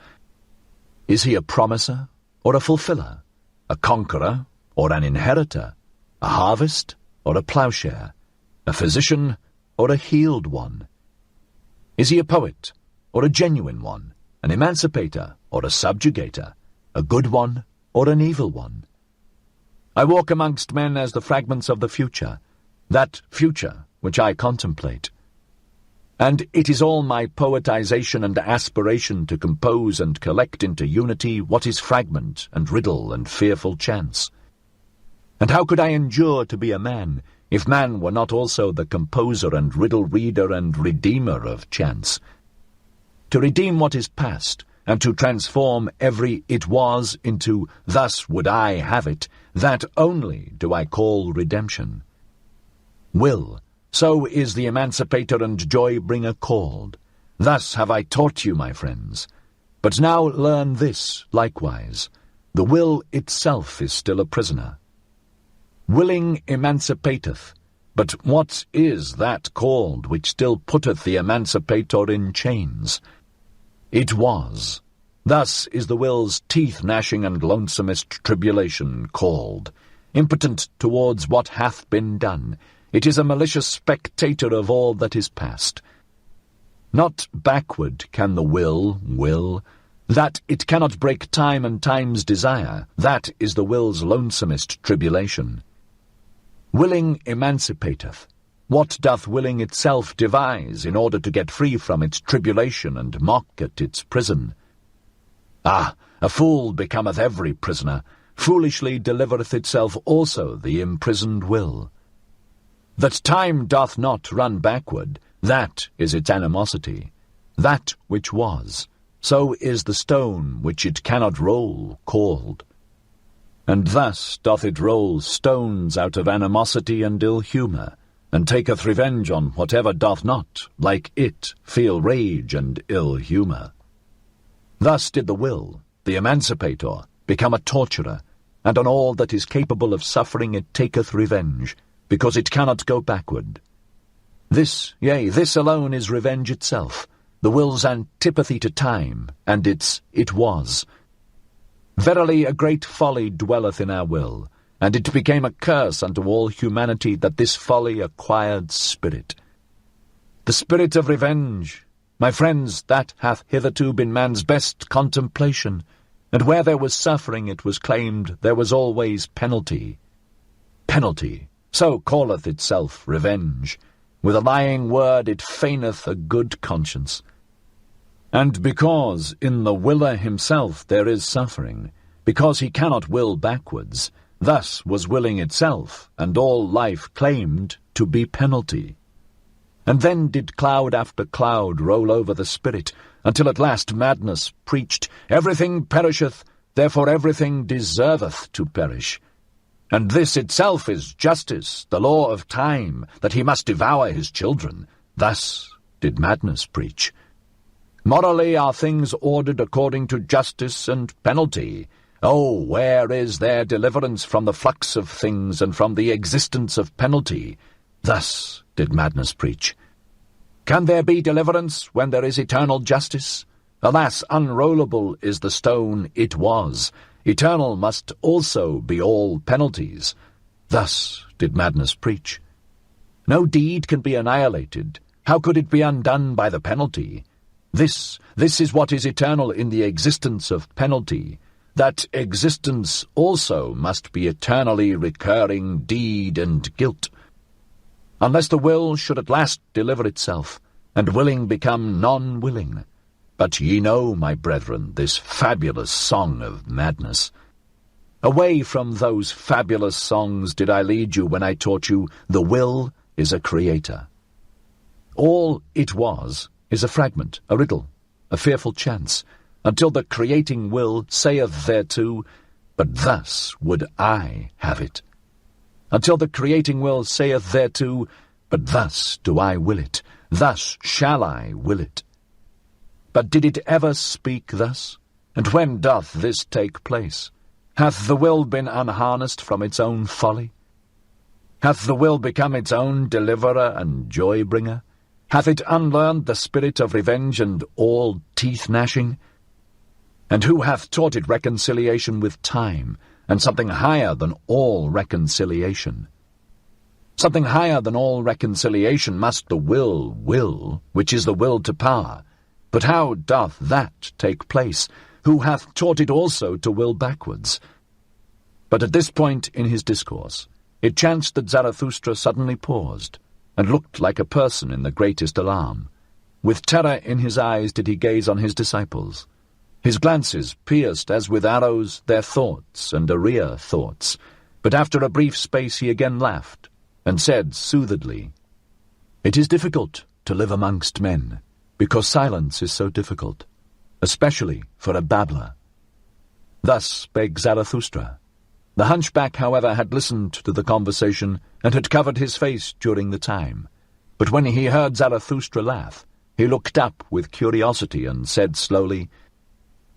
Is he a promiser, or a fulfiller, a conqueror, or an inheritor, a harvest, or a plowshare, a physician, or a healed one? Is he a poet, or a genuine one, an emancipator, or a subjugator, a good one, or an evil one, I walk amongst men as the fragments of the future, that future which I contemplate. And it is all my poetization and aspiration to compose and collect into unity what is fragment and riddle and fearful chance. And how could I endure to be a man, if man were not also the composer and riddle-reader and redeemer of chance? To redeem what is past, and to transform every it was into thus would I have it, that only do I call redemption. Will, so is the emancipator and joy-bringer called. Thus have I taught you, my friends. But now learn this likewise. The will itself is still a prisoner. Willing emancipateth, but what is that called which still putteth the emancipator in chains? It was. Thus is the will's teeth-gnashing and lonesomest tribulation called. Impotent towards what hath been done, it is a malicious spectator of all that is past. Not backward can the will, that it cannot break time and time's desire, that is the will's lonesomest tribulation. Willing emancipateth. What doth willing itself devise in order to get free from its tribulation and mock at its prison? Ah, a fool becometh every prisoner, foolishly delivereth itself also the imprisoned will. That time doth not run backward, that is its animosity. That which was, so is the stone which it cannot roll called. And thus doth it roll stones out of animosity and ill humour, and taketh revenge on whatever doth not, like it, feel rage and ill humour. Thus did the will, the emancipator, become a torturer, and on all that is capable of suffering it taketh revenge, because it cannot go backward. This, yea, this alone is revenge itself, the will's antipathy to time, and its it was. Verily a great folly dwelleth in our will, and it became a curse unto all humanity that this folly acquired spirit. The spirit of revenge, my friends, that hath hitherto been man's best contemplation, and where there was suffering it was claimed there was always penalty. Penalty, so calleth itself revenge. With a lying word it feigneth a good conscience. And because in the willer himself there is suffering, because he cannot will backwards, thus was willing itself, and all life claimed to be penalty. And then did cloud after cloud roll over the spirit, until at last madness preached, everything perisheth, therefore everything deserveth to perish. And this itself is justice, the law of time, that he must devour his children. Thus did madness preach. Morally are things ordered according to justice and penalty. Oh, where is there deliverance from the flux of things and from the existence of penalty? Thus did madness preach. Can there be deliverance when there is eternal justice? Alas, unrollable is the stone it was. Eternal must also be all penalties. Thus did madness preach. No deed can be annihilated. How could it be undone by the penalty? This is what is eternal in the existence of penalty. That existence also must be eternally recurring deed and guilt. Unless the will should at last deliver itself, and willing become non-willing. But ye know, my brethren, this fabulous song of madness. Away from those fabulous songs did I lead you when I taught you the will is a creator. All it was is a fragment, a riddle, a fearful chance, until the creating will saith thereto, but thus would I have it. Until the creating will saith thereto, but thus do I will it, thus shall I will it. But did it ever speak thus? And when doth this take place? Hath the will been unharnessed from its own folly? Hath the will become its own deliverer and joy-bringer? Hath it unlearned the spirit of revenge and all teeth-gnashing? And who hath taught it reconciliation with time, and something higher than all reconciliation? Something higher than all reconciliation must the will, which is the will to power. But how doth that take place? Who hath taught it also to will backwards? But at this point in his discourse, it chanced that Zarathustra suddenly paused, and looked like a person in the greatest alarm. With terror in his eyes did he gaze on his disciples. His glances pierced as with arrows their thoughts and arrear thoughts, but after a brief space he again laughed, and said soothedly, "It is difficult to live amongst men, because silence is so difficult, especially for a babbler." Thus spake Zarathustra. The hunchback, however, had listened to the conversation and had covered his face during the time. But when he heard Zarathustra laugh, he looked up with curiosity and said slowly,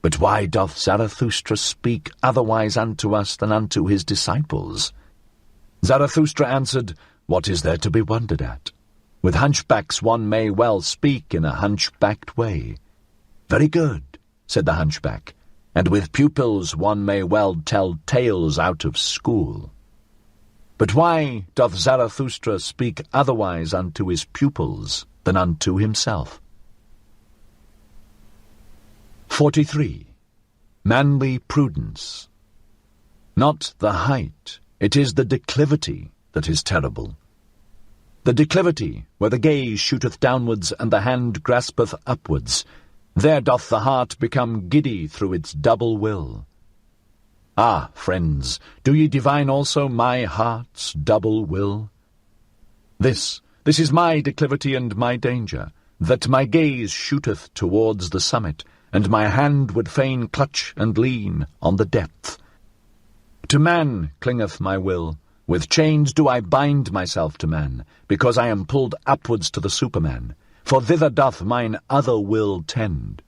"But why doth Zarathustra speak otherwise unto us than unto his disciples?" Zarathustra answered, "What is there to be wondered at? With hunchbacks one may well speak in a hunchbacked way." "Very good," said the hunchback, "and with pupils one may well tell tales out of school. But why doth Zarathustra speak otherwise unto his pupils than unto himself?" 43. Manly prudence. Not the height, it is the declivity that is terrible. The declivity, where the gaze shooteth downwards and the hand graspeth upwards, there doth the heart become giddy through its double will. Ah, friends, do ye divine also my heart's double will? This is my declivity and my danger, that my gaze shooteth towards the summit, and my hand would fain clutch and lean on the depth. To man clingeth my will, with chains do I bind myself to man, because I am pulled upwards to the Superman, for thither doth mine other will tend.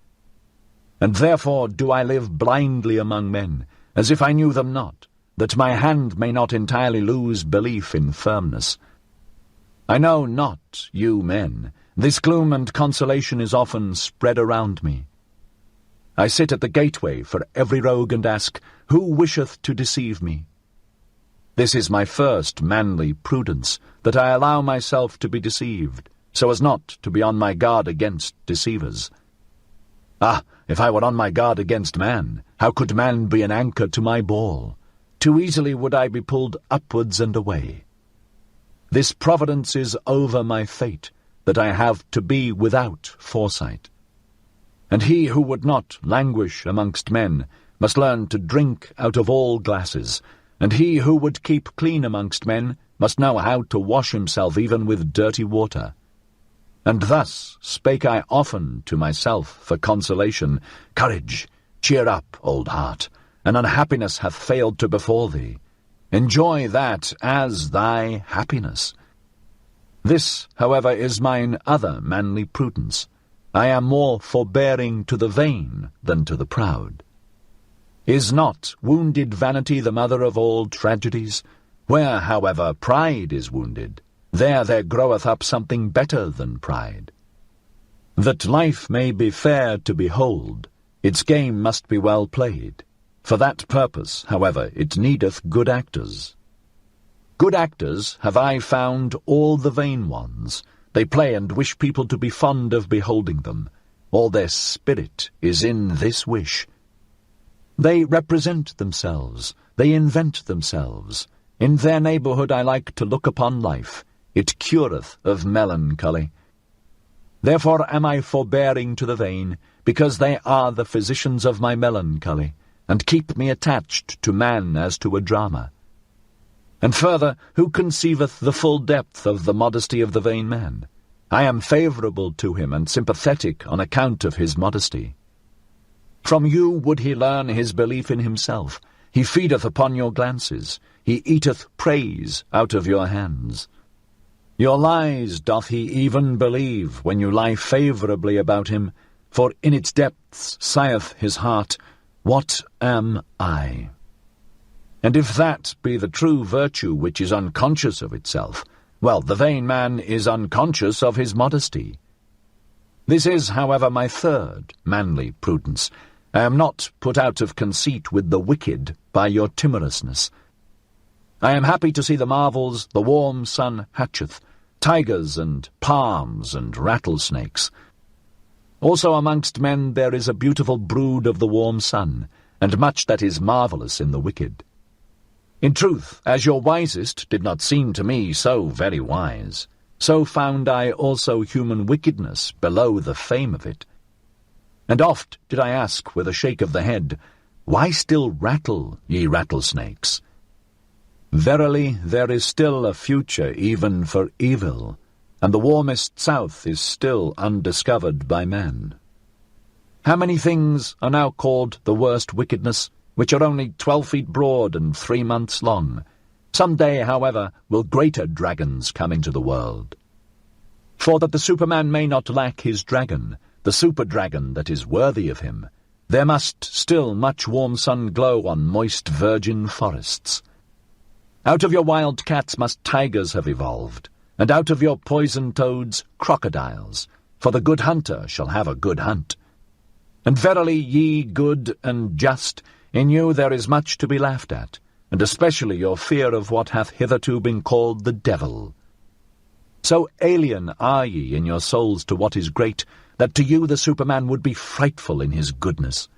And therefore do I live blindly among men, as if I knew them not, that my hand may not entirely lose belief in firmness. I know not, you men, this gloom and consolation is often spread around me. I sit at the gateway for every rogue and ask, who wisheth to deceive me? This is my first manly prudence, that I allow myself to be deceived, so as not to be on my guard against deceivers. Ah, if I were on my guard against man, how could man be an anchor to my ball? Too easily would I be pulled upwards and away. This providence is over my fate, that I have to be without foresight. And he who would not languish amongst men must learn to drink out of all glasses, and he who would keep clean amongst men must know how to wash himself even with dirty water. And thus spake I often to myself for consolation, Courage, cheer up, old heart, an unhappiness hath failed to befall thee. Enjoy that as thy happiness. This, however, is mine other manly prudence. I am more forbearing to the vain than to the proud. Is not wounded vanity the mother of all tragedies? Where, however, pride is wounded, there groweth up something better than pride. That life may be fair to behold, its game must be well played. For that purpose, however, it needeth good actors. Good actors have I found all the vain ones. They play and wish people to be fond of beholding them. All their spirit is in this wish. They represent themselves, they invent themselves. In their neighbourhood I like to look upon life. It cureth of melancholy. Therefore am I forbearing to the vain, because they are the physicians of my melancholy, and keep me attached to man as to a drama. And further, who conceiveth the full depth of the modesty of the vain man? I am favourable to him and sympathetic on account of his modesty. From you would he learn his belief in himself. He feedeth upon your glances. He eateth praise out of your hands. Your lies doth he even believe when you lie favourably about him, for in its depths sigheth his heart, What am I? And if that be the true virtue which is unconscious of itself, well, the vain man is unconscious of his modesty. This is, however, my third manly prudence. I am not put out of conceit with the wicked by your timorousness. I am happy to see the marvels the warm sun hatcheth, tigers and palms and rattlesnakes. Also amongst men there is a beautiful brood of the warm sun, and much that is marvellous in the wicked. In truth, as your wisest did not seem to me so very wise, so found I also human wickedness below the fame of it. And oft did I ask with a shake of the head, why still rattle, ye rattlesnakes? Verily, there is still a future even for evil, and the warmest south is still undiscovered by man. How many things are now called the worst wickedness, which are only 12 feet broad and 3 months long? Some day, however, will greater dragons come into the world. For that the Superman may not lack his dragon, the super-dragon that is worthy of him, there must still much warm sun glow on moist virgin forests. Out of your wild cats must tigers have evolved, and out of your poison toads crocodiles, for the good hunter shall have a good hunt. And verily, ye good and just, in you there is much to be laughed at, and especially your fear of what hath hitherto been called the devil. So alien are ye in your souls to what is great, that to you the Superman would be frightful in his goodness.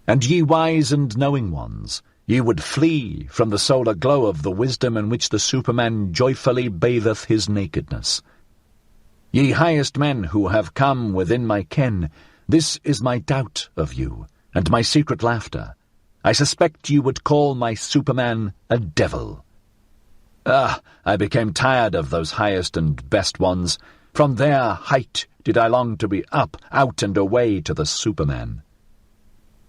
And ye wise and knowing ones, ye would flee from the solar glow of the wisdom in which the Superman joyfully batheth his nakedness. Ye highest men who have come within my ken, this is my doubt of you, and my secret laughter. I suspect you would call my Superman a devil. I became tired of those highest and best ones. From their height did I long to be up, out, and away to the Superman.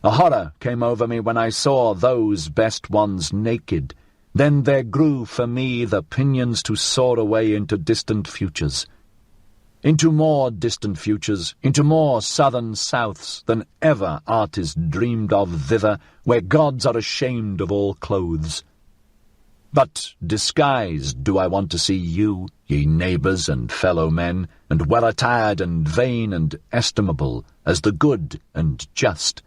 A horror came over me when I saw those best ones naked. Then there grew for me the pinions to soar away into distant futures. Into more distant futures, into more southern souths than ever artist dreamed of thither, where gods are ashamed of all clothes. But disguised do I want to see you, ye neighbours and fellow men, and well attired and vain and estimable, as the good and just.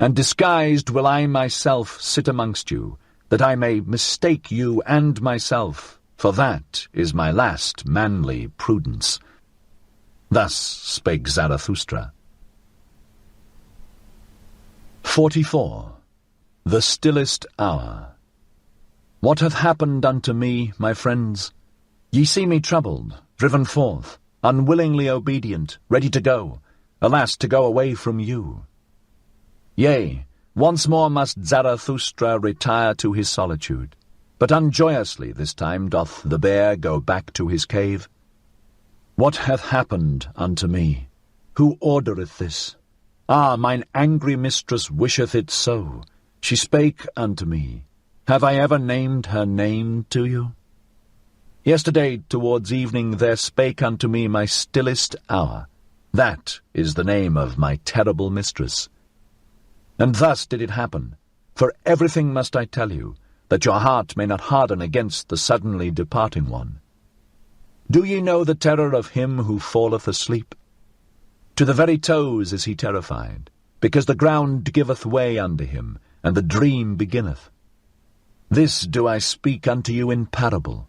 And disguised will I myself sit amongst you, that I may mistake you and myself, for that is my last manly prudence. Thus spake Zarathustra. 44. The stillest hour. What hath happened unto me, my friends? Ye see me troubled, driven forth, unwillingly obedient, ready to go, alas, to go away from you. Yea, once more must Zarathustra retire to his solitude, but unjoyously this time doth the bear go back to his cave. What hath happened unto me? Who ordereth this? Ah, mine angry mistress wisheth it so. She spake unto me. Have I ever named her name to you? Yesterday towards evening there spake unto me my stillest hour. That is the name of my terrible mistress. And thus did it happen, for everything must I tell you, that your heart may not harden against the suddenly departing one. Do ye know the terror of him who falleth asleep? To the very toes is he terrified, because the ground giveth way under him, and the dream beginneth. This do I speak unto you in parable.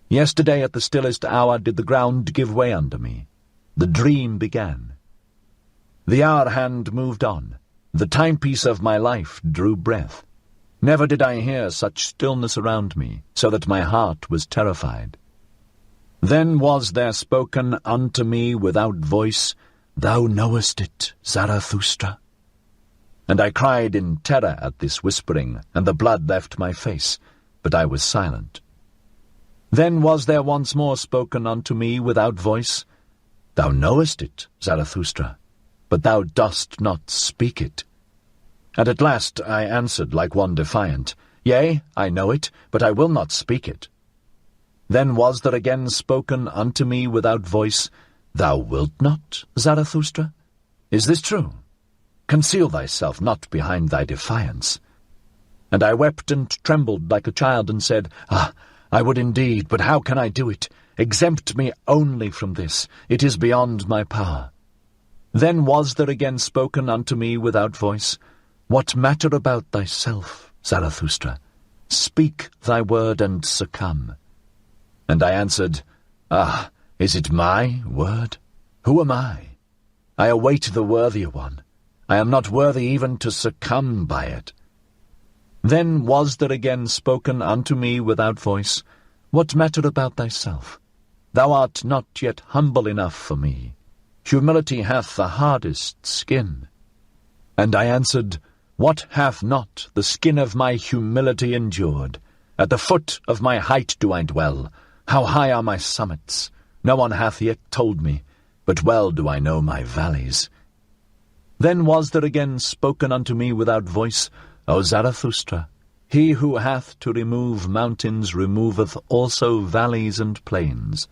Yesterday at the stillest hour did the ground give way under me. The dream began. The hour hand moved on. The timepiece of my life drew breath. Never did I hear such stillness around me, so that my heart was terrified. Then was there spoken unto me without voice, Thou knowest it, Zarathustra. And I cried in terror at this whispering, and the blood left my face, but I was silent. Then was there once more spoken unto me without voice, Thou knowest it, Zarathustra, but thou dost not speak it. And at last I answered like one defiant, Yea, I know it, but I will not speak it. Then was there again spoken unto me without voice, Thou wilt not, Zarathustra? Is this true? Conceal thyself not behind thy defiance. And I wept and trembled like a child, and said, I would indeed, but how can I do it? Exempt me only from this. It is beyond my power. Then was there again spoken unto me without voice, What matter about thyself, Zarathustra? Speak thy word and succumb. And I answered, is it my word? Who am I? I await the worthier one. I am not worthy even to succumb by it. Then was there again spoken unto me without voice, What matter about thyself? Thou art not yet humble enough for me. Humility hath the hardest skin. And I answered, What hath not the skin of my humility endured? At the foot of my height do I dwell. How high are my summits? No one hath yet told me, but well do I know my valleys. Then was there again spoken unto me without voice, O Zarathustra, he who hath to remove mountains removeth also valleys and plains.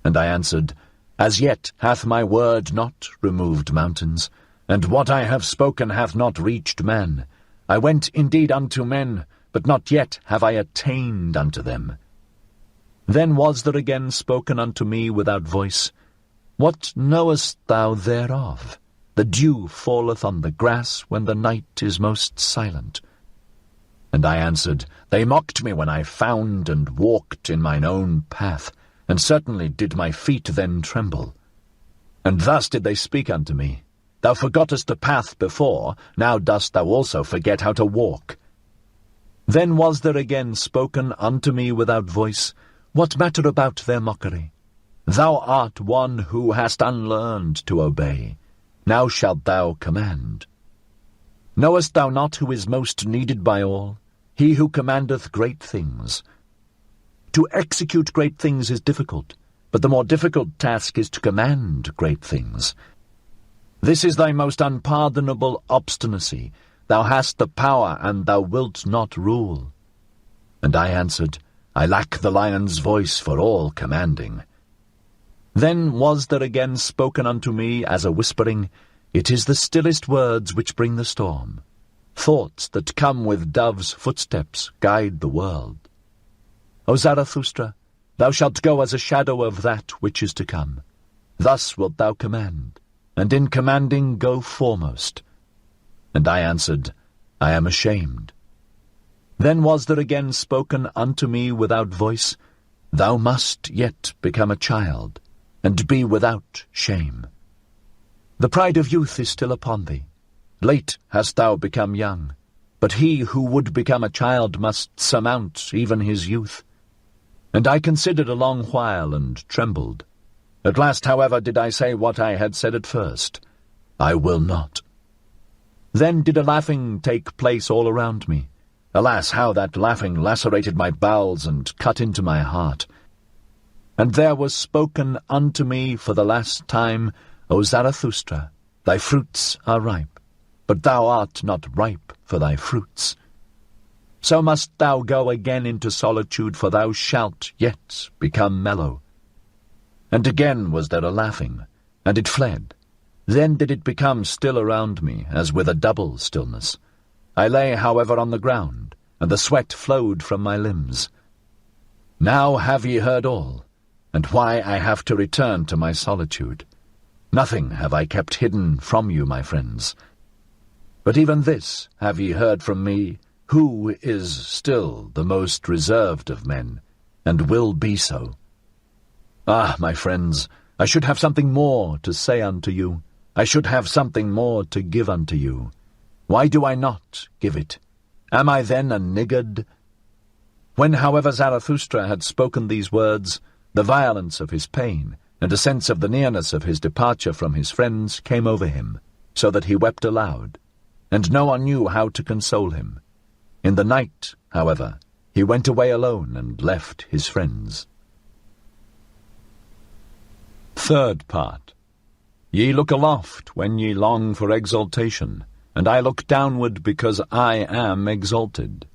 And I answered, As yet hath my word not removed mountains, and what I have spoken hath not reached men. I went indeed unto men, but not yet have I attained unto them. Then was there again spoken unto me without voice, What knowest thou thereof? The dew falleth on the grass when the night is most silent. And I answered, They mocked me when I found and walked in mine own path, and certainly did my feet then tremble. And thus did they speak unto me, Thou forgottest the path before, now dost thou also forget how to walk. Then was there again spoken unto me without voice, What matter about their mockery? Thou art one who hast unlearned to obey. Now shalt thou command. Knowest thou not who is most needed by all? He who commandeth great things. To execute great things is difficult, but the more difficult task is to command great things. This is thy most unpardonable obstinacy. Thou hast the power, and thou wilt not rule. And I answered, I lack the lion's voice for all commanding. Then was there again spoken unto me as a whispering, It is the stillest words which bring the storm. Thoughts that come with doves' footsteps guide the world. O Zarathustra, thou shalt go as a shadow of that which is to come. Thus wilt thou command, and in commanding go foremost. And I answered, I am ashamed. Then was there again spoken unto me without voice, Thou must yet become a child, and be without shame. The pride of youth is still upon thee. Late hast thou become young, but he who would become a child must surmount even his youth. And I considered a long while and trembled. At last, however, did I say what I had said at first, I will not. Then did a laughing take place all around me. Alas, how that laughing lacerated my bowels and cut into my heart. And there was spoken unto me for the last time, O Zarathustra, thy fruits are ripe, but thou art not ripe for thy fruits. So must thou go again into solitude, for thou shalt yet become mellow. And again was there a laughing, and it fled. Then did it become still around me, as with a double stillness. I lay, however, on the ground, and the sweat flowed from my limbs. Now have ye heard all, and why I have to return to my solitude. Nothing have I kept hidden from you, my friends. But even this have ye heard from me, who is still the most reserved of men, and will be so. Ah, my friends, I should have something more to say unto you. I should have something more to give unto you. Why do I not give it? Am I then a niggard? When, however, Zarathustra had spoken these words, the violence of his pain, and a sense of the nearness of his departure from his friends came over him, so that he wept aloud, and no one knew how to console him. In the night, however, he went away alone and left his friends. Third part. Ye look aloft when ye long for exaltation, and I look downward because I am exalted.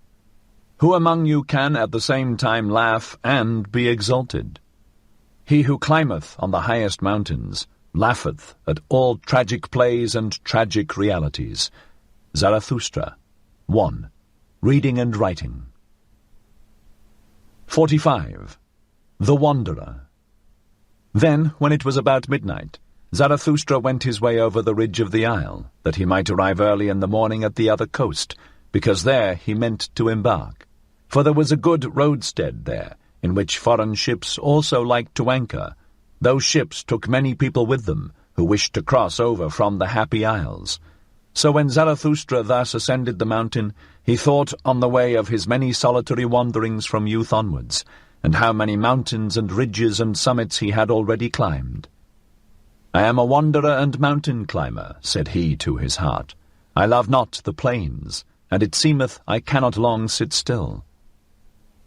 Who among you can at the same time laugh and be exalted? He who climbeth on the highest mountains laugheth at all tragic plays and tragic realities. Zarathustra. 1. Reading and Writing. 45. The Wanderer. Then, when it was about midnight, Zarathustra went his way over the ridge of the isle, that he might arrive early in the morning at the other coast, because there he meant to embark. For there was a good roadstead there, in which foreign ships also liked to anchor. Those ships took many people with them, who wished to cross over from the Happy Isles. So when Zarathustra thus ascended the mountain, he thought on the way of his many solitary wanderings from youth onwards, and how many mountains and ridges and summits he had already climbed. "I am a wanderer and mountain climber," said he to his heart. "I love not the plains, and it seemeth I cannot long sit still.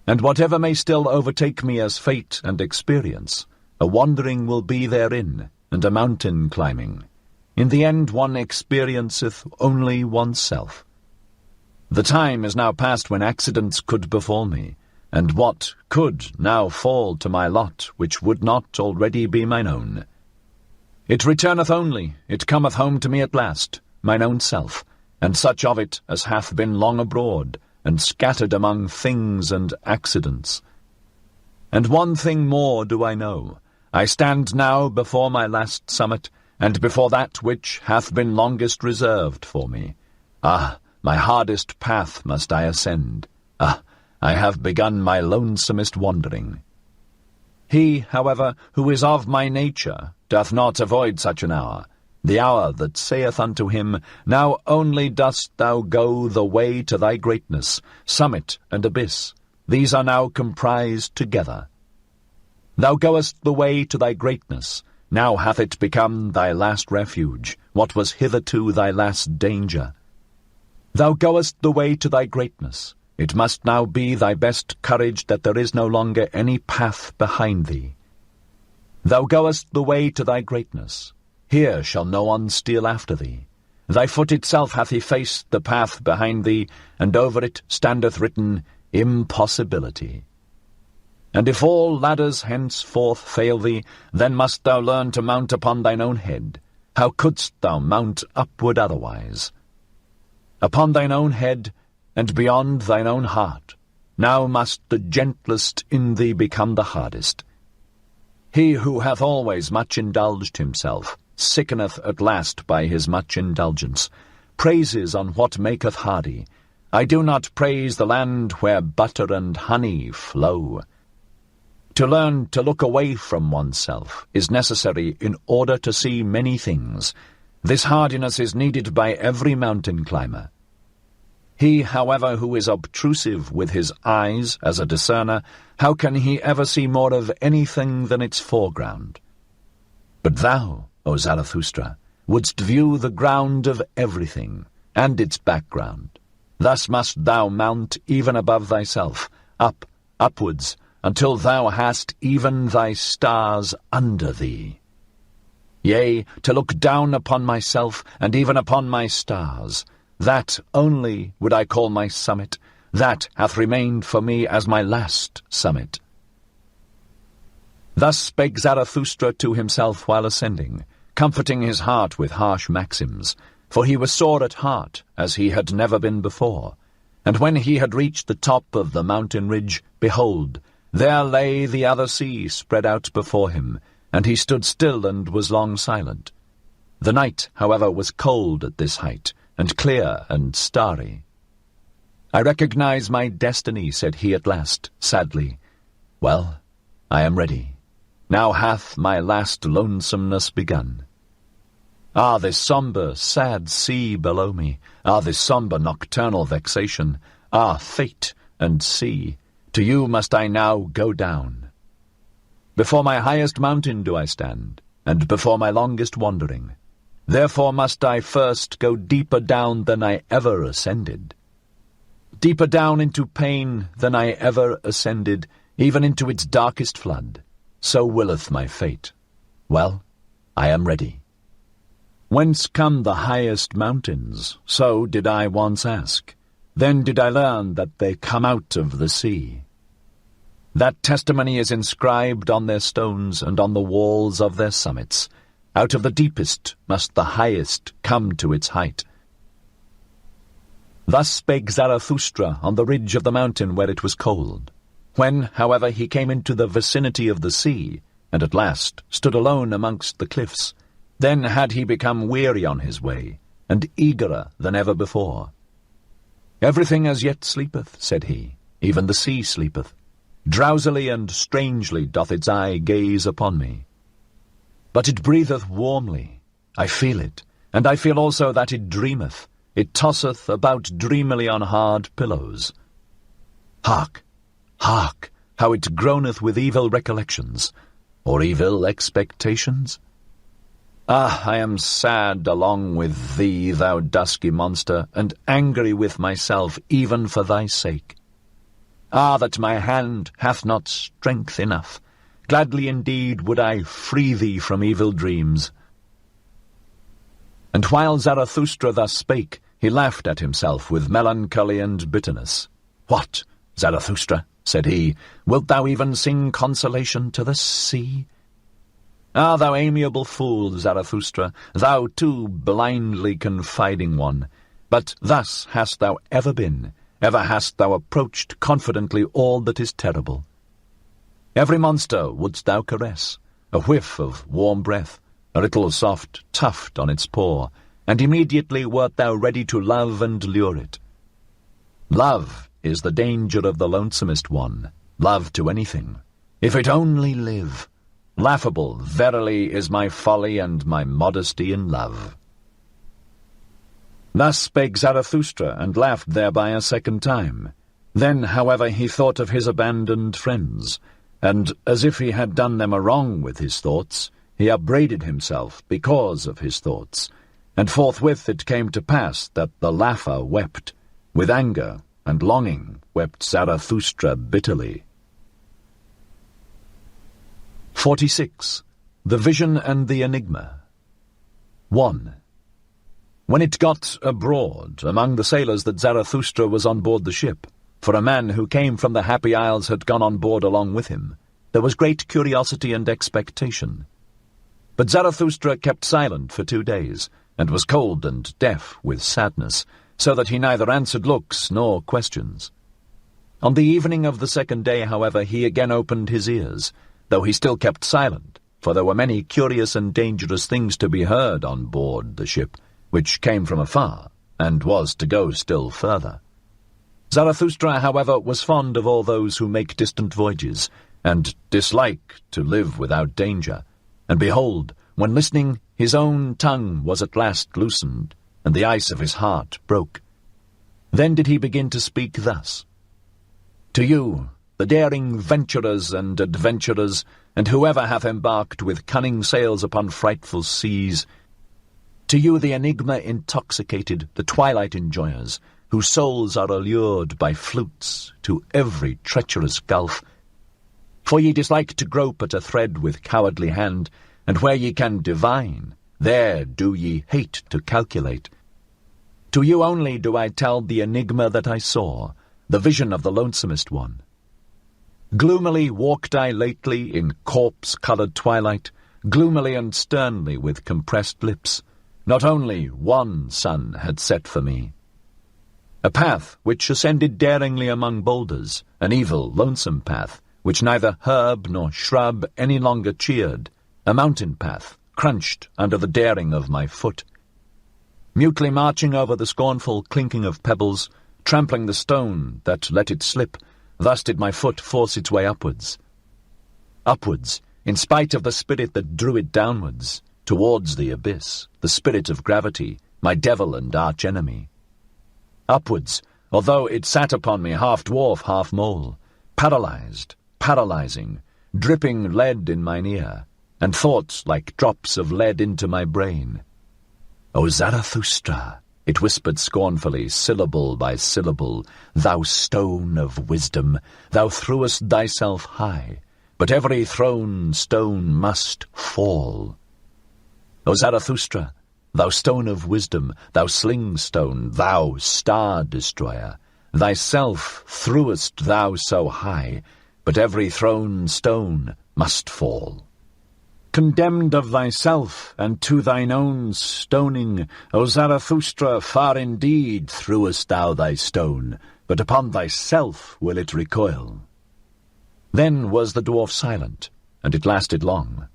And whatever may still overtake me as fate and experience, a wandering will be therein, and a mountain climbing. In the end one experienceth only oneself. The time is now past when accidents could befall me, and what could now fall to my lot which would not already be mine own? It returneth only, it cometh home to me at last, mine own self, and such of it as hath been long abroad, and scattered among things and accidents. And one thing more do I know, I stand now before my last summit, and before that which hath been longest reserved for me. Ah, my hardest path must I ascend. Ah, I have begun my lonesomest wandering. He, however, who is of my nature, doth not avoid such an hour, the hour that saith unto him, Now only dost thou go the way to thy greatness, summit and abyss, these are now comprised together. Thou goest the way to thy greatness, now hath it become thy last refuge, what was hitherto thy last danger. Thou goest the way to thy greatness, it must now be thy best courage that there is no longer any path behind thee. Thou goest the way to thy greatness, here shall no one steal after thee. Thy foot itself hath effaced the path behind thee, and over it standeth written, Impossibility. And if all ladders henceforth fail thee, then must thou learn to mount upon thine own head. How couldst thou mount upward otherwise? Upon thine own head, and beyond thine own heart, now must the gentlest in thee become the hardest. He who hath always much indulged himself, sickeneth at last by his much indulgence, praises on what maketh hardy. I do not praise the land where butter and honey flow. To learn to look away from oneself is necessary in order to see many things. This hardiness is needed by every mountain climber. He, however, who is obtrusive with his eyes as a discerner, how can he ever see more of anything than its foreground? But thou, O Zarathustra, wouldst view the ground of everything, and its background. Thus must thou mount even above thyself, upwards, until thou hast even thy stars under thee. Yea, to look down upon myself, and even upon my stars, that only would I call my summit, that hath remained for me as my last summit. Thus spake Zarathustra to himself while ascending, comforting his heart with harsh maxims, for he was sore at heart, as he had never been before. And when he had reached the top of the mountain ridge, behold, there lay the other sea spread out before him, and he stood still and was long silent. The night, however, was cold at this height, and clear and starry. I recognize my destiny, said he at last, sadly. Well, I am ready. Now hath my last lonesomeness begun. Ah, this sombre, sad sea below me! Ah, this sombre nocturnal vexation! Ah, fate and sea! To you must I now go down. Before my highest mountain do I stand, and before my longest wandering. Therefore must I first go deeper down than I ever ascended. Deeper down into pain than I ever ascended, even into its darkest flood. So willeth my fate. Well, I am ready. Whence come the highest mountains? So did I once ask. Then did I learn that they come out of the sea. That testimony is inscribed on their stones and on the walls of their summits. Out of the deepest must the highest come to its height. Thus spake Zarathustra on the ridge of the mountain where it was cold. When, however, he came into the vicinity of the sea, and at last stood alone amongst the cliffs, then had he become weary on his way, and eagerer than ever before. Everything as yet sleepeth, said he, even the sea sleepeth. Drowsily and strangely doth its eye gaze upon me. But it breatheth warmly, I feel it, and I feel also that it dreameth, it tosseth about dreamily on hard pillows. Hark, hark, how it groaneth with evil recollections, or evil expectations. Ah, I am sad along with thee, thou dusky monster, and angry with myself even for thy sake. Ah, that my hand hath not strength enough. Gladly indeed would I free thee from evil dreams. And while Zarathustra thus spake, he laughed at himself with melancholy and bitterness. What, Zarathustra, said he, wilt thou even sing consolation to the sea? Ah, thou amiable fool, Zarathustra, thou too blindly confiding one, but thus hast thou ever been, ever hast thou approached confidently all that is terrible. Every monster wouldst thou caress, a whiff of warm breath, a little soft tuft on its paw, and immediately wert thou ready to love and lure it. Love is the danger of the lonesomest one, love to anything, if it only live. Laughable, verily, is my folly and my modesty in love. Thus spake Zarathustra, and laughed thereby a second time. Then, however, he thought of his abandoned friends, and, as if he had done them a wrong with his thoughts, he upbraided himself because of his thoughts, and forthwith it came to pass that the laugher wept. With anger and longing wept Zarathustra bitterly. 46. The Vision and the Enigma. 1. When it got abroad among the sailors that Zarathustra was on board the ship, for a man who came from the Happy Isles had gone on board along with him, there was great curiosity and expectation. But Zarathustra kept silent for 2 days, and was cold and deaf with sadness, so that he neither answered looks nor questions. On the evening of the 2nd day, however, he again opened his ears, though he still kept silent, for there were many curious and dangerous things to be heard on board the ship, which came from afar, and was to go still further. Zarathustra, however, was fond of all those who make distant voyages, and dislike to live without danger. And behold, when listening, his own tongue was at last loosened, and the ice of his heart broke. Then did he begin to speak thus. To you, the daring venturers and adventurers, and whoever hath embarked with cunning sails upon frightful seas, to you the enigma intoxicated, the twilight enjoyers, whose souls are allured by flutes to every treacherous gulf. For ye dislike to grope at a thread with cowardly hand, and where ye can divine, there do ye hate to calculate. To you only do I tell the enigma that I saw, the vision of the lonesomest one. Gloomily walked I lately in corpse-coloured twilight, gloomily and sternly with compressed lips. Not only one sun had set for me. A path which ascended daringly among boulders, an evil, lonesome path, which neither herb nor shrub any longer cheered, a mountain path, crunched under the daring of my foot. Mutely marching over the scornful clinking of pebbles, trampling the stone that let it slip, thus did my foot force its way upwards. Upwards, in spite of the spirit that drew it downwards, towards the abyss, the spirit of gravity, my devil and arch-enemy. Upwards, although it sat upon me half-dwarf, half-mole, paralyzed, paralyzing, dripping lead in mine ear, and thoughts like drops of lead into my brain. O Zarathustra, it whispered scornfully, syllable by syllable, thou stone of wisdom, thou threwest thyself high, but every thrown stone must fall. O Zarathustra, thou stone of wisdom, thou sling-stone, thou star-destroyer, thyself threwest thou so high, but every thrown stone must fall. Condemned of thyself, and to thine own stoning, O Zarathustra, far indeed threwest thou thy stone, but upon thyself will it recoil. Then was the dwarf silent, and it lasted long.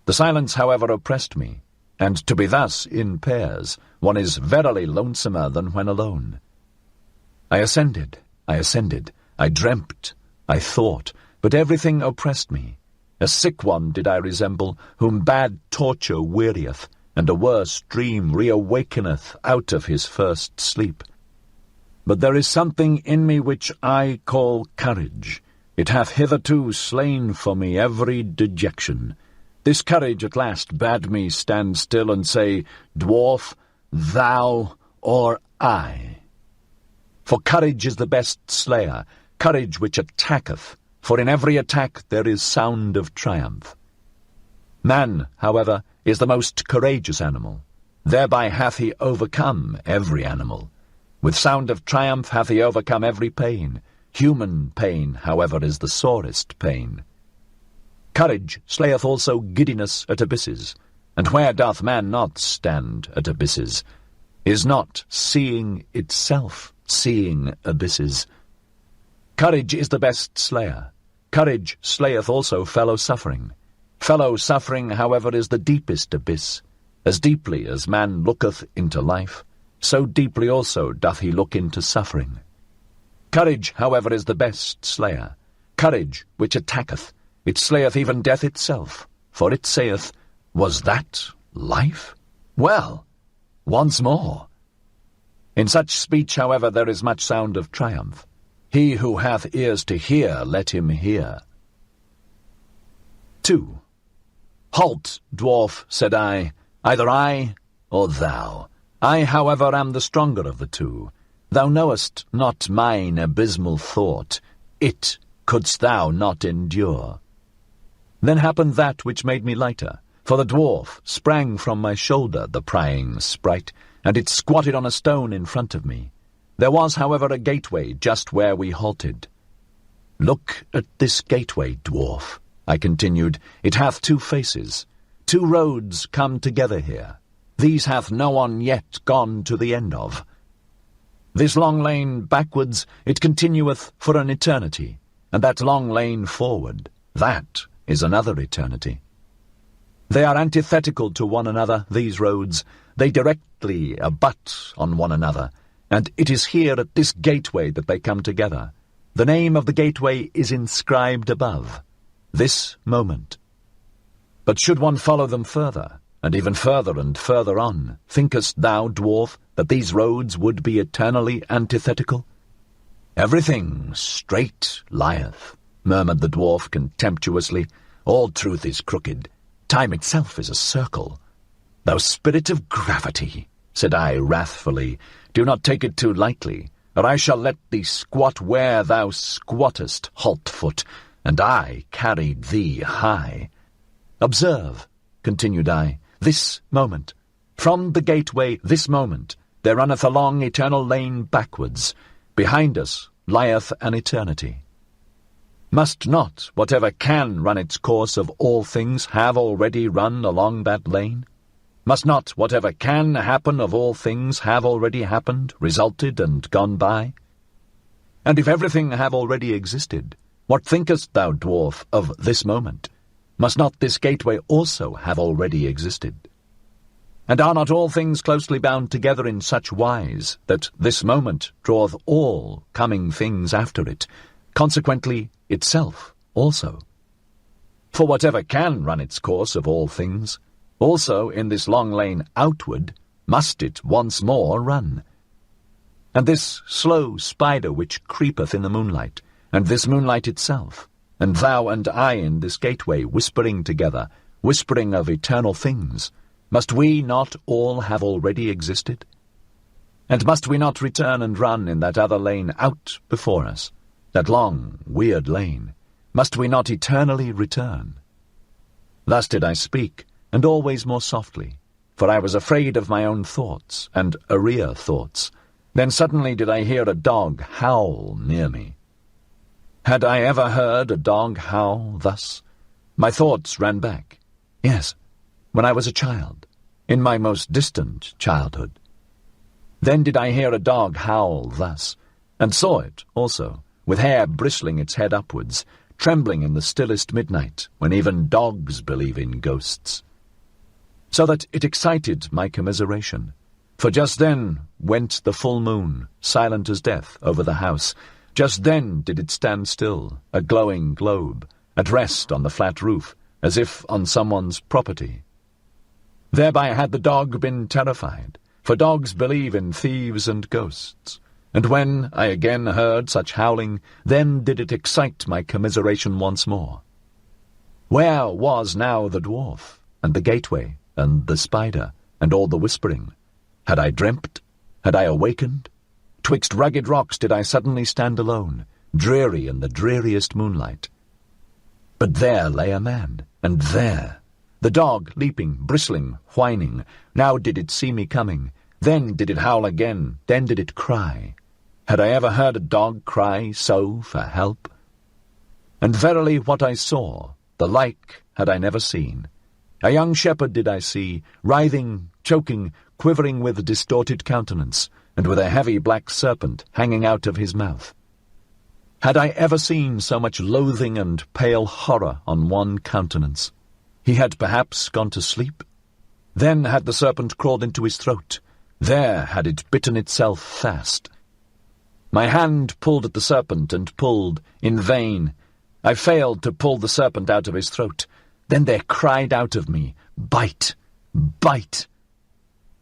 The silence, however, oppressed me, and to be thus in pairs, one is verily lonesomer than when alone. I ascended, I dreamt, I thought, but everything oppressed me. A sick one did I resemble, whom bad torture wearieth, and a worse dream reawakeneth out of his first sleep. But there is something in me which I call courage. It hath hitherto slain for me every dejection. This courage at last bade me stand still and say, Dwarf, thou or I. For courage is the best slayer, courage which attacketh, for in every attack there is sound of triumph. Man, however, is the most courageous animal. Thereby hath he overcome every animal. With sound of triumph hath he overcome every pain. Human pain, however, is the sorest pain. Courage slayeth also giddiness at abysses, and where doth man not stand at abysses? Is not seeing itself seeing abysses? Courage is the best slayer. Courage slayeth also fellow-suffering. Fellow-suffering, however, is the deepest abyss. As deeply as man looketh into life, so deeply also doth he look into suffering. Courage, however, is the best slayer. Courage which attacketh, it slayeth even death itself, for it saith, Was that life? Well, once more. In such speech, however, there is much sound of triumph. He who hath ears to hear, let him hear. 2. Halt, dwarf, said I, either I or thou. I, however, am the stronger of the two. Thou knowest not mine abysmal thought. It couldst thou not endure. Then happened that which made me lighter, for the dwarf sprang from my shoulder, the prying sprite, and it squatted on a stone in front of me. There was, however, a gateway just where we halted. Look at this gateway, dwarf, I continued. It hath two faces. Two roads come together here. These hath no one yet gone to the end of. This long lane backwards, it continueth for an eternity, and that long lane forward, that is another eternity. They are antithetical to one another, these roads. They directly abut on one another, and it is here at this gateway that they come together. The name of the gateway is inscribed above, this moment. But should one follow them further, and even further and further on, thinkest thou, dwarf, that these roads would be eternally antithetical? Everything straight lieth, murmured the dwarf contemptuously. All truth is crooked. Time itself is a circle. Thou spirit of gravity, said I wrathfully, do not take it too lightly, or I shall let thee squat where thou squattest, halt-foot, and I carried thee high. Observe, continued I, this moment. From the gateway, this moment, there runneth a long eternal lane backwards. Behind us lieth an eternity. Must not whatever can run its course of all things have already run along that lane? Must not whatever can happen of all things have already happened, resulted, and gone by? And if everything have already existed, what thinkest thou, dwarf, of this moment? Must not this gateway also have already existed? And are not all things closely bound together in such wise that this moment draweth all coming things after it, consequently itself also? For whatever can run its course of all things, also in this long lane outward must it once more run. And this slow spider which creepeth in the moonlight, and this moonlight itself, and thou and I in this gateway whispering together, whispering of eternal things, must we not all have already existed? And must we not return and run in that other lane out before us, that long, weird lane? Must we not eternally return? Thus did I speak, and always more softly, for I was afraid of my own thoughts, and arrear thoughts. Then suddenly did I hear a dog howl near me. Had I ever heard a dog howl thus? My thoughts ran back. Yes, when I was a child, in my most distant childhood. Then did I hear a dog howl thus, and saw it also, with hair bristling its head upwards, trembling in the stillest midnight, when even dogs believe in ghosts. So that it excited my commiseration, for just then went the full moon, silent as death, over the house. Just then did it stand still, a glowing globe, at rest on the flat roof, as if on someone's property. Thereby had the dog been terrified, for dogs believe in thieves and ghosts. And when I again heard such howling, then did it excite my commiseration once more. Where was now the dwarf, and the gateway, and the spider, and all the whispering? Had I dreamt? Had I awakened? Twixt rugged rocks did I suddenly stand alone, dreary in the dreariest moonlight. But there lay a man, and there the dog, leaping, bristling, whining. Now did it see me coming, then did it howl again, then did it cry. Had I ever heard a dog cry so for help? And verily what I saw, the like had I never seen. A young shepherd did I see, writhing, choking, quivering with distorted countenance, and with a heavy black serpent hanging out of his mouth. Had I ever seen so much loathing and pale horror on one countenance? He had perhaps gone to sleep. Then had the serpent crawled into his throat. There had it bitten itself fast. My hand pulled at the serpent and pulled, in vain. I failed to pull the serpent out of his throat. Then there cried out of me, "Bite! Bite!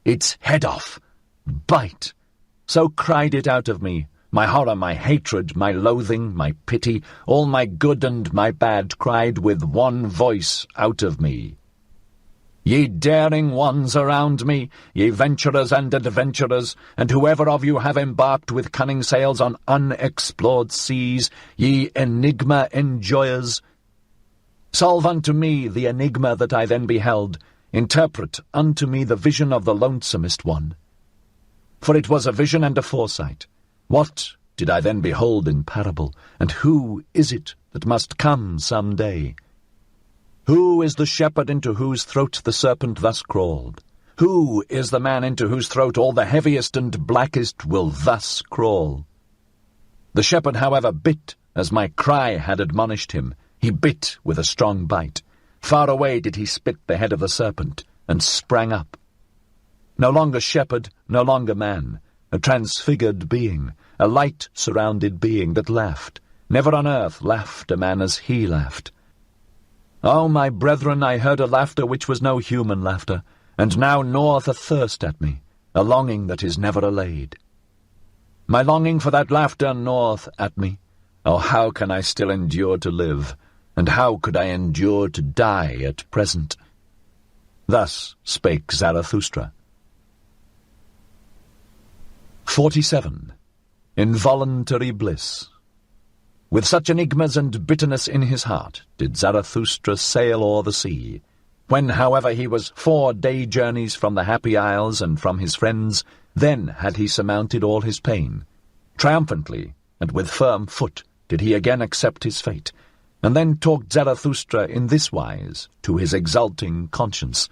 Its head off! Bite!" So cried it out of me, my horror, my hatred, my loathing, my pity, all my good and my bad cried with one voice out of me. Ye daring ones around me, ye venturers and adventurers, and whoever of you have embarked with cunning sails on unexplored seas, ye enigma enjoyers, solve unto me the enigma that I then beheld, interpret unto me the vision of the lonesomest one. For it was a vision and a foresight. What did I then behold in parable, and who is it that must come some day? Who is the shepherd into whose throat the serpent thus crawled? Who is the man into whose throat all the heaviest and blackest will thus crawl? The shepherd, however, bit, as my cry had admonished him. He bit with a strong bite. Far away did he spit the head of the serpent, and sprang up. No longer shepherd, no longer man, a transfigured being, a light-surrounded being that laughed. Never on earth laughed a man as he laughed. Oh, my brethren, I heard a laughter which was no human laughter, and now gnaweth a thirst at me, a longing that is never allayed. My longing for that laughter gnaweth at me. Oh, how can I still endure to live, and how could I endure to die at present? Thus spake Zarathustra. 47. Involuntary bliss. With such enigmas and bitterness in his heart did Zarathustra sail o'er the sea. When, however, he was 4 day journeys from the Happy Isles and from his friends, then had he surmounted all his pain. Triumphantly, and with firm foot, did he again accept his fate. And then talked Zarathustra in this wise to his exulting conscience.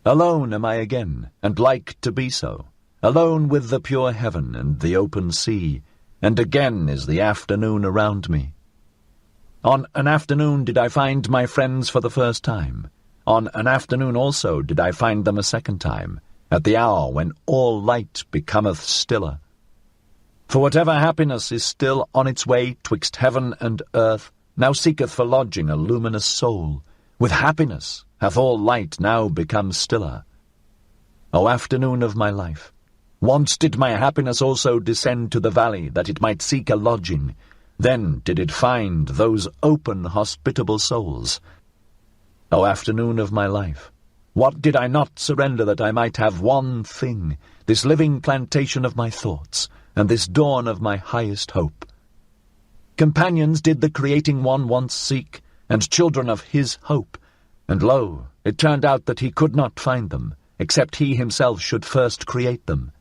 Alone am I again, and like to be so, alone with the pure heaven and the open sea, and again is the afternoon around me. On an afternoon did I find my friends for the first time. On an afternoon also did I find them a second time, at the hour when all light becometh stiller. For whatever happiness is still on its way twixt heaven and earth, now seeketh for lodging a luminous soul. With happiness hath all light now become stiller. O afternoon of my life! Once did my happiness also descend to the valley, that it might seek a lodging. Then did it find those open, hospitable souls. O afternoon of my life! What did I not surrender that I might have one thing, this living plantation of my thoughts, and this dawn of my highest hope? Companions did the creating one once seek, and children of his hope, and lo, it turned out that he could not find them, except he himself should first create them.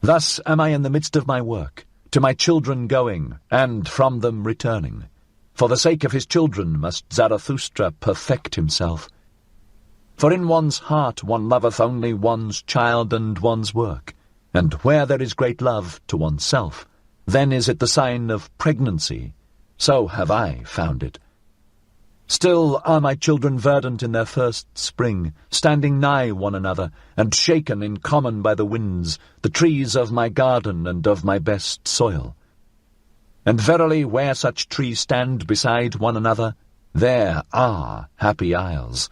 Thus am I in the midst of my work, to my children going, and from them returning. For the sake of his children must Zarathustra perfect himself. For in one's heart one loveth only one's child and one's work, and where there is great love to oneself, then is it the sign of pregnancy. So have I found it. Still are my children verdant in their first spring, standing nigh one another, and shaken in common by the winds, the trees of my garden and of my best soil. And verily, where such trees stand beside one another, there are happy isles.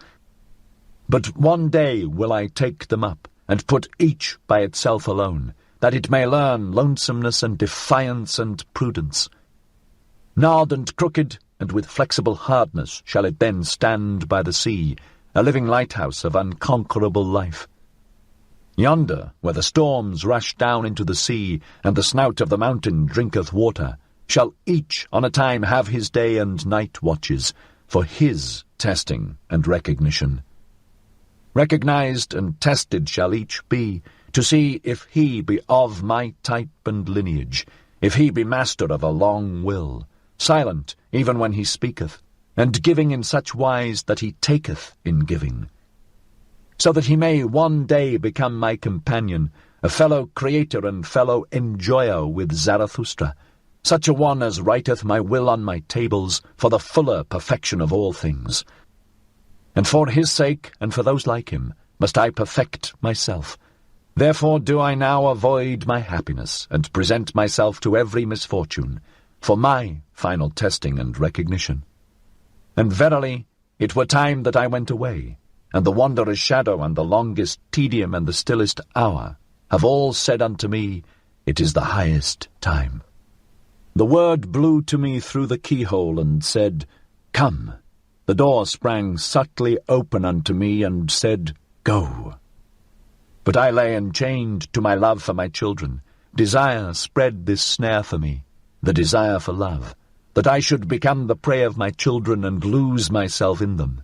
But one day will I take them up, and put each by itself alone, that it may learn lonesomeness and defiance and prudence. Gnarled and crooked, and with flexible hardness, shall it then stand by the sea, a living lighthouse of unconquerable life. Yonder, where the storms rush down into the sea, and the snout of the mountain drinketh water, shall each on a time have his day and night watches, for his testing and recognition. Recognized and tested shall each be, to see if he be of my type and lineage, if he be master of a long will, silent even when he speaketh, and giving in such wise that he taketh in giving, so that he may one day become my companion, a fellow creator and fellow enjoyer with Zarathustra, such a one as writeth my will on my tables for the fuller perfection of all things. And for his sake, and for those like him, must I perfect myself. Therefore do I now avoid my happiness, and present myself to every misfortune, for my final testing and recognition. And verily, it were time that I went away, and the wanderer's shadow and the longest tedium and the stillest hour have all said unto me, it is the highest time. The word blew to me through the keyhole and said, Come. The door sprang subtly open unto me and said, Go. But I lay enchained to my love for my children. Desire spread this snare for me, the desire for love, that I should become the prey of my children and lose myself in them.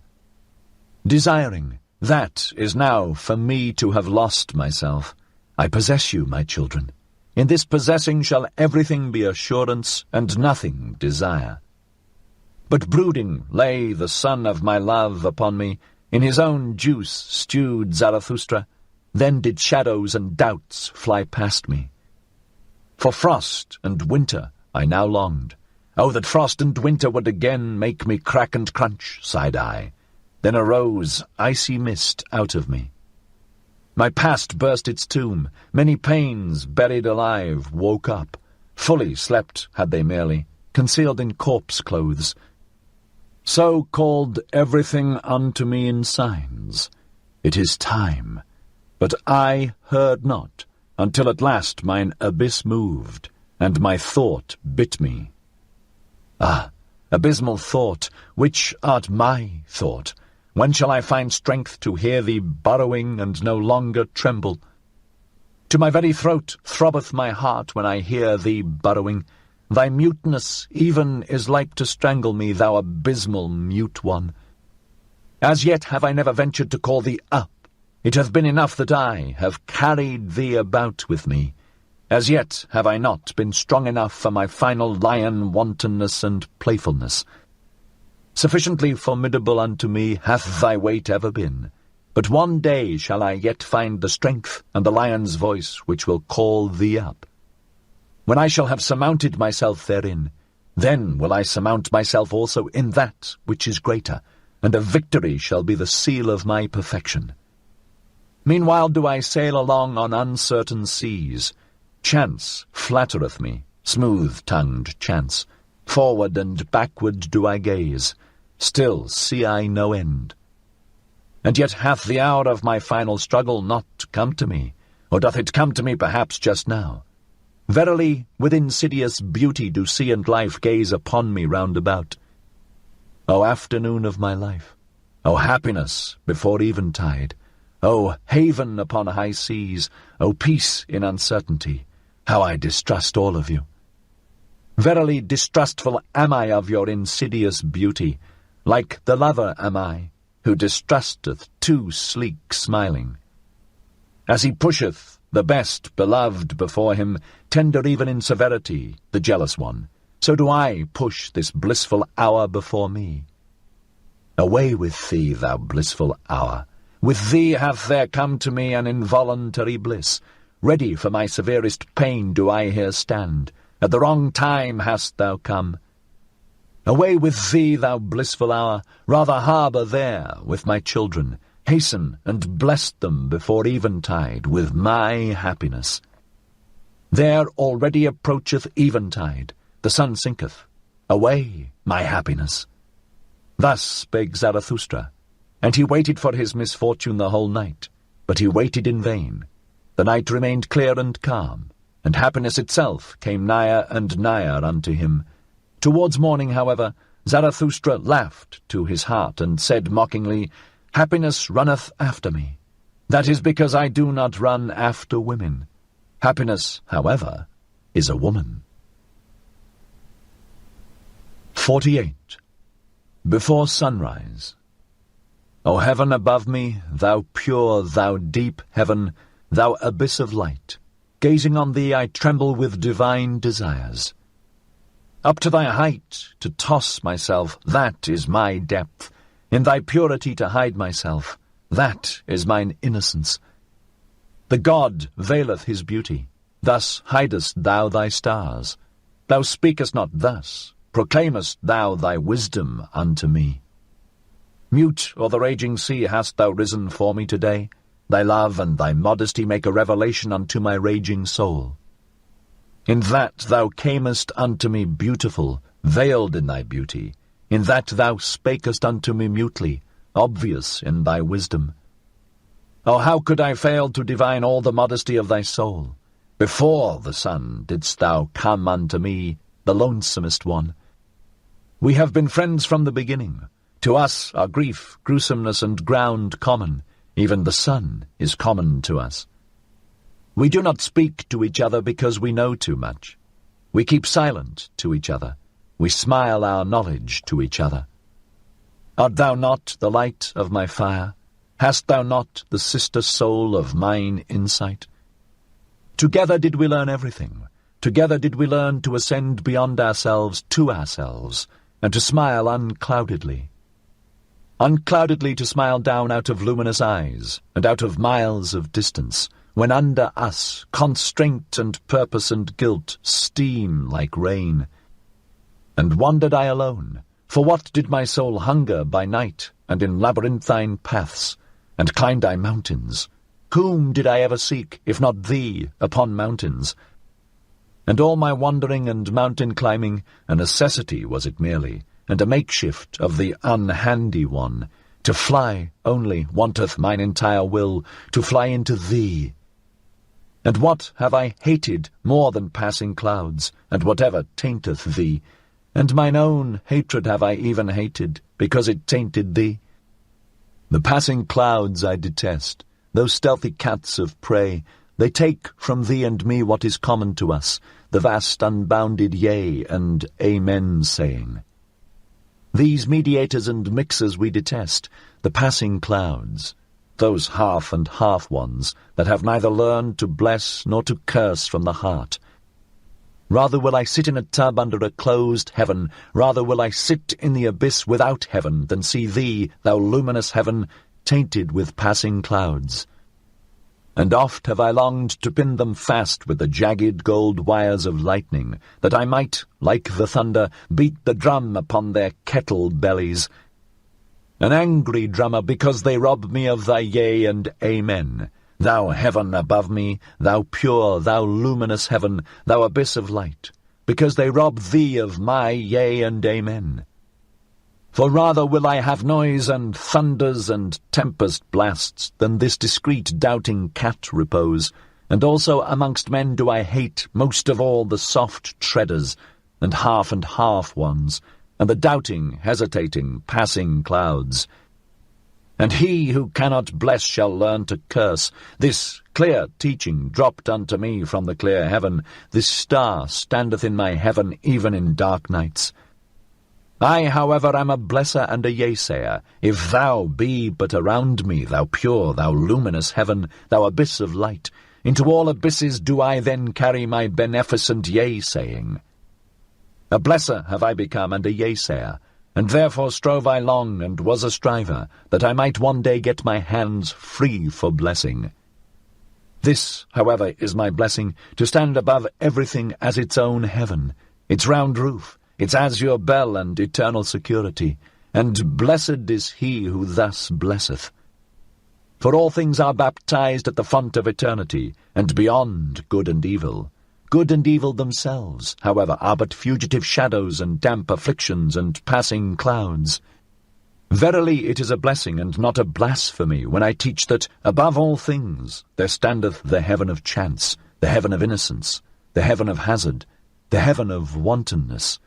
Desiring, that is now for me to have lost myself. I possess you, my children. In this possessing shall everything be assurance, and nothing desire. But brooding lay the son of my love upon me, in his own juice stewed Zarathustra, then did shadows and doubts fly past me. For frost and winter I now longed. Oh, that frost and winter would again make me crack and crunch, sighed I. Then arose icy mist out of me. My past burst its tomb, many pains buried alive woke up. Fully slept had they merely, concealed in corpse clothes. So called everything unto me in signs. It is time. But I heard not, until at last mine abyss moved, and my thought bit me. Ah, abysmal thought, which art my thought, when shall I find strength to hear thee burrowing and no longer tremble? To my very throat throbbeth my heart when I hear thee burrowing. Thy muteness even is like to strangle me, thou abysmal mute one. As yet have I never ventured to call thee up. It hath been enough that I have carried thee about with me. As yet have I not been strong enough for my final lion wantonness and playfulness. Sufficiently formidable unto me hath thy weight ever been. But one day shall I yet find the strength and the lion's voice which will call thee up. When I shall have surmounted myself therein, then will I surmount myself also in that which is greater, and a victory shall be the seal of my perfection. Meanwhile do I sail along on uncertain seas. Chance flattereth me, smooth-tongued chance. Forward and backward do I gaze. Still see I no end. And yet hath the hour of my final struggle not come to me, or doth it come to me perhaps just now? Verily, with insidious beauty do sea and life gaze upon me round about. O afternoon of my life, O happiness before eventide, O haven upon high seas, O peace in uncertainty, how I distrust all of you. Verily distrustful am I of your insidious beauty, like the lover am I, who distrusteth too sleek smiling. As he pusheth the best beloved before him, tender even in severity, the jealous one, so do I push this blissful hour before me. Away with thee, thou blissful hour. With thee hath there come to me an involuntary bliss. Ready for my severest pain do I here stand. At the wrong time hast thou come. Away with thee, thou blissful hour, rather harbour there with my children. Hasten and bless them before eventide with my happiness. There already approacheth eventide, the sun sinketh. Away, my happiness. Thus spake Zarathustra, And he waited for his misfortune the whole night, but he waited in vain. The night remained clear and calm, and happiness itself came nigher and nigher unto him. Towards morning, however, Zarathustra laughed to his heart, and said mockingly, "Happiness runneth after me. That is because I do not run after women. Happiness, however, is a woman." 48. Before sunrise. O heaven above me, thou pure, thou deep heaven, thou abyss of light, gazing on thee I tremble with divine desires. Up to thy height to toss myself, that is my depth. In thy purity to hide myself, that is mine innocence. The god veileth his beauty, thus hidest thou thy stars. Thou speakest not thus, proclaimest thou thy wisdom unto me. Mute o'er the raging sea hast thou risen for me today. Thy love and thy modesty make a revelation unto my raging soul. In that thou camest unto me beautiful, veiled in thy beauty. In that thou spakest unto me mutely, obvious in thy wisdom. Oh, how could I fail to divine all the modesty of thy soul? Before the sun didst thou come unto me, the lonesomest one. We have been friends from the beginning. To us are grief, gruesomeness, and ground common. Even the sun is common to us. We do not speak to each other because we know too much. We keep silent to each other. We smile our knowledge to each other. Art thou not the light of my fire? Hast thou not the sister soul of mine insight? Together did we learn everything. Together did we learn to ascend beyond ourselves to ourselves, and to smile uncloudedly. Uncloudedly to smile down out of luminous eyes, and out of miles of distance, when under us constraint and purpose and guilt steam like rain. And wandered I alone, for what did my soul hunger by night, and in labyrinthine paths, and climbed I mountains? Whom did I ever seek, if not thee, upon mountains? And all my wandering and mountain climbing, a necessity was it merely, and a makeshift of the unhandy one. To fly only wanteth mine entire will, to fly into thee. And what have I hated more than passing clouds, and whatever tainteth thee? And mine own hatred have I even hated, because it tainted thee. The passing clouds I detest, those stealthy cats of prey. They take from thee and me what is common to us, the vast unbounded yea and amen saying. These mediators and mixers we detest, the passing clouds, those half and half ones that have neither learned to bless nor to curse from the heart. Rather will I sit in a tub under a closed heaven, rather will I sit in the abyss without heaven, than see thee, thou luminous heaven, tainted with passing clouds. And oft have I longed to pin them fast with the jagged gold wires of lightning, that I might, like the thunder, beat the drum upon their kettle bellies. An angry drummer, because they rob me of thy yea and amen. Thou heaven above me, thou pure, thou luminous heaven, thou abyss of light, because they rob thee of my yea and amen. For rather will I have noise and thunders and tempest blasts than this discreet doubting cat repose, and also amongst men do I hate most of all the soft treaders, and half ones, and the doubting, hesitating, passing clouds. And he who cannot bless shall learn to curse. This clear teaching dropped unto me from the clear heaven. This star standeth in my heaven even in dark nights. I, however, am a blesser and a yea-sayer. If thou be but around me, thou pure, thou luminous heaven, thou abyss of light, into all abysses do I then carry my beneficent yea-saying. A blesser have I become and a yea-sayer, and therefore strove I long and was a striver, that I might one day get my hands free for blessing. This, however, is my blessing, to stand above everything as its own heaven, its round roof, its azure bell and eternal security, and blessed is he who thus blesseth. For all things are baptized at the font of eternity, and beyond good and evil. Good and evil themselves, however, are but fugitive shadows and damp afflictions and passing clouds. Verily it is a blessing and not a blasphemy when I teach that, above all things, there standeth the heaven of chance, the heaven of innocence, the heaven of hazard, the heaven of wantonness.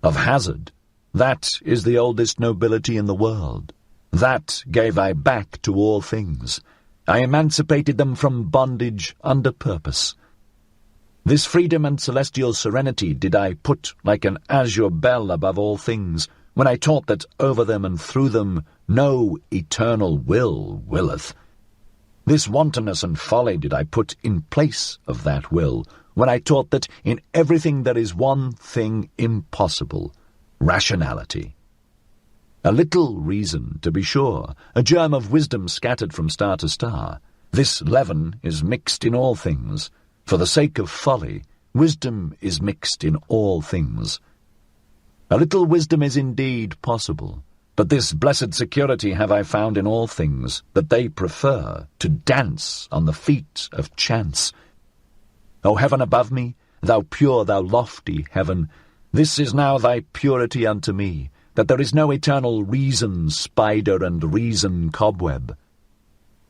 Of hazard, that is the oldest nobility in the world. That gave I back to all things. I emancipated them from bondage under purpose. This freedom and celestial serenity did I put like an azure bell above all things, when I taught that over them and through them no eternal will willeth. This wantonness and folly did I put in place of that will, when I taught that in everything there is one thing impossible, rationality. A little reason, to be sure, a germ of wisdom scattered from star to star. This leaven is mixed in all things. For the sake of folly, wisdom is mixed in all things. A little wisdom is indeed possible, but this blessed security have I found in all things, that they prefer to dance on the feet of chance. O heaven above me, thou pure, thou lofty heaven, this is now thy purity unto me, that there is no eternal reason spider and reason cobweb.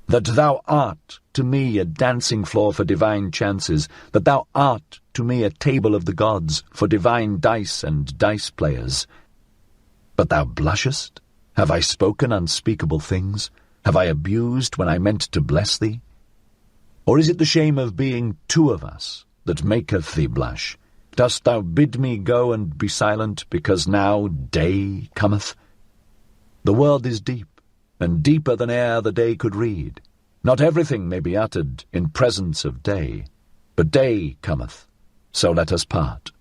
That thou art to me a dancing floor for divine chances, that thou art to me a table of the gods for divine dice and dice players. But thou blushest? Have I spoken unspeakable things? Have I abused when I meant to bless thee? Or is it the shame of being two of us that maketh thee blush? Dost thou bid me go and be silent, because now day cometh? The world is deep, and deeper than e'er the day could read. Not everything may be uttered in presence of day, but day cometh, so let us part.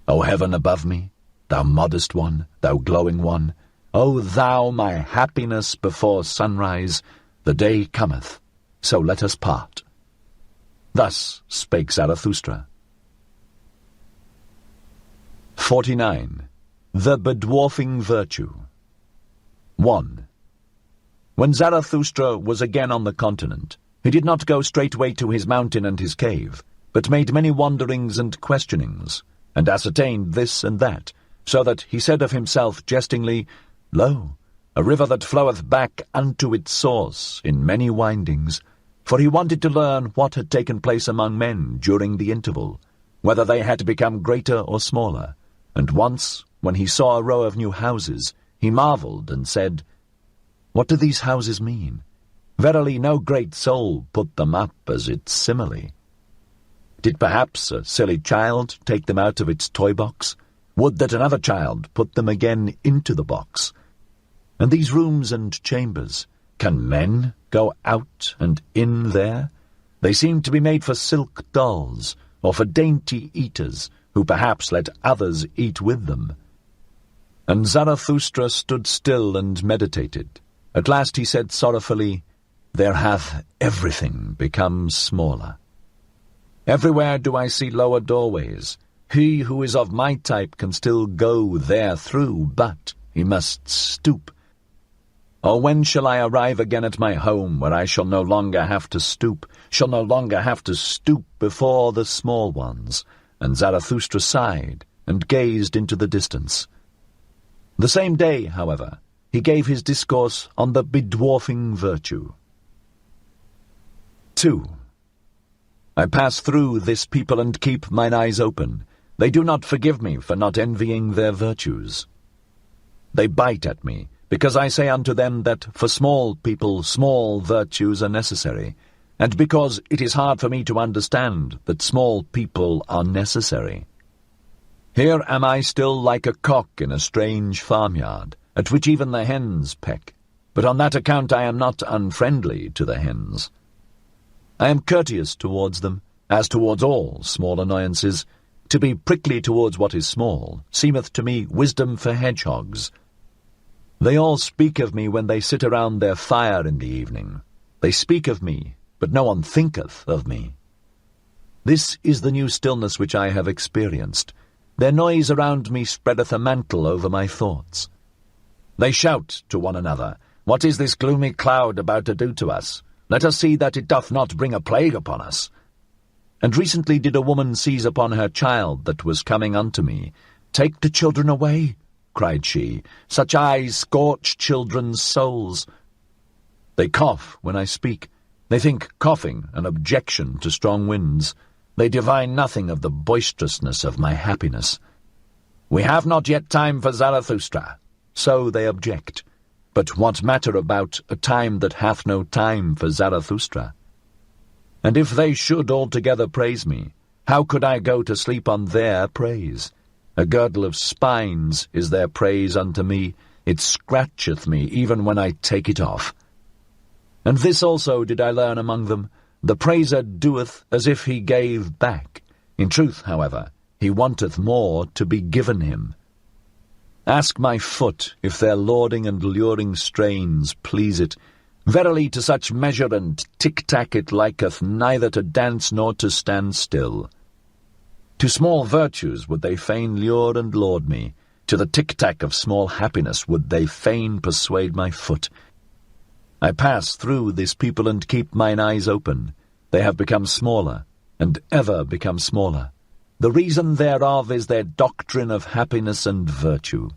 O heaven above me, thou modest one, thou glowing one, O thou my happiness before sunrise, the day cometh, so let us part. Thus spake Zarathustra. 49. The bedwarfing virtue. 1. When Zarathustra was again on the continent, he did not go straightway to his mountain and his cave, but made many wanderings and questionings, and ascertained this and that, so that he said of himself jestingly, Lo, a river that floweth back unto its source in many windings, for he wanted to learn what had taken place among men during the interval, whether they had become greater or smaller. And once, when he saw a row of new houses, he marvelled and said, What do these houses mean? Verily no great soul put them up as its simile. Did perhaps a silly child take them out of its toy box? Would that another child put them again into the box. And these rooms and chambers, can men go out and in there? They seem to be made for silk dolls, or for dainty eaters, who perhaps let others eat with them. And Zarathustra stood still and meditated. At last he said sorrowfully, There hath everything become smaller. Everywhere do I see lower doorways. He who is of my type can still go there through, but he must stoop. Or when shall I arrive again at my home, where I shall no longer have to stoop, before the small ones? And Zarathustra sighed and gazed into the distance. The same day, however, he gave his discourse on the bedwarfing virtue. 2. I pass through this people and keep mine eyes open. They do not forgive me for not envying their virtues. They bite at me, because I say unto them that for small people small virtues are necessary, and because it is hard for me to understand that small people are necessary. Here am I still like a cock in a strange farmyard, at which even the hens peck, but on that account I am not unfriendly to the hens. I am courteous towards them, as towards all small annoyances. To be prickly towards what is small seemeth to me wisdom for hedgehogs. They all speak of me when they sit around their fire in the evening. They speak of me, but no one thinketh of me. This is the new stillness which I have experienced. Their noise around me spreadeth a mantle over my thoughts. They shout to one another, What is this gloomy cloud about to do to us? Let us see that it doth not bring a plague upon us. And recently did a woman seize upon her child that was coming unto me. Take the children away, cried she, such eyes scorch children's souls. They cough when I speak. They think coughing an objection to strong winds. They divine nothing of the boisterousness of my happiness. We have not yet time for Zarathustra, so they object. But what matter about a time that hath no time for Zarathustra? And if they should altogether praise me, how could I go to sleep on their praise? A girdle of spines is their praise unto me. It scratcheth me even when I take it off. And this also did I learn among them. The praiser doeth as if he gave back. In truth, however, he wanteth more to be given him. Ask my foot if their lauding and luring strains please it. Verily to such measure and tic-tac it liketh neither to dance nor to stand still. To small virtues would they fain lure and laud me. To the tic-tac of small happiness would they fain persuade my foot. I pass through this people and keep mine eyes open. They have become smaller, and ever become smaller. The reason thereof is their doctrine of happiness and virtue.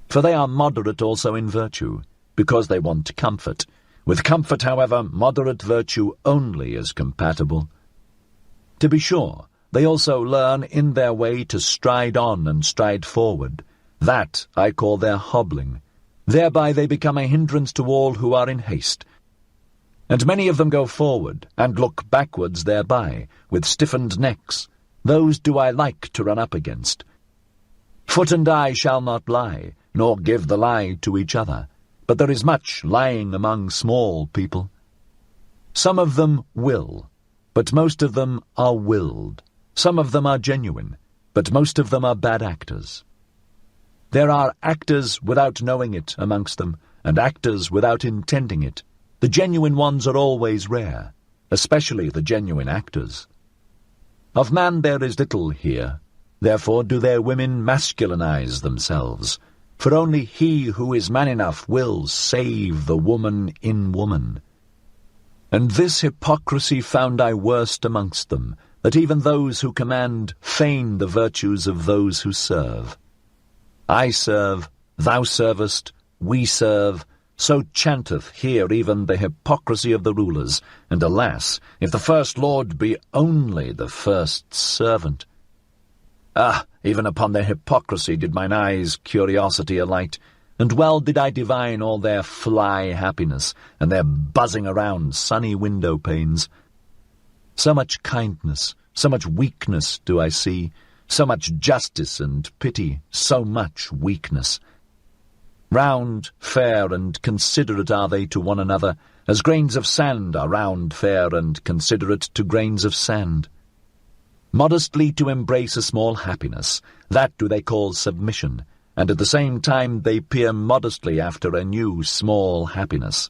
For they are moderate also in virtue, because they want comfort. With comfort, however, moderate virtue only is compatible. To be sure, they also learn in their way to stride on and stride forward. That I call their hobbling. Thereby they become a hindrance to all who are in haste. And many of them go forward, and look backwards thereby, with stiffened necks. Those do I like to run up against. Foot and eye shall not lie, nor give the lie to each other. But there is much lying among small people. Some of them will, but most of them are willed. Some of them are genuine, but most of them are bad actors. There are actors without knowing it amongst them, and actors without intending it. The genuine ones are always rare, especially the genuine actors. Of man there is little here, therefore do their women masculinize themselves, for only he who is man enough will save the woman in woman. And this hypocrisy found I worst amongst them, that even those who command feign the virtues of those who serve. I serve, thou servest, we serve, so chanteth here even the hypocrisy of the rulers, and alas, if the first lord be only the first servant. Ah, even upon their hypocrisy did mine eyes' curiosity alight, and well did I divine all their fly happiness, and their buzzing around sunny window panes. So much kindness, so much weakness do I see, so much justice and pity, so much weakness. Round, fair, and considerate are they to one another, as grains of sand are round, fair, and considerate to grains of sand. Modestly to embrace a small happiness, that do they call submission, and at the same time they peer modestly after a new small happiness.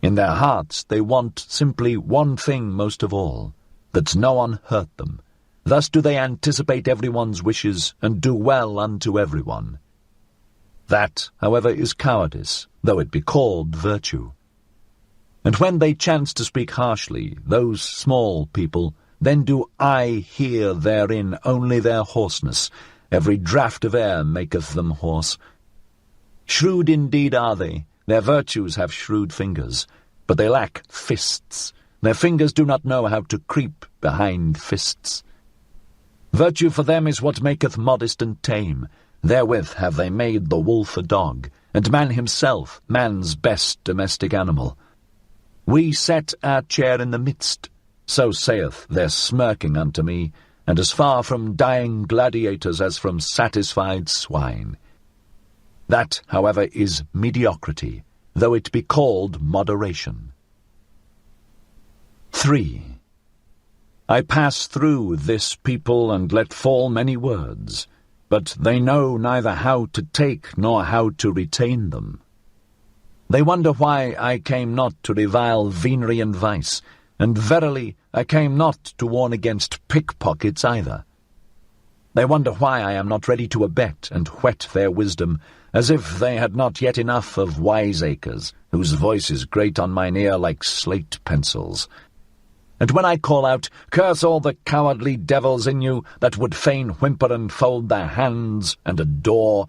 In their hearts they want simply one thing most of all, that no one hurt them. Thus do they anticipate everyone's wishes, and do well unto everyone. That, however, is cowardice, though it be called virtue. And when they chance to speak harshly, those small people, then do I hear therein only their hoarseness. Every draught of air maketh them hoarse. Shrewd indeed are they, their virtues have shrewd fingers, but they lack fists. Their fingers do not know how to creep behind fists. Virtue for them is what maketh modest and tame. Therewith have they made the wolf a dog, and man himself man's best domestic animal. We set our chair in the midst, so saith their smirking unto me, and as far from dying gladiators as from satisfied swine. That, however, is mediocrity, though it be called moderation. 3. I pass through this people and let fall many words, but they know neither how to take nor how to retain them. They wonder why I came not to revile venery and vice, and verily I came not to warn against pickpockets either. They wonder why I am not ready to abet and whet their wisdom, as if they had not yet enough of wiseacres, whose voice is great on mine ear like slate pencils. And when I call out, "Curse all the cowardly devils in you that would fain whimper and fold their hands and adore,"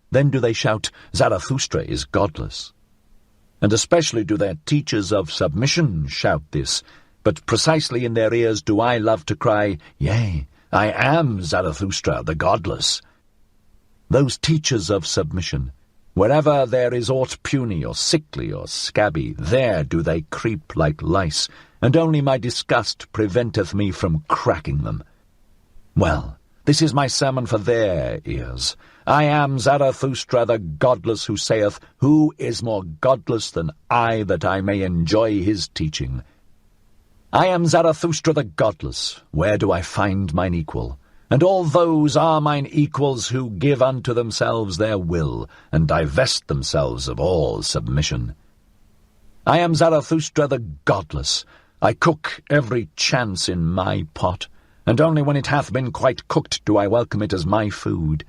then do they shout, "Zarathustra is godless." And especially do their teachers of submission shout this, but precisely in their ears do I love to cry, "Yea, I am Zarathustra, the godless." Those teachers of submission, wherever there is aught puny or sickly or scabby, there do they creep like lice, and only my disgust preventeth me from cracking them. Well, this is my sermon for their ears. I am Zarathustra the godless, who saith, "Who is more godless than I, that I may enjoy his teaching?" I am Zarathustra the godless. Where do I find mine equal? And all those are mine equals who give unto themselves their will, and divest themselves of all submission. I am Zarathustra the godless. I cook every chance in my pot, and only when it hath been quite cooked do I welcome it as my food.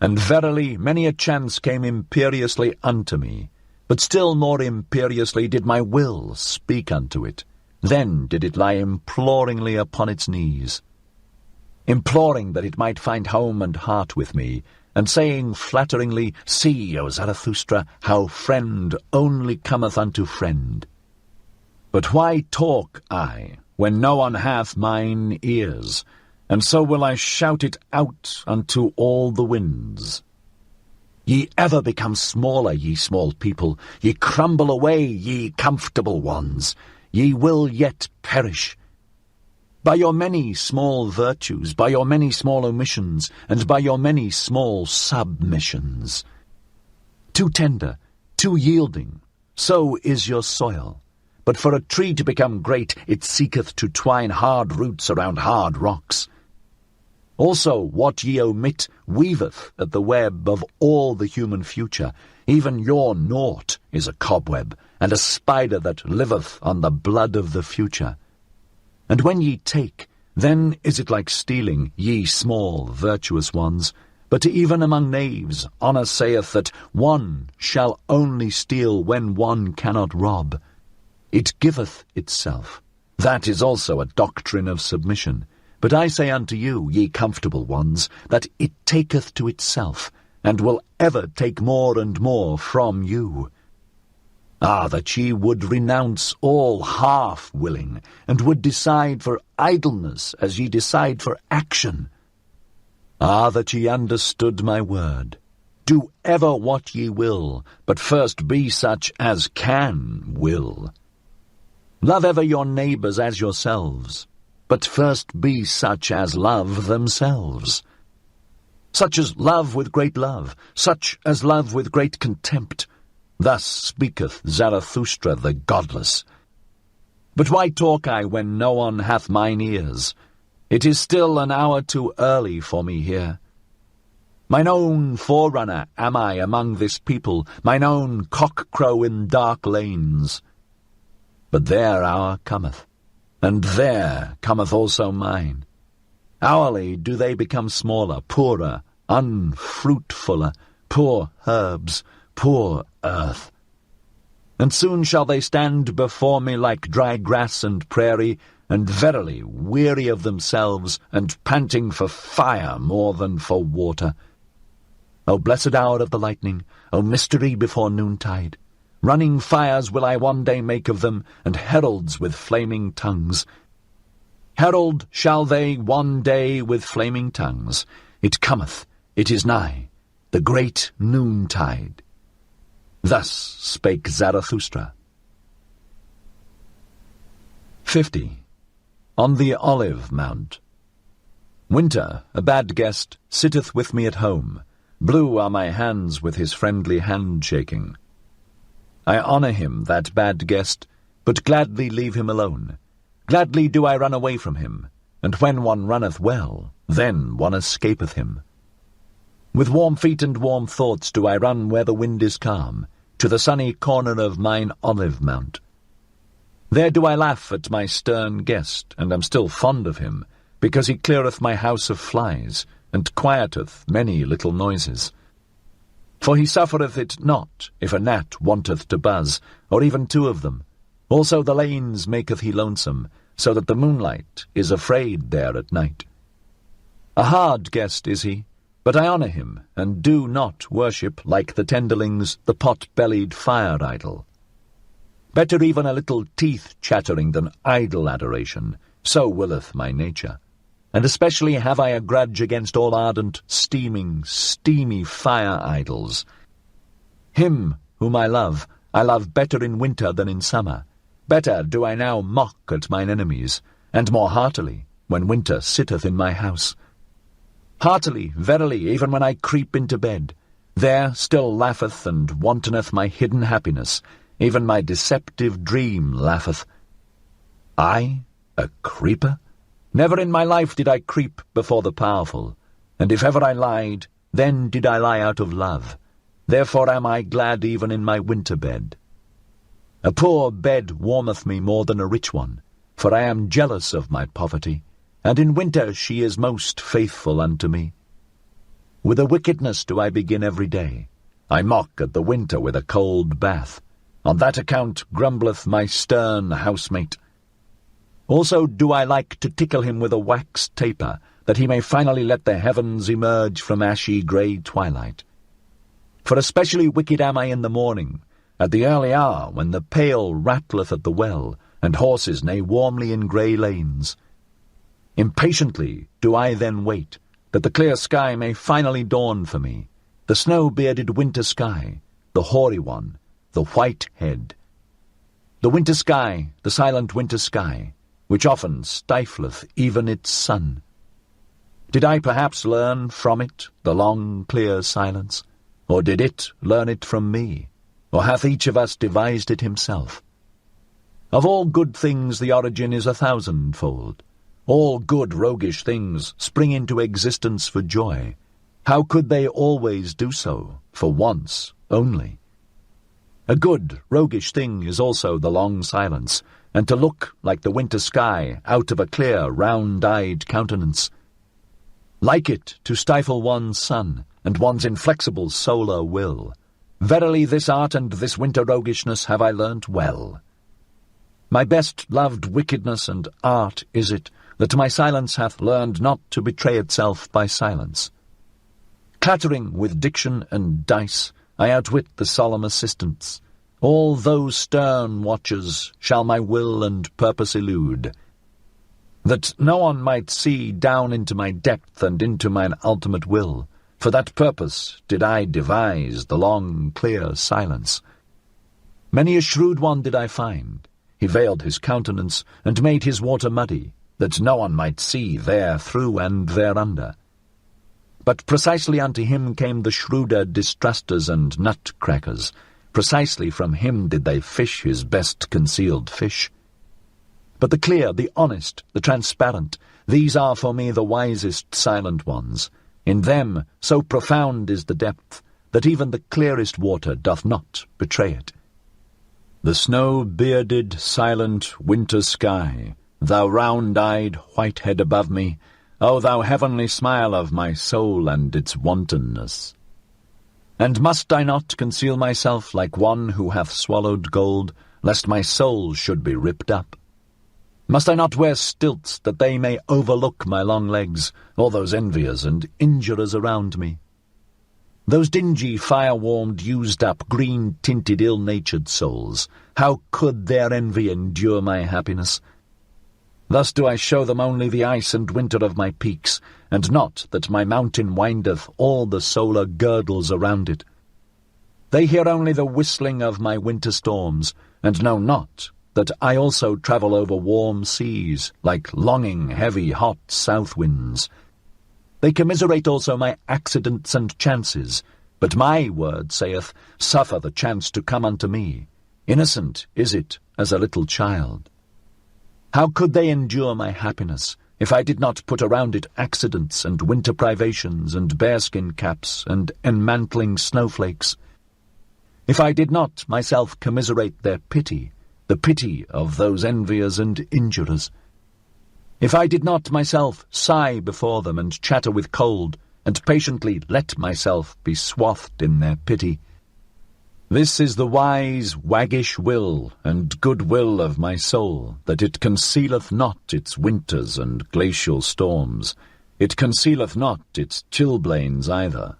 And verily many a chance came imperiously unto me, but still more imperiously did my will speak unto it. Then did it lie imploringly upon its knees, imploring that it might find home and heart with me, and saying flatteringly, "See, O Zarathustra, how friend only cometh unto friend." But why talk I, when no one hath mine ears? And so will I shout it out unto all the winds. Ye ever become smaller, ye small people. Ye crumble away, ye comfortable ones. Ye will yet perish. By your many small virtues, by your many small omissions, and by your many small submissions. Too tender, too yielding, so is your soil. But for a tree to become great, it seeketh to twine hard roots around hard rocks. Also, what ye omit weaveth at the web of all the human future. Even your naught is a cobweb, and a spider that liveth on the blood of the future. And when ye take, then is it like stealing, ye small virtuous ones. But even among knaves, honour saith that one shall only steal when one cannot rob. It giveth itself. That is also a doctrine of submission. But I say unto you, ye comfortable ones, that it taketh to itself, and will ever take more and more from you. Ah, that ye would renounce all half-willing, and would decide for idleness as ye decide for action. Ah, that ye understood my word. Do ever what ye will, but first be such as can will. Love ever your neighbours as yourselves, but first be such as love themselves. Such as love with great love, such as love with great contempt. Thus speaketh Zarathustra the godless. But why talk I when no one hath mine ears? It is still an hour too early for me here. Mine own forerunner am I among this people, mine own cock-crow in dark lanes. But their hour cometh, and there cometh also mine. Hourly do they become smaller, poorer, unfruitfuller, poor herbs, poor earth. And soon shall they stand before me like dry grass and prairie, and verily weary of themselves, and panting for fire more than for water. O blessed hour of the lightning, O mystery before noontide! Running fires will I one day make of them, and heralds with flaming tongues. Herald shall they one day with flaming tongues. It cometh, it is nigh, the great noontide. Thus spake Zarathustra. 50. On the Olive Mount. Winter, a bad guest, sitteth with me at home. Blue are my hands with his friendly hand-shaking. I honour him, that bad guest, but gladly leave him alone. Gladly do I run away from him, and when one runneth well, then one escapeth him. With warm feet and warm thoughts do I run where the wind is calm, to the sunny corner of mine olive mount. There do I laugh at my stern guest, and am still fond of him, because he cleareth my house of flies, and quieteth many little noises. For he suffereth it not, if a gnat wanteth to buzz, or even two of them. Also the lanes maketh he lonesome, so that the moonlight is afraid there at night. A hard guest is he, but I honour him, and do not worship, like the tenderlings, the pot-bellied fire idol. Better even a little teeth-chattering than idle adoration, so willeth my nature. And especially have I a grudge against all ardent, steamy fire idols. Him whom I love better in winter than in summer. Better do I now mock at mine enemies, and more heartily, when winter sitteth in my house. Heartily, verily, even when I creep into bed, there still laugheth and wantoneth my hidden happiness, even my deceptive dream laugheth. I, a creeper? Never in my life did I creep before the powerful, and if ever I lied, then did I lie out of love. Therefore am I glad even in my winter bed. A poor bed warmeth me more than a rich one, for I am jealous of my poverty, and in winter she is most faithful unto me. With a wickedness do I begin every day. I mock at the winter with a cold bath. On that account grumbleth my stern housemate. Also do I like to tickle him with a wax taper, that he may finally let the heavens emerge from ashy grey twilight. For especially wicked am I in the morning, at the early hour when the pail rattleth at the well, and horses neigh warmly in grey lanes. Impatiently do I then wait, that the clear sky may finally dawn for me, the snow-bearded winter sky, the hoary one, the white head. The winter sky, the silent winter sky, which often stifleth even its sun. Did I perhaps learn from it the long, clear silence? Or did it learn it from me? Or hath each of us devised it himself? Of all good things the origin is 1,000-fold. All good roguish things spring into existence for joy. How could they always do so, for once only? A good roguish thing is also the long silence, and to look like the winter sky out of a clear, round-eyed countenance. Like it to stifle one's sun, and one's inflexible solar will. Verily this art and this winter roguishness have I learnt well. My best-loved wickedness and art is it, that my silence hath learned not to betray itself by silence. Clattering with diction and dice, I outwit the solemn assistants. All those stern watchers shall my will and purpose elude, that no one might see down into my depth and into mine ultimate will. For that purpose did I devise the long, clear silence. Many a shrewd one did I find. He veiled his countenance, and made his water muddy, that no one might see there through and thereunder. But precisely unto him came the shrewder distrusters and nutcrackers. Precisely from him did they fish his best concealed fish. But the clear, the honest, the transparent, these are for me the wisest silent ones. In them so profound is the depth, that even the clearest water doth not betray it. The snow-bearded, silent winter sky, thou round-eyed white head above me, O thou heavenly smile of my soul and its wantonness! And must I not conceal myself like one who hath swallowed gold, lest my soul should be ripped up? Must I not wear stilts, that they may overlook my long legs, all those enviers and injurers around me? Those dingy, fire-warmed, used-up, green-tinted, ill-natured souls, how could their envy endure my happiness? Thus do I show them only the ice and winter of my peaks, and not that my mountain windeth all the solar girdles around it. They hear only the whistling of my winter storms, and know not that I also travel over warm seas, like longing, heavy, hot south winds. They commiserate also my accidents and chances, but my word saith, Suffer the chance to come unto me. Innocent is it as a little child. How could they endure my happiness, if I did not put around it accidents and winter privations and bearskin caps and enmantling snowflakes? If I did not myself commiserate their pity, the pity of those enviers and injurers? If I did not myself sigh before them and chatter with cold, and patiently let myself be swathed in their pity? This is the wise, waggish will and good will of my soul, that it concealeth not its winters and glacial storms. It concealeth not its chilblains either.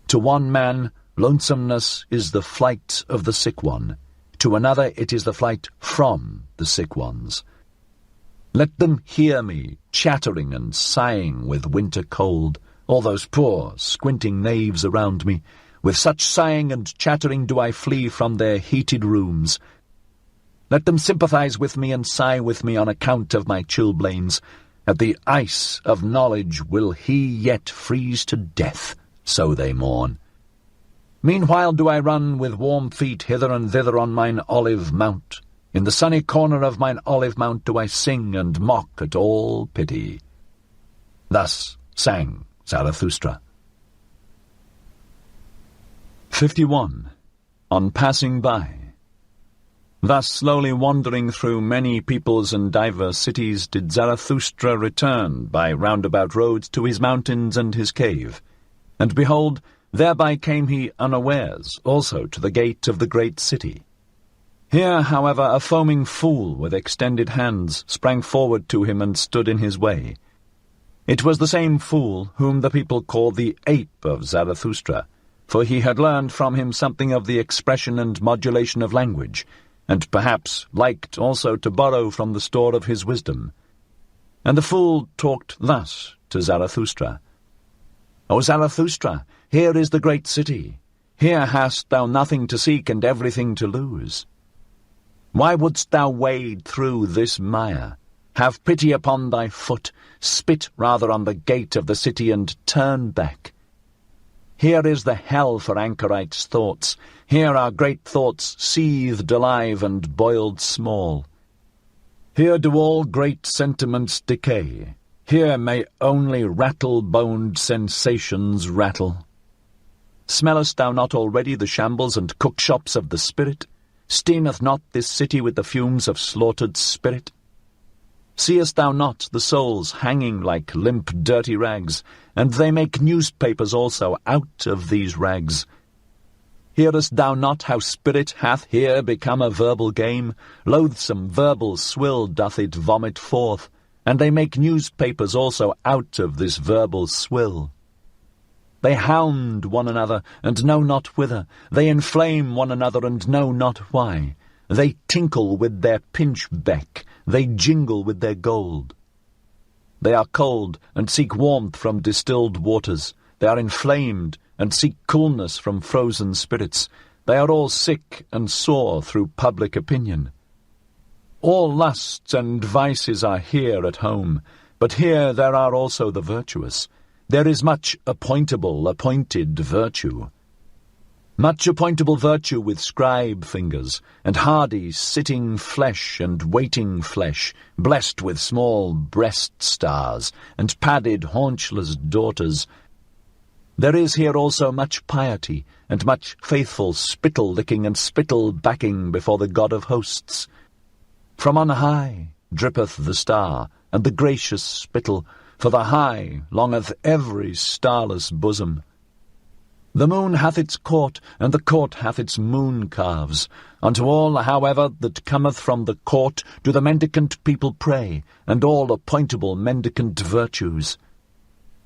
To one man, lonesomeness is the flight of the sick one. To another it is the flight from the sick ones. Let them hear me, chattering and sighing with winter cold, all those poor, squinting knaves around me. With such sighing and chattering do I flee from their heated rooms. Let them sympathize with me and sigh with me on account of my chilblains. At the ice of knowledge will he yet freeze to death, so they mourn. Meanwhile do I run with warm feet hither and thither on mine olive mount. In the sunny corner of mine olive mount do I sing and mock at all pity. Thus sang Zarathustra. 51. On passing by. Thus slowly wandering through many peoples and diverse cities did Zarathustra return by roundabout roads to his mountains and his cave. And behold, thereby came he unawares also to the gate of the great city. Here, however, a foaming fool with extended hands sprang forward to him and stood in his way. It was the same fool whom the people called the ape of Zarathustra, for he had learned from him something of the expression and modulation of language, and perhaps liked also to borrow from the store of his wisdom. And the fool talked thus to Zarathustra. O Zarathustra, here is the great city. Here hast thou nothing to seek and everything to lose. Why wouldst thou wade through this mire? Have pity upon thy foot, spit rather on the gate of the city, and turn back. Here is the hell for anchorites' thoughts. Here are great thoughts seethed alive and boiled small. Here do all great sentiments decay. Here may only rattle-boned sensations rattle. Smellest thou not already the shambles and cookshops of the spirit? Steameth not this city with the fumes of slaughtered spirit? Seest thou not the souls hanging like limp, dirty rags, and they make newspapers also out of these rags? Hearest thou not how spirit hath here become a verbal game? Loathsome verbal swill doth it vomit forth, and they make newspapers also out of this verbal swill. They hound one another, and know not whither. They inflame one another, and know not why. They tinkle with their pinchbeck, they jingle with their gold. They are cold, and seek warmth from distilled waters. They are inflamed, and seek coolness from frozen spirits. They are all sick and sore through public opinion. All lusts and vices are here at home, but here there are also the virtuous. There is much appointed virtue. Much appointable virtue with scribe fingers, and hardy sitting flesh and waiting flesh, blessed with small breast stars, and padded haunchless daughters. There is here also much piety, and much faithful spittle-licking and spittle-backing before the God of hosts. From on high drippeth the star, and the gracious spittle, for the high longeth every starless bosom. The moon hath its court, and the court hath its moon calves. Unto all, however, that cometh from the court do the mendicant people pray, and all appointable mendicant virtues.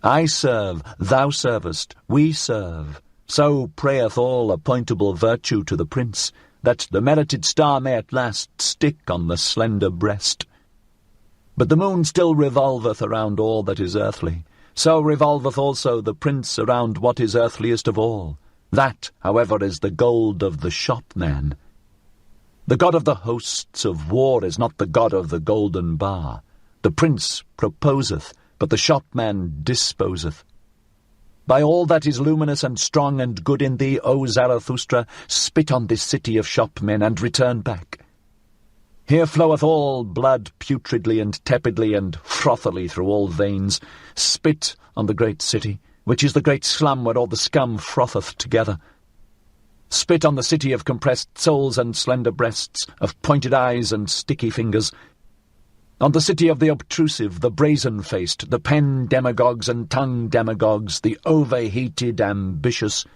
I serve, thou servest, we serve. So prayeth all appointable virtue to the prince, that the merited star may at last stick on the slender breast. But the moon still revolveth around all that is earthly. So revolveth also the prince around what is earthliest of all. That, however, is the gold of the shopman. The god of the hosts of war is not the god of the golden bar. The prince proposeth, but the shopman disposeth. By all that is luminous and strong and good in thee, O Zarathustra, spit on this city of shopmen and return back. Here floweth all blood putridly and tepidly and frothily through all veins. Spit on the great city, which is the great slum where all the scum frotheth together. Spit on the city of compressed souls and slender breasts, of pointed eyes and sticky fingers. On the city of the obtrusive, the brazen-faced, the pen demagogues and tongue demagogues, the overheated ambitious.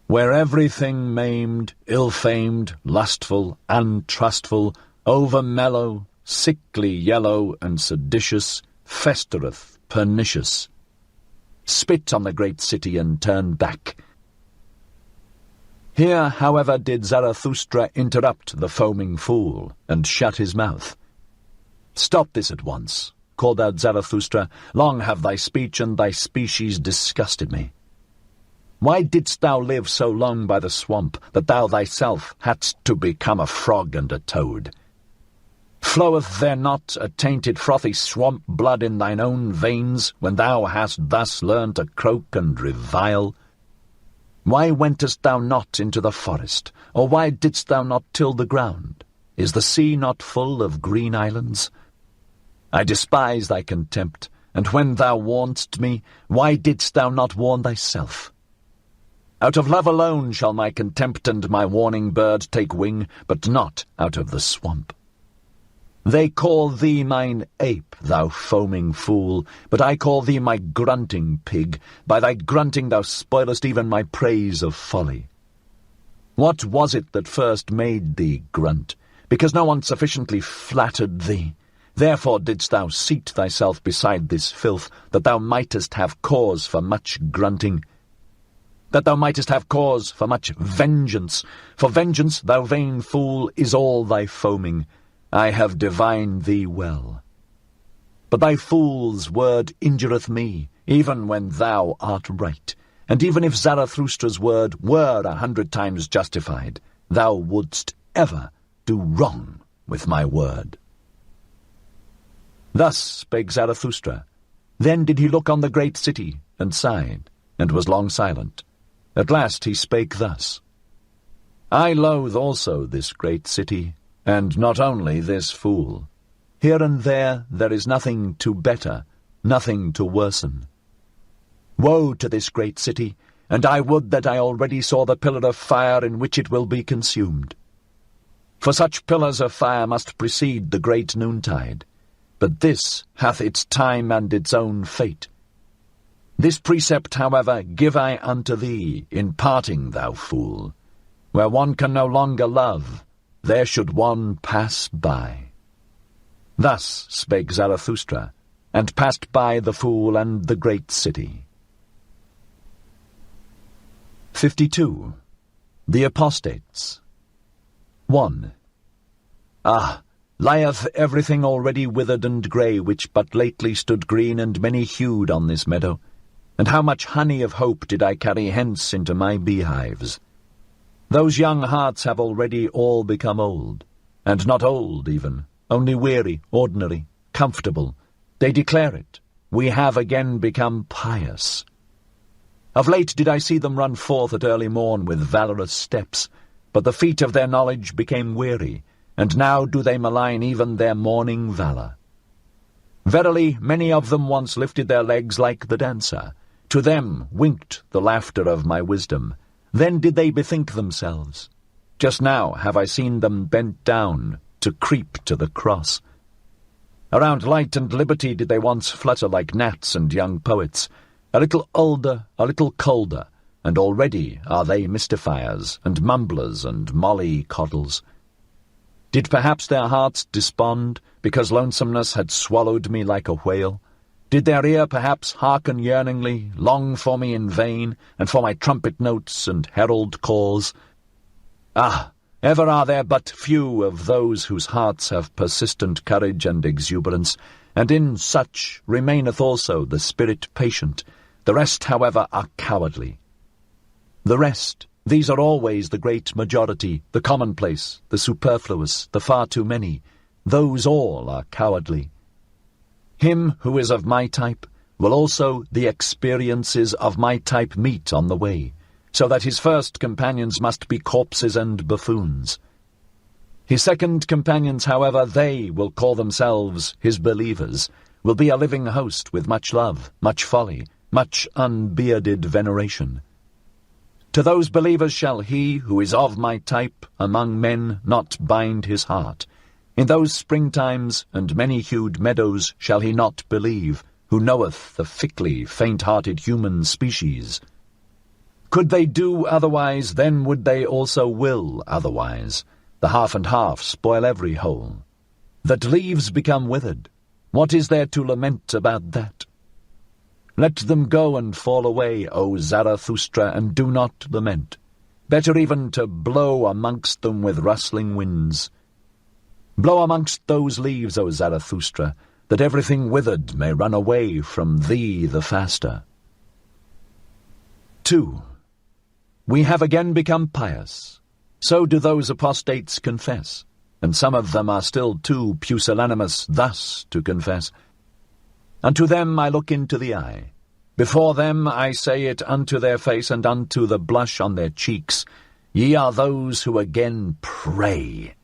where everything maimed, ill-famed, lustful, untrustful, over-mellow, sickly yellow and seditious, festereth, pernicious. Spit on the great city and turn back. Here, however, did Zarathustra interrupt the foaming fool, and shut his mouth. "Stop this at once," called out Zarathustra. "Long have thy speech and thy species disgusted me. Why didst thou live so long by the swamp, that thou thyself hadst to become a frog and a toad? Floweth there not a tainted frothy swamp blood in thine own veins, when thou hast thus learned to croak and revile? Why wentest thou not into the forest, or why didst thou not till the ground? Is the sea not full of green islands? I despise thy contempt, and when thou warnedst me, why didst thou not warn thyself? Out of love alone shall my contempt and my warning bird take wing, but not out of the swamp. They call thee mine ape, thou foaming fool, but I call thee my grunting pig. By thy grunting thou spoilest even my praise of folly. What was it that first made thee grunt? Because no one sufficiently flattered thee. Therefore didst thou seat thyself beside this filth, that thou mightest have cause for much grunting, that thou mightest have cause for much vengeance. For vengeance, thou vain fool, is all thy foaming. I have divined thee well. But thy fool's word injureth me, even when thou art right. And even if Zarathustra's word were 100 times justified, thou wouldst ever do wrong with my word. Thus spake Zarathustra. Then did he look on the great city, and sighed, and was long silent. At last he spake thus. I loathe also this great city, and not only this fool. Here and there is nothing to better, nothing to worsen. Woe to this great city, and I would that I already saw the pillar of fire in which it will be consumed. For such pillars of fire must precede the great noontide, but this hath its time and its own fate. This precept, however, give I unto thee in parting, thou fool. Where one can no longer love, there should one pass by. Thus spake Zarathustra, and passed by the fool and the great city. 52. The Apostates. 1. Ah, lieth everything already withered and grey, which but lately stood green and many-hued on this meadow, and how much honey of hope did I carry hence into my beehives! Those young hearts have already all become old, and not old even, only weary, ordinary, comfortable. They declare it. We have again become pious. Of late did I see them run forth at early morn with valorous steps, but the feet of their knowledge became weary, and now do they malign even their morning valour. Verily, many of them once lifted their legs like the dancer. To them winked the laughter of my wisdom. Then did they bethink themselves. Just now have I seen them bent down to creep to the cross. Around light and liberty did they once flutter like gnats and young poets, a little older, a little colder, and already are they mystifiers and mumblers and molly-coddles. Did perhaps their hearts despond, because lonesomeness had swallowed me like a whale? Did their ear perhaps hearken yearningly, long for me in vain, and for my trumpet notes and herald calls? Ah, ever are there but few of those whose hearts have persistent courage and exuberance, and in such remaineth also the spirit patient. The rest, however, are cowardly. The rest, these are always the great majority, the commonplace, the superfluous, the far too many. Those all are cowardly. Him who is of my type will also the experiences of my type meet on the way, so that his first companions must be corpses and buffoons. His second companions, however, they will call themselves his believers, will be a living host with much love, much folly, much unbearded veneration. To those believers shall he who is of my type among men not bind his heart. In those springtimes and many-hued meadows shall he not believe, who knoweth the fickly, faint-hearted human species. Could they do otherwise, then would they also will otherwise. The half and half spoil every whole. That leaves become withered, what is there to lament about that? Let them go and fall away, O Zarathustra, and do not lament. Better even to blow amongst them with rustling winds. Blow amongst those leaves, O Zarathustra, that everything withered may run away from thee the faster. 2. We have again become pious. So do those apostates confess, and some of them are still too pusillanimous thus to confess. Unto them I look into the eye. Before them I say it unto their face, and unto the blush on their cheeks, Ye are those who again pray.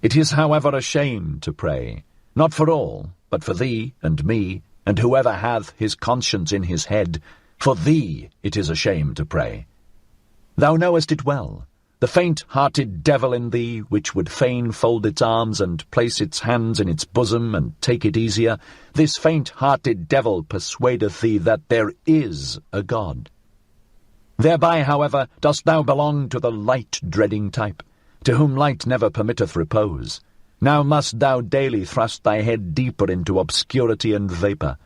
It is, however, a shame to pray, not for all, but for thee and me, and whoever hath his conscience in his head. For thee it is a shame to pray. Thou knowest it well, the faint-hearted devil in thee, which would fain fold its arms and place its hands in its bosom and take it easier, this faint-hearted devil persuadeth thee that there is a God. Thereby, however, dost thou belong to the light-dreading type, to whom light never permitteth repose. Now must thou daily thrust thy head deeper into obscurity and vapour.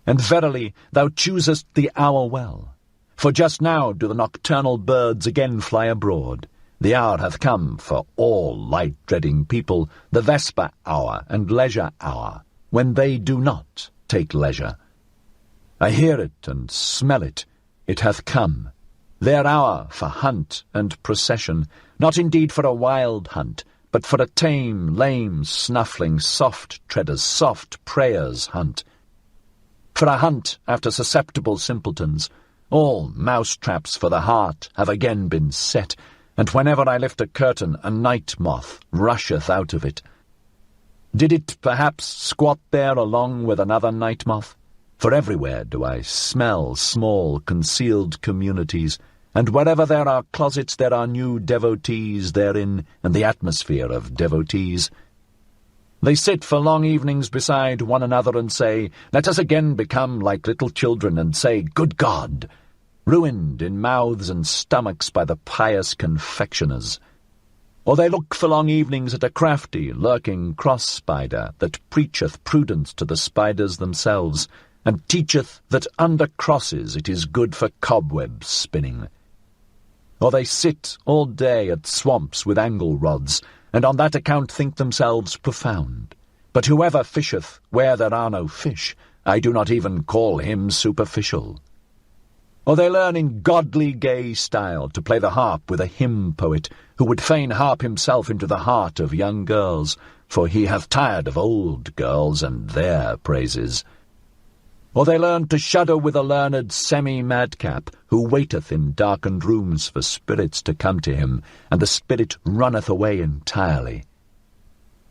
And verily thou choosest the hour well. For just now do the nocturnal birds again fly abroad. The hour hath come for all light-dreading people, the vesper hour and leisure hour, when they do not take leisure. I hear it and smell it. It hath come. Their hour for hunt and procession, not indeed for a wild hunt, but for a tame, lame, snuffling, soft-treaders, soft prayers hunt. For a hunt after susceptible simpletons, all mouse-traps for the heart have again been set, and whenever I lift a curtain, a night-moth rusheth out of it. Did it perhaps squat there along with another night-moth? For everywhere do I smell small, concealed communities, and wherever there are closets there are new devotees therein, and the atmosphere of devotees. They sit for long evenings beside one another and say, Let us again become like little children, and say, Good God! Ruined in mouths and stomachs by the pious confectioners. Or they look for long evenings at a crafty, lurking cross-spider that preacheth prudence to the spiders themselves, and teacheth that under crosses it is good for cobweb spinning. Or they sit all day at swamps with angle-rods, and on that account think themselves profound. But whoever fisheth where there are no fish, I do not even call him superficial. Or they learn in godly gay style to play the harp with a hymn poet, who would fain harp himself into the heart of young girls, for he hath tired of old girls and their praises. Or they learn to shudder with a learned semi-madcap, who waiteth in darkened rooms for spirits to come to him, and the spirit runneth away entirely.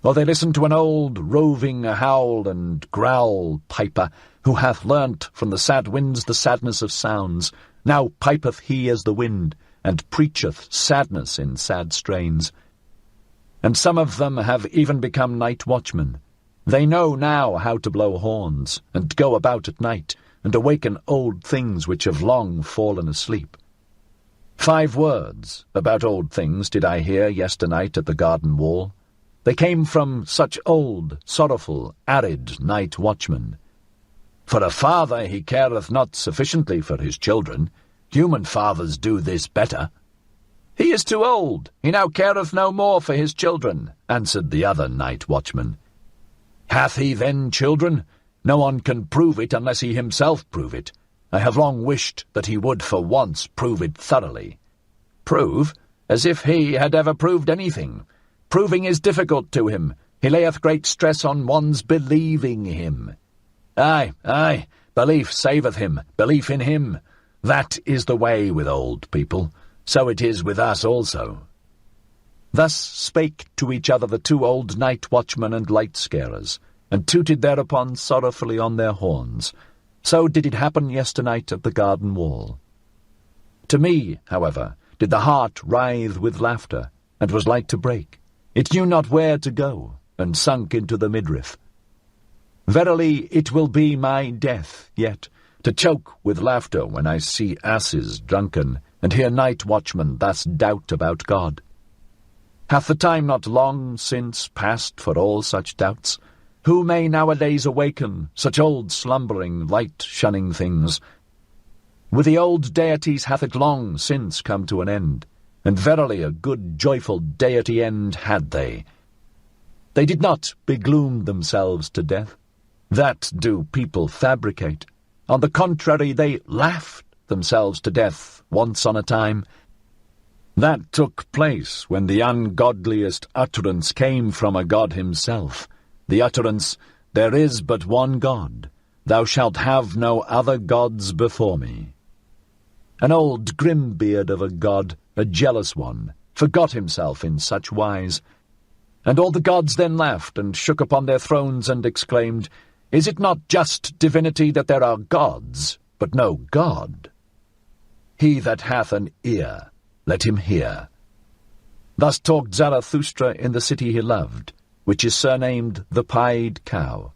Or they listen to an old roving howl and growl piper, who hath learnt from the sad winds the sadness of sounds. Now pipeth he as the wind, and preacheth sadness in sad strains. And some of them have even become night watchmen. They know now how to blow horns, and go about at night, and awaken old things which have long fallen asleep. 5 words about old things did I hear yesternight at the garden wall. They came from such old, sorrowful, arid night watchmen. For a father he careth not sufficiently for his children. Human fathers do this better. He is too old. He now careth no more for his children, answered the other night watchman. Hath he then children? No one can prove it unless he himself prove it. I have long wished that he would for once prove it thoroughly. Prove? As if he had ever proved anything. Proving is difficult to him. He layeth great stress on one's believing him. Aye, belief saveth him, belief in him. That is the way with old people. So it is with us also. Thus spake to each other the 2 old night watchmen and light-scarers, and tooted thereupon sorrowfully on their horns. So did it happen yesternight at the garden wall. To me, however, did the heart writhe with laughter, and was like to break. It knew not where to go, and sunk into the midriff. Verily it will be my death, yet, to choke with laughter when I see asses drunken, and hear night watchmen thus doubt about God. Hath the time not long since passed for all such doubts? Who may nowadays awaken such old slumbering, light-shunning things? With the old deities hath it long since come to an end, and verily a good joyful deity end had they. They did not begloom themselves to death. That do people fabricate. On the contrary, they laughed themselves to death once on a time. That took place when the ungodliest utterance came from a god himself. The utterance, "There is but one God. Thou shalt have no other gods before me." An old grim beard of a god, a jealous one, forgot himself in such wise. And all the gods then laughed and shook upon their thrones and exclaimed, "Is it not just divinity that there are gods, but no God? He that hath an ear, let him hear." Thus talked Zarathustra in the city he loved, which is surnamed the Pied Cow.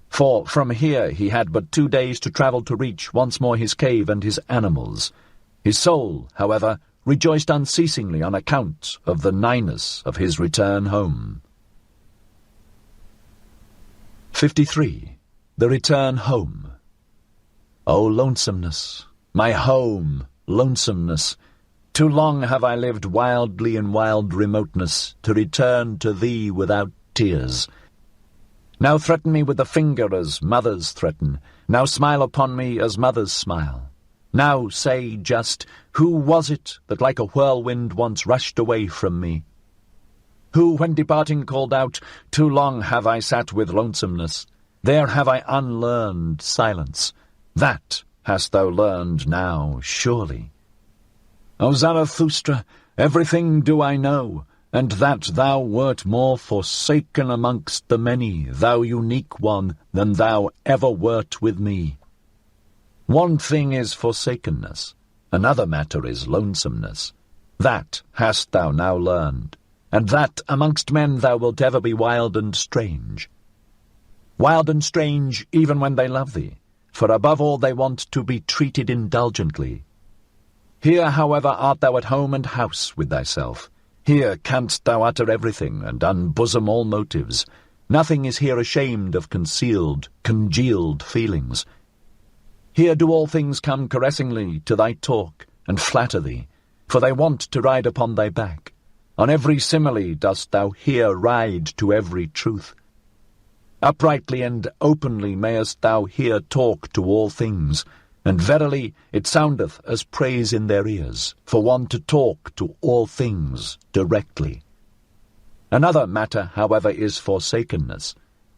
For from here he had but 2 days to travel to reach once more his cave and his animals. His soul, however, rejoiced unceasingly on account of the nighness of his return home. 53. The Return Home. O lonesomeness, my home, lonesomeness! Too long have I lived wildly in wild remoteness to return to thee without tears. Now threaten me with the finger as mothers threaten, now smile upon me as mothers smile. Now say just, who was it that like a whirlwind once rushed away from me? Who, when departing, called out, "Too long have I sat with lonesomeness. There have I unlearned silence. That hast thou learned now, surely." O Zarathustra, everything do I know, and that thou wert more forsaken amongst the many, thou unique one, than thou ever wert with me. One thing is forsakenness, another matter is lonesomeness. That hast thou now learned, and that amongst men thou wilt ever be wild and strange. Wild and strange even when they love thee, for above all they want to be treated indulgently. Here, however, art thou at home and house with thyself. Here canst thou utter everything and unbosom all motives. Nothing is here ashamed of concealed, congealed feelings. Here do all things come caressingly to thy talk and flatter thee, for they want to ride upon thy back. On every simile dost thou here ride to every truth. Uprightly and openly mayest thou here talk to all things, and verily it soundeth as praise in their ears, for one to talk to all things directly. Another matter, however, is forsakenness.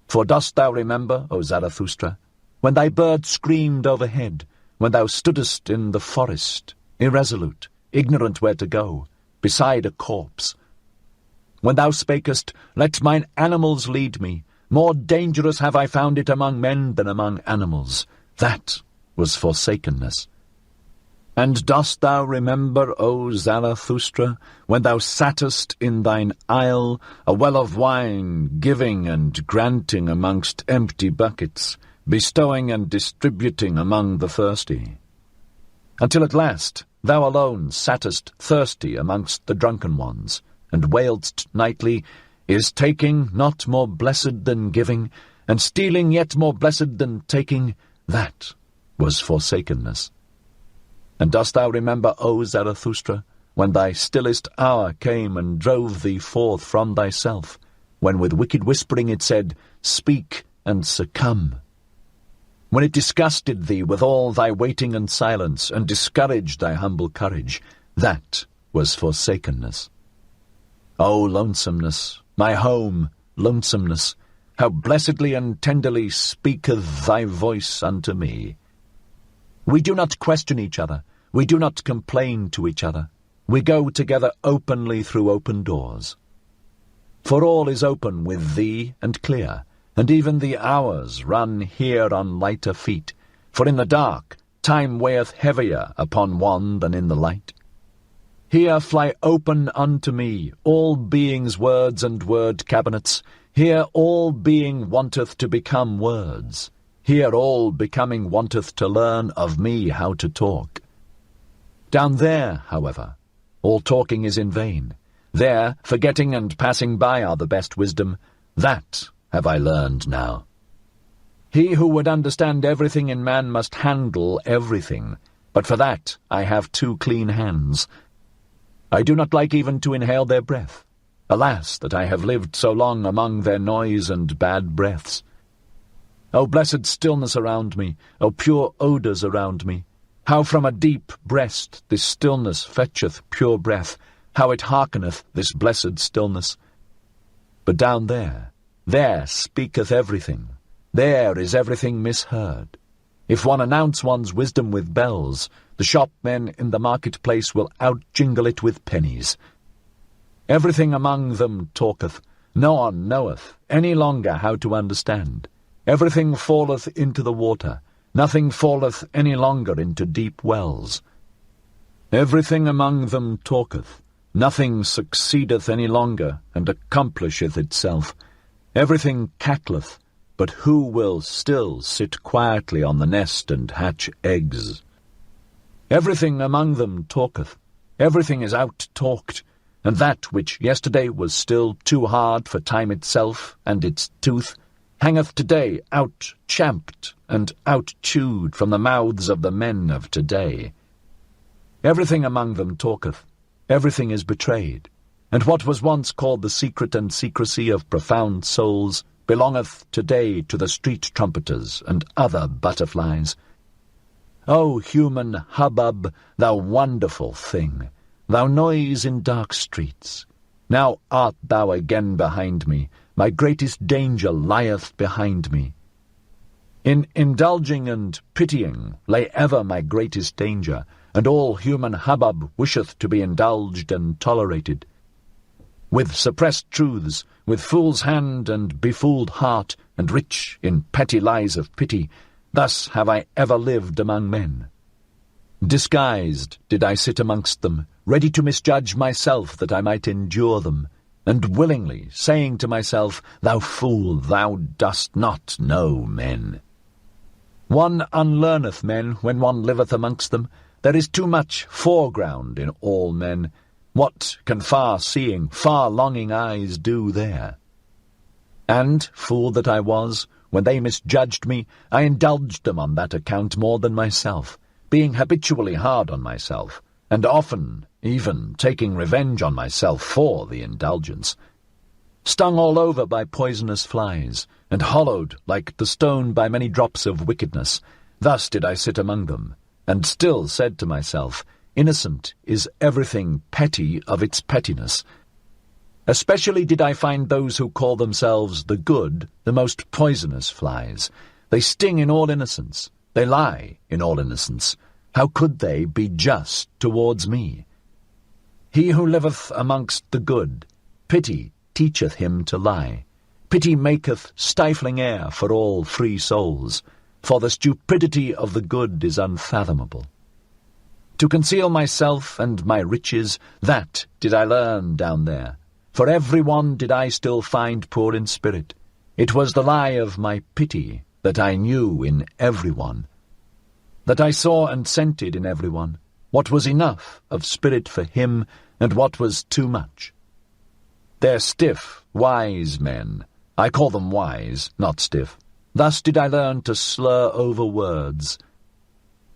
For dost thou remember, O Zarathustra, when thy bird screamed overhead, when thou stoodest in the forest, irresolute, ignorant where to go, beside a corpse? When thou spakest, "Let mine animals lead me, more dangerous have I found it among men than among animals," that was forsakenness. And dost thou remember, O Zarathustra, when thou sattest in thine isle, a well of wine, giving and granting amongst empty buckets, bestowing and distributing among the thirsty, until at last thou alone sattest thirsty amongst the drunken ones, and wailedst nightly, "Is taking not more blessed than giving, and stealing yet more blessed than taking?" That was forsakenness. And dost thou remember, O Zarathustra, when thy stillest hour came and drove thee forth from thyself, when with wicked whispering it said, "Speak and succumb"? When it disgusted thee with all thy waiting and silence, and discouraged thy humble courage, that was forsakenness. O lonesomeness, my home, lonesomeness, how blessedly and tenderly speaketh thy voice unto me. We do not question each other, we do not complain to each other, we go together openly through open doors. For all is open with thee and clear, and even the hours run here on lighter feet, for in the dark time weigheth heavier upon one than in the light. Here fly open unto me all being's words and word cabinets. Here all being wanteth to become words. Here all becoming wanteth to learn of me how to talk. Down there, however, all talking is in vain. There, forgetting and passing by are the best wisdom. That have I learned now. He who would understand everything in man must handle everything, but for that I have 2 clean hands. I do not like even to inhale their breath. Alas, that I have lived so long among their noise and bad breaths. O blessed stillness around me, O pure odours around me, how from a deep breast this stillness fetcheth pure breath, how it hearkeneth, this blessed stillness. But down there speaketh everything. There is everything misheard. If one announce one's wisdom with bells, the shopmen in the marketplace will outjingle it with pennies. Everything among them talketh. No one knoweth any longer how to understand. Everything falleth into the water. Nothing falleth any longer into deep wells. Everything among them talketh. Nothing succeedeth any longer, and accomplisheth itself. Everything cackleth, but who will still sit quietly on the nest and hatch eggs? Everything among them talketh. Everything is out-talked, and that which yesterday was still too hard for time itself and its tooth, hangeth today out-champed and out-chewed from the mouths of the men of today. Everything among them talketh. Everything is betrayed, and what was once called the secret and secrecy of profound souls belongeth today to the street trumpeters and other butterflies. O human hubbub, thou wonderful thing, thou noise in dark streets, now art thou again behind me, my greatest danger lieth behind me. In indulging and pitying lay ever my greatest danger, and all human hubbub wisheth to be indulged and tolerated. With suppressed truths, with fool's hand and befooled heart, and rich in petty lies of pity, thus have I ever lived among men. Disguised did I sit amongst them, ready to misjudge myself that I might endure them, and willingly saying to myself, Thou fool, thou dost not know men. One unlearneth men when one liveth amongst them. There is too much foreground in all men. What can far-seeing, far-longing eyes do there? And, fool that I was, when they misjudged me, I indulged them on that account more than myself, being habitually hard on myself, and often even taking revenge on myself for the indulgence. Stung all over by poisonous flies, and hollowed like the stone by many drops of wickedness, thus did I sit among them, and still said to myself, Innocent is everything petty of its pettiness. Especially did I find those who call themselves the good the most poisonous flies. They sting in all innocence. They lie in all innocence. How could they be just towards me? He who liveth amongst the good, pity teacheth him to lie. Pity maketh stifling air for all free souls, for the stupidity of the good is unfathomable. To conceal myself and my riches, that did I learn down there. For every one did I still find poor in spirit. It was the lie of my pity that I knew in every one, that I saw and scented in every one, what was enough of spirit for him and what was too much. They're stiff, wise men. I call them wise, not stiff. Thus did I learn to slur over words.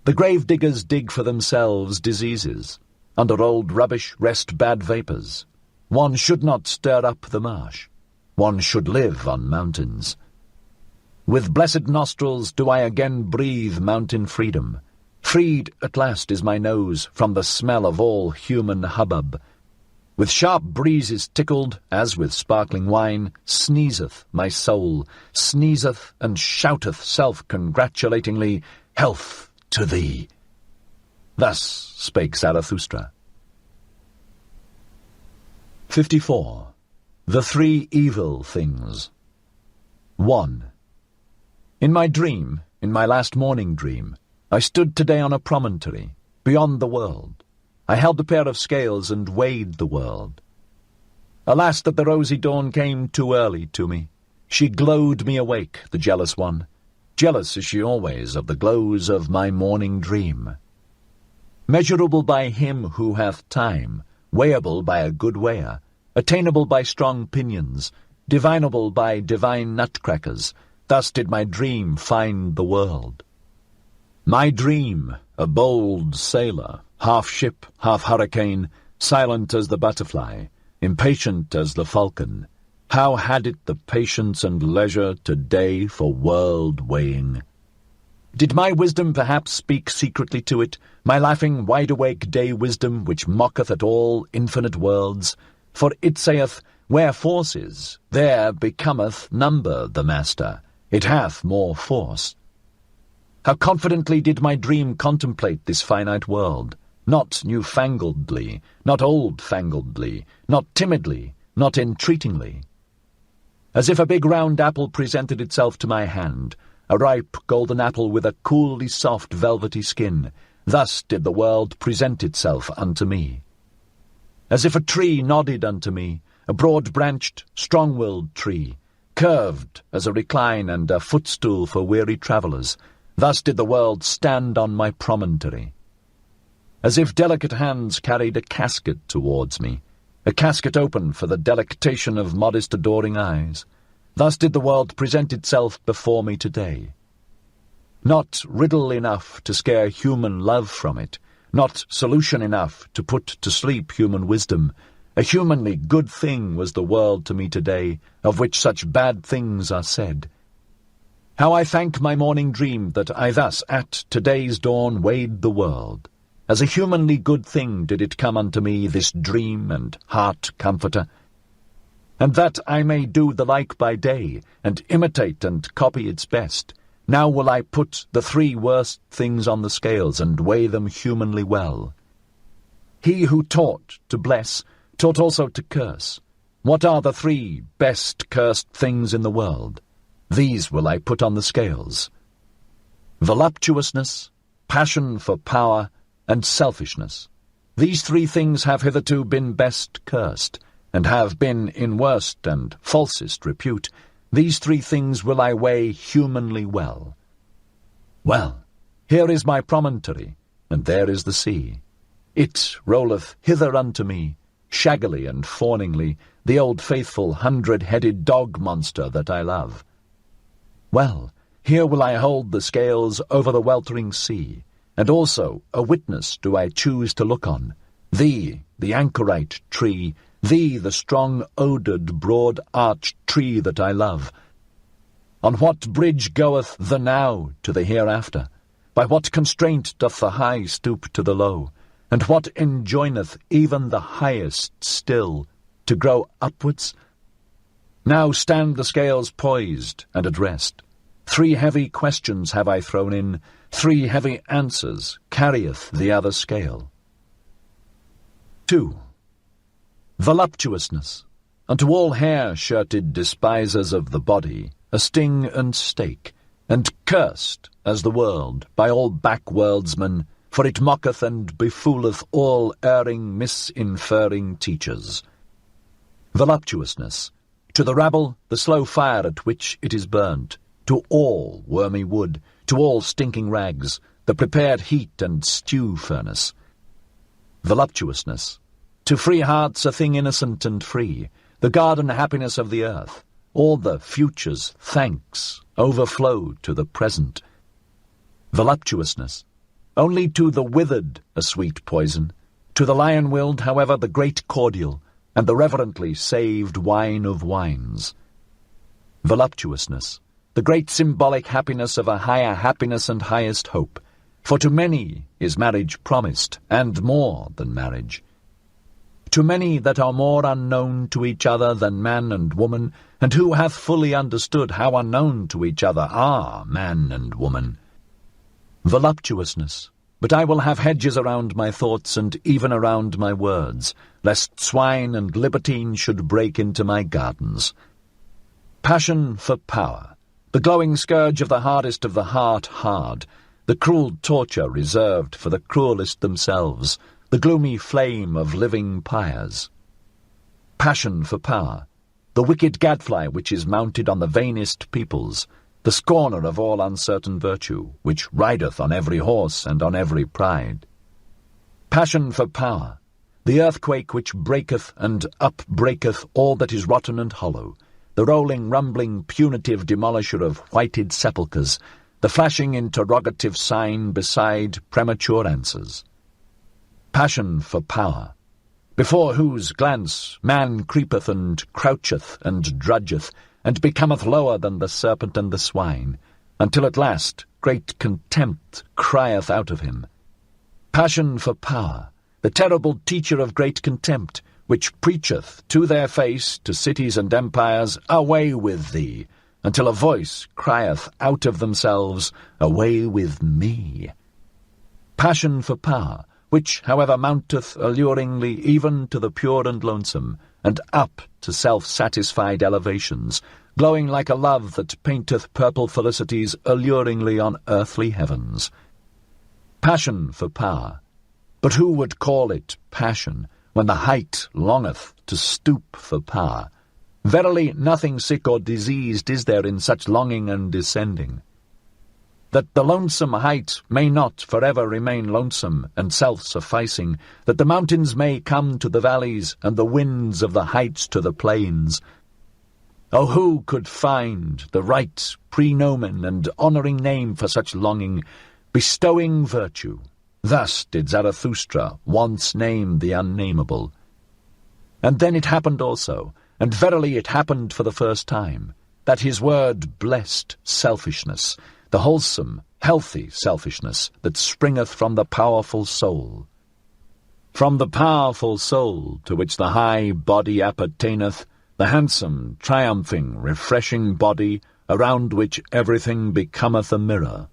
The grave-diggers dig for themselves diseases. Under old rubbish rest bad vapours. One should not stir up the marsh. One should live on mountains. With blessed nostrils do I again breathe mountain freedom. Freed at last is my nose from the smell of all human hubbub. With sharp breezes tickled, as with sparkling wine, sneezeth my soul, sneezeth and shouteth self-congratulatingly, Health to thee! Thus spake Zarathustra. 54. The Three Evil Things. 1. In my dream, in my last morning dream, I stood today on a promontory, beyond the world. I held a pair of scales and weighed the world. Alas, that the rosy dawn came too early to me. She glowed me awake, the jealous one. jealous is she always of the glows of my morning dream. Measurable by him who hath time, weighable by a good weigher, attainable by strong pinions, divinable by divine nutcrackers, thus did my dream find the world. My dream, a bold sailor, half ship, half hurricane, silent as the butterfly, impatient as the falcon, how had it the patience and leisure today for world weighing? Did my wisdom perhaps speak secretly to it, my laughing wide-awake day wisdom, which mocketh at all infinite worlds? For it saith, where force is, there becometh number the master. It hath more force. How confidently did my dream contemplate this finite world, not new-fangledly, not old-fangledly, not timidly, not entreatingly. As if a big round apple presented itself to my hand, a ripe golden apple with a coolly soft velvety skin, thus did the world present itself unto me. As if a tree nodded unto me, a broad-branched, strong-willed tree, curved as a recline and a footstool for weary travellers, thus did the world stand on my promontory. As if delicate hands carried a casket towards me, a casket open for the delectation of modest adoring eyes, thus did the world present itself before me today. Not riddle enough to scare human love from it, not solution enough to put to sleep human wisdom, a humanly good thing was the world to me today, of which such bad things are said. How I thank my morning dream that I thus at today's dawn weighed the world. As a humanly good thing did it come unto me, this dream and heart-comforter. And that I may do the like by day, and imitate and copy its best, now will I put the 3 worst things on the scales, and weigh them humanly well. He who taught to bless, taught also to curse. What are the 3 best cursed things in the world? These will I put on the scales. Voluptuousness, passion for power, and selfishness. These 3 things have hitherto been best cursed, and have been in worst and falsest repute. These 3 things will I weigh humanly well. Well, here is my promontory, and there is the sea. It rolleth hither unto me, shaggily and fawningly, the old faithful 100-headed dog monster that I love. Well, here will I hold the scales over the weltering sea, and also a witness do I choose to look on, thee, the anchorite tree, thee, the strong-odoured, broad-arched tree that I love. On what bridge goeth the now to the hereafter? By what constraint doth the high stoop to the low? And what enjoineth even the highest still to grow upwards? Now stand the scales poised and at rest. 3 heavy questions have I thrown in, 3 heavy answers carrieth the other scale. 2. Voluptuousness. Unto all hair-shirted despisers of the body, a sting and stake, and cursed as the world by all backworldsmen, for it mocketh and befooleth all erring, misinferring teachers. Voluptuousness. To the rabble, the slow fire at which it is burnt, to all wormy wood, to all stinking rags, the prepared heat and stew furnace. Voluptuousness. To free hearts a thing innocent and free, the garden happiness of the earth, all the future's thanks overflow to the present. Voluptuousness. Only to the withered a sweet poison, to the lion-willed, however, the great cordial, and the reverently saved wine of wines. Voluptuousness. The great symbolic happiness of a higher happiness and highest hope, for to many is marriage promised, and more than marriage. To many that are more unknown to each other than man and woman, and who hath fully understood how unknown to each other are man and woman. Voluptuousness. But I will have hedges around my thoughts and even around my words, lest swine and libertine should break into my gardens. Passion for power. The glowing scourge of the hardest of the heart hard, the cruel torture reserved for the cruelest themselves, the gloomy flame of living pyres. Passion for power, the wicked gadfly which is mounted on the vainest peoples, the scorner of all uncertain virtue, which rideth on every horse and on every pride. Passion for power, the earthquake which breaketh and upbreaketh all that is rotten and hollow, the rolling, rumbling, punitive demolisher of whited sepulchres, the flashing interrogative sign beside premature answers. Passion for power, before whose glance man creepeth and croucheth and drudgeth, and becometh lower than the serpent and the swine, until at last great contempt crieth out of him. Passion for power, the terrible teacher of great contempt, which preacheth to their face, to cities and empires, away with thee, until a voice crieth out of themselves, away with me. Passion for power, which, however, mounteth alluringly even to the pure and lonesome, and up to self-satisfied elevations, glowing like a love that painteth purple felicities alluringly on earthly heavens. Passion for power, but who would call it passion, when the height longeth to stoop for power? Verily nothing sick or diseased is there in such longing and descending. That the lonesome height may not forever remain lonesome and self-sufficing, that the mountains may come to the valleys, and the winds of the heights to the plains. Oh, who could find the right prenomen and honouring name for such longing, bestowing virtue? Thus did Zarathustra once name the unnameable. And then it happened also, and verily it happened for the first time, that his word blessed selfishness, the wholesome, healthy selfishness that springeth from the powerful soul. From the powerful soul to which the high body appertaineth, the handsome, triumphing, refreshing body, around which everything becometh a mirror.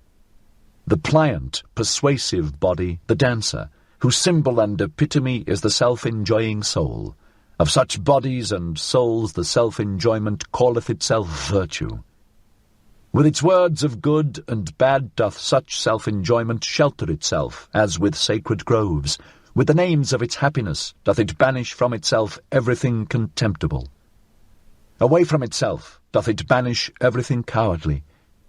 The pliant, persuasive body, the dancer, whose symbol and epitome is the self-enjoying soul. Of such bodies and souls the self-enjoyment calleth itself virtue. With its words of good and bad doth such self-enjoyment shelter itself, as with sacred groves. With the names of its happiness doth it banish from itself everything contemptible. Away from itself doth it banish everything cowardly.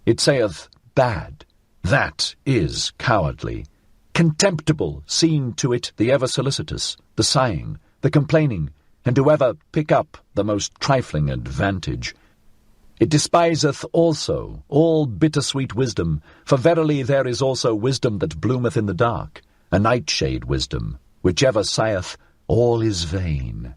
It saith, bad, that is cowardly. Contemptible seem to it the ever-solicitous, the sighing, the complaining, and whoever pick up the most trifling advantage. It despiseth also all bittersweet wisdom, for verily there is also wisdom that bloometh in the dark, a nightshade wisdom, which ever sigheth, all is vain.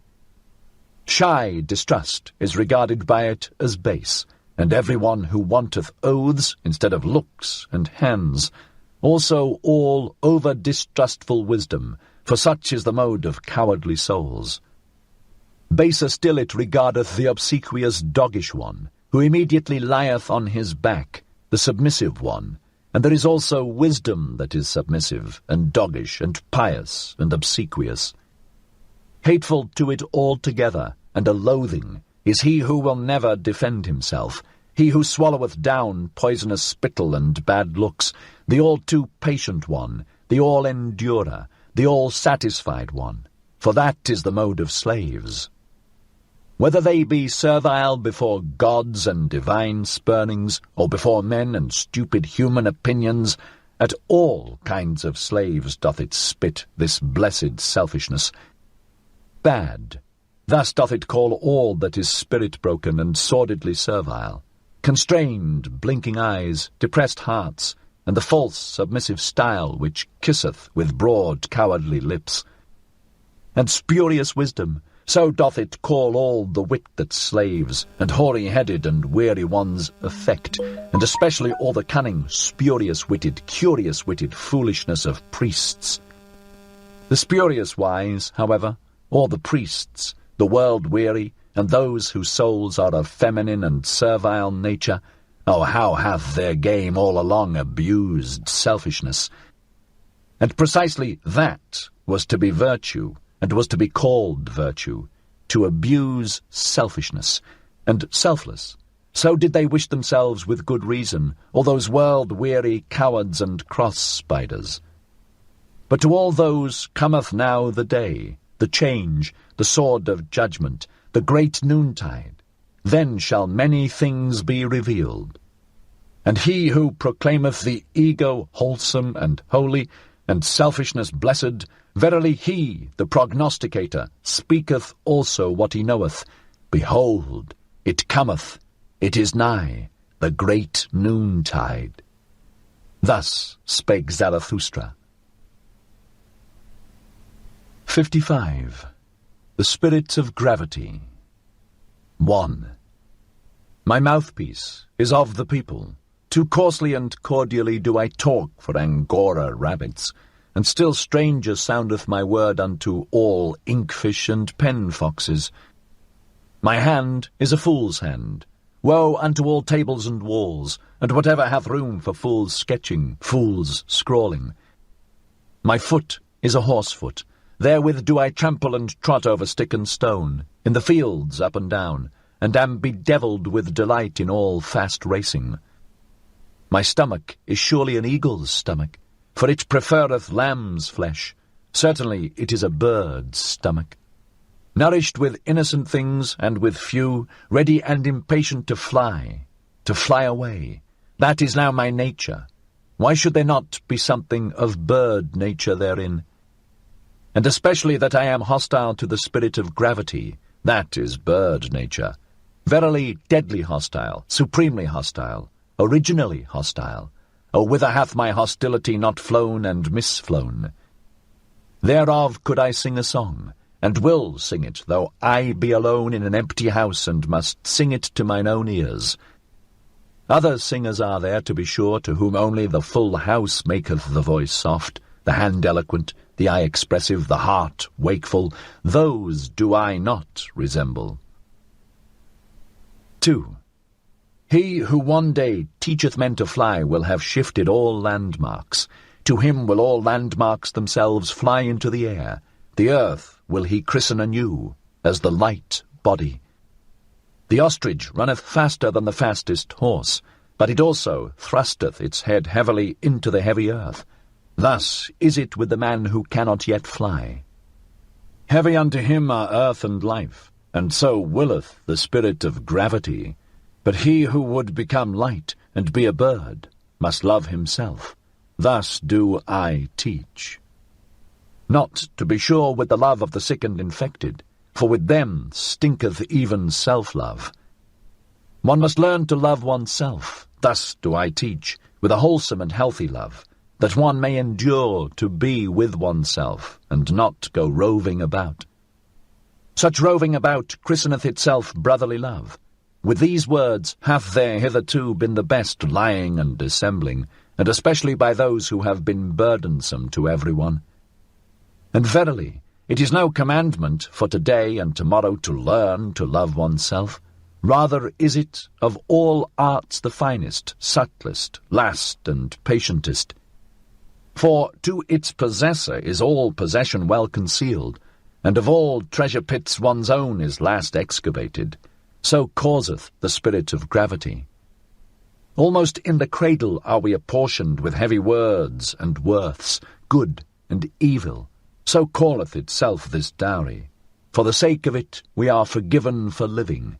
Shy distrust is regarded by it as base, and every one who wanteth oaths instead of looks and hands, also all over-distrustful wisdom, for such is the mode of cowardly souls. Baser still it regardeth the obsequious doggish one, who immediately lieth on his back, the submissive one, and there is also wisdom that is submissive, and doggish, and pious, and obsequious. Hateful to it altogether, and a loathing, is he who will never defend himself, he who swalloweth down poisonous spittle and bad looks, the all-too-patient one, the all-endurer, the all-satisfied one, for that is the mode of slaves. Whether they be servile before gods and divine spurnings, or before men and stupid human opinions, at all kinds of slaves doth it spit this blessed selfishness. Bad, thus doth it call all that is spirit-broken and sordidly servile, constrained, blinking eyes, depressed hearts, and the false, submissive style which kisseth with broad, cowardly lips. And spurious wisdom, so doth it call all the wit that slaves, and hoary-headed and weary ones affect, and especially all the cunning, spurious-witted, curious-witted foolishness of priests. The spurious-wise, however, or the priests, the world-weary, and those whose souls are of feminine and servile nature, oh, how hath their game all along abused selfishness! And precisely that was to be virtue, and was to be called virtue, to abuse selfishness, and selfless. So did they wish themselves with good reason, all those world-weary cowards and cross-spiders. But to all those cometh now the day, the change, the sword of judgment, the great noontide. Then shall many things be revealed. And he who proclaimeth the ego wholesome and holy, and selfishness blessed, verily he, the prognosticator, speaketh also what he knoweth. Behold, it cometh, it is nigh, the great noontide. Thus spake Zarathustra. 55. The Spirit of Gravity. 1. My mouthpiece is of the people. Too coarsely and cordially do I talk for Angora rabbits, and still stranger soundeth my word unto all inkfish and pen foxes. My hand is a fool's hand. Woe unto all tables and walls, and whatever hath room for fools sketching, fools scrawling. My foot is a horse foot. Therewith do I trample and trot over stick and stone, in the fields up and down, and am bedevilled with delight in all fast racing. My stomach is surely an eagle's stomach, for it preferreth lamb's flesh. Certainly it is a bird's stomach. Nourished with innocent things and with few, ready and impatient to fly away. That is now my nature. Why should there not be something of bird nature therein? And especially that I am hostile to the spirit of gravity, that is bird nature. Verily deadly hostile, supremely hostile, originally hostile. O whither hath my hostility not flown and misflown? Thereof could I sing a song, and will sing it, though I be alone in an empty house, and must sing it to mine own ears. Other singers are there, to be sure, to whom only the full house maketh the voice soft, the hand eloquent, the eye expressive, the heart wakeful. Those do I not resemble. 2. He who one day teacheth men to fly will have shifted all landmarks. To him will all landmarks themselves fly into the air. The earth will he christen anew, as the light body. The ostrich runneth faster than the fastest horse, but it also thrusteth its head heavily into the heavy earth. Thus is it with the man who cannot yet fly. Heavy unto him are earth and life, and so willeth the spirit of gravity. But he who would become light and be a bird must love himself. Thus do I teach. Not, to be sure, with the love of the sick and infected, for with them stinketh even self-love. One must learn to love oneself. Thus do I teach, with a wholesome and healthy love, that one may endure to be with oneself, and not go roving about. Such roving about christeneth itself brotherly love. With these words hath there hitherto been the best lying and dissembling, and especially by those who have been burdensome to every one. And verily, it is no commandment for today and tomorrow to learn to love oneself. Rather is it of all arts the finest, subtlest, last, and patientest. For to its possessor is all possession well concealed, and of all treasure pits one's own is last excavated. So causeth the spirit of gravity. Almost in the cradle are we apportioned with heavy words and worths, good and evil. So calleth itself this dowry. For the sake of it we are forgiven for living.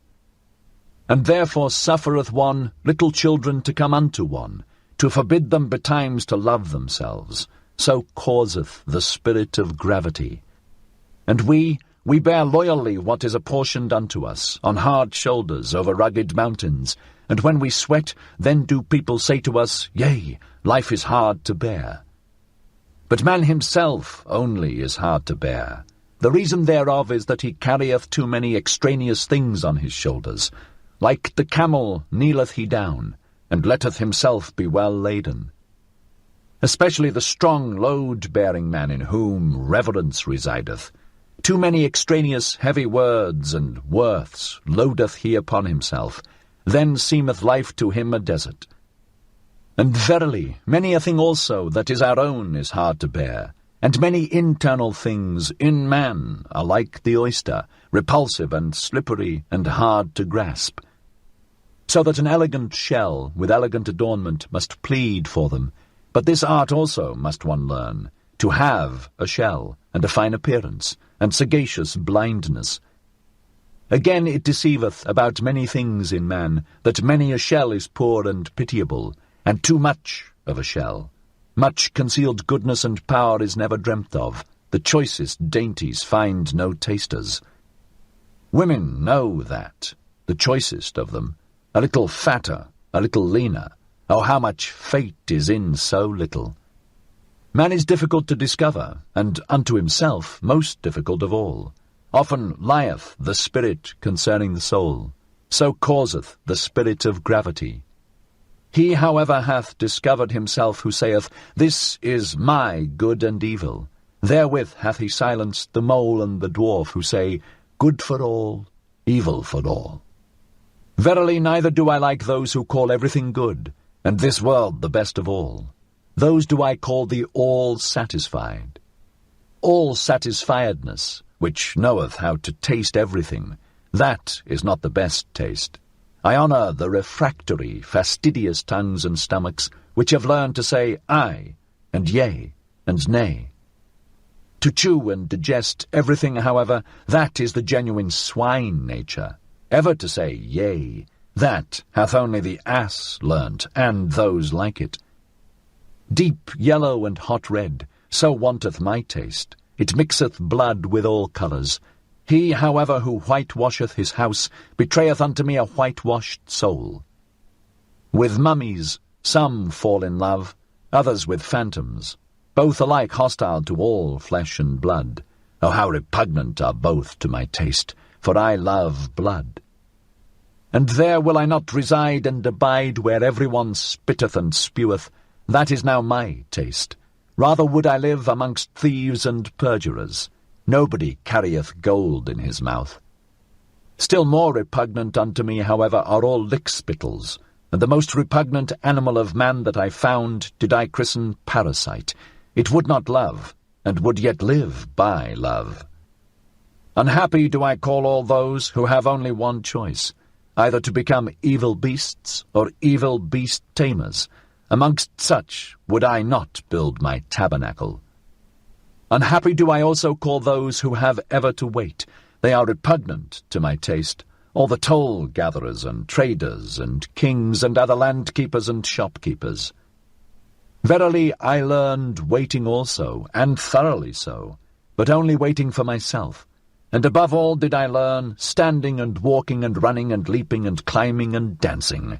And therefore suffereth one little children to come unto one, to forbid them betimes to love themselves. So causeth the spirit of gravity. And we bear loyally what is apportioned unto us, on hard shoulders, over rugged mountains, and when we sweat, then do people say to us, Yea, life is hard to bear. But man himself only is hard to bear. The reason thereof is that he carrieth too many extraneous things on his shoulders. Like the camel kneeleth he down, and letteth himself be well laden. Especially the strong load-bearing man in whom reverence resideth. Too many extraneous heavy words and worths loadeth he upon himself. Then seemeth life to him a desert. And verily, many a thing also that is our own is hard to bear, and many internal things in man are like the oyster, repulsive and slippery and hard to grasp. So that an elegant shell with elegant adornment must plead for them, but this art also must one learn, to have a shell and a fine appearance, and sagacious blindness. Again it deceiveth about many things in man, that many a shell is poor and pitiable, and too much of a shell. Much concealed goodness and power is never dreamt of. The choicest dainties find no tasters. Women know that, the choicest of them, a little fatter, a little leaner. Oh, how much fate is in so little! Man is difficult to discover, and unto himself most difficult of all. Often lieth the spirit concerning the soul, so causeth the spirit of gravity. He, however, hath discovered himself who saith, This is my good and evil. Therewith hath he silenced the mole and the dwarf, who say, Good for all, evil for all. Verily, neither do I like those who call everything good, and this world the best of all. Those do I call the all-satisfied. All-satisfiedness, which knoweth how to taste everything, that is not the best taste. I honour the refractory, fastidious tongues and stomachs, which have learned to say aye, and yea, and nay. To chew and digest everything, however, that is the genuine swine nature. Ever to say yea, that hath only the ass learnt, and those like it. Deep yellow and hot red, so wanteth my taste. It mixeth blood with all colours. He, however, who whitewasheth his house, betrayeth unto me a whitewashed soul. With mummies some fall in love, others with phantoms, both alike hostile to all flesh and blood. Oh, how repugnant are both to my taste, for I love blood. And there will I not reside and abide, where every one spitteth and speweth. That is now my taste. Rather would I live amongst thieves and perjurers. Nobody carrieth gold in his mouth. Still more repugnant unto me, however, are all lick-spittles, and the most repugnant animal of man that I found did I christen parasite. It would not love, and would yet live by love. Unhappy do I call all those who have only one choice, either to become evil beasts or evil beast tamers. Amongst such would I not build my tabernacle. Unhappy do I also call those who have ever to wait. They are repugnant to my taste, all the toll-gatherers and traders and kings and other land-keepers and shopkeepers. Verily I learned waiting also, and thoroughly so, but only waiting for myself. And above all did I learn standing and walking and running and leaping and climbing and dancing.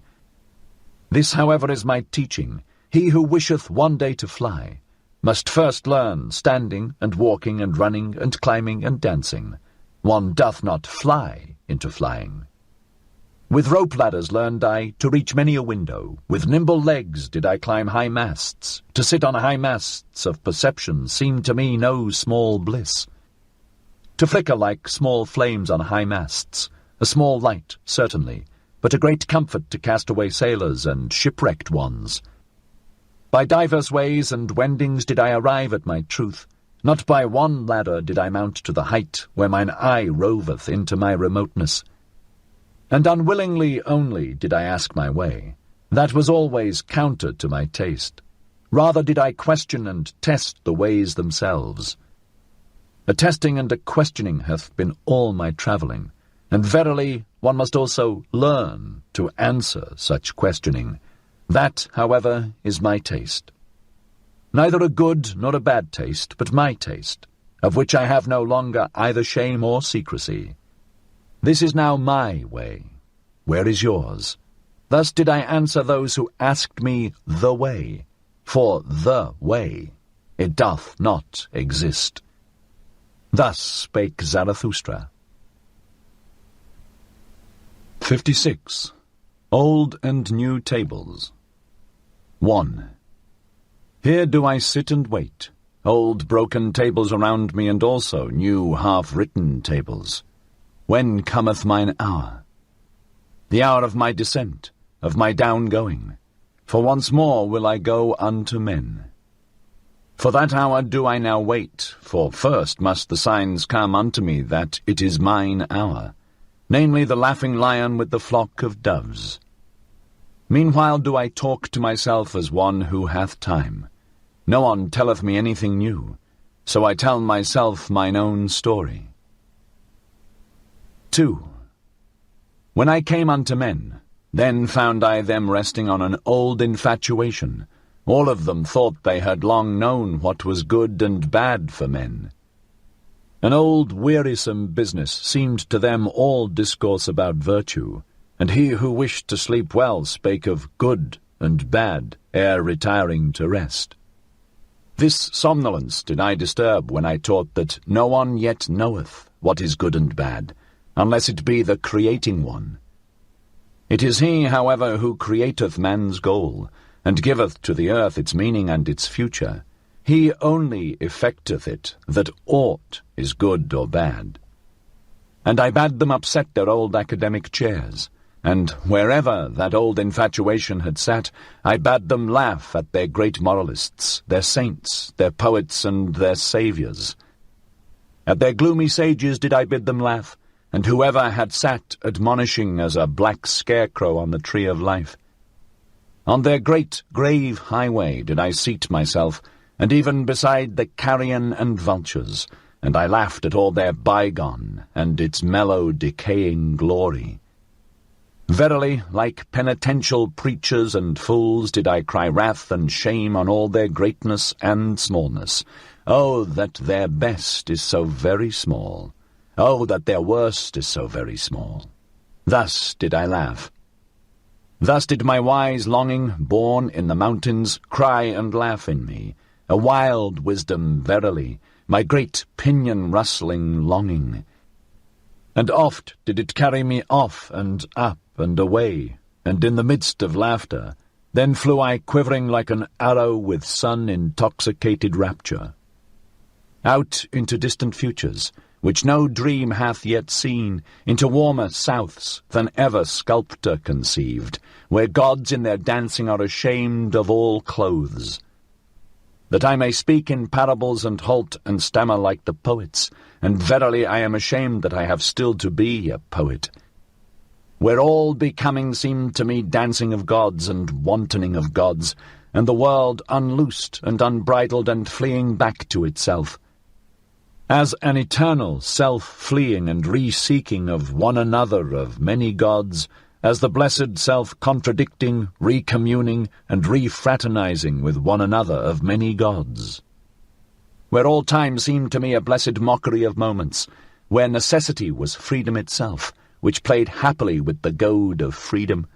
This, however, is my teaching. He who wisheth one day to fly must first learn standing and walking and running and climbing and dancing. One doth not fly into flying. With rope ladders learned I to reach many a window. With nimble legs did I climb high masts. To sit on high masts of perception seemed to me no small bliss. To flicker like small flames on high masts, a small light, certainly, but a great comfort to castaway sailors and shipwrecked ones. By divers ways and wendings did I arrive at my truth. Not by one ladder did I mount to the height where mine eye roveth into my remoteness. And unwillingly only did I ask my way. That was always counter to my taste. Rather did I question and test the ways themselves. A testing and a questioning hath been all my travelling, and verily one must also learn to answer such questioning. That, however, is my taste. Neither a good nor a bad taste, but my taste, of which I have no longer either shame or secrecy. This is now my way. Where is yours? Thus did I answer those who asked me the way, for the way, it doth not exist. Thus spake Zarathustra. 56. Old and New Tables. 1. Here do I sit and wait, old broken tables around me, and also new half-written tables. When cometh mine hour? The hour of my descent, of my down-going, for once more will I go unto men. For that hour do I now wait, for first must the signs come unto me that it is mine hour, namely the laughing lion with the flock of doves. Meanwhile do I talk to myself as one who hath time. No one telleth me anything new, so I tell myself mine own story. 2. When I came unto men, then found I them resting on an old infatuation. All of them thought they had long known what was good and bad for men. An old wearisome business seemed to them all discourse about virtue, and he who wished to sleep well spake of good and bad ere retiring to rest. This somnolence did I disturb when I taught that no one yet knoweth what is good and bad, unless it be the creating one. It is he, however, who createth man's goal, and giveth to the earth its meaning and its future. He only effecteth it that aught is good or bad. And I bade them upset their old academic chairs, and wherever that old infatuation had sat, I bade them laugh at their great moralists, their saints, their poets, and their saviours. At their gloomy sages did I bid them laugh, and whoever had sat admonishing as a black scarecrow on the tree of life. On their great grave highway did I seat myself, and even beside the carrion and vultures, and I laughed at all their bygone and its mellow decaying glory. Verily, like penitential preachers and fools did I cry wrath and shame on all their greatness and smallness. Oh, that their best is so very small. Oh, that their worst is so very small. Thus did I laugh. Thus did my wise longing, born in the mountains, cry and laugh in me, a wild wisdom verily, my great pinion-rustling longing. And oft did it carry me off and up and away, and in the midst of laughter, then flew I quivering like an arrow with sun-intoxicated rapture. Out into distant futures, which no dream hath yet seen, into warmer souths than ever sculptor conceived, where gods in their dancing are ashamed of all clothes. That I may speak in parables and halt and stammer like the poets, and verily I am ashamed that I have still to be a poet. Where all becoming seemed to me dancing of gods and wantoning of gods, and the world unloosed and unbridled and fleeing back to itself. As an eternal self-fleeing and re-seeking of one another of many gods, as the blessed self-contradicting, re-communing, and re-fraternizing with one another of many gods. Where all time seemed to me a blessed mockery of moments, where necessity was freedom itself, which played happily with the goad of freedom.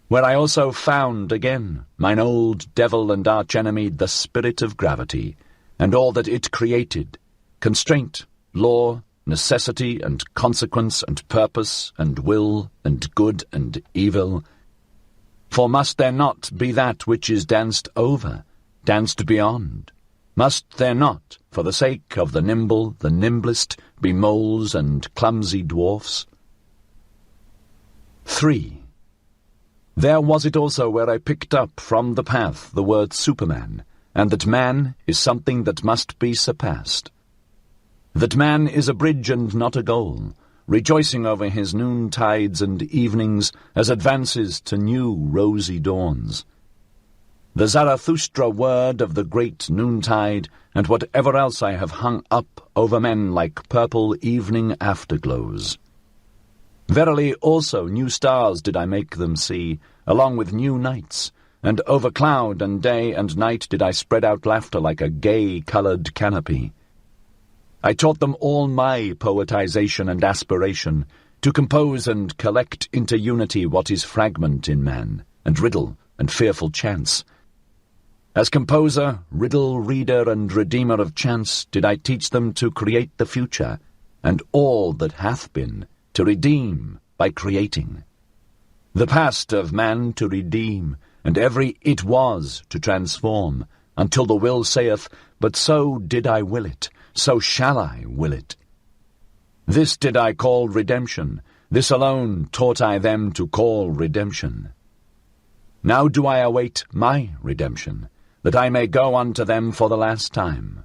Where I also found again mine old devil and arch-enemy, the spirit of gravity, and all that it created, constraint, law, necessity, and consequence, and purpose, and will, and good, and evil. For must there not be that which is danced over, danced beyond? Must there not, for the sake of the nimble, the nimblest, be moles and clumsy dwarfs? 3. There was it also where I picked up from the path the word Superman, and that man is something that must be surpassed. That man is a bridge and not a goal, rejoicing over his noontides and evenings as advances to new rosy dawns. The Zarathustra word of the great noontide, and whatever else I have hung up over men like purple evening afterglows. Verily also new stars did I make them see, along with new nights, and over cloud and day and night did I spread out laughter like a gay-coloured canopy. I taught them all my poetization and aspiration, to compose and collect into unity what is fragment in man, and riddle and fearful chance. As composer, riddle reader, and redeemer of chance did I teach them to create the future, and all that hath been, to redeem by creating. The past of man to redeem, and every it was to transform, until the will saith, but so did I will it, so shall I will it. This did I call redemption, this alone taught I them to call redemption. Now do I await my redemption, that I may go unto them for the last time.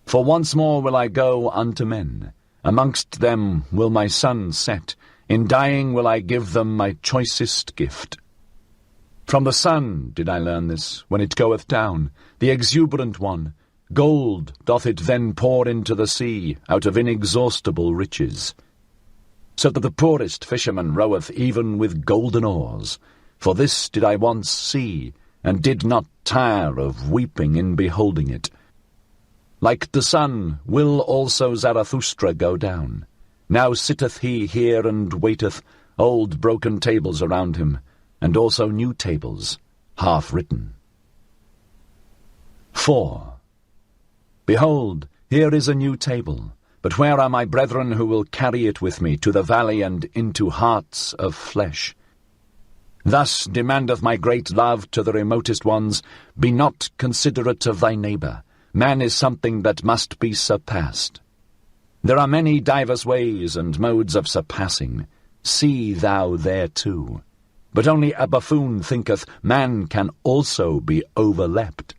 For once more will I go unto men, amongst them will my sun set, in dying will I give them my choicest gift. From the sun did I learn this, when it goeth down, the exuberant one. Gold doth it then pour into the sea, out of inexhaustible riches. so that the poorest fisherman roweth even with golden oars. For this did I once see, and did not tire of weeping in beholding it. Like the sun will also Zarathustra go down. Now sitteth he here and waiteth, old broken tables around him, and also new tables, half written. 4. Behold, here is a new table, but where are my brethren who will carry it with me to the valley and into hearts of flesh? Thus demandeth my great love to the remotest ones, be not considerate of thy neighbour. Man is something that must be surpassed. There are many divers ways and modes of surpassing. See thou thereto. But only a buffoon thinketh man can also be overleapt.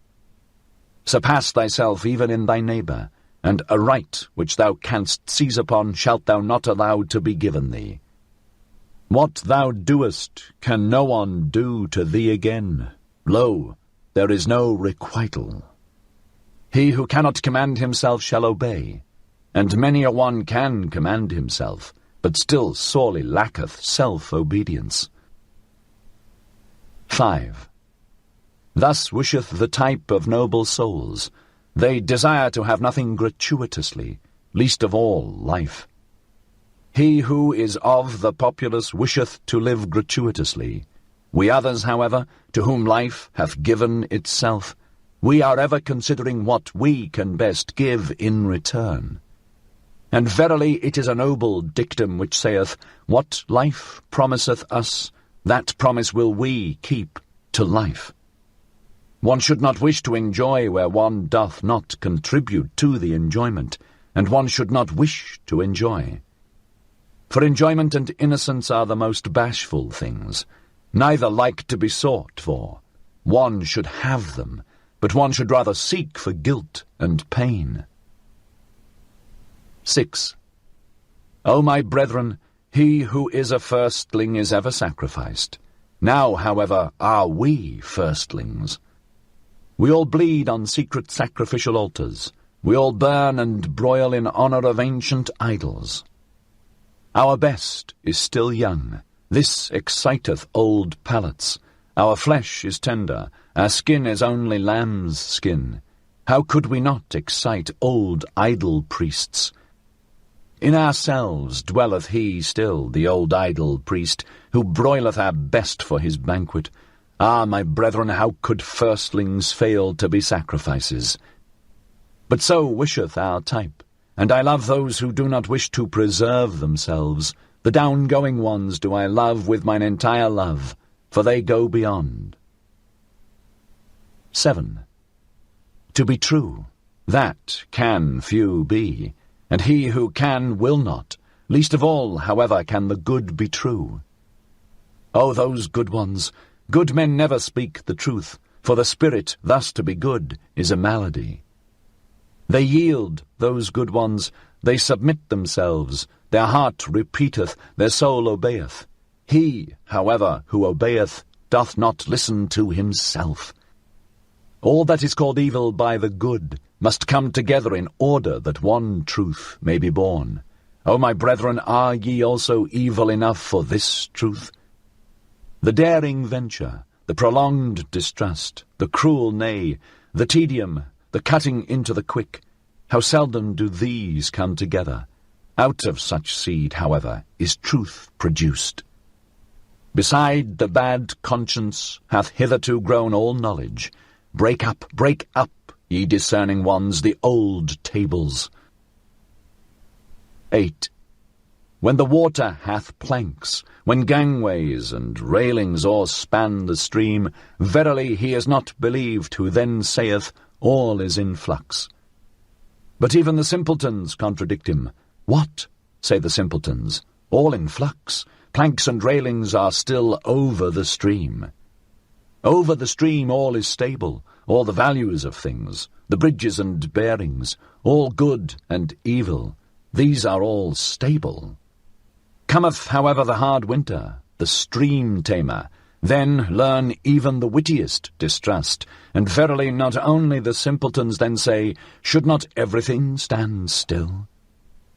Surpass thyself even in thy neighbour, and a right which thou canst seize upon shalt thou not allow to be given thee. What thou doest can no one do to thee again. Lo, there is no requital. He who cannot command himself shall obey, and many a one can command himself, but still sorely lacketh self-obedience. 5. Thus wisheth the type of noble souls. They desire to have nothing gratuitously, least of all life. He who is of the populace wisheth to live gratuitously. We others, however, to whom life hath given itself, we are ever considering what we can best give in return. And verily it is a noble dictum which saith, what life promiseth us, that promise will we keep to life. One should not wish to enjoy where one doth not contribute to the enjoyment, and one should not wish to enjoy. For enjoyment and innocence are the most bashful things, neither like to be sought for. One should have them, but one should rather seek for guilt and pain. 6. O my brethren, he who is a firstling is ever sacrificed. Now, however, are we firstlings. We all bleed on secret sacrificial altars. We all burn and broil in honour of ancient idols. Our best is still young. This exciteth old palates. Our flesh is tender. Our skin is only lamb's skin. How could we not excite old idol priests? In ourselves dwelleth he still, the old idol priest, who broileth our best for his banquet. Ah, my brethren, how could firstlings fail to be sacrifices? But so wisheth our type, and I love those who do not wish to preserve themselves. The down-going ones do I love with mine entire love, for they go beyond. 7. To be true, that can few be, and he who can will not. Least of all, however, can the good be true. O those good ones! Good men never speak the truth, for the spirit thus to be good is a malady. They yield, those good ones, they submit themselves, their heart repeateth, their soul obeyeth. He, however, who obeyeth, doth not listen to himself. All that is called evil by the good must come together in order that one truth may be born. O my brethren, are ye also evil enough for this truth? The daring venture, the prolonged distrust, the cruel nay, the tedium, the cutting into the quick, how seldom do these come together? Out of such seed, however, is truth produced. Beside the bad conscience hath hitherto grown all knowledge. Break up, ye discerning ones, the old tables. 8. When the water hath planks, when gangways and railings o'erspan the stream, verily he is not believed who then saith, all is in flux. But even the simpletons contradict him. What, say the simpletons, all in flux? Planks and railings are still over the stream. Over the stream all is stable, all the values of things, the bridges and bearings, all good and evil, these are all stable. Cometh, however, the hard winter, the stream-tamer, then learn even the wittiest distrust, and verily not only the simpletons then say, should not everything stand still?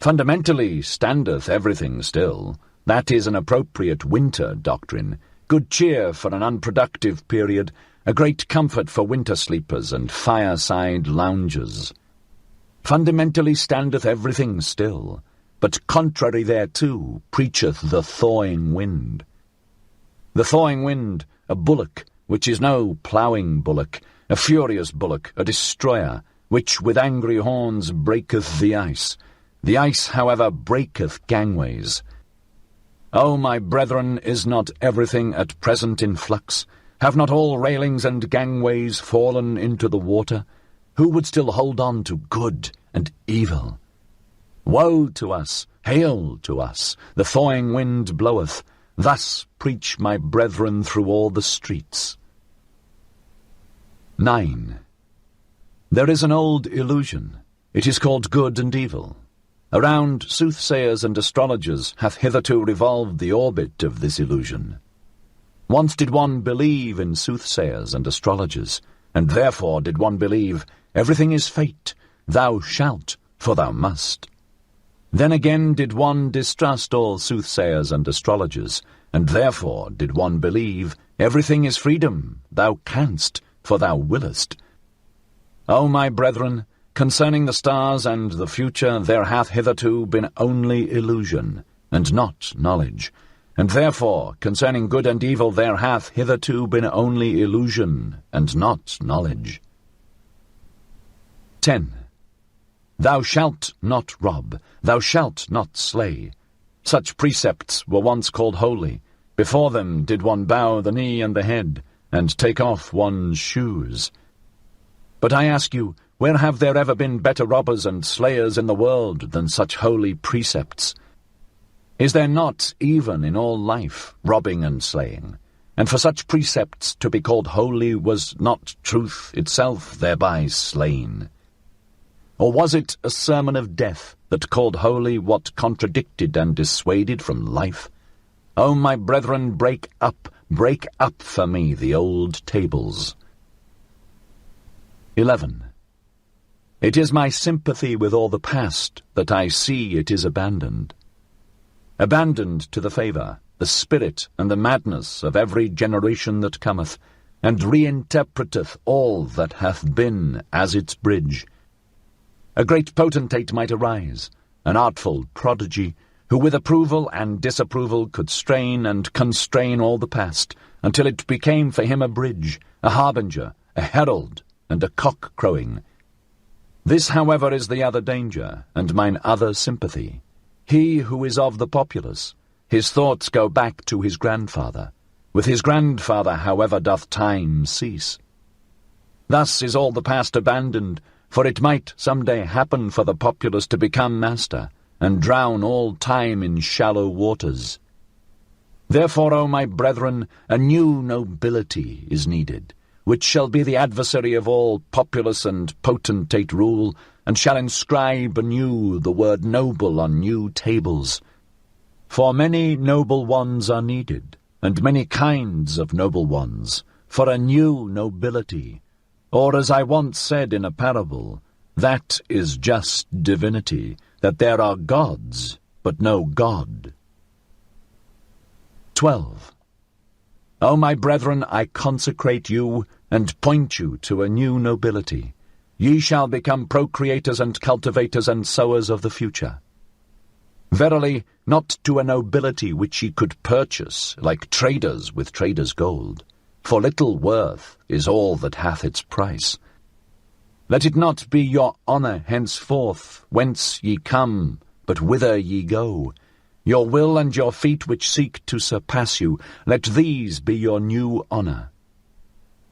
Fundamentally standeth everything still. That is an appropriate winter doctrine, good cheer for an unproductive period, a great comfort for winter sleepers and fireside loungers. Fundamentally standeth everything still, but contrary thereto preacheth the thawing wind. The thawing wind, a bullock, which is no ploughing bullock, a furious bullock, a destroyer, which with angry horns breaketh the ice. The ice, however, breaketh gangways. O my brethren, is not everything at present in flux? Have not all railings and gangways fallen into the water? Who would still hold on to good and evil? Woe to us, hail to us, the thawing wind bloweth. Thus preach my brethren through all the streets. 9. There is an old illusion. It is called good and evil. Around soothsayers and astrologers hath hitherto revolved the orbit of this illusion. Once did one believe in soothsayers and astrologers, and therefore did one believe, everything is fate, thou shalt, for thou must. Then again did one distrust all soothsayers and astrologers, and therefore did one believe, everything is freedom, thou canst, for thou willest. O my brethren, concerning the stars and the future there hath hitherto been only illusion, and not knowledge, and therefore concerning good and evil there hath hitherto been only illusion, and not knowledge. 10. Thou shalt not rob, thou shalt not slay. Such precepts were once called holy. Before them did one bow the knee and the head, and take off one's shoes. But I ask you, where have there ever been better robbers and slayers in the world than such holy precepts? Is there not, even in all life, robbing and slaying? And for such precepts to be called holy, was not truth itself thereby slain? Or was it a sermon of death that called holy what contradicted and dissuaded from life? O my brethren, break up for me the old tables. 11. It is my sympathy with all the past that I see it is abandoned. Abandoned to the favour, the spirit, and the madness of every generation that cometh, and reinterpreteth all that hath been as its bridge. A great potentate might arise, an artful prodigy, who with approval and disapproval could strain and constrain all the past, until it became for him a bridge, a harbinger, a herald, and a cock-crowing. This, however, is the other danger, and mine other sympathy. He who is of the populace, his thoughts go back to his grandfather. With his grandfather, however, doth time cease. Thus is all the past abandoned, for it might some day happen for the populace to become master, and drown all time in shallow waters. Therefore, O my brethren, a new nobility is needed, which shall be the adversary of all populace and potentate rule, and shall inscribe anew the word noble on new tables. For many noble ones are needed, and many kinds of noble ones, for a new nobility. Or, as I once said in a parable, that is just divinity, that there are gods, but no God. 12. O my brethren, I consecrate you, and point you to a new nobility. Ye shall become procreators and cultivators and sowers of the future. Verily, not to a nobility which ye could purchase, like traders with traders' gold. For little worth is all that hath its price. Let it not be your honour henceforth, whence ye come, but whither ye go. Your will and your feet which seek to surpass you, let these be your new honour.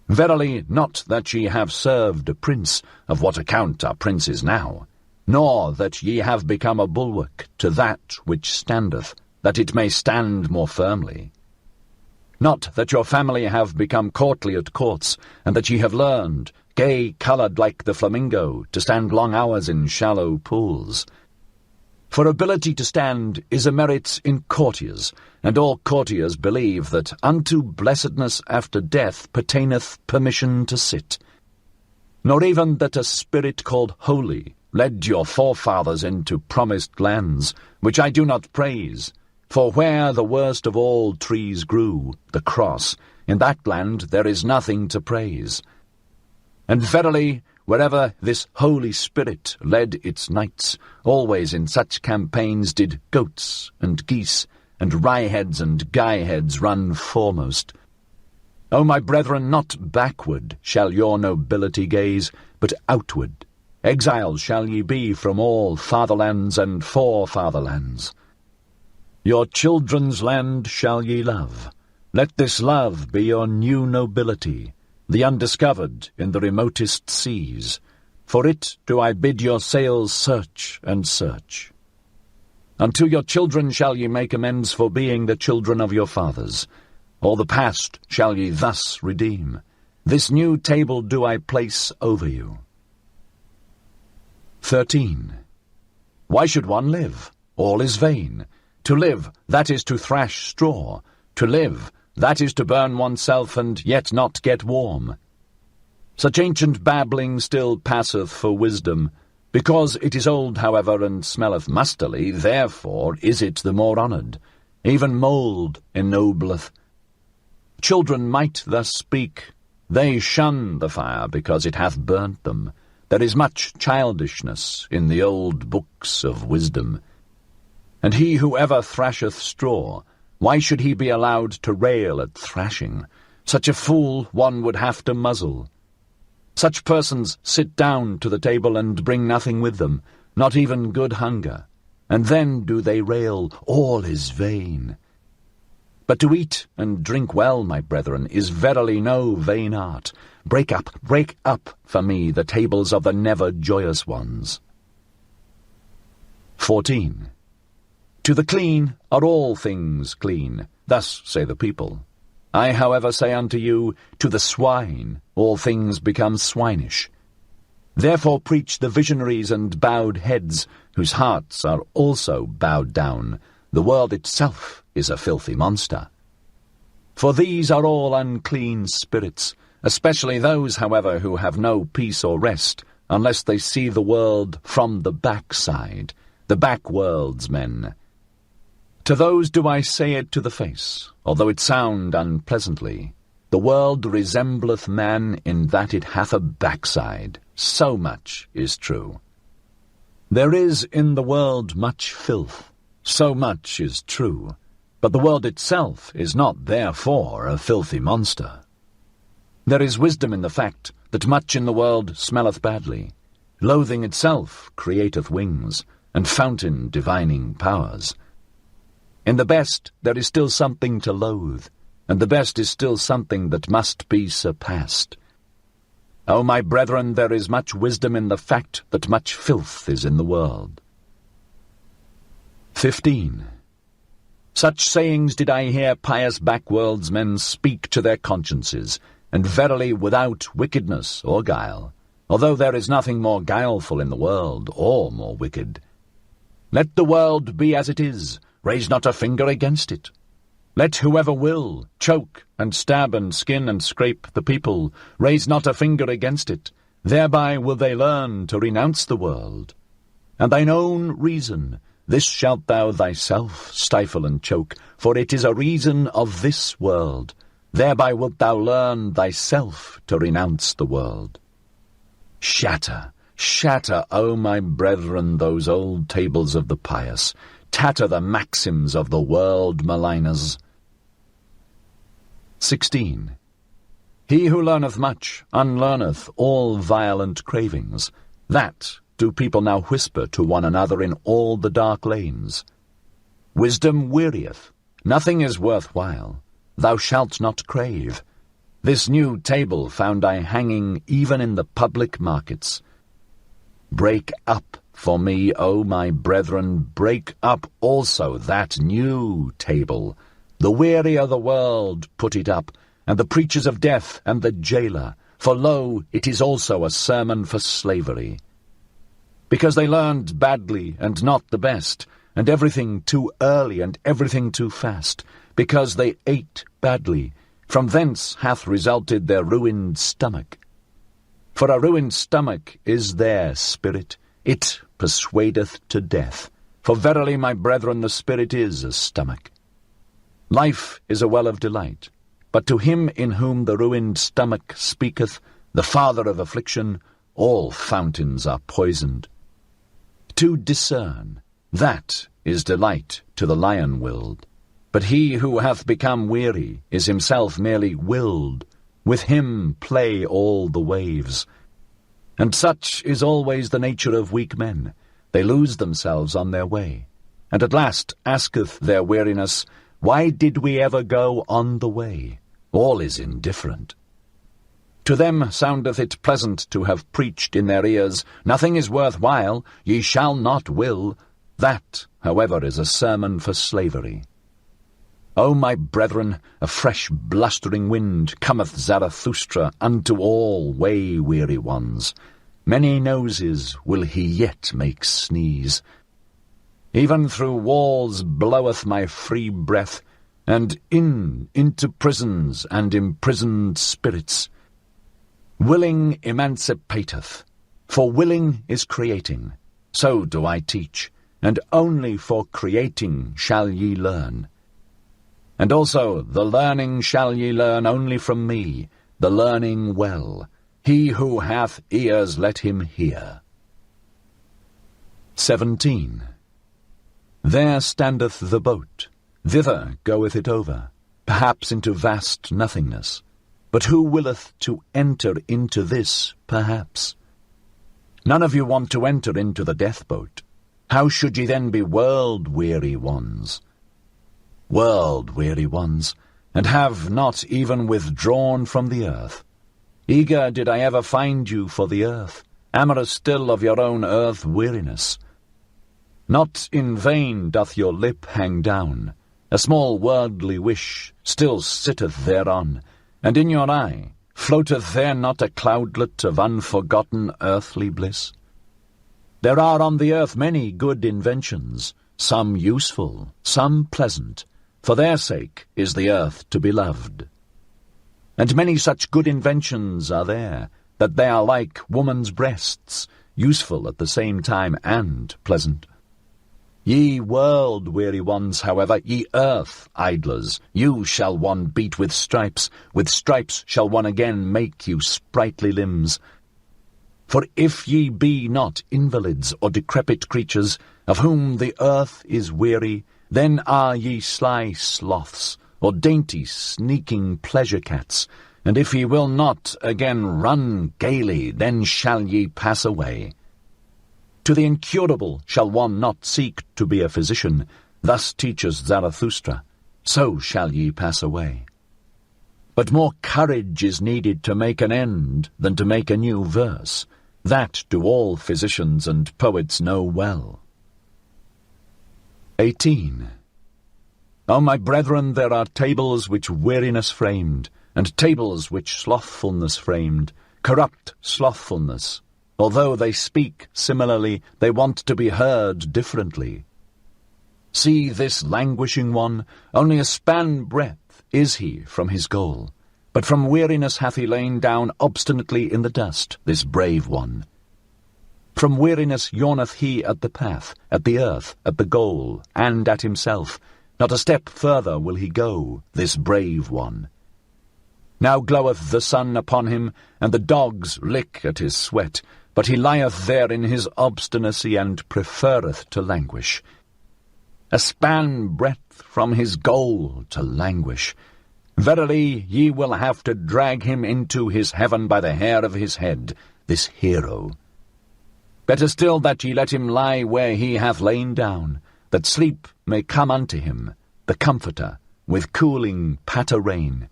Verily, not that ye have served a prince, of what account are princes now, nor that ye have become a bulwark to that which standeth, that it may stand more firmly. Not that your family have become courtly at courts, and that ye have learned, gay-coloured like the flamingo, to stand long hours in shallow pools. For ability to stand is a merit in courtiers, and all courtiers believe that unto blessedness after death pertaineth permission to sit. Nor even that a spirit called holy, led your forefathers into promised lands, which I do not praise. For where the worst of all trees grew, the cross, in that land there is nothing to praise. And verily, wherever this Holy Spirit led its knights, always in such campaigns did goats and geese and rye-heads and guy-heads run foremost. O my brethren, not backward shall your nobility gaze, but outward. Exiles shall ye be from all fatherlands and forefatherlands. Your children's land shall ye love. Let this love be your new nobility, the undiscovered in the remotest seas. For it do I bid your sails search and search. Unto your children shall ye make amends for being the children of your fathers. All the past shall ye thus redeem. This new table do I place over you. 13. Why should one live? All is vain. To live, that is to thrash straw. To live, that is to burn oneself and yet not get warm. Such ancient babbling still passeth for wisdom. Because it is old, however, and smelleth mustily, therefore is it the more honoured. Even mould ennobleth. Children might thus speak. They shun the fire because it hath burnt them. There is much childishness in the old books of wisdom. And he who ever thrasheth straw, why should he be allowed to rail at thrashing? Such a fool one would have to muzzle. Such persons sit down to the table and bring nothing with them, not even good hunger. And then do they rail, all is vain. But to eat and drink well, my brethren, is verily no vain art. Break up for me the tables of the never joyous ones. 14. To the clean are all things clean, thus say the people. I, however, say unto you, to the swine all things become swinish. Therefore preach the visionaries and bowed heads, whose hearts are also bowed down. The world itself is a filthy monster. For these are all unclean spirits, especially those, however, who have no peace or rest, unless they see the world from the backside, the back-world's men. To those do I say it to the face, although it sound unpleasantly. The world resembleth man in that it hath a backside. So much is true. There is in the world much filth. So much is true. But the world itself is not therefore a filthy monster. There is wisdom in the fact that much in the world smelleth badly. Loathing itself createth wings, and fountain divining powers. In the best there is still something to loathe, and the best is still something that must be surpassed. O my brethren, there is much wisdom in the fact that much filth is in the world. 15. Such sayings did I hear pious backworlds men speak to their consciences, and verily without wickedness or guile, although there is nothing more guileful in the world, or more wicked. Let the world be as it is, raise not a finger against it. Let whoever will choke and stab and skin and scrape the people, raise not a finger against it. Thereby will they learn to renounce the world. And thine own reason, this shalt thou thyself stifle and choke, for it is a reason of this world. Thereby wilt thou learn thyself to renounce the world. Shatter, shatter, O my brethren, those old tables of the pious. Tatter the maxims of the world maligners. 16. He who learneth much unlearneth all violent cravings. That do people now whisper to one another in all the dark lanes. Wisdom wearieth. Nothing is worth while. Thou shalt not crave. This new table found I hanging even in the public markets. Break up for me, O my brethren, break up also that new table. The weary of the world put it up, and the preachers of death and the jailer, for lo, it is also a sermon for slavery. Because they learned badly and not the best, and everything too early and everything too fast, because they ate badly, from thence hath resulted their ruined stomach. For a ruined stomach is their spirit, It persuadeth to death. For verily, my brethren, the spirit is a stomach. Life is a well of delight, but to him in whom the ruined stomach speaketh, the father of affliction, all fountains are poisoned. To discern, that is delight to the lion-willed. But he who hath become weary is himself merely willed. With him play all the waves. And such is always the nature of weak men. They lose themselves on their way, and at last asketh their weariness, Why did we ever go on the way? All is indifferent. To them soundeth it pleasant to have preached in their ears, Nothing is worth while, ye shall not will. That, however, is a sermon for slavery. O my brethren, a fresh blustering wind cometh Zarathustra unto all way-weary ones. Many noses will he yet make sneeze. Even through walls bloweth my free breath, and into prisons and imprisoned spirits. Willing emancipateth, for willing is creating. So do I teach, and only for creating shall ye learn. And also the learning shall ye learn only from me, the learning well. He who hath ears, let him hear. 17. There standeth the boat, thither goeth it over, perhaps into vast nothingness. But who willeth to enter into this, perhaps? None of you want to enter into the death-boat. How should ye then be world-weary ones? World-weary ones, and have not even withdrawn from the earth. Eager did I ever find you for the earth, amorous still of your own earth-weariness. Not in vain doth your lip hang down, a small worldly wish still sitteth thereon, and in your eye floateth there not a cloudlet of unforgotten earthly bliss? There are on the earth many good inventions, some useful, some pleasant. For their sake is the earth to be loved. And many such good inventions are there, that they are like woman's breasts, useful at the same time and pleasant. Ye world-weary ones, however, ye earth-idlers, you shall one beat with stripes shall one again make you sprightly limbs. For if ye be not invalids or decrepit creatures, of whom the earth is weary, then are ye sly sloths, or dainty sneaking pleasure-cats, and if ye will not again run gaily, then shall ye pass away. To the incurable shall one not seek to be a physician, thus teaches Zarathustra, so shall ye pass away. But more courage is needed to make an end than to make a new verse. That do all physicians and poets know well. 18. O my brethren, there are tables which weariness framed, and tables which slothfulness framed, corrupt slothfulness. Although they speak similarly, they want to be heard differently. See this languishing one, only a span breadth is he from his goal, but from weariness hath he lain down obstinately in the dust, this brave one. From weariness yawneth he at the path, at the earth, at the goal, and at himself. Not a step further will he go, this brave one. Now gloweth the sun upon him, and the dogs lick at his sweat, but he lieth there in his obstinacy, and preferreth to languish. A span breadth from his goal to languish. Verily, ye will have to drag him into his heaven by the hair of his head, this hero. Better still that ye let him lie where he hath lain down, that sleep may come unto him, the comforter, with cooling patter rain.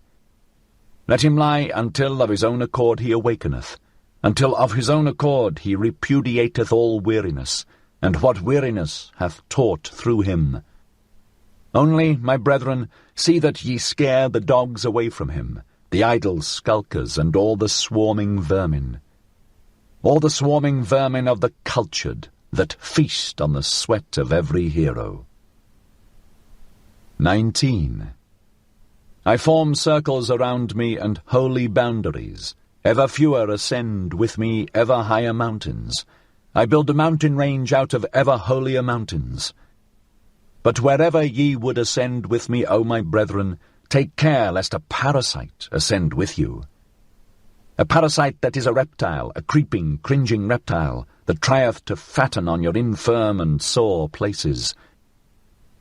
Let him lie until of his own accord he awakeneth, until of his own accord he repudiateth all weariness, and what weariness hath taught through him. Only, my brethren, see that ye scare the dogs away from him, the idle skulkers, and all the swarming vermin. All the swarming vermin of the cultured, that feast on the sweat of every hero. 19. I form circles around me and holy boundaries. Ever fewer ascend with me ever higher mountains. I build a mountain range out of ever holier mountains. But wherever ye would ascend with me, O my brethren, take care lest a parasite ascend with you. A parasite that is a reptile, a creeping, cringing reptile, that trieth to fatten on your infirm and sore places.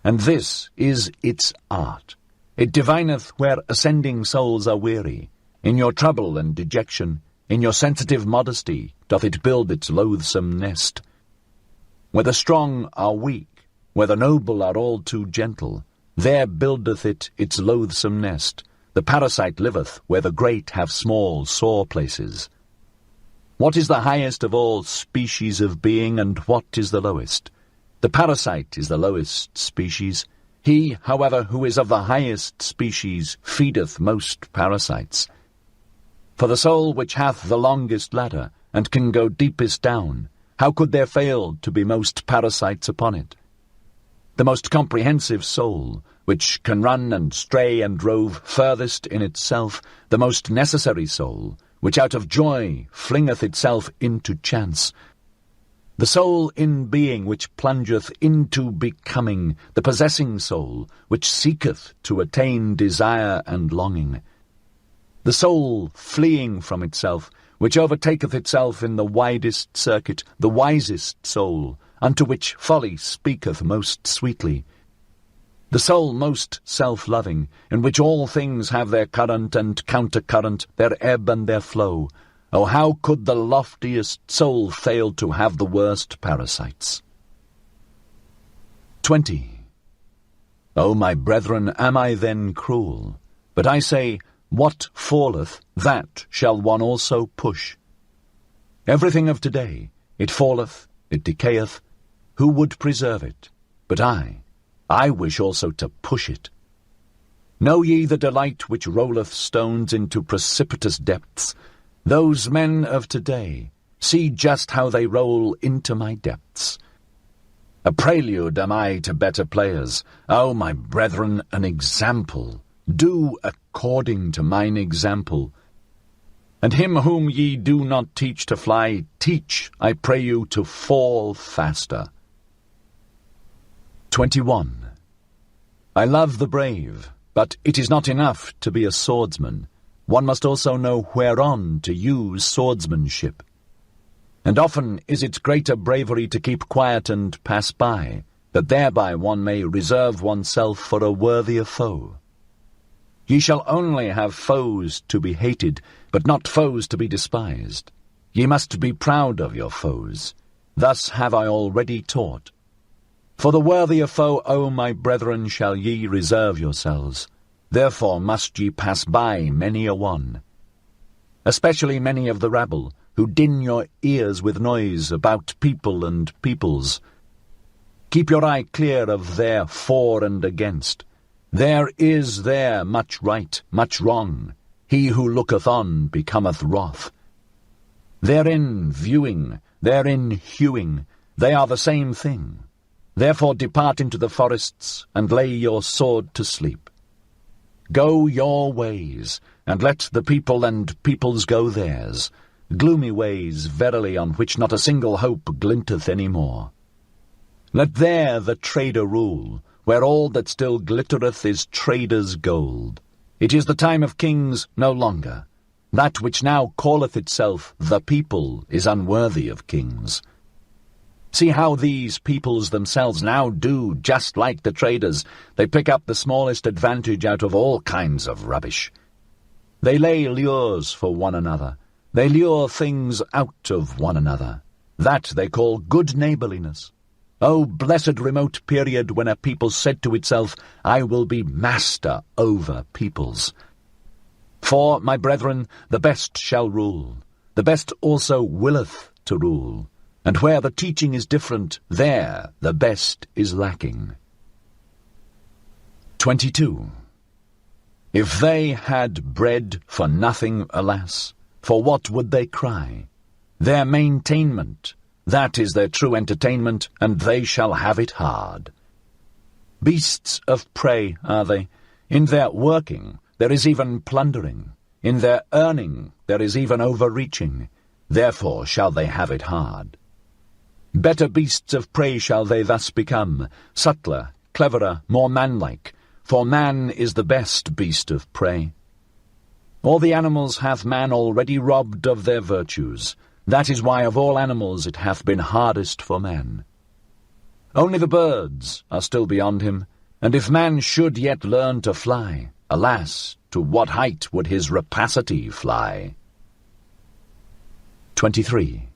And this is its art. It divineth where ascending souls are weary. In your trouble and dejection, in your sensitive modesty, doth it build its loathsome nest. Where the strong are weak, where the noble are all too gentle, there buildeth it its loathsome nest. The parasite liveth where the great have small, sore places. What is the highest of all species of being, and what is the lowest? The parasite is the lowest species. He, however, who is of the highest species, feedeth most parasites. For the soul which hath the longest ladder, and can go deepest down, how could there fail to be most parasites upon it? The most comprehensive soul, which can run and stray and rove furthest in itself, the most necessary soul, which out of joy flingeth itself into chance, the soul in being which plungeth into becoming, the possessing soul, which seeketh to attain desire and longing, the soul fleeing from itself, which overtaketh itself in the widest circuit, the wisest soul, unto which folly speaketh most sweetly, the soul most self-loving, in which all things have their current and counter-current, their ebb and their flow. Oh, how could the loftiest soul fail to have the worst parasites? 20. O my brethren, am I then cruel? But I say, what falleth, that shall one also push. Everything of today, it falleth, it decayeth. Who would preserve it? But I wish also to push it. Know ye the delight which rolleth stones into precipitous depths? Those men of today, see just how they roll into my depths. A prelude am I to better players. O my brethren, an example. Do according to mine example. And him whom ye do not teach to fly, teach, I pray you, to fall faster. 21. I love the brave, but it is not enough to be a swordsman. One must also know whereon to use swordsmanship. And often is it greater bravery to keep quiet and pass by, that thereby one may reserve oneself for a worthier foe. Ye shall only have foes to be hated, but not foes to be despised. Ye must be proud of your foes. Thus have I already taught. For the worthier foe, O my brethren, shall ye reserve yourselves. Therefore must ye pass by many a one, especially many of the rabble, who din your ears with noise about people and peoples. Keep your eye clear of their for and against. There is there much right, much wrong. He who looketh on becometh wroth. Therein viewing, therein hewing, they are the same thing. Therefore depart into the forests, and lay your sword to sleep. Go your ways, and let the people and peoples go theirs, gloomy ways, verily, on which not a single hope glinteth any more. Let there the trader rule, where all that still glittereth is trader's gold. It is the time of kings no longer. That which now calleth itself the people is unworthy of kings. See how these peoples themselves now do, just like the traders. They pick up the smallest advantage out of all kinds of rubbish. They lay lures for one another. They lure things out of one another. That they call good neighbourliness. O blessed remote period when a people said to itself, I will be master over peoples. For, my brethren, the best shall rule. The best also willeth to rule. And where the teaching is different, there the best is lacking. 22. If they had bread for nothing, alas, for what would they cry? Their maintainment, that is their true entertainment, and they shall have it hard. Beasts of prey are they. In their working there is even plundering. In their earning there is even overreaching. Therefore shall they have it hard. Better beasts of prey shall they thus become, subtler, cleverer, more manlike, for man is the best beast of prey. All the animals hath man already robbed of their virtues. That is why of all animals it hath been hardest for man. Only the birds are still beyond him, and if man should yet learn to fly, alas, to what height would his rapacity fly? 23.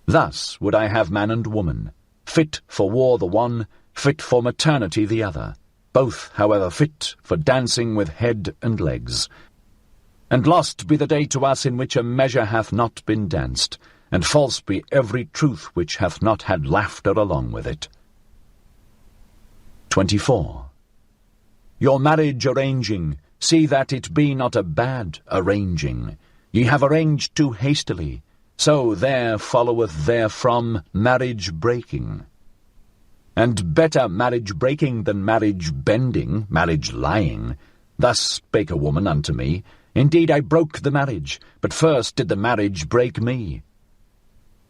Thus would I have man and woman, fit for war the one, fit for maternity the other, both, however, fit for dancing with head and legs. And lost be the day to us in which a measure hath not been danced, and false be every truth which hath not had laughter along with it. 24. Your marriage arranging, see that it be not a bad arranging. Ye have arranged too hastily, so there followeth therefrom marriage breaking. And better marriage breaking than marriage bending, marriage lying. Thus spake a woman unto me, Indeed I broke the marriage, but first did the marriage break me.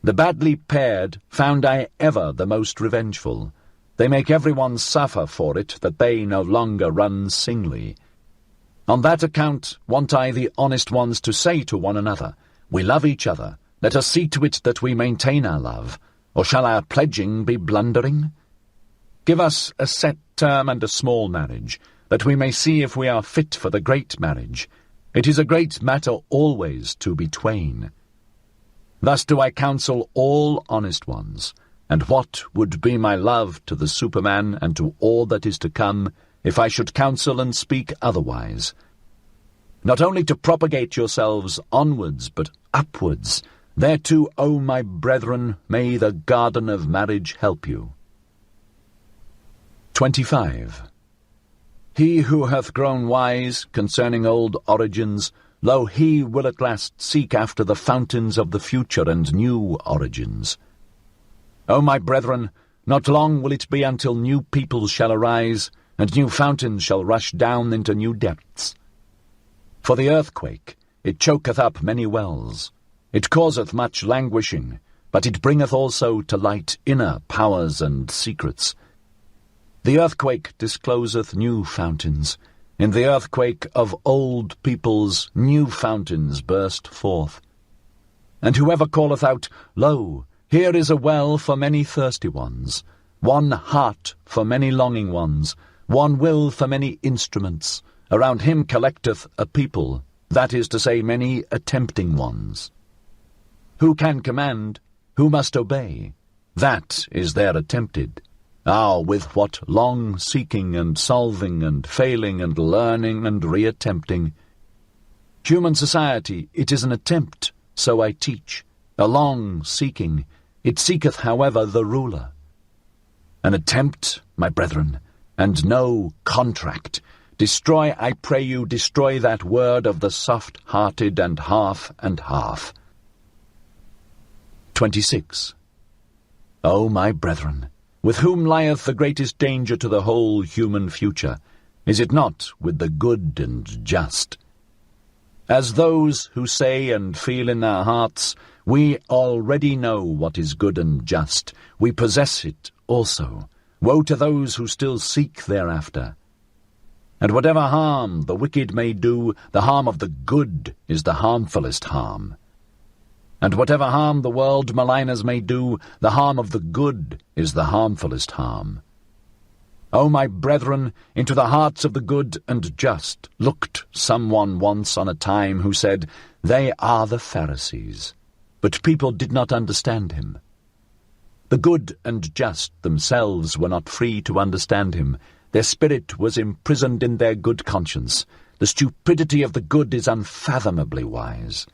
The badly paired found I ever the most revengeful. They make every one suffer for it, that they no longer run singly. On that account want I the honest ones to say to one another, We love each other, let us see to it that we maintain our love, or shall our pledging be blundering? Give us a set term and a small marriage, that we may see if we are fit for the great marriage. It is a great matter always to be twain. Thus do I counsel all honest ones, and what would be my love to the Superman and to all that is to come, if I should counsel and speak otherwise? Not only to propagate yourselves onwards, but upwards. Thereto, O my brethren, may the garden of marriage help you. 25. He who hath grown wise concerning old origins, lo, he will at last seek after the fountains of the future and new origins. O my brethren, not long will it be until new peoples shall arise, and new fountains shall rush down into new depths. For the earthquake, it choketh up many wells. It causeth much languishing, but it bringeth also to light inner powers and secrets. The earthquake discloseth new fountains. In the earthquake of old peoples new fountains burst forth. And whoever calleth out, Lo, here is a well for many thirsty ones, one heart for many longing ones, one will for many instruments, around him collecteth a people, that is to say, many attempting ones. Who can command? Who must obey? That is there attempted. Ah, with what long seeking and solving and failing and learning and re-attempting. Human society, it is an attempt, so I teach, a long seeking. It seeketh, however, the ruler. An attempt, my brethren, and no contract. Destroy, I pray you, destroy that word of the soft-hearted and half and half. 26. O my brethren, with whom lieth the greatest danger to the whole human future? Is it not with the good and just? As those who say and feel in their hearts, we already know what is good and just, we possess it also. Woe to those who still seek thereafter. And whatever harm the wicked may do, the harm of the good is the harmfulest harm. And whatever harm the world maligners may do, the harm of the good is the harmfulest harm. O my brethren, into the hearts of the good and just looked someone once on a time who said, They are the Pharisees. But people did not understand him. The good and just themselves were not free to understand him. Their spirit was imprisoned in their good conscience. The stupidity of the good is unfathomably wise.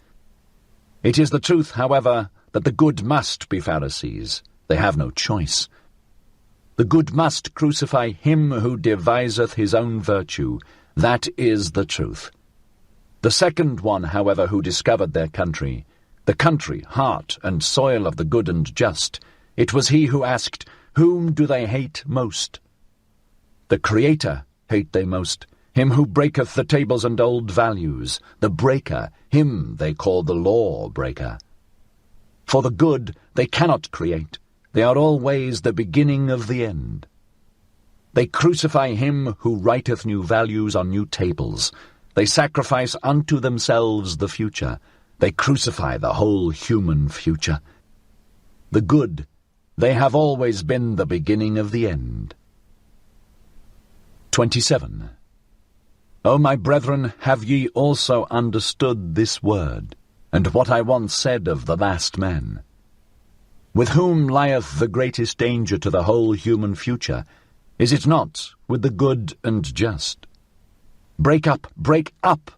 It is the truth, however, that the good must be Pharisees. They have no choice. The good must crucify him who deviseth his own virtue. That is the truth. The second one, however, who discovered their country, the country, heart, and soil of the good and just, it was he who asked, Whom do they hate most? The Creator hate they most, him who breaketh the tables and old values, the breaker, him they call the law-breaker. For the good they cannot create, they are always the beginning of the end. They crucify him who writeth new values on new tables. They sacrifice unto themselves the future. They crucify the whole human future. The good, they have always been the beginning of the end. 27. O my brethren, have ye also understood this word, and what I once said of the last men? With whom lieth the greatest danger to the whole human future? Is it not with the good and just? Break up,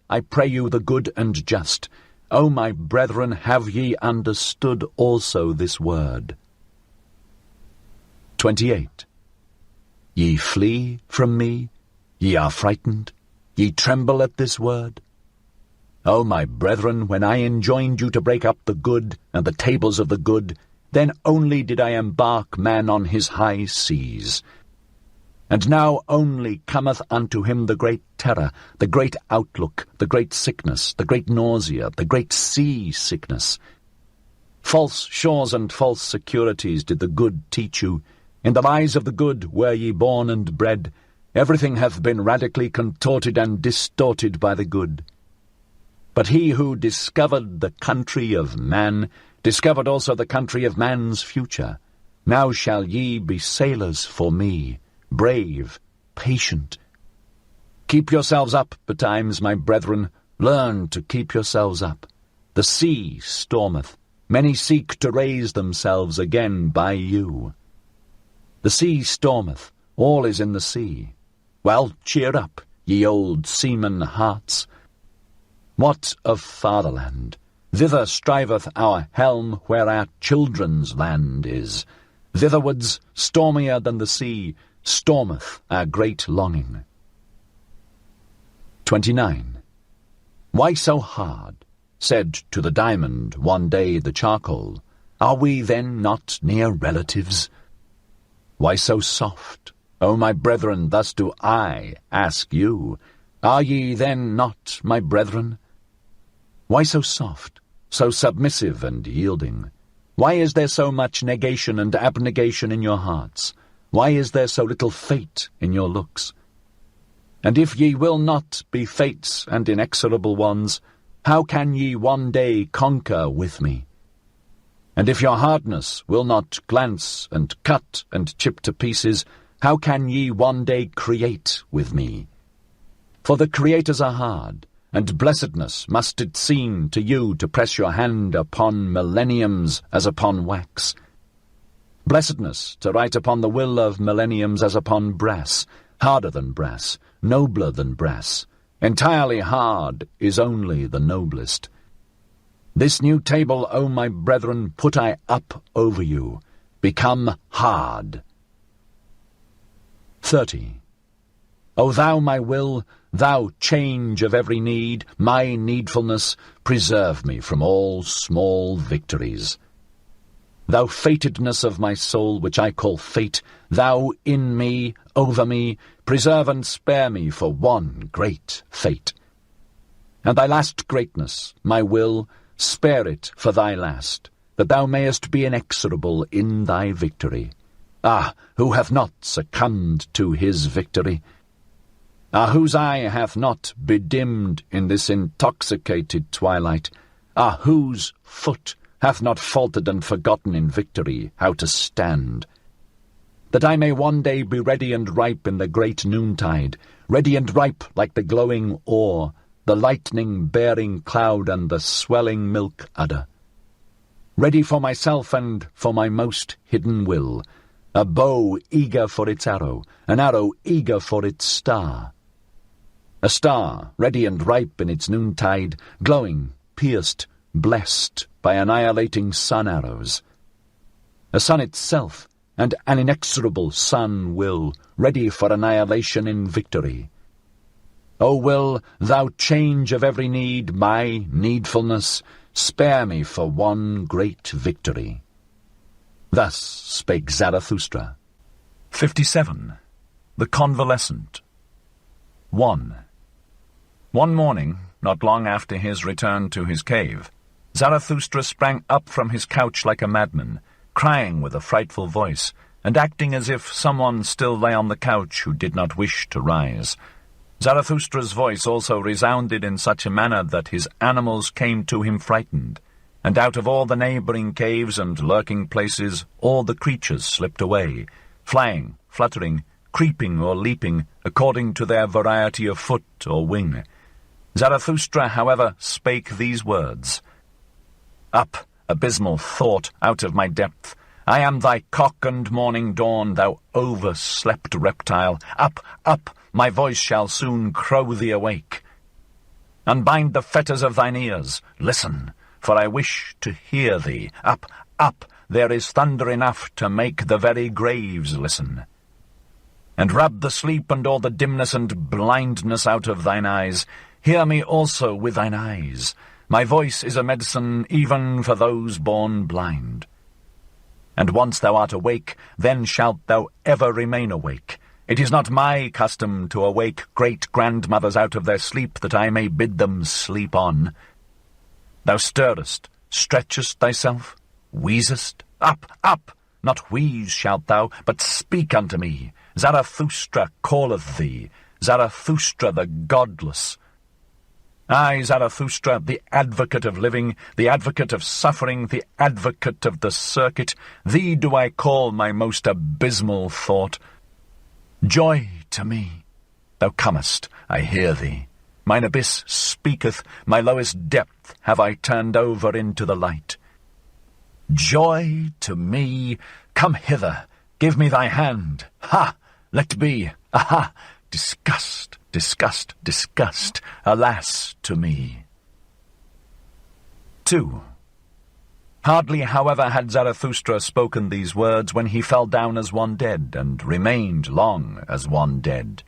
I pray you, the good and just. O my brethren, have ye understood also this word? 28. Ye flee from me, ye are frightened, ye tremble at this word. O my brethren, when I enjoined you to break up the good and the tables of the good, then only did I embark man on his high seas. And now only cometh unto him the great terror, the great outlook, the great sickness, the great nausea, the great sea-sickness. False shores and false securities did the good teach you. In the lies of the good were ye born and bred. Everything hath been radically contorted and distorted by the good. But he who discovered the country of man discovered also the country of man's future. Now shall ye be sailors for me, brave, patient. Keep yourselves up betimes, my brethren. Learn to keep yourselves up. The sea stormeth. Many seek to raise themselves again by you. The sea stormeth. All is in the sea. Well, cheer up, ye old seaman hearts. What of fatherland? Thither striveth our helm where our children's land is. Thitherwards, stormier than the sea, stormeth our great longing. 29. Why so hard? Said to the diamond one day the charcoal. Are we then not near relatives? Why so soft? O my brethren, thus do I ask you. Are ye then not my brethren? Why so soft, so submissive and yielding? Why is there so much negation and abnegation in your hearts? Why is there so little fate in your looks? And if ye will not be fates and inexorable ones, how can ye one day conquer with me? And if your hardness will not glance and cut and chip to pieces, how can ye one day create with me? For the creators are hard, and blessedness must it seem to you to press your hand upon millenniums as upon wax. Blessedness to write upon the will of millenniums as upon brass, harder than brass, nobler than brass. Entirely hard is only the noblest. This new table, O my brethren, put I up over you. Become hard. 30. O thou, my will, thou change of every need, my needfulness, preserve me from all small victories. Thou fatedness of my soul, which I call fate, thou in me, over me, preserve and spare me for one great fate. And thy last greatness, my will, spare it for thy last, that thou mayest be inexorable in thy victory. Ah, who hath not succumbed to his victory? Ah, whose eye hath not bedimmed in this intoxicated twilight? Ah, whose foot hath not faltered and forgotten in victory how to stand? That I may one day be ready and ripe in the great noontide, ready and ripe like the glowing ore, the lightning-bearing cloud and the swelling milk udder. Ready for myself and for my most hidden will, a bow eager for its arrow, an arrow eager for its star. A star, ready and ripe in its noontide, glowing, pierced, blessed by annihilating sun arrows. A sun itself, and an inexorable sun will, ready for annihilation in victory. O will, thou change of every need, my needfulness, spare me for one great victory. Thus spake Zarathustra. 57. The Convalescent. 1. One morning, not long after his return to his cave, Zarathustra sprang up from his couch like a madman, crying with a frightful voice, and acting as if someone still lay on the couch who did not wish to rise. Zarathustra's voice also resounded in such a manner that his animals came to him frightened, and out of all the neighbouring caves and lurking places all the creatures slipped away, flying, fluttering, creeping or leaping, according to their variety of foot or wing. Zarathustra, however, spake these words: "Up, abysmal thought, out of my depth! I am thy cock and morning dawn, thou overslept reptile! Up, up! My voice shall soon crow thee awake. Unbind the fetters of thine ears, listen, for I wish to hear thee. Up, up! There is thunder enough to make the very graves listen. And rub the sleep and all the dimness and blindness out of thine eyes. Hear me also with thine eyes. My voice is a medicine even for those born blind. And once thou art awake, then shalt thou ever remain awake. It is not my custom to awake great-grandmothers out of their sleep, that I may bid them sleep on. Thou stirrest, stretchest thyself, wheezest. Up, up! Not wheeze shalt thou, but speak unto me. Zarathustra calleth thee, Zarathustra the godless. I, Zarathustra, the advocate of living, the advocate of suffering, the advocate of the circuit, thee do I call, my most abysmal thought. Joy to me! Thou comest, I hear thee. Mine abyss speaketh, my lowest depth have I turned over into the light. Joy to me! Come hither, give me thy hand. Ha! Let be! Aha! Disgust, disgust, disgust, alas to me. 2. Hardly, however, had Zarathustra spoken these words when he fell down as one dead, and remained long as one dead.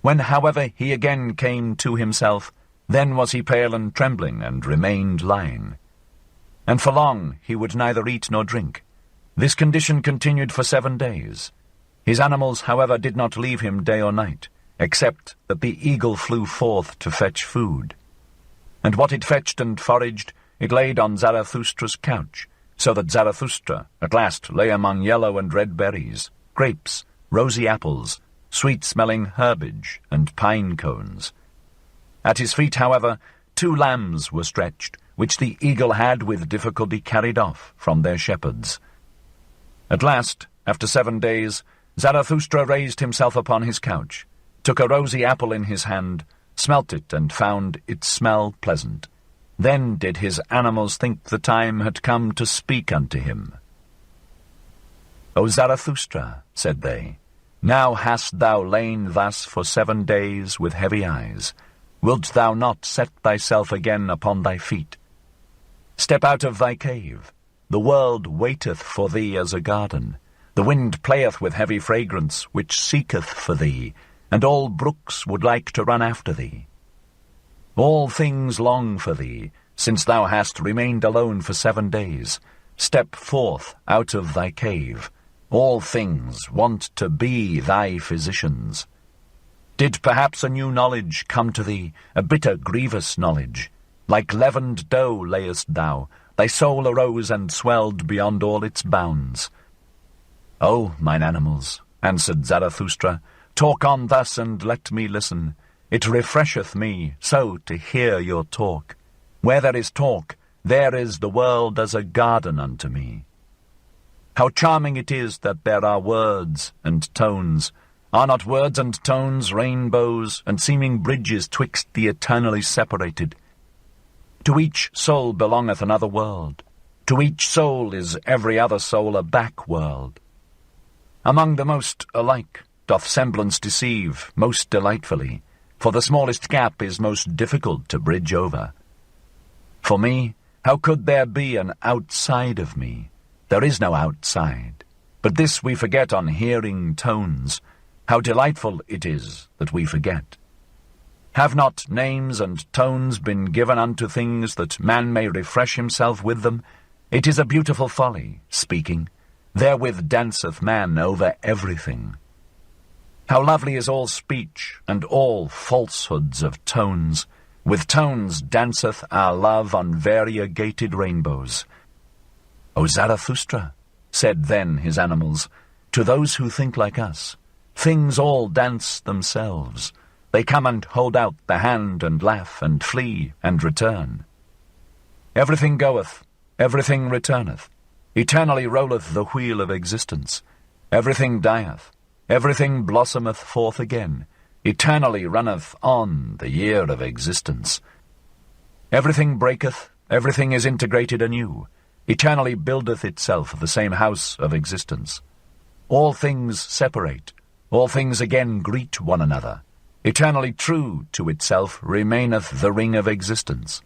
When, however, he again came to himself, then was he pale and trembling, and remained lying. And for long he would neither eat nor drink. This condition continued for 7 days. His animals, however, did not leave him day or night, except that the eagle flew forth to fetch food. And what it fetched and foraged, it laid on Zarathustra's couch, so that Zarathustra at last lay among yellow and red berries, grapes, rosy apples, sweet-smelling herbage, and pine cones. At his feet, however, 2 lambs were stretched, which the eagle had with difficulty carried off from their shepherds. At last, after 7 days, Zarathustra raised himself upon his couch, took a rosy apple in his hand, smelt it, and found its smell pleasant. Then did his animals think the time had come to speak unto him. O Zarathustra, said they, now hast thou lain thus for 7 days with heavy eyes. Wilt thou not set thyself again upon thy feet? Step out of thy cave. The world waiteth for thee as a garden. The wind playeth with heavy fragrance, which seeketh for thee, and all brooks would like to run after thee. All things long for thee, since thou hast remained alone for 7 days. Step forth out of thy cave. All things want to be thy physicians. Did perhaps a new knowledge come to thee, a bitter, grievous knowledge? Like leavened dough layest thou, thy soul arose and swelled beyond all its bounds. O, mine animals, answered Zarathustra, talk on thus and let me listen. It refresheth me so to hear your talk. Where there is talk, there is the world as a garden unto me. How charming it is that there are words and tones. Are not words and tones rainbows, and seeming bridges twixt the eternally separated? To each soul belongeth another world. To each soul is every other soul a back world. Among the most alike doth semblance deceive most delightfully, for the smallest gap is most difficult to bridge over. For me, how could there be an outside of me? There is no outside. But this we forget on hearing tones. How delightful it is that we forget. Have not names and tones been given unto things that man may refresh himself with them? It is a beautiful folly, speaking. Therewith danceth man over everything. How lovely is all speech, and all falsehoods of tones. With tones danceth our love on variegated rainbows. O Zarathustra, said then his animals, to those who think like us. Things all dance themselves. They come and hold out the hand and laugh and flee and return. Everything goeth, everything returneth. Eternally rolleth the wheel of existence. Everything dieth, everything blossometh forth again. Eternally runneth on the year of existence. Everything breaketh, everything is integrated anew. Eternally buildeth itself the same house of existence. All things separate, all things again greet one another. Eternally true to itself remaineth the ring of existence.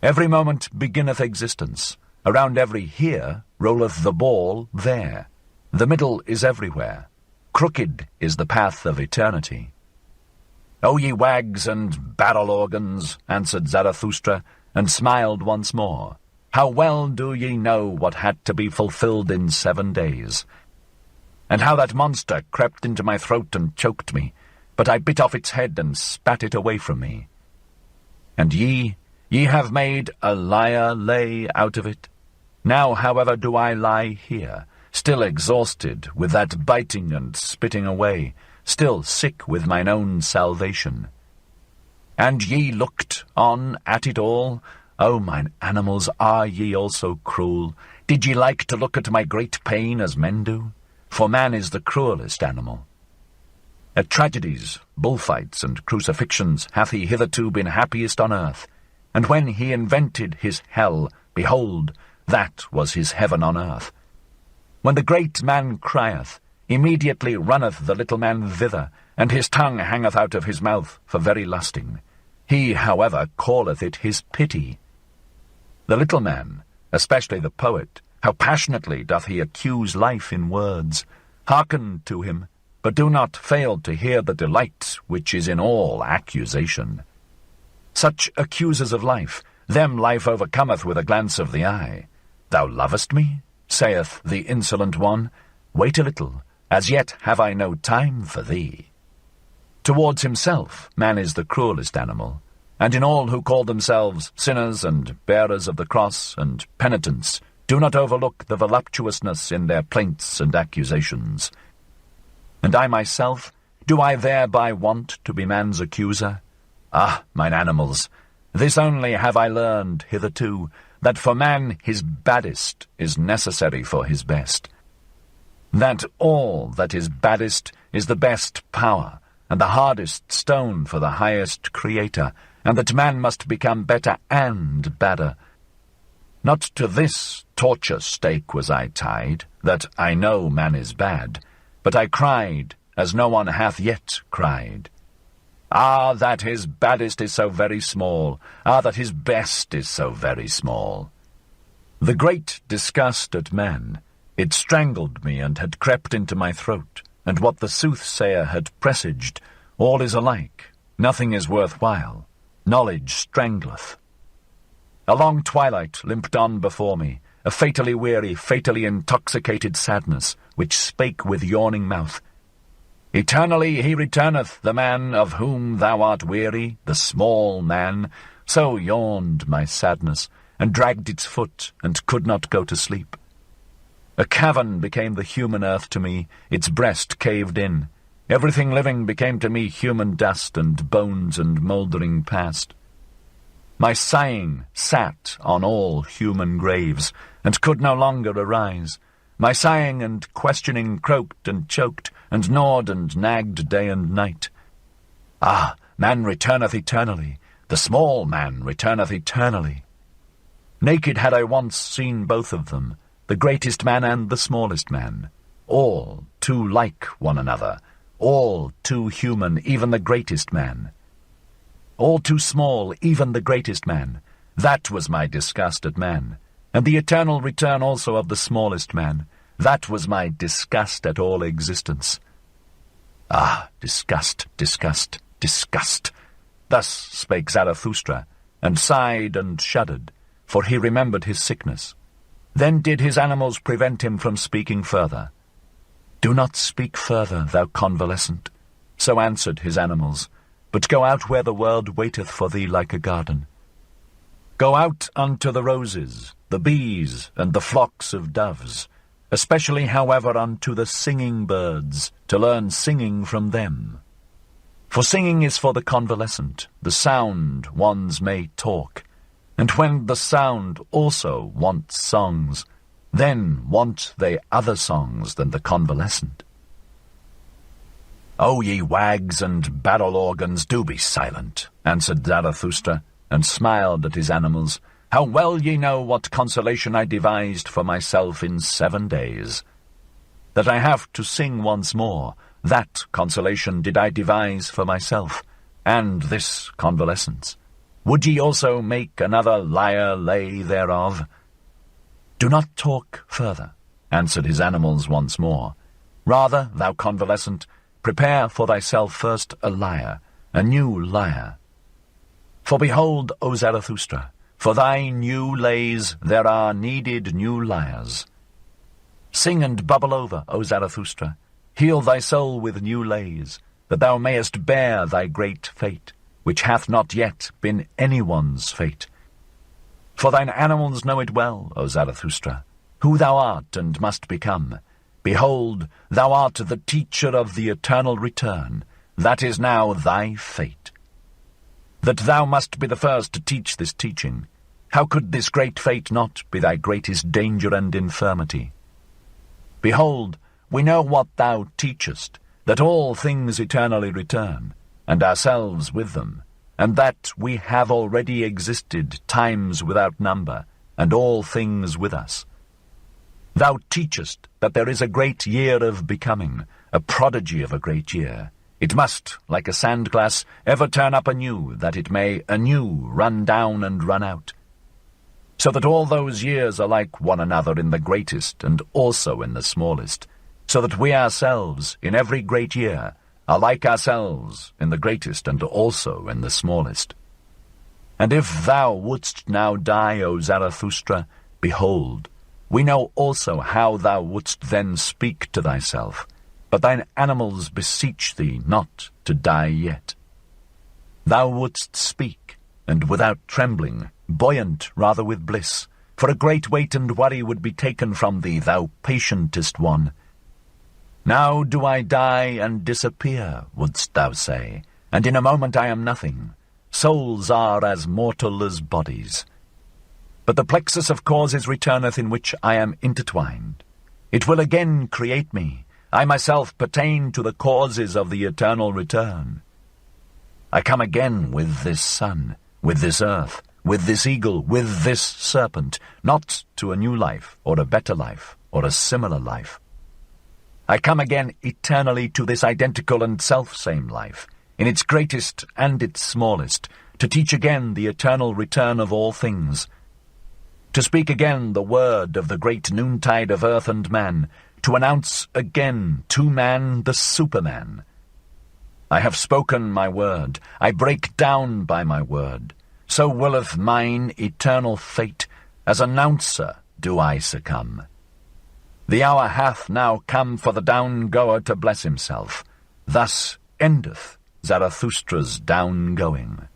Every moment beginneth existence. Around every here rolleth the ball there. The middle is everywhere. Crooked is the path of eternity. O ye wags and barrel organs, answered Zarathustra, and smiled once more. How well do ye know what had to be fulfilled in 7 days, and how that monster crept into my throat and choked me, but I bit off its head and spat it away from me. And ye have made a liar lay out of it. Now, however, do I lie here, still exhausted with that biting and spitting away, still sick with mine own salvation. And ye looked on at it all? O mine animals, are ye also cruel? Did ye like to look at my great pain as men do? For man is the cruelest animal. At tragedies, bullfights, and crucifixions hath he hitherto been happiest on earth, and when he invented his hell, behold, that was his heaven on earth. When the great man crieth, immediately runneth the little man thither, and his tongue hangeth out of his mouth for very lusting. He, however, calleth it his pity. The little man, especially the poet, how passionately doth he accuse life in words. Hearken to him, but do not fail to hear the delight which is in all accusation. Such accusers of life, them life overcometh with a glance of the eye. Thou lovest me? Saith the insolent one. Wait a little, as yet have I no time for thee. Towards himself man is the cruelest animal, and in all who call themselves sinners and bearers of the cross and penitents, do not overlook the voluptuousness in their plaints and accusations. And I myself, do I thereby want to be man's accuser? Ah, mine animals, this only have I learned hitherto, that for man his baddest is necessary for his best. That all that is baddest is the best power, and the hardest stone for the highest creator, and that man must become better and badder. Not to this torture stake was I tied, that I know man is bad, but I cried, as no one hath yet cried. Ah, that his baddest is so very small, ah, that his best is so very small. The great disgust at man, it strangled me and had crept into my throat, and what the soothsayer had presaged, all is alike, nothing is worth while, knowledge strangleth. A long twilight limped on before me, a fatally weary, fatally intoxicated sadness, which spake with yawning mouth. Eternally he returneth, the man of whom thou art weary, the small man. So yawned my sadness, and dragged its foot, and could not go to sleep. A cavern became the human earth to me, its breast caved in. Everything living became to me human dust and bones and mouldering past. My sighing sat on all human graves, and could no longer arise. My sighing and questioning croaked and choked, and gnawed and nagged day and night. Ah, man returneth eternally, the small man returneth eternally. Naked had I once seen both of them, the greatest man and the smallest man, all too like one another, all too human, even the greatest man. All too small, even the greatest man. That was my disgust at man, and the eternal return also of the smallest man. That was my disgust at all existence. Ah, disgust, disgust, disgust. Thus spake Zarathustra, and sighed and shuddered, for he remembered his sickness. Then did his animals prevent him from speaking further. Do not speak further, thou convalescent. So answered his animals, but go out where the world waiteth for thee like a garden. Go out unto the roses, the bees, and the flocks of doves. especially, however, unto the singing birds, to learn singing from them. For singing is for the convalescent, the sound ones may talk, and when the sound also wants songs, then want they other songs than the convalescent. "O ye wags and barrel organs, do be silent," answered Zarathustra, and smiled at his animals. "How well ye know what consolation I devised for myself in 7 days. That I have to sing once more, that consolation did I devise for myself, and this convalescence. Would ye also make another lyre lay thereof?" "Do not talk further," answered his animals once more. "Rather, thou convalescent, prepare for thyself first a lyre, a new lyre. For behold, O Zarathustra, for thy new lays there are needed new lyres. Sing and bubble over, O Zarathustra, heal thy soul with new lays, that thou mayest bear thy great fate, which hath not yet been anyone's fate. For thine animals know it well, O Zarathustra, who thou art and must become. Behold, thou art the teacher of the eternal return. That is now thy fate. That thou must be the first to teach this teaching. How could this great fate not be thy greatest danger and infirmity? Behold, we know what thou teachest, that all things eternally return, and ourselves with them, and that we have already existed times without number, and all things with us. Thou teachest that there is a great year of becoming, a prodigy of a great year. It must, like a sand-glass, ever turn up anew, that it may anew run down and run out. So that all those years are like one another in the greatest and also in the smallest, so that we ourselves, in every great year, are like ourselves in the greatest and also in the smallest. And if thou wouldst now die, O Zarathustra, behold, we know also how thou wouldst then speak to thyself, but thine animals beseech thee not to die yet. Thou wouldst speak, and without trembling, buoyant rather with bliss, for a great weight and worry would be taken from thee, thou patientest one. Now do I die and disappear, wouldst thou say, and in a moment I am nothing. Souls are as mortal as bodies. But the plexus of causes returneth in which I am intertwined. It will again create me. I myself pertain to the causes of the eternal return. I come again with this sun, with this earth, with this eagle, with this serpent, not to a new life, or a better life, or a similar life. I come again eternally to this identical and self-same life, in its greatest and its smallest, to teach again the eternal return of all things, to speak again the word of the great noontide of earth and man, to announce again to man the Superman. I have spoken my word, I break down by my word. So willeth mine eternal fate, as announcer do I succumb. The hour hath now come for the down-goer to bless himself. Thus endeth Zarathustra's down-going.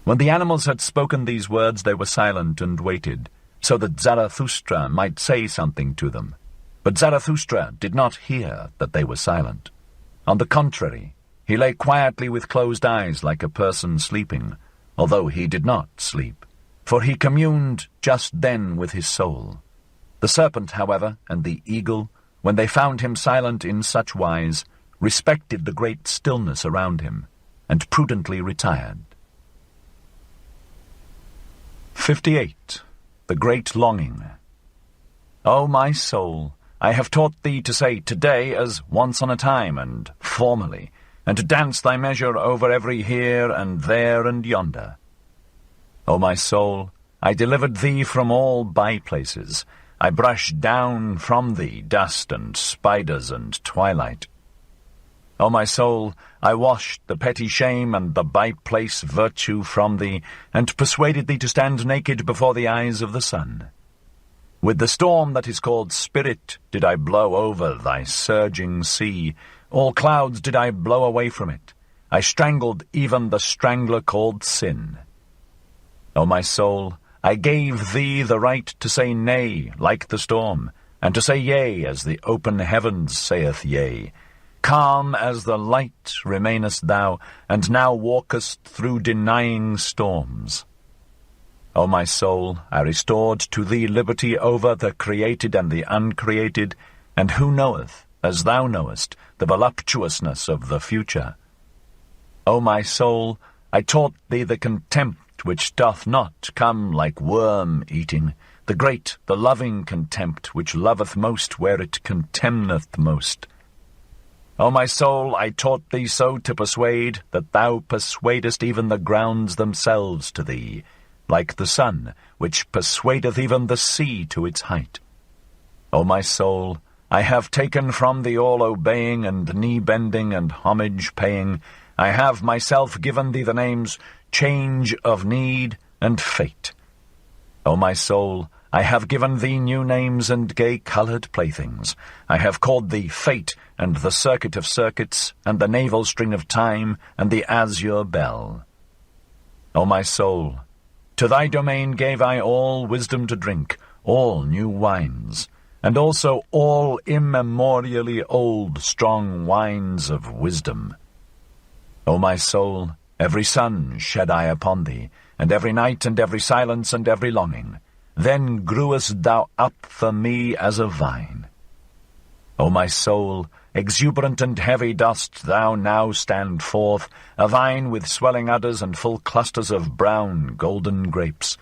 When the animals had spoken these words, they were silent and waited, so that Zarathustra might say something to them. But Zarathustra did not hear that they were silent. On the contrary, he lay quietly with closed eyes like a person sleeping, although he did not sleep, for he communed just then with his soul. The serpent, however, and the eagle, when they found him silent in such wise, respected the great stillness around him, and prudently retired. 58. The Great Longing. O my soul, I have taught thee to say today as once on a time and formerly, and to dance thy measure over every here and there and yonder. O my soul, I delivered thee from all by-places. I brushed down from thee dust and spiders and twilight. O my soul, I washed the petty shame and the by-place virtue from thee, and persuaded thee to stand naked before the eyes of the sun. With the storm that is called spirit did I blow over thy surging sea. All clouds did I blow away from it. I strangled even the strangler called sin. O my soul, I gave thee the right to say nay, like the storm, and to say yea, as the open heavens saith yea. Calm as the light remainest thou, and now walkest through denying storms. O my soul, I restored to thee liberty over the created and the uncreated, and who knoweth, as thou knowest, the voluptuousness of the future? O my soul, I taught thee the contempt which doth not come like worm-eating, the great, the loving contempt which loveth most where it contemneth most. O my soul, I taught thee so to persuade, that thou persuadest even the grounds themselves to thee, like the sun, which persuadeth even the sea to its height. O my soul, I have taken from thee all obeying and knee-bending and homage-paying. I have myself given thee the names change of need and fate. O my soul, I have given thee new names and gay-coloured playthings. I have called thee fate, and the circuit of circuits, and the navel string of time, and the azure bell. O my soul, to thy domain gave I all wisdom to drink, all new wines, and also all immemorially old strong wines of wisdom. O my soul, every sun shed I upon thee, and every night and every silence and every longing. Then grewest thou up for me as a vine. O my soul, exuberant and heavy dost thou now stand forth, a vine with swelling udders and full clusters of brown golden grapes.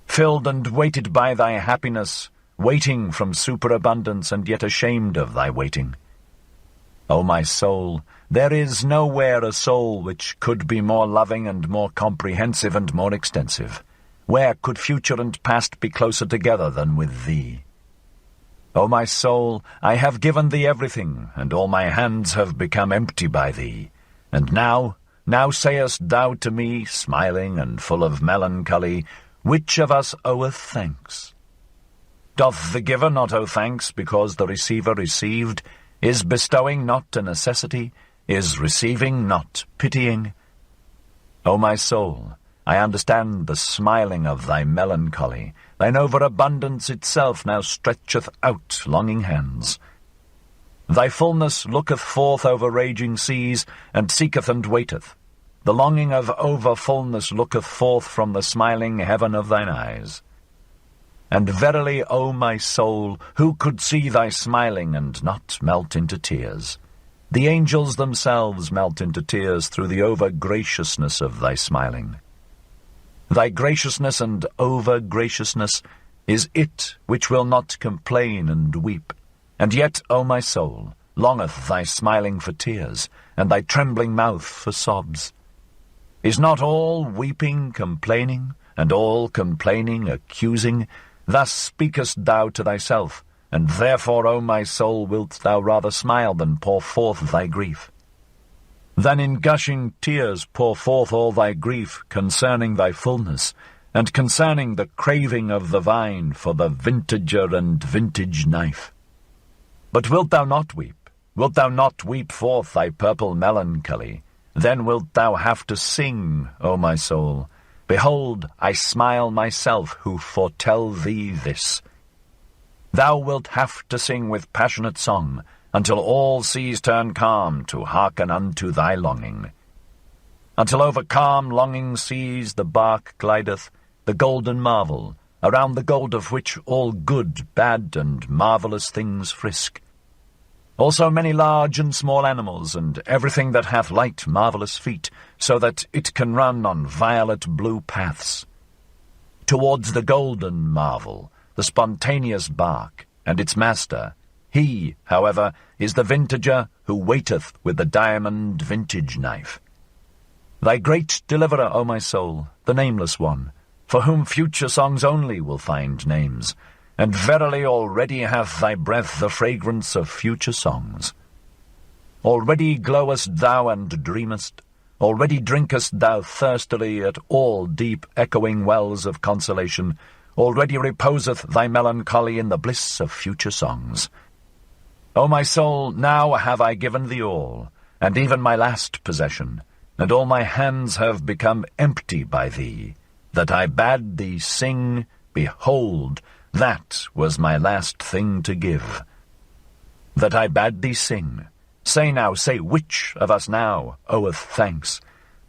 Filled and weighted by thy happiness, waiting from superabundance and yet ashamed of thy waiting. O my soul, there is nowhere a soul which could be more loving and more comprehensive and more extensive. Where could future and past be closer together than with thee? O my soul, I have given thee everything, and all my hands have become empty by thee. And now sayest thou to me, smiling and full of melancholy, which of us oweth thanks? Doth the giver not owe thanks because the receiver received? Is bestowing not a necessity? Is receiving not pitying? O my soul, I understand the smiling of thy melancholy. Thine overabundance itself now stretcheth out longing hands. Thy fullness looketh forth over raging seas, and seeketh and waiteth. The longing of over-fullness looketh forth from the smiling heaven of thine eyes. And verily, O my soul, who could see thy smiling and not melt into tears? The angels themselves melt into tears through the over-graciousness of thy smiling. Thy graciousness and over-graciousness is it which will not complain and weep. And yet, O my soul, longeth thy smiling for tears, and thy trembling mouth for sobs. Is not all weeping complaining, and all complaining accusing? Thus speakest thou to thyself, and therefore, O my soul, wilt thou rather smile than pour forth thy grief. Than in gushing tears pour forth all thy grief concerning thy fullness, and concerning the craving of the vine for the vintager and vintage knife. But wilt thou not weep? Wilt thou not weep forth thy purple melancholy? Then wilt thou have to sing, O my soul. Behold, I smile myself who foretell thee this. Thou wilt have to sing with passionate song, until all seas turn calm to hearken unto thy longing. Until over calm longing seas the bark glideth, the golden marvel, around the gold of which all good, bad, and marvellous things frisk. Also many large and small animals, and everything that hath light marvellous feet, so that it can run on violet blue paths. Towards the golden marvel, the spontaneous bark, and its master. He, however, is the vintager who waiteth with the diamond vintage knife. Thy great deliverer, O my soul, the nameless one, for whom future songs only will find names, and verily already hath thy breath the fragrance of future songs. Already glowest thou and dreamest, already drinkest thou thirstily at all deep echoing wells of consolation, already reposeth thy melancholy in the bliss of future songs. O my soul, now have I given thee all, and even my last possession, and all my hands have become empty by thee. that I bade thee sing, behold, that was my last thing to give. That I bade thee sing. Say now, say which of us now oweth thanks?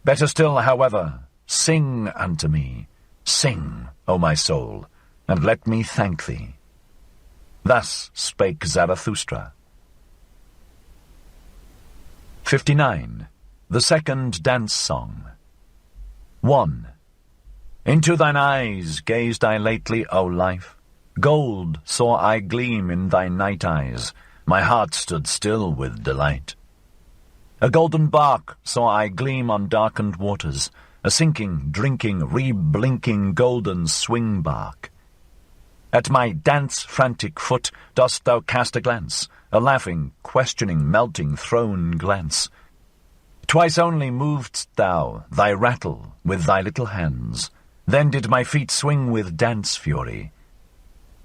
Better still, however, sing unto me. Sing, O my soul, and let me thank thee. Thus spake Zarathustra. 59. The Second Dance Song. 1. Into thine eyes gazed I lately, O life. Gold saw I gleam in thy night eyes. My heart stood still with delight. A golden bark saw I gleam on darkened waters, a sinking, drinking, re-blinking golden swing bark. At my dance-frantic foot dost thou cast a glance, a laughing, questioning, melting, thrown glance. Twice only movedst thou thy rattle with thy little hands, then did my feet swing with dance fury.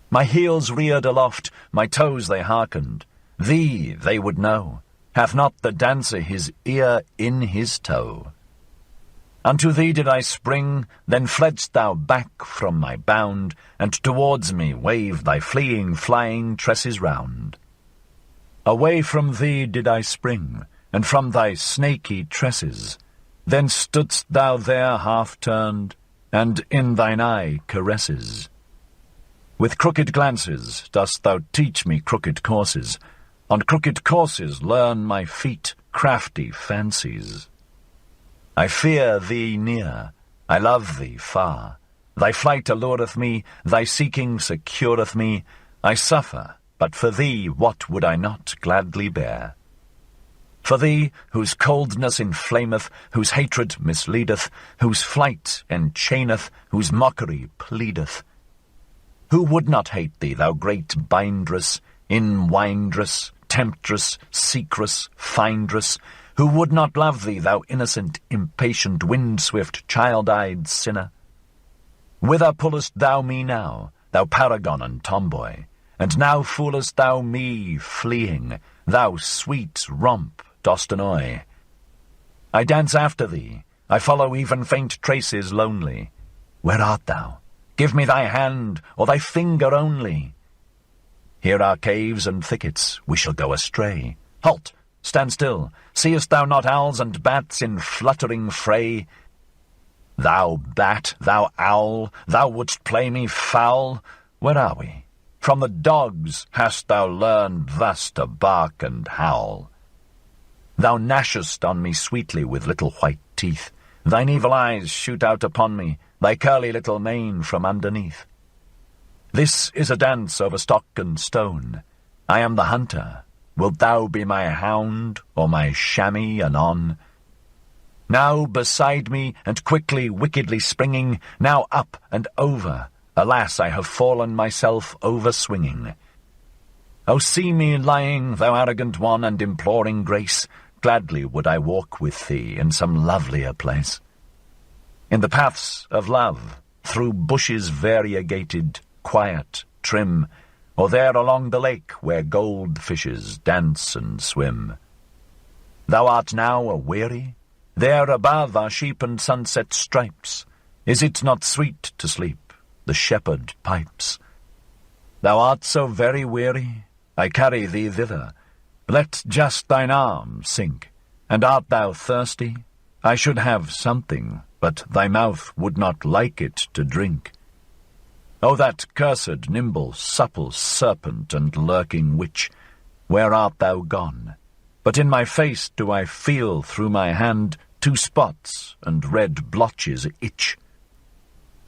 My heels reared aloft, my toes they hearkened. Thee they would know, hath not the dancer his ear in his toe? Unto thee did I spring, then fledst thou back from my bound, and towards me waved thy fleeing, flying tresses round. Away from thee did I spring, and from thy snaky tresses, then stoodst thou there half-turned, and in thine eye caresses. With crooked glances dost thou teach me crooked courses, on crooked courses learn my feet crafty fancies. I fear thee near, I love thee far. Thy flight allureth me, thy seeking secureth me. I suffer, but for thee what would I not gladly bear? For thee, whose coldness inflameth, whose hatred misleadeth, whose flight enchaineth, whose mockery pleadeth. Who would not hate thee, thou great bindress, inwindress, temptress, seekress, findress? Who would not love thee, thou innocent, impatient, wind-swift, child-eyed sinner? Whither pullest thou me now, thou paragon and tomboy? And now foolest thou me, fleeing, thou sweet romp dost annoy. I dance after thee, I follow even faint traces lonely. Where art thou? Give me thy hand, or thy finger only. Here are caves and thickets, we shall go astray. Halt! Stand still. Seest thou not owls and bats in fluttering fray? Thou bat, thou owl, thou wouldst play me foul. Where are we? From the dogs hast thou learned thus to bark and howl. Thou gnashest on me sweetly with little white teeth. Thine evil eyes shoot out upon me, thy curly little mane from underneath. This is a dance over stock and stone. I am the hunter. Wilt thou be my hound, or my chamois anon? Now beside me, and quickly, wickedly springing, now up and over. Alas, I have fallen myself over-swinging. O see me lying, thou arrogant one, and imploring grace. Gladly would I walk with thee in some lovelier place. In the paths of love, through bushes variegated, quiet, trim, or there along the lake where goldfishes dance and swim. Thou art now a-weary? There above are sheep and sunset stripes. Is it not sweet to sleep? The shepherd pipes. Thou art so very weary? I carry thee thither. Let just thine arm sink. And art thou thirsty? I should have something, but thy mouth would not like it to drink. O that cursed, nimble, supple serpent and lurking witch, where art thou gone? But in my face do I feel through my hand 2 spots and red blotches itch.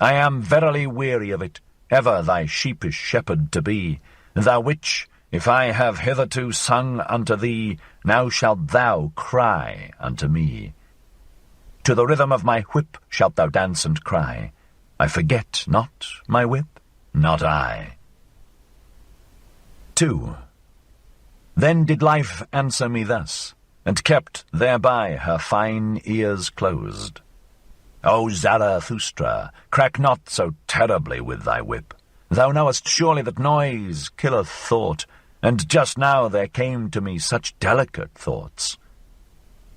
I am verily weary of it, ever thy sheepish shepherd to be. Thou witch, if I have hitherto sung unto thee, now shalt thou cry unto me. To the rhythm of my whip shalt thou dance and cry. I forget not my whip, not I. 2. Then did life answer me thus, and kept thereby her fine ears closed. O Zarathustra, crack not so terribly with thy whip. Thou knowest surely that noise killeth thought, and just now there came to me such delicate thoughts.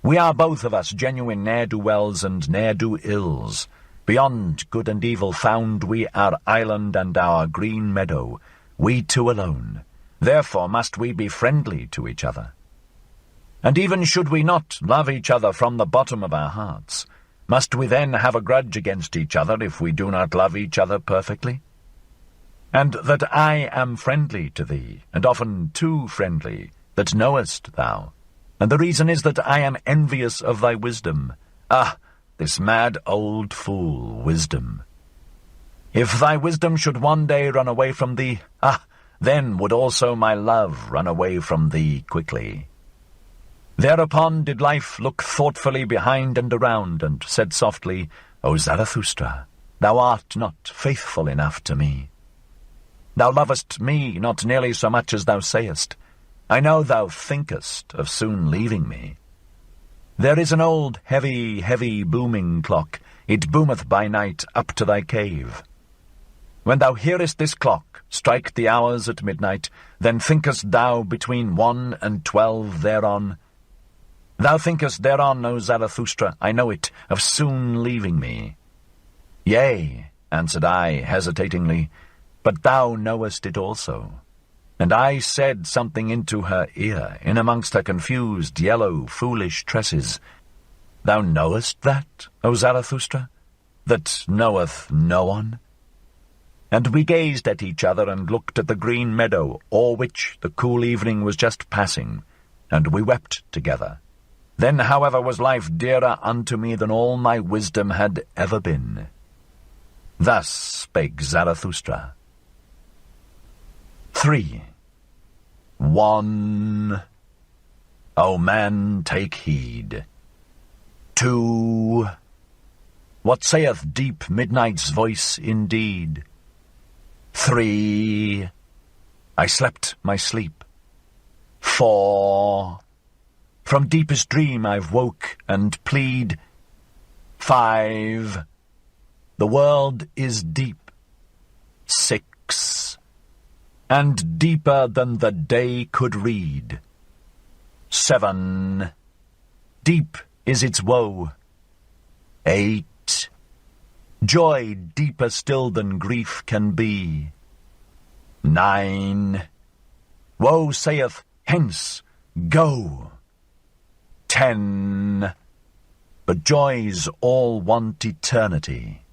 We are both of us genuine ne'er-do-wells and ne'er-do-ills. Beyond good and evil found we our island and our green meadow, we two alone. Therefore must we be friendly to each other. And even should we not love each other from the bottom of our hearts, must we then have a grudge against each other if we do not love each other perfectly? And that I am friendly to thee, and often too friendly, that knowest thou. And the reason is that I am envious of thy wisdom. Ah, this mad old fool, wisdom. If thy wisdom should one day run away from thee, then would also my love run away from thee quickly. Thereupon did life look thoughtfully behind and around, and said softly, O Zarathustra, thou art not faithful enough to me. Thou lovest me not nearly so much as thou sayest. I know thou thinkest of soon leaving me. There is an old, heavy, heavy booming clock. It boometh by night up to thy cave. When thou hearest this clock strike the hours at midnight, then thinkest thou between 1 and 12 thereon. Thou thinkest thereon, O Zarathustra, I know it, of soon leaving me. Yea, answered I, hesitatingly, but thou knowest it also. And I said something into her ear, in amongst her confused, yellow, foolish tresses. Thou knowest that, O Zarathustra, that knoweth no one? And we gazed at each other and looked at the green meadow, o'er which the cool evening was just passing, and we wept together. Then, however, was life dearer unto me than all my wisdom had ever been. Thus spake Zarathustra. 3. 1. O man, take heed. 2. What saith deep midnight's voice indeed? 3. I slept my sleep. 4. From deepest dream I've woke and plead. 5. The world is deep. 6. And deeper than the day could read. 7. Deep is its woe. 8. Joy deeper still than grief can be. 9. Woe saith, hence, go. 10. But joys all want eternity.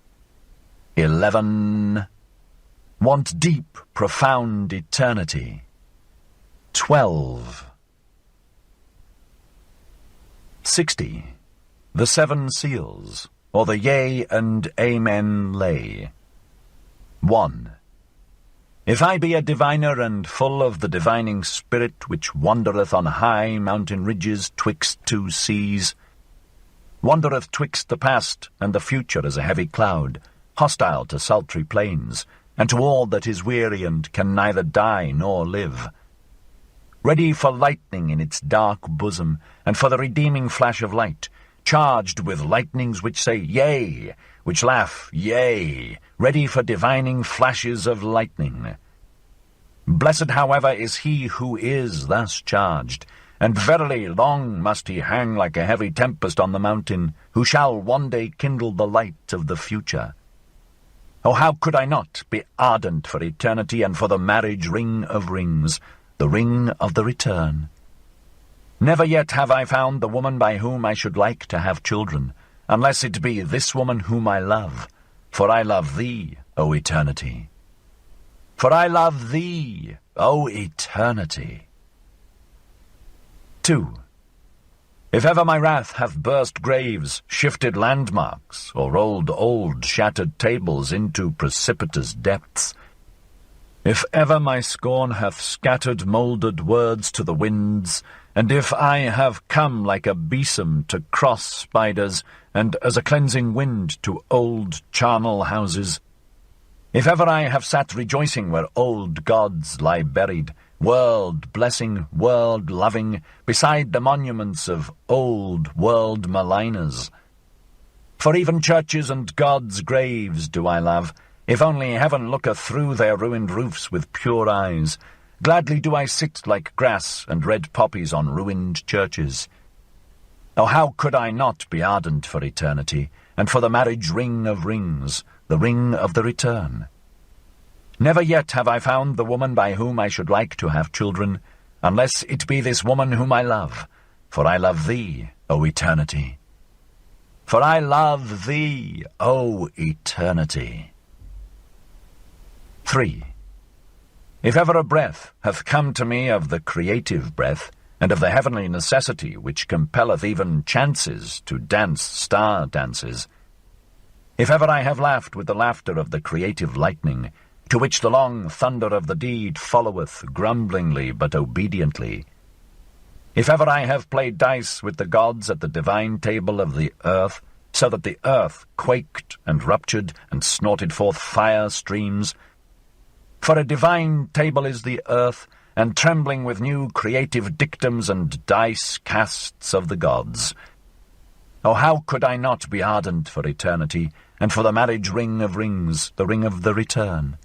11. Want deep, profound eternity. 12. 60. The 7 seals, or the yea and amen lay. 1. If I be a diviner and full of the divining spirit which wandereth on high mountain ridges twixt 2 seas, wandereth twixt the past and the future as a heavy cloud, hostile to sultry plains, and to all that is weary and can neither die nor live, ready for lightning in its dark bosom, and for the redeeming flash of light, charged with lightnings which say, yea, which laugh, yea, ready for divining flashes of lightning. Blessed, however, is he who is thus charged, and verily long must he hang like a heavy tempest on the mountain, who shall one day kindle the light of the future. Oh, how could I not be ardent for eternity and for the marriage ring of rings, the ring of the return? Never yet have I found the woman by whom I should like to have children, unless it be this woman whom I love, for I love thee, O eternity. For I love thee, O eternity. 2. If ever my wrath hath burst graves, shifted landmarks, or rolled old shattered tables into precipitous depths, if ever my scorn hath scattered mouldered words to the winds, and if I have come like a besom to cross spiders, and as a cleansing wind to old charnel houses, if ever I have sat rejoicing where old gods lie buried, world-blessing, world-loving, beside the monuments of old world maligners. For even churches and gods' graves do I love, if only heaven looketh through their ruined roofs with pure eyes. Gladly do I sit like grass and red poppies on ruined churches. Oh, how could I not be ardent for eternity, and for the marriage ring of rings, the ring of the return. Never yet have I found the woman by whom I should like to have children, unless it be this woman whom I love, for I love thee, O eternity. For I love thee, O eternity. 3. If ever a breath hath come to me of the creative breath, and of the heavenly necessity which compelleth even chances to dance star dances, if ever I have laughed with the laughter of the creative lightning, to which the long thunder of the deed followeth grumblingly but obediently, if ever I have played dice with the gods at the divine table of the earth, so that the earth quaked and ruptured and snorted forth fire streams, for a divine table is the earth, and trembling with new creative dictums and dice casts of the gods. Oh, how could I not be ardent for eternity, and for the marriage ring of rings, the ring of the return?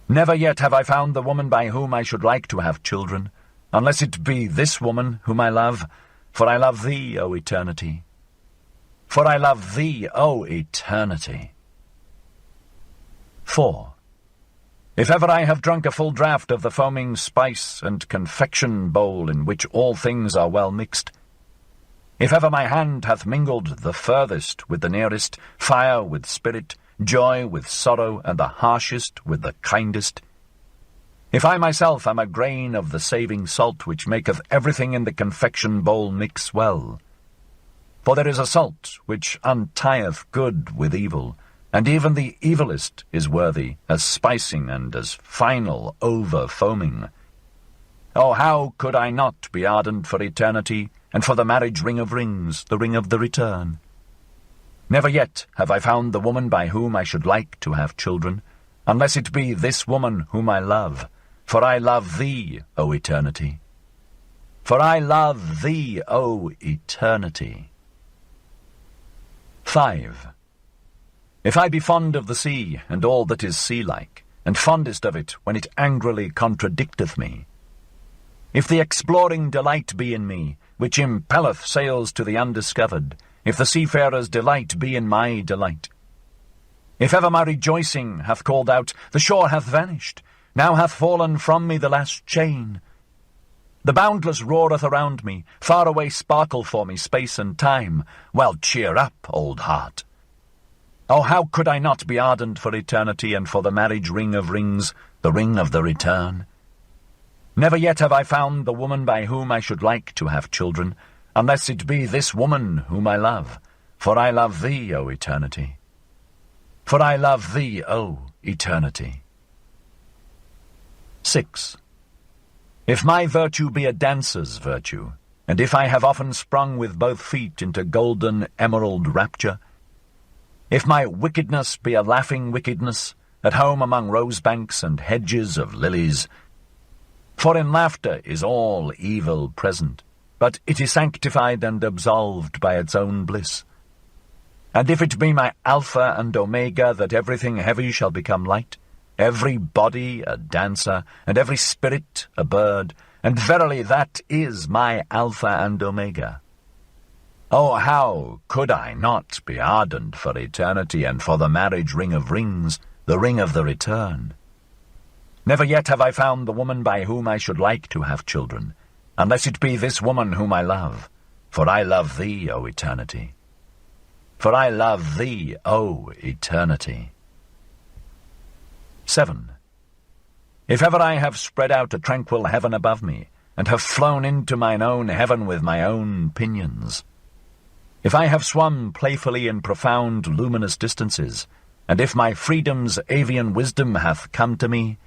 Never yet have I found the woman by whom I should like to have children, unless it be this woman whom I love, for I love thee, O eternity. For I love thee, O eternity. 4. If ever I have drunk a full draught of the foaming spice and confection bowl in which all things are well mixed, if ever my hand hath mingled the furthest with the nearest, fire with spirit, joy with sorrow, and the harshest with the kindest, if I myself am a grain of the saving salt which maketh everything in the confection bowl mix well, for there is a salt which untieth good with evil, and even the evilest is worthy as spicing and as final over-foaming. Oh, how could I not be ardent for eternity, and for the marriage ring of rings, the ring of the return? Never yet have I found the woman by whom I should like to have children, unless it be this woman whom I love, for I love thee, O eternity. For I love thee, O eternity. 5. If I be fond of the sea, and all that is sea-like, and fondest of it when it angrily contradicteth me, if the exploring delight be in me, which impelleth sails to the undiscovered, if the seafarer's delight be in my delight, if ever my rejoicing hath called out, the shore hath vanished, now hath fallen from me the last chain, the boundless roareth around me, far away sparkle for me space and time, well, cheer up, old heart. Oh, how could I not be ardent for eternity, and for the marriage ring of rings, the ring of the return? Never yet have I found the woman by whom I should like to have children, unless it be this woman whom I love, for I love thee, O eternity. For I love thee, O eternity. 6. If my virtue be a dancer's virtue, and if I have often sprung with both feet into golden emerald rapture, if my wickedness be a laughing wickedness, at home among rosebanks and hedges of lilies, for in laughter is all evil present, but it is sanctified and absolved by its own bliss. And if it be my Alpha and Omega, that everything heavy shall become light, every body a dancer, and every spirit a bird, and verily that is my Alpha and Omega. Oh, how could I not be ardent for eternity, and for the marriage ring of rings, the ring of the return? Never yet have I found the woman by whom I should like to have children, unless it be this woman whom I love, for I love thee, O eternity. For I love thee, O eternity. 7. If ever I have spread out a tranquil heaven above me, and have flown into mine own heaven with my own pinions, if I have swum playfully in profound luminous distances, and if my freedom's avian wisdom hath come to me,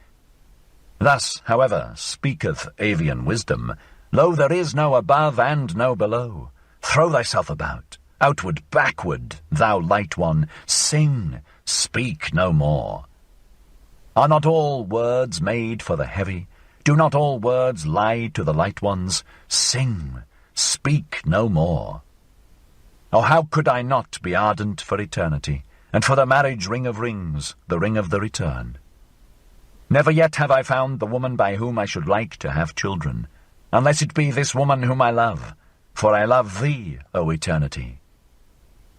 thus, however, speaketh avian wisdom, lo, there is no above and no below. Throw thyself about, outward, backward, thou light one, sing, speak no more. Are not all words made for the heavy? Do not all words lie to the light ones? Sing, speak no more. Oh, how could I not be ardent for eternity, and for the marriage ring of rings, the ring of the return? Never yet have I found the woman by whom I should like to have children, unless it be this woman whom I love, for I love thee, O eternity.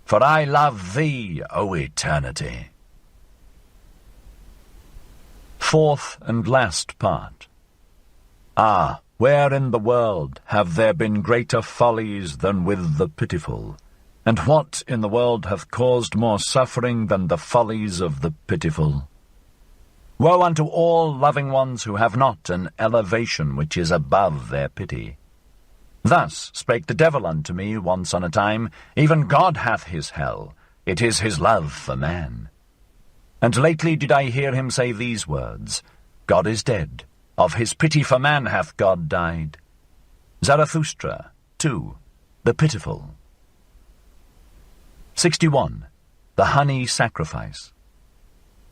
for I love thee, O eternity. Fourth and last part. Ah, where in the world have there been greater follies than with the pitiful? And what in the world hath caused more suffering than the follies of the pitiful? Woe unto all loving ones who have not an elevation which is above their pity. Thus spake the devil unto me once on a time, even God hath his hell, it is his love for man. And lately did I hear him say these words, God is dead, of his pity for man hath God died. Zarathustra, 2. The Pitiful. 61. The Honey Sacrifice.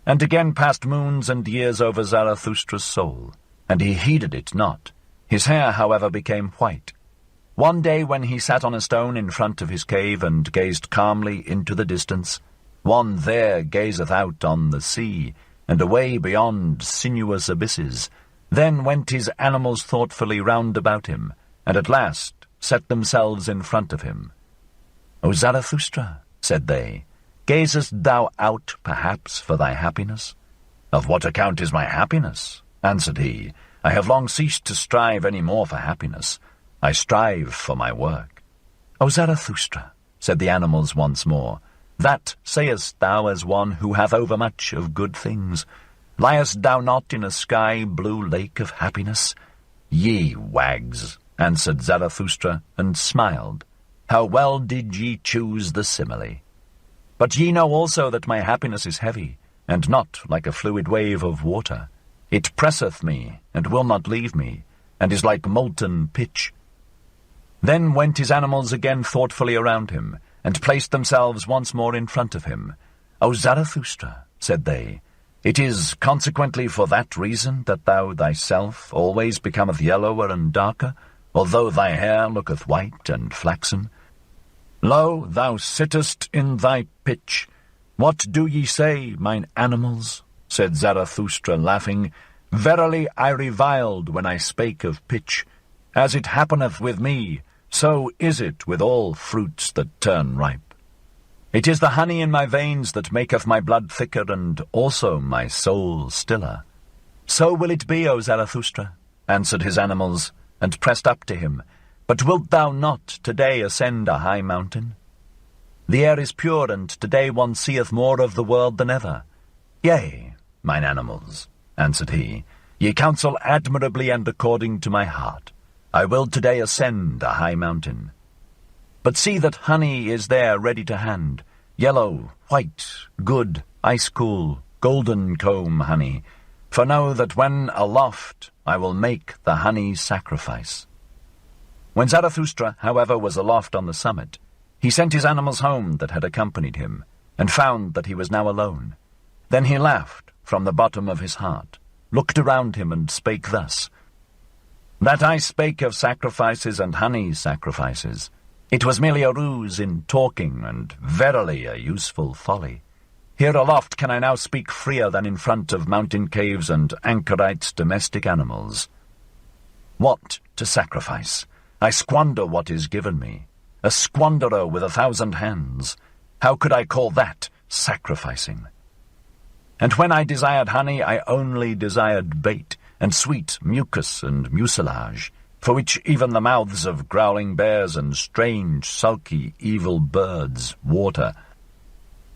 And again passed moons and years over Zarathustra's soul, and he heeded it not. His hair, however, became white. One day when he sat on a stone in front of his cave and gazed calmly into the distance, one there gazeth out on the sea, and away beyond sinuous abysses. Then went his animals thoughtfully round about him, and at last set themselves in front of him. O Zarathustra, said they, gazest thou out, perhaps, for thy happiness? Of what account is my happiness? Answered he. I have long ceased to strive any more for happiness. I strive for my work. O Zarathustra, said the animals once more, that sayest thou as one who hath overmuch of good things. Liest thou not in a sky-blue lake of happiness? Ye wags, answered Zarathustra, and smiled. How well did ye choose the simile! But ye know also that my happiness is heavy, and not like a fluid wave of water. It presseth me, and will not leave me, and is like molten pitch. Then went his animals again thoughtfully around him, and placed themselves once more in front of him. O Zarathustra, said they, it is consequently for that reason that thou thyself always becometh yellower and darker, although thy hair looketh white and flaxen. Lo, thou sittest in thy pitch. What do ye say, mine animals? Said Zarathustra, laughing. Verily I reviled when I spake of pitch. As it happeneth with me, so is it with all fruits that turn ripe. It is the honey in my veins that maketh my blood thicker, and also my soul stiller. So will it be, O Zarathustra, answered his animals, and pressed up to him. But wilt thou not today ascend a high mountain? The air is pure, and today one seeth more of the world than ever. Yea, mine animals, answered he, ye counsel admirably and according to my heart. I will today ascend a high mountain. But see that honey is there ready to hand, yellow, white, good, ice-cool, golden comb honey. For know that when aloft I will make the honey sacrifice. When Zarathustra, however, was aloft on the summit, he sent his animals home that had accompanied him, and found that he was now alone. Then he laughed from the bottom of his heart, looked around him, and spake thus, That I spake of sacrifices and honey sacrifices, it was merely a ruse in talking, and verily a useful folly. Here aloft can I now speak freer than in front of mountain caves and anchorites' domestic animals. What to sacrifice? I squander what is given me, a squanderer with 1,000 hands. How could I call that sacrificing? And when I desired honey, I only desired bait, and sweet mucus and mucilage, for which even the mouths of growling bears and strange, sulky, evil birds water.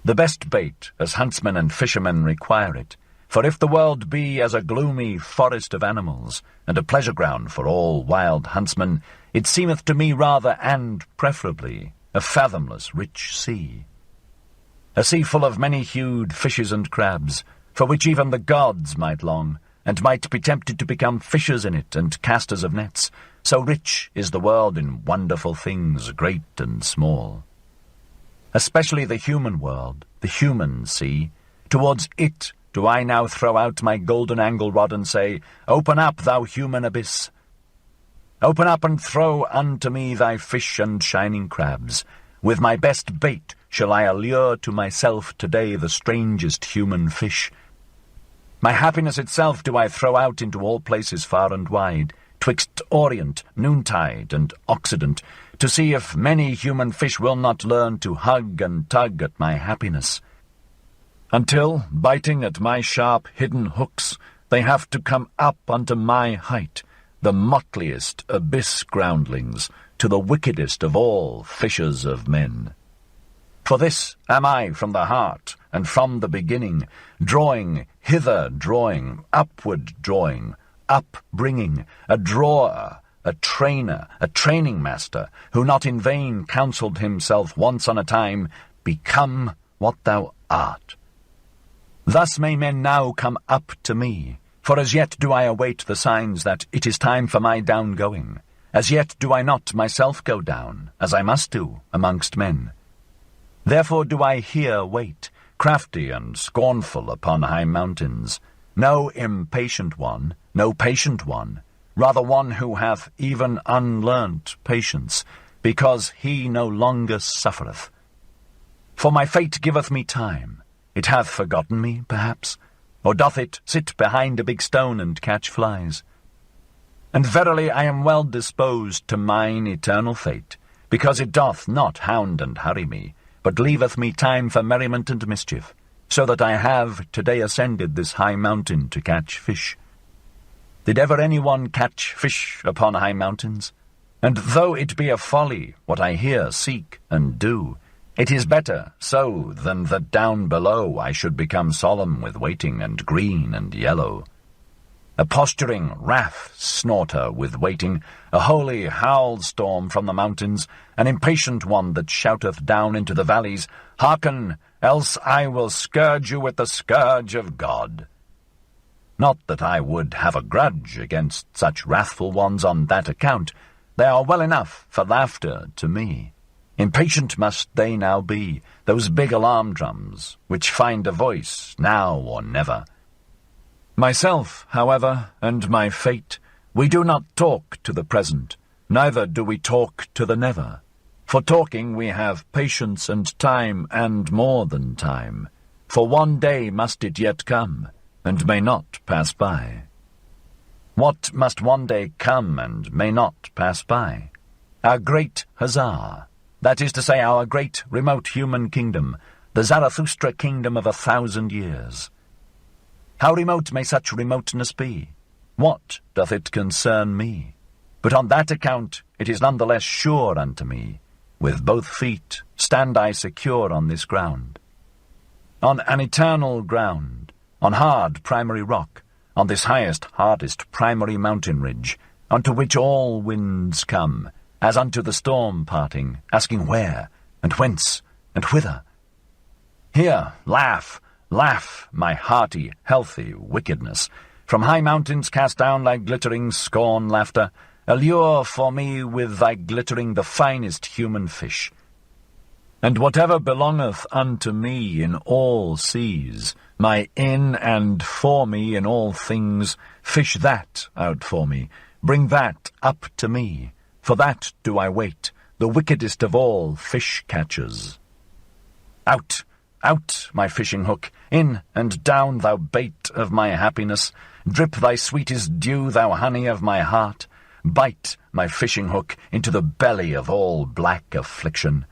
The best bait, as huntsmen and fishermen require it, for if the world be as a gloomy forest of animals, and a pleasure ground for all wild huntsmen, it seemeth to me rather, and preferably, a fathomless rich sea. A sea full of many-hued fishes and crabs, for which even the gods might long, and might be tempted to become fishers in it and casters of nets. So rich is the world in wonderful things, great and small. Especially the human world, the human sea. Towards it do I now throw out my golden angle rod and say, Open up, thou human abyss. Open up and throw unto me thy fish and shining crabs. With my best bait shall I allure to myself today the strangest human fish. My happiness itself do I throw out into all places far and wide, twixt Orient, noontide, and Occident, to see if many human fish will not learn to hug and tug at my happiness, until, biting at my sharp hidden hooks, they have to come up unto my height, the motliest abyss groundlings, to the wickedest of all fishers of men. For this am I from the heart, and from the beginning, drawing, hither drawing, upward drawing, upbringing, a drawer, a trainer, a training master, who not in vain counselled himself once on a time, become what thou art. Thus may men now come up to me, for as yet do I await the signs that it is time for my down-going. As yet do I not myself go down, as I must do, amongst men. Therefore do I here wait, crafty and scornful upon high mountains, no impatient one, no patient one, rather one who hath even unlearnt patience, because he no longer suffereth. For my fate giveth me time. It hath forgotten me, perhaps, or doth it sit behind a big stone and catch flies? And verily I am well disposed to mine eternal fate, because it doth not hound and hurry me, but leaveth me time for merriment and mischief, so that I have today ascended this high mountain to catch fish. Did ever any one catch fish upon high mountains? And though it be a folly what I here seek and do, it is better so than that down below I should become solemn with waiting and green and yellow. A posturing wrath snorter with waiting, a holy howl-storm from the mountains, an impatient one that shouteth down into the valleys, Hearken, else I will scourge you with the scourge of God. Not that I would have a grudge against such wrathful ones on that account. They are well enough for laughter to me. Impatient must they now be, those big alarm drums, which find a voice now or never. Myself, however, and my fate, we do not talk to the present, neither do we talk to the never. For talking we have patience and time, and more than time. For one day must it yet come, and may not pass by. What must one day come and may not pass by? Our great huzzah, that is to say, our great remote human kingdom, the Zarathustra kingdom of 1,000 years. How remote may such remoteness be? What doth it concern me? But on that account it is none the less sure unto me. With both feet stand I secure on this ground. On an eternal ground, on hard primary rock, on this highest, hardest primary mountain ridge, unto which all winds come, as unto the storm parting, asking where, and whence, and whither. Here, laugh, laugh, my hearty, healthy wickedness. From high mountains cast down thy glittering scorn laughter, allure for me with thy glittering the finest human fish. And whatever belongeth unto me in all seas, my in and for me in all things, fish that out for me, bring that up to me, for that do I wait, the wickedest of all fish-catchers. Out, out, my fishing hook, in and down, thou bait of my happiness, drip thy sweetest dew, thou honey of my heart, bite, my fishing hook, into the belly of all black affliction.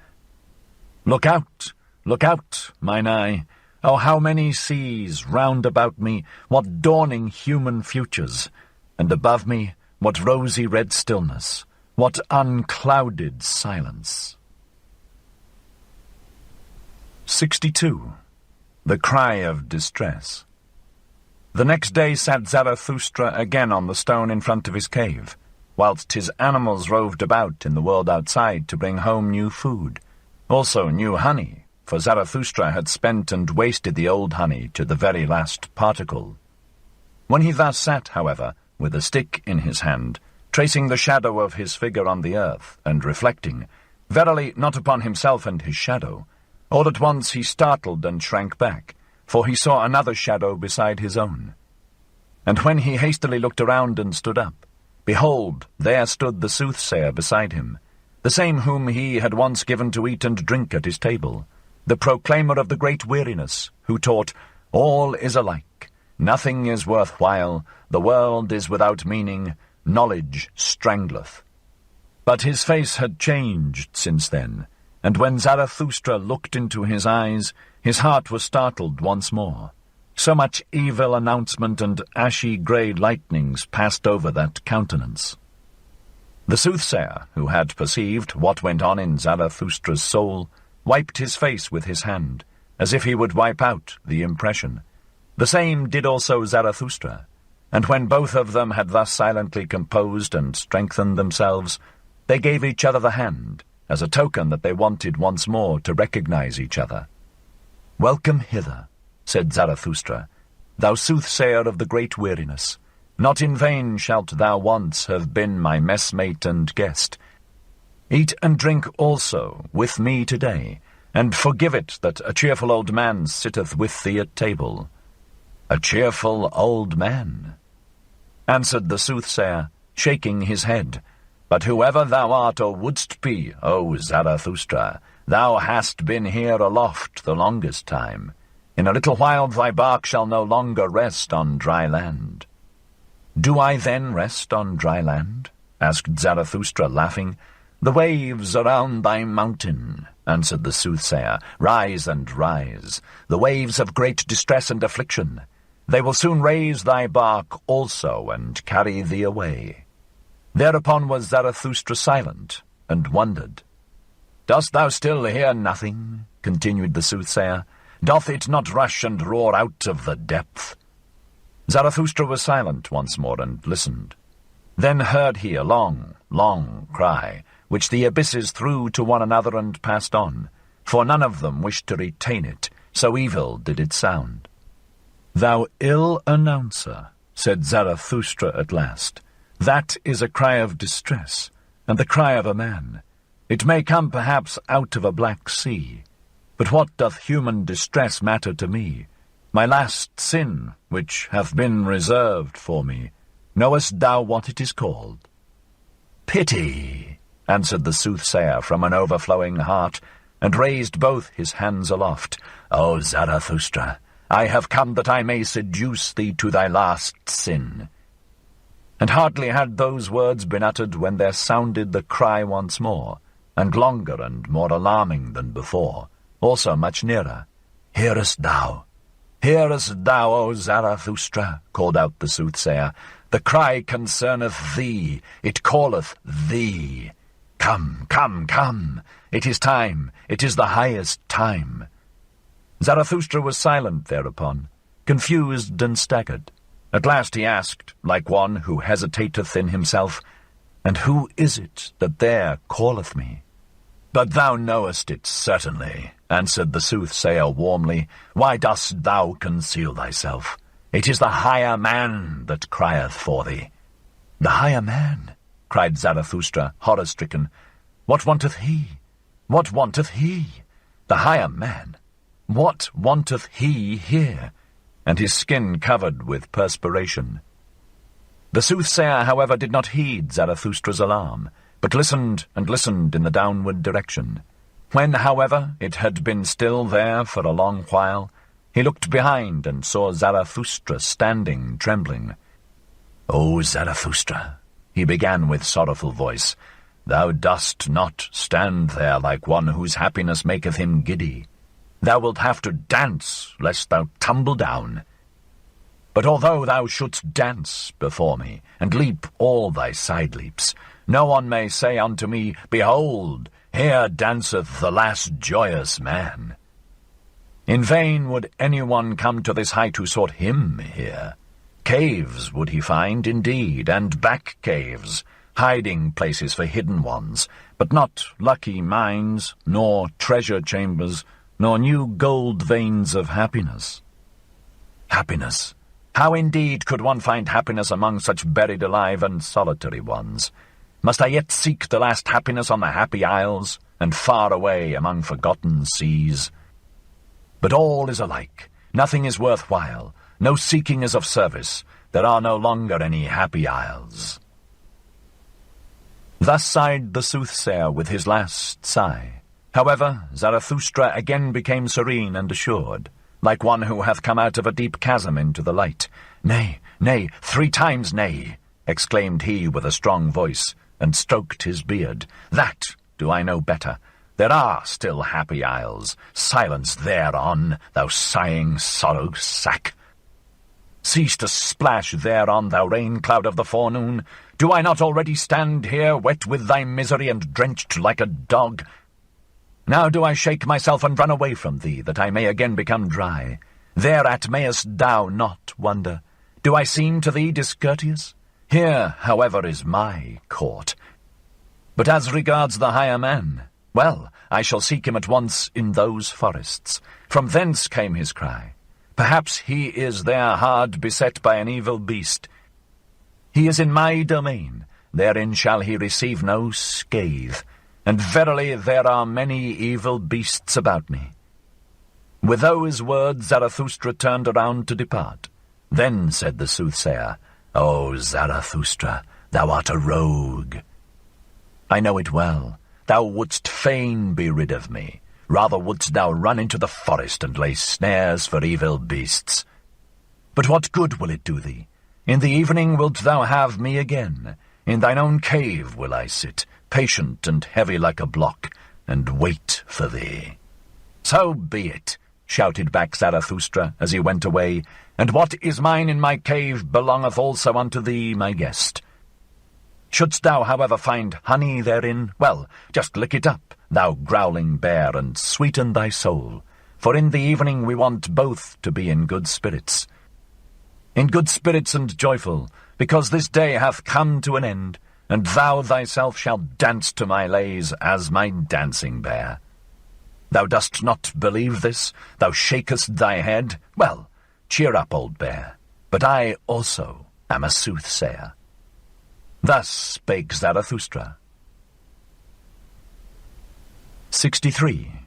Look out, mine eye, oh, how many seas round about me, what dawning human futures, and above me, what rosy red stillness, what unclouded silence. 62. The Cry of Distress. The next day sat Zarathustra again on the stone in front of his cave, whilst his animals roved about in the world outside to bring home new food, also new honey, for Zarathustra had spent and wasted the old honey to the very last particle. When he thus sat, however, with a stick in his hand, tracing the shadow of his figure on the earth, and reflecting, verily not upon himself and his shadow, all at once he startled and shrank back, for he saw another shadow beside his own. And when he hastily looked around and stood up, behold, there stood the soothsayer beside him, the same whom he had once given to eat and drink at his table, the proclaimer of the great weariness, who taught, all is alike, nothing is worth while, the world is without meaning, knowledge strangleth. But his face had changed since then, and when Zarathustra looked into his eyes, his heart was startled once more. So much evil announcement and ashy grey lightnings passed over that countenance. The soothsayer, who had perceived what went on in Zarathustra's soul, wiped his face with his hand, as if he would wipe out the impression. The same did also Zarathustra, and when both of them had thus silently composed and strengthened themselves, they gave each other the hand, as a token that they wanted once more to recognize each other. "Welcome hither," said Zarathustra, "thou soothsayer of the great weariness. Not in vain shalt thou once have been my messmate and guest. Eat and drink also with me today, and forgive it that a cheerful old man sitteth with thee at table." "A cheerful old man," answered the soothsayer, shaking his head. "But whoever thou art or wouldst be, O Zarathustra, thou hast been here aloft the longest time. In a little while thy bark shall no longer rest on dry land." "Do I then rest on dry land?" asked Zarathustra, laughing. "The waves around thy mountain," answered the soothsayer, "rise and rise, the waves of great distress and affliction. They will soon raise thy bark also and carry thee away." Thereupon was Zarathustra silent, and wondered. "Dost thou still hear nothing?" continued the soothsayer. "Doth it not rush and roar out of the depth?" Zarathustra was silent once more and listened. Then heard he a long, long cry, which the abysses threw to one another and passed on, for none of them wished to retain it, so evil did it sound. "Thou ill announcer," said Zarathustra at last, "that is a cry of distress, and the cry of a man. It may come perhaps out of a black sea. But what doth human distress matter to me? My last sin, which hath been reserved for me, knowest thou what it is called?" "Pity," answered the soothsayer from an overflowing heart, and raised both his hands aloft. "O Zarathustra, I have come that I may seduce thee to thy last sin." And hardly had those words been uttered when there sounded the cry once more, and longer and more alarming than before, also much nearer. "Hearest thou? Hearest thou, O Zarathustra?" called out the soothsayer. "The cry concerneth thee, it calleth thee. Come, come, come, it is time, it is the highest time." Zarathustra was silent thereupon, confused and staggered. At last he asked, like one who hesitateth in himself, "And who is it that there calleth me?" "But thou knowest it certainly," answered the soothsayer warmly. "Why dost thou conceal thyself? It is the higher man that crieth for thee." "The higher man?" cried Zarathustra, horror-stricken. "What wanteth he? What wanteth he? The higher man? What wanteth he here?" And his skin covered with perspiration. The soothsayer, however, did not heed Zarathustra's alarm, but listened and listened in the downward direction. When, however, it had been still there for a long while, he looked behind and saw Zarathustra standing trembling. "O Zarathustra," he began with sorrowful voice, "thou dost not stand there like one whose happiness maketh him giddy. Thou wilt have to dance, lest thou tumble down. But although thou shouldst dance before me, and leap all thy side leaps, no one may say unto me, Behold, here danceth the last joyous man. In vain would anyone come to this height who sought him here. Caves would he find, indeed, and back caves, hiding places for hidden ones, but not lucky mines, nor treasure chambers, nor new gold veins of happiness. Happiness! How indeed could one find happiness among such buried alive and solitary ones? Must I yet seek the last happiness on the happy isles, and far away among forgotten seas? But all is alike. Nothing is worth while. No seeking is of service. There are no longer any happy isles. Thus sighed the soothsayer with his last sigh. However, Zarathustra again became serene and assured, like one who hath come out of a deep chasm into the light. "Nay, nay, 3 times nay," exclaimed he with a strong voice, and stroked his beard. "That do I know better. There are still happy isles. Silence thereon, thou sighing sorrow sack. Cease to splash thereon, thou rain cloud of the forenoon. Do I not already stand here, wet with thy misery and drenched like a dog? Now do I shake myself and run away from thee, that I may again become dry. Thereat mayest thou not wonder. Do I seem to thee discourteous? Here, however, is my court. But as regards the higher man, well, I shall seek him at once in those forests. From thence came his cry. Perhaps he is there hard beset by an evil beast. He is in my domain, therein shall he receive no scathe, and verily there are many evil beasts about me." With those words Zarathustra turned around to depart. Then said the soothsayer, "O Zarathustra, thou art a rogue. I know it well. Thou wouldst fain be rid of me. Rather wouldst thou run into the forest and lay snares for evil beasts. But what good will it do thee? In the evening wilt thou have me again. In thine own cave will I sit, patient and heavy like a block, and wait for thee." "So be it," shouted back Zarathustra as he went away, "and what is mine in my cave belongeth also unto thee, my guest. Shouldst thou, however, find honey therein, well, just lick it up, thou growling bear, and sweeten thy soul, for in the evening we want both to be in good spirits. In good spirits and joyful, because this day hath come to an end, and thou thyself shalt dance to my lays as my dancing bear. Thou dost not believe this? Thou shakest thy head? Well, cheer up, old bear, but I also am a soothsayer." Thus spake Zarathustra. 63.